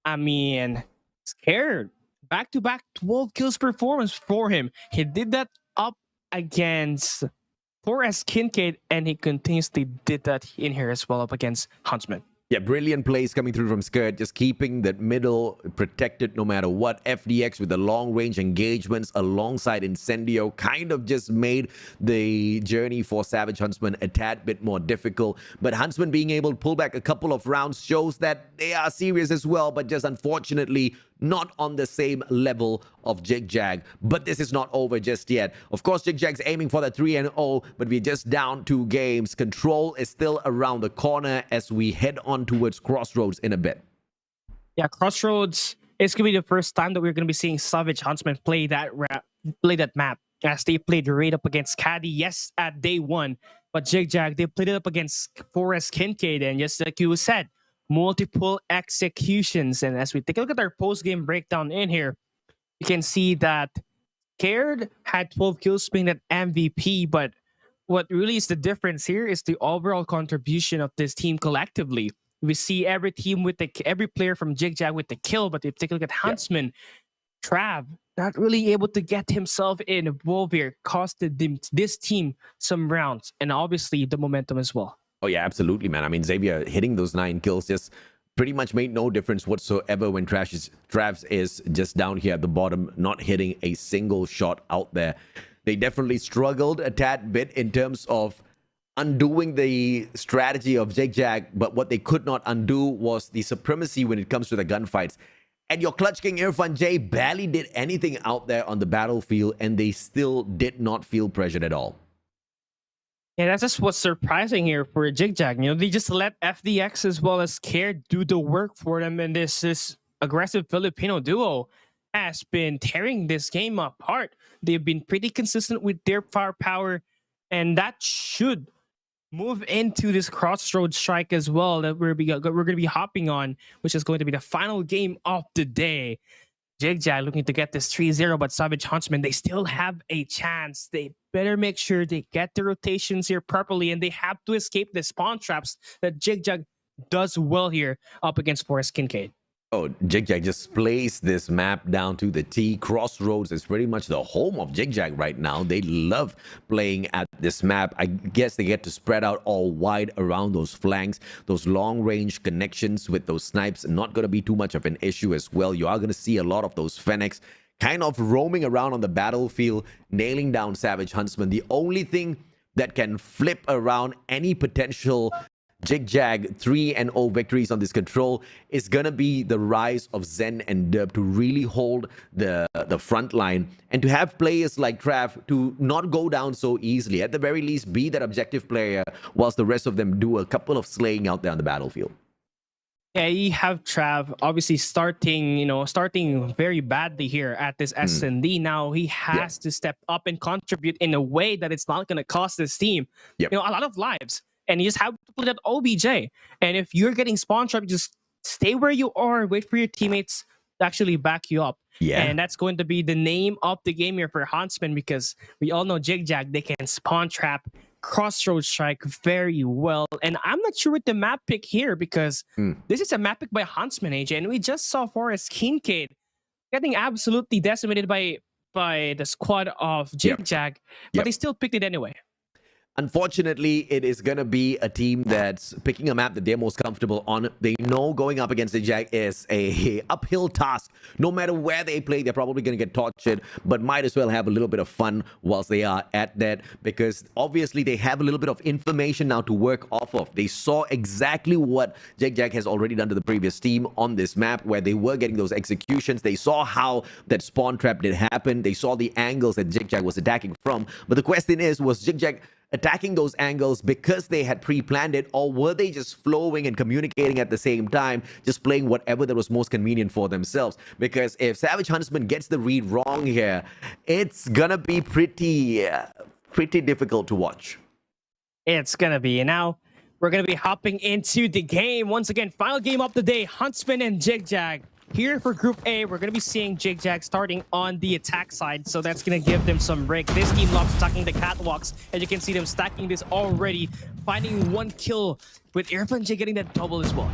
I mean, Scared. Back-to-back 12 kills performance for him. He did that up against 4S KINCAID, and he continuously did that in here as well up against Huntsmen. Yeah, brilliant plays coming through from Skirt, just keeping that middle protected no matter what. FDX with the long-range engagements alongside Incendio kind of just made the journey for Savage Huntsmen a tad bit more difficult. But Huntsmen being able to pull back a couple of rounds shows that they are serious as well, but just unfortunately not on the same level of ZHAG. But this is not over just yet. Of course, ZHAG's aiming for the 3-0, but we're just down 2 games. Control is still around the corner as we head on towards Crossroads in a bit. Yeah, Crossroads is going to be the first time that we're going to be seeing Savage Huntsmen play that map, as they played right up against SKADI, yes, at day 1. But ZHAG, they played it up against 4S KINCAID, and just like you said, multiple executions. And as we take a look at our post-game breakdown in here, you can see that Scared had 12 kills, being that MVP, but what really is the difference here is the overall contribution of this team collectively. We see every team with every player from ZHAG with the kill, but if you take a look at Huntsmen, Trav not really able to get himself involved here, costed this team some rounds, and obviously the momentum as well. Oh yeah, absolutely, man. I mean, Xavier hitting those 9 kills just pretty much made no difference whatsoever when Travs is just down here at the bottom, not hitting a single shot out there. They definitely struggled a tad bit in terms of undoing the strategy of ZHAG, but what they could not undo was the supremacy when it comes to the gunfights. And your Clutch King Irfan J barely did anything out there on the battlefield, and they still did not feel pressured at all. Yeah, that's just what's surprising here for ZHIG. You know, they just let FDX as well as Care do the work for them, and this aggressive Filipino duo has been tearing this game apart. They've been pretty consistent with their firepower, and that should move into this crossroads strike as well that we're going to be hopping on, which is going to be the final game of the day. ZHIG looking to get this 3-0, but Savage Huntsmen, they still have a chance. They better make sure they get the rotations here properly, and they have to escape the spawn traps that ZHIG does well here up against Forest KINCAID. Oh, ZHIG just plays this map down to the T. Crossroads is pretty much the home of ZHIG right now. They love playing at this map. I guess they get to spread out all wide around those flanks. Those long-range connections with those snipes not going to be too much of an issue as well. You are going to see a lot of those Fennecs kind of roaming around on the battlefield, nailing down Savage Huntsmen. The only thing that can flip around any potential ZHAG 3-0 victories on this control is going to be the rise of Zen and Dub to really hold the front line and to have players like Trav to not go down so easily. At the very least, be that objective player whilst the rest of them do a couple of slaying out there on the battlefield. Yeah, you have Trav obviously starting very badly here at this S&D. Now he has to step up and contribute in a way that it's not going to cost this team a lot of lives. And you just have to play that OBJ. And if you're getting spawn trap, just stay where you are, wait for your teammates to actually back you up. Yeah. And that's going to be the name of the game here for Huntsmen, because we all know ZHIG, they can spawn trap, crossroads strike very well. And I'm not sure with the map pick here, because this is a map pick by Huntsmen, AJ. And we just saw Forest KINCAID getting absolutely decimated by the squad of ZHIG, but they still picked it anyway. Unfortunately, it is going to be a team that's picking a map that they're most comfortable on. They know going up against the ZHAG is a uphill task. No matter where they play, they're probably going to get tortured, but might as well have a little bit of fun whilst they are at that, because obviously they have a little bit of information now to work off of. They saw exactly what ZHAG has already done to the previous team on this map, where they were getting those executions. They saw how that spawn trap did happen. They saw the angles that ZHAG was attacking from. But the question is, was ZHAG attacking those angles because they had pre-planned it, or were they just flowing and communicating at the same time, just playing whatever that was most convenient for themselves? Because if Savage Huntsman gets the read wrong here, it's gonna be pretty difficult to watch. It's gonna be. And now we're gonna be hopping into the game once again. Final game of the day, Huntsmen and ZHIG. Here for Group A, we're going to be seeing ZHIG starting on the attack side, so that's going to give them some break. This team loves stacking the catwalks, and you can see them stacking this already, finding one kill with Irfan J getting that double as well.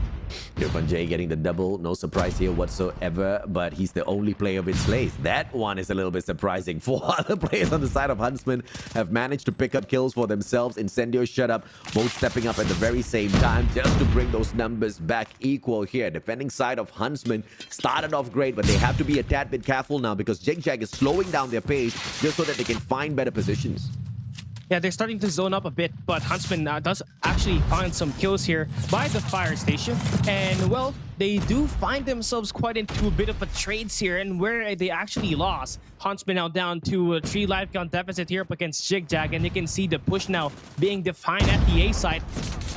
Irfan J getting the double, no surprise here whatsoever, but he's the only player with slays. That one is a little bit surprising. 4 other players on the side of Huntsmen have managed to pick up kills for themselves. Incendio, Shut Up, both stepping up at the very same time just to bring those numbers back equal here. Defending side of Huntsmen started off great, but they have to be a tad bit careful now because ZHIG is slowing down their pace just so that they can find better positions. Yeah, they're starting to zone up a bit, but Huntsmen does actually find some kills here by the fire station. And, well, they do find themselves quite into a bit of a trades here, and where they actually lost. Huntsmen now down to a 3 life count deficit here up against ZHIG, and you can see the push now being defined at the A side.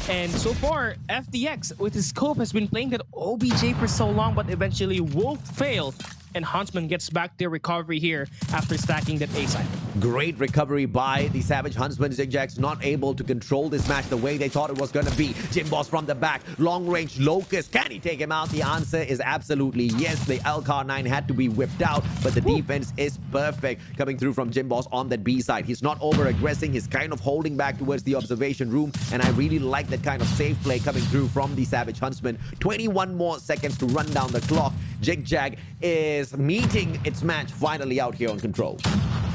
And so far, FDX with his scope has been playing that OBJ for so long, but eventually will fail. And Huntsman gets back their recovery here after stacking that A side. Great recovery by the Savage Huntsman. ZHAG's not able to control this match the way they thought it was going to be. Jim Boss from the back. Long range Locust. Can he take him out? The answer is absolutely yes. The LCAR-9 had to be whipped out, but the defense is perfect coming through from Jim Boss on that B side. He's not over-aggressing. He's kind of holding back towards the observation room, and I really like that kind of safe play coming through from the Savage Huntsman. 21 more seconds to run down the clock. ZHAG is meeting its match finally out here on control.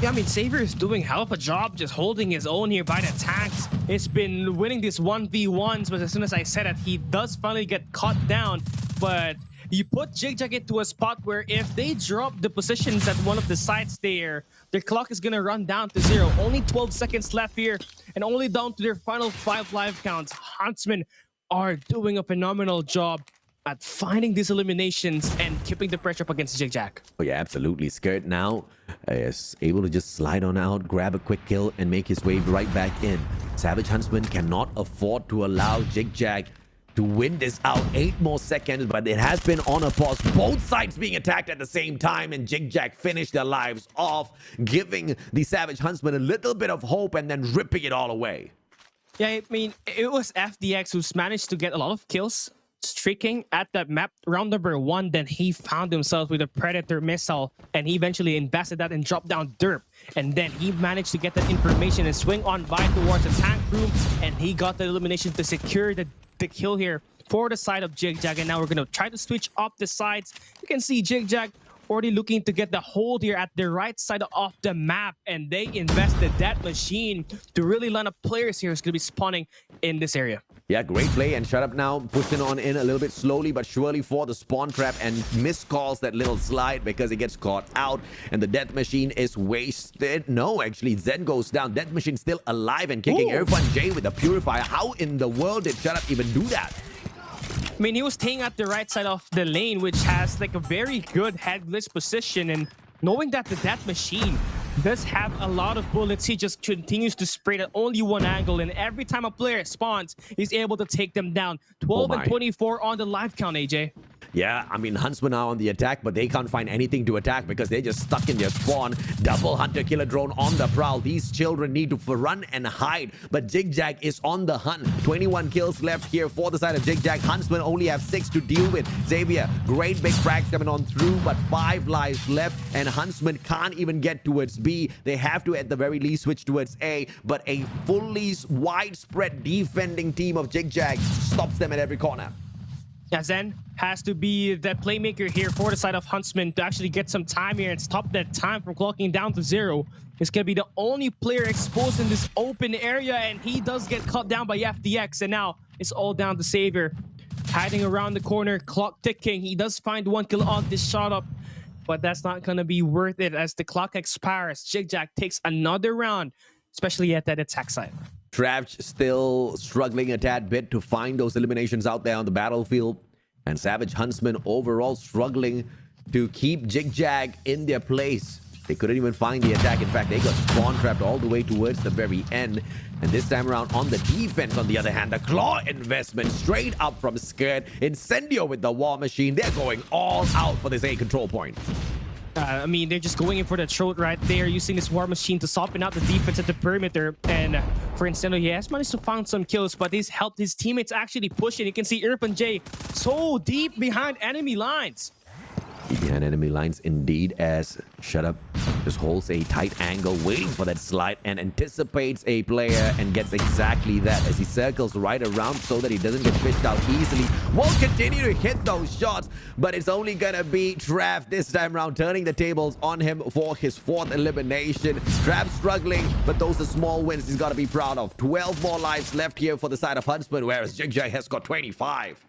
Yeah, I mean, Xavier is doing hell of a job just holding his own here by the tanks. It's been winning these 1v1s, but as soon as I said it, he does finally get caught down. But you put ZHIG into a spot where if they drop the positions at one of the sites there, their clock is going to run down to 0. Only 12 seconds left here, and only down to their final 5 life counts. Huntsmen are doing a phenomenal job at finding these eliminations and keeping the pressure up against ZHAG. Oh yeah, absolutely. Skirt now is able to just slide on out, grab a quick kill, and make his way right back in. Savage Huntsman cannot afford to allow ZHAG to win this out. 8 more seconds, but it has been on a pause. Both sides being attacked at the same time, and ZHAG finished their lives off, giving the Savage Huntsman a little bit of hope and then ripping it all away. Yeah, I mean, it was FDX who's managed to get a lot of kills, streaking at that map round number 1. Then he found himself with a Predator missile, and he eventually invested that and dropped down derp. And then he managed to get that information and swing on by towards the tank room, and he got the elimination to secure the kill here for the side of ZHAG. And now we're going to try to switch up the sides. You can see ZHAG already looking to get the hold here at the right side of the map, and they invested that machine to really line up players here who's going to be spawning in this area. Yeah, great play, and Shut Up now pushing on in a little bit slowly but surely for the spawn trap, and miscalls that little slide because it gets caught out, and the death machine is wasted. No, actually, Zen goes down. Death machine still alive and kicking Irfan J with the Purifier. How in the world did Shut Up even do that? I mean, he was staying at the right side of the lane, which has like a very good headless position, and knowing that the death machine does have a lot of bullets, he just continues to spray at only one angle, and every time a player spawns, he's able to take them down. 12 and 24 on the live count, AJ. Yeah, I mean, Huntsmen are on the attack, but they can't find anything to attack because they're just stuck in their spawn. Double Hunter Killer Drone on the prowl. These children need to run and hide, but ZHAG is on the hunt. 21 kills left here for the side of ZHAG. Huntsmen only have 6 to deal with. Xavier, great big frags coming on through, but 5 lives left, and Huntsmen can't even get towards B. They have to, at the very least, switch towards A, but a fully widespread defending team of ZHAG stops them at every corner. Yeah, Zen has to be the playmaker here for the side of Huntsmen to actually get some time here and stop that time from clocking down to 0. He's going to be the only player exposed in this open area, and he does get cut down by FDX, and now it's all down to Savior. Hiding around the corner, clock ticking. He does find 1 kill on this shot up, but that's not going to be worth it as the clock expires. ZHAG takes another round, especially at that attack side. Trav still struggling a tad bit to find those eliminations out there on the battlefield. And Savage Huntsmen overall struggling to keep ZHAG in their place. They couldn't even find the attack. In fact, they got spawn trapped all the way towards the very end. And this time around on the defense, on the other hand, the claw investment straight up from Skirt. Incendio with the war machine. They're going all out for this A control point. I mean, they're just going in for the throat right there, using this war machine to soften out the defense at the perimeter. And for Incendio, he has managed to find some kills, but he's helped his teammates actually push it. You can see Irfan J so deep behind enemy lines. Behind enemy lines indeed, as Shut Up just holds a tight angle, waiting for that slide, and anticipates a player and gets exactly that as he circles right around so that he doesn't get fished out easily. Will continue to hit those shots, but it's only gonna be Trav this time around, turning the tables on him for his 4th elimination. Trav struggling, but those are small wins he's got to be proud of. 12 more lives left here for the side of Huntsmen, whereas ZHAG has got 25.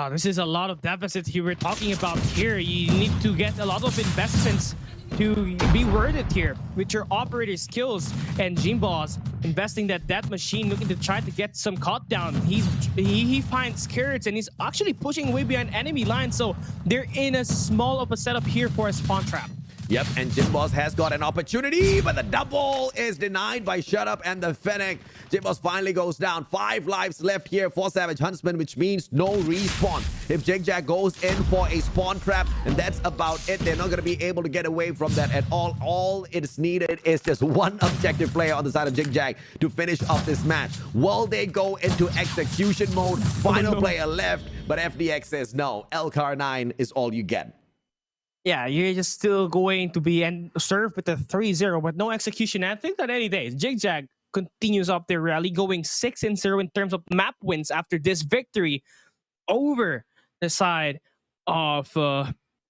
This is a lot of deficits here we're talking about here. You need to get a lot of investments to be worth it here with your operator skills, and Jimbo's investing that machine, looking to try to get some cut down. He finds carrots, and he's actually pushing way behind enemy lines, so they're in a small of a setup here for a spawn trap. Yep, and Jimbo's has got an opportunity, but the double is denied by Shut Up and the Fennec. Jimbo's finally goes down. 5 lives left here for Savage Huntsman, which means no respawn. If ZHAG goes in for a spawn trap, and that's about it. They're not going to be able to get away from that at all. All it's needed is just one objective player on the side of ZHAG to finish off this match. Will they go into execution mode? Final player left, but FDX says no. LCAR9 is all you get. Yeah, you're just still going to be served with a 3-0, but no execution. I think that any day, ZHAG continues up their rally, going 6-0 in terms of map wins after this victory over the side of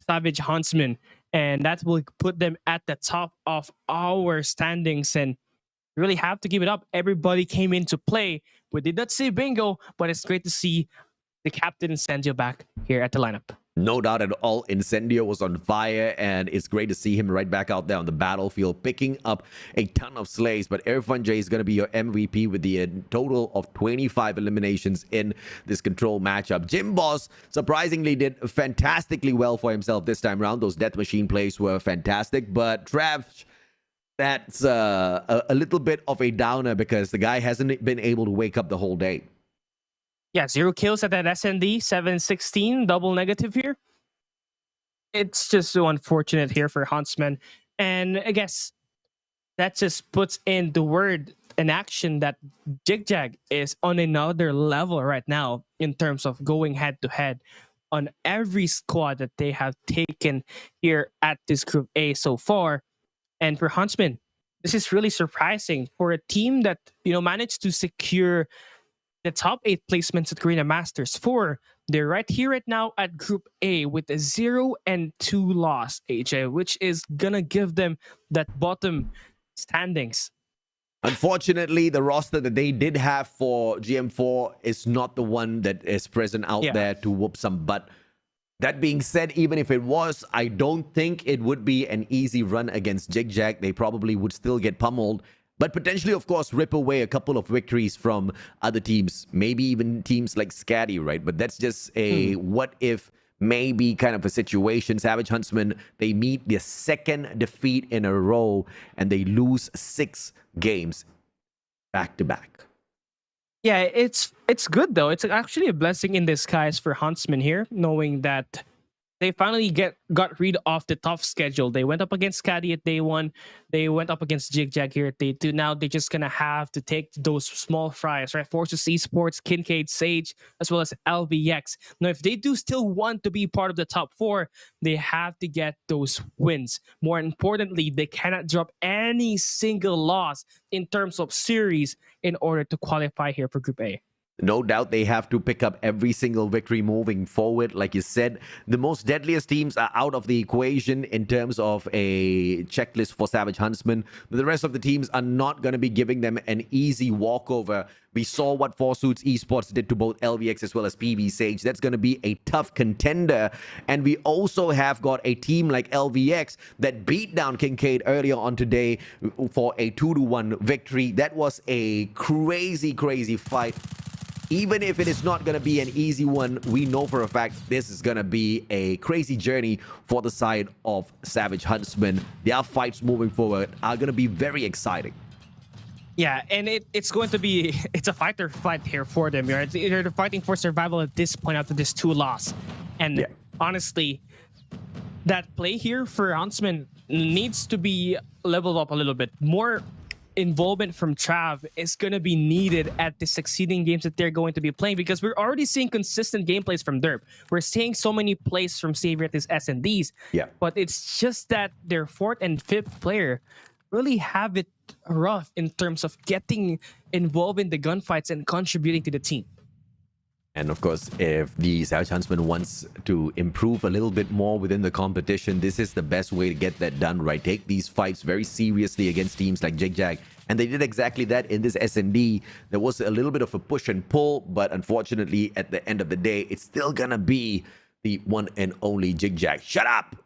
Savage Huntsmen. And that will put them at the top of our standings. And you really have to give it up. Everybody came into play. We did not see bingo, but it's great to see the captain Incendio back here at the lineup. No doubt at all, Incendio was on fire, and it's great to see him right back out there on the battlefield, picking up a ton of slays. But Irfan J is going to be your MVP with the total of 25 eliminations in this control matchup. Jim Boss surprisingly did fantastically well for himself this time around. Those Death Machine plays were fantastic, but Trav, that's a little bit of a downer because the guy hasn't been able to wake up the whole day. Yeah, 0 kills at that SND, 7-16, double negative here. It's just so unfortunate here for HUNTSMEN. And I guess that just puts in the word in action that ZHIG is on another level right now in terms of going head-to-head on every squad that they have taken here at this Group A so far. And for HUNTSMEN, this is really surprising for a team that, managed to secure the top 8 placements at Garena Masters 4. They're right here right now at Group A with a 0-2 loss, AJ, which is gonna give them that bottom standings. Unfortunately, the roster that they did have for GM4 is not the one that is present out there to whoop some butt. That being said, even if it was, I don't think it would be an easy run against ZHAG. They probably would still get pummeled, but potentially, of course, rip away a couple of victories from other teams, maybe even teams like SKADI, right? But that's just a what if, maybe kind of a situation. Savage HUNTSMEN, they meet their second defeat in a row, and they lose 6 games back to back. Yeah, it's good though. It's actually a blessing in disguise for HUNTSMEN here, knowing that they finally got rid of the tough schedule. They went up against SKADI at day 1. They went up against ZHAG here at day 2. Now they're just gonna have to take those small fries, right? Forces Esports, KINCAID, ZHIG, as well as LVX. Now, if they do still want to be part of the top 4, they have to get those wins. More importantly, they cannot drop any single loss in terms of series in order to qualify here for Group A. No doubt they have to pick up every single victory moving forward. Like you said, the most deadliest teams are out of the equation in terms of a checklist for Savage HUNTSMEN. But the rest of the teams are not going to be giving them an easy walkover. We saw what Forsuits Esports did to both LVX as well as PB Sage. That's going to be a tough contender. And we also have got a team like LVX that beat down KINCAID earlier on today for a 2-1 victory. That was a crazy, crazy fight. Even if it is not going to be an easy one, we know for a fact this is going to be a crazy journey for the side of Savage HUNTSMEN. Their fights moving forward are going to be very exciting. Yeah, and it's going to be, it's a fight or flight here for them, right? They're fighting for survival at this point after this 2 loss. And honestly, that play here for HUNTSMEN needs to be leveled up a little bit. More involvement from Trav is going to be needed at the succeeding games that they're going to be playing, because we're already seeing consistent gameplays from Derp. We're seeing so many plays from Xavier at his SNDs. Yeah. But it's just that their 4th and 5th player really have it rough in terms of getting involved in the gunfights and contributing to the team. And of course, if the Savage HUNTSMEN wants to improve a little bit more within the competition, this is the best way to get that done, right? Take these fights very seriously against teams like ZHAG. And they did exactly that in this SND. There was a little bit of a push and pull, but unfortunately, at the end of the day, it's still gonna be the one and only ZHAG. Shut up!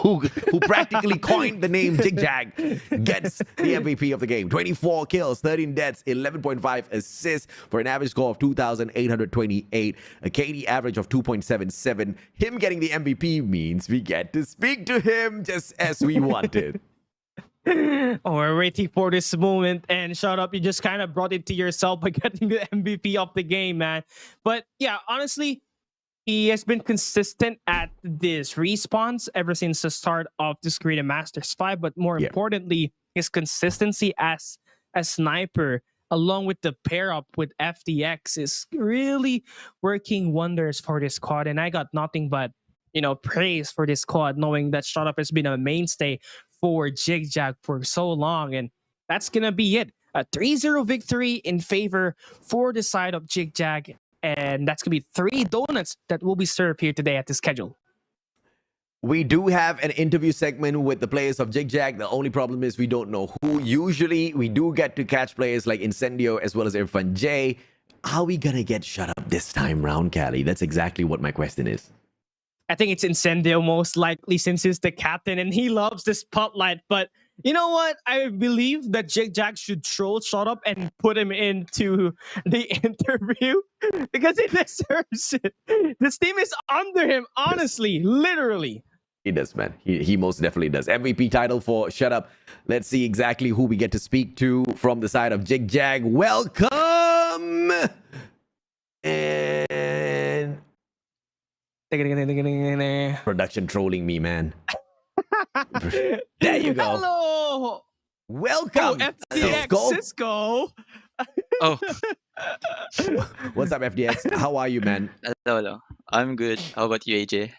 who practically coined the name ZHIG, gets the MVP of the game. 24 kills, 13 deaths, 11.5 assists for an average score of 2,828, a KD average of 2.77. Him getting the MVP means we get to speak to him just as we wanted. Oh, we're waiting for this moment, and shut up, you just kind of brought it to yourself by getting the MVP of the game, man. But yeah, honestly, he has been consistent at this respawns ever since the start of this Garena Masters 5, but more importantly, his consistency as a sniper, along with the pair up with FDX, is really working wonders for this squad. And I got nothing but, praise for this squad, knowing that Shut has been a mainstay for ZHAG for so long. And that's gonna be it. A 3-0 victory in favor for the side of ZHAG. And that's going to be 3 donuts that will be served here today at the schedule. We do have an interview segment with the players of ZHAG. The only problem is we don't know who. Usually, we do get to catch players like Incendio as well as Irfan J. Are we going to get shut up this time round, Callie? That's exactly what my question is. I think it's Incendio most likely since he's the captain and he loves the spotlight. But you know what? I believe that ZHAG should shut up and put him into the interview because he deserves it. This team is under him, honestly, literally. He does, man. He most definitely does. MVP title for Shut Up. Let's see exactly who we get to speak to from the side of ZHAG. Welcome! And production trolling me, man. There you go. Hello! Welcome, FDX Cisco. Oh, What's up, FDX? How are you, man? hello. I'm good. How about you, AJ?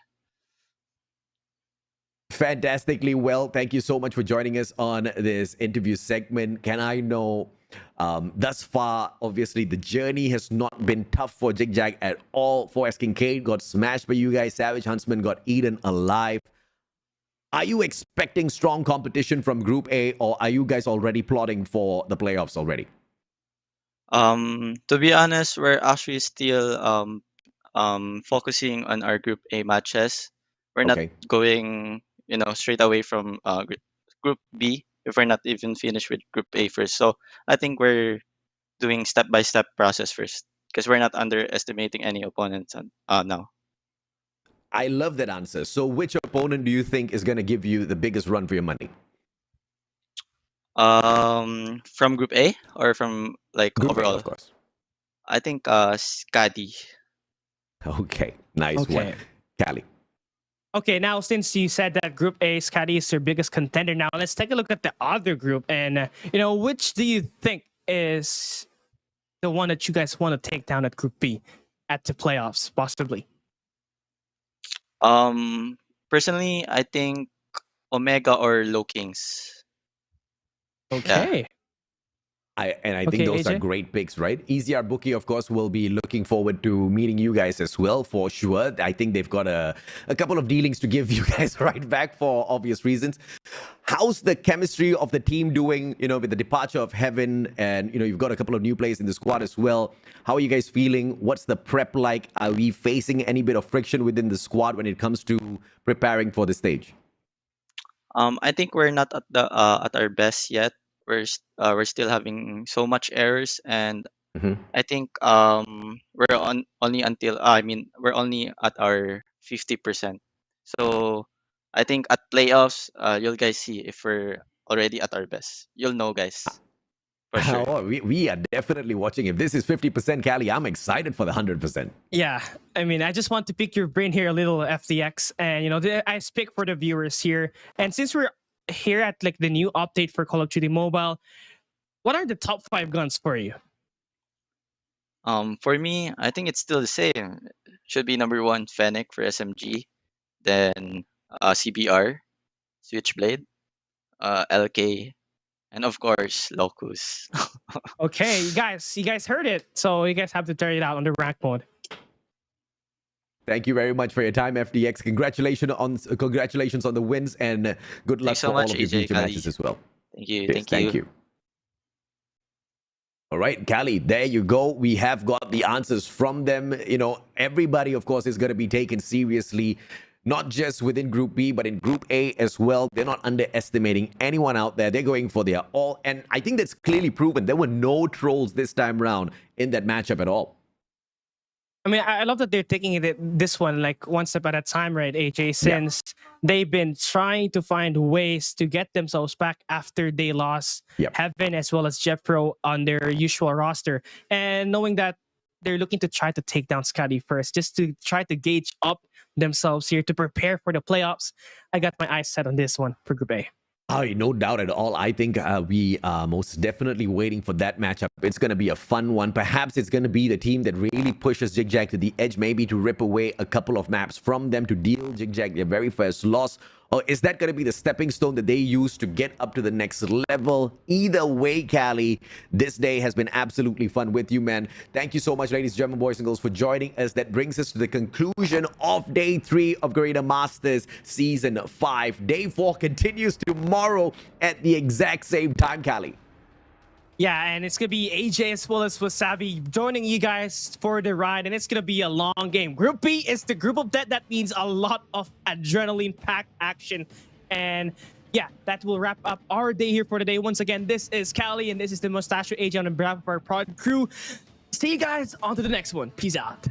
Fantastically well. Thank you so much for joining us on this interview segment. Can I know, thus far, obviously, the journey has not been tough for ZHAG at all. 4S KINCAID got smashed by you guys. Savage HUNTSMEN got eaten alive. Are you expecting strong competition from Group A, or are you guys already plotting for the playoffs already? To be honest, we're actually still focusing on our Group A matches. We're not going, straight away from Group B if we're not even finished with Group A first. So I think we're doing step-by-step process first because we're not underestimating any opponents now. I love that answer. So which opponent do you think is going to give you the biggest run for your money? From Group A or from Group overall? A, of course. I think SKADI. Okay, nice one. Cali. Okay, now since you said that Group A, SKADI is your biggest contender, now let's take a look at the other group. And, which do you think is the one that you guys want to take down at Group B at the playoffs, possibly? Personally, I think Omega or Low Kings. Okay. Yeah. I think those AJ? are great picks, right? EZR Bookie, of course, will be looking forward to meeting you guys as well, for sure. I think they've got a couple of dealings to give you guys right back for obvious reasons. How's the chemistry of the team doing, with the departure of Heaven and, you've got a couple of new players in the squad as well. How are you guys feeling? What's the prep like? Are we facing any bit of friction within the squad when it comes to preparing for the stage? I think we're not at our best yet. We're still having so much errors, and I think we're only at our 50%. So I think at playoffs, you'll guys see if we're already at our best. You'll know, guys. For sure. Oh, we are definitely watching. If this is 50%, Cali, I'm excited for the 100%. Yeah, I just want to pick your brain here a little, FDX, and I speak for the viewers here. And since we're here at the new update for Call of Duty Mobile, what are the top 5 guns for you? For me, I think it's still the same. Should be number 1 Fennec for SMG, then CBR, Switchblade, LK, and of course Locus. Okay, you guys heard it. So you guys have to try it out on the rank mode. Thank you very much for your time, FDX. Congratulations on the wins, and good luck for all of your future matches as well. Thank you. Cheers. Thank you. All right, Cali, there you go. We have got the answers from them. Everybody, of course, is going to be taken seriously, not just within Group B, but in Group A as well. They're not underestimating anyone out there. They're going for their all. And I think that's clearly proven. There were no trolls this time around in that matchup at all. I love that they're taking this one one step at a time, right, AJ? Since they've been trying to find ways to get themselves back after they lost Heaven as well as Jeffro on their usual roster. And knowing that they're looking to try to take down SKADI first, just to try to gauge up themselves here to prepare for the playoffs. I got my eyes set on this one for Group A. No doubt at all. I think we are most definitely waiting for that matchup. It's going to be a fun one. Perhaps it's going to be the team that really pushes ZHAG to the edge, maybe to rip away a couple of maps from them to deal ZHAG their very first loss. Or is that going to be the stepping stone that they use to get up to the next level? Either way, Cali, this day has been absolutely fun with you, man. Thank you so much, ladies and gentlemen, boys and girls, for joining us. That brings us to the conclusion of Day 3 of Garena Masters Season 5. Day 4 continues tomorrow at the exact same time, Cali. Yeah, and it's going to be AJ as well as Wasabi joining you guys for the ride, and it's going to be a long game. Group B is the group of death. That means a lot of adrenaline-packed action. And yeah, that will wrap up our day here for today. Once again, this is Callie, and this is the Mustachio AJ on behalf of our prod crew. See you guys on to the next one. Peace out.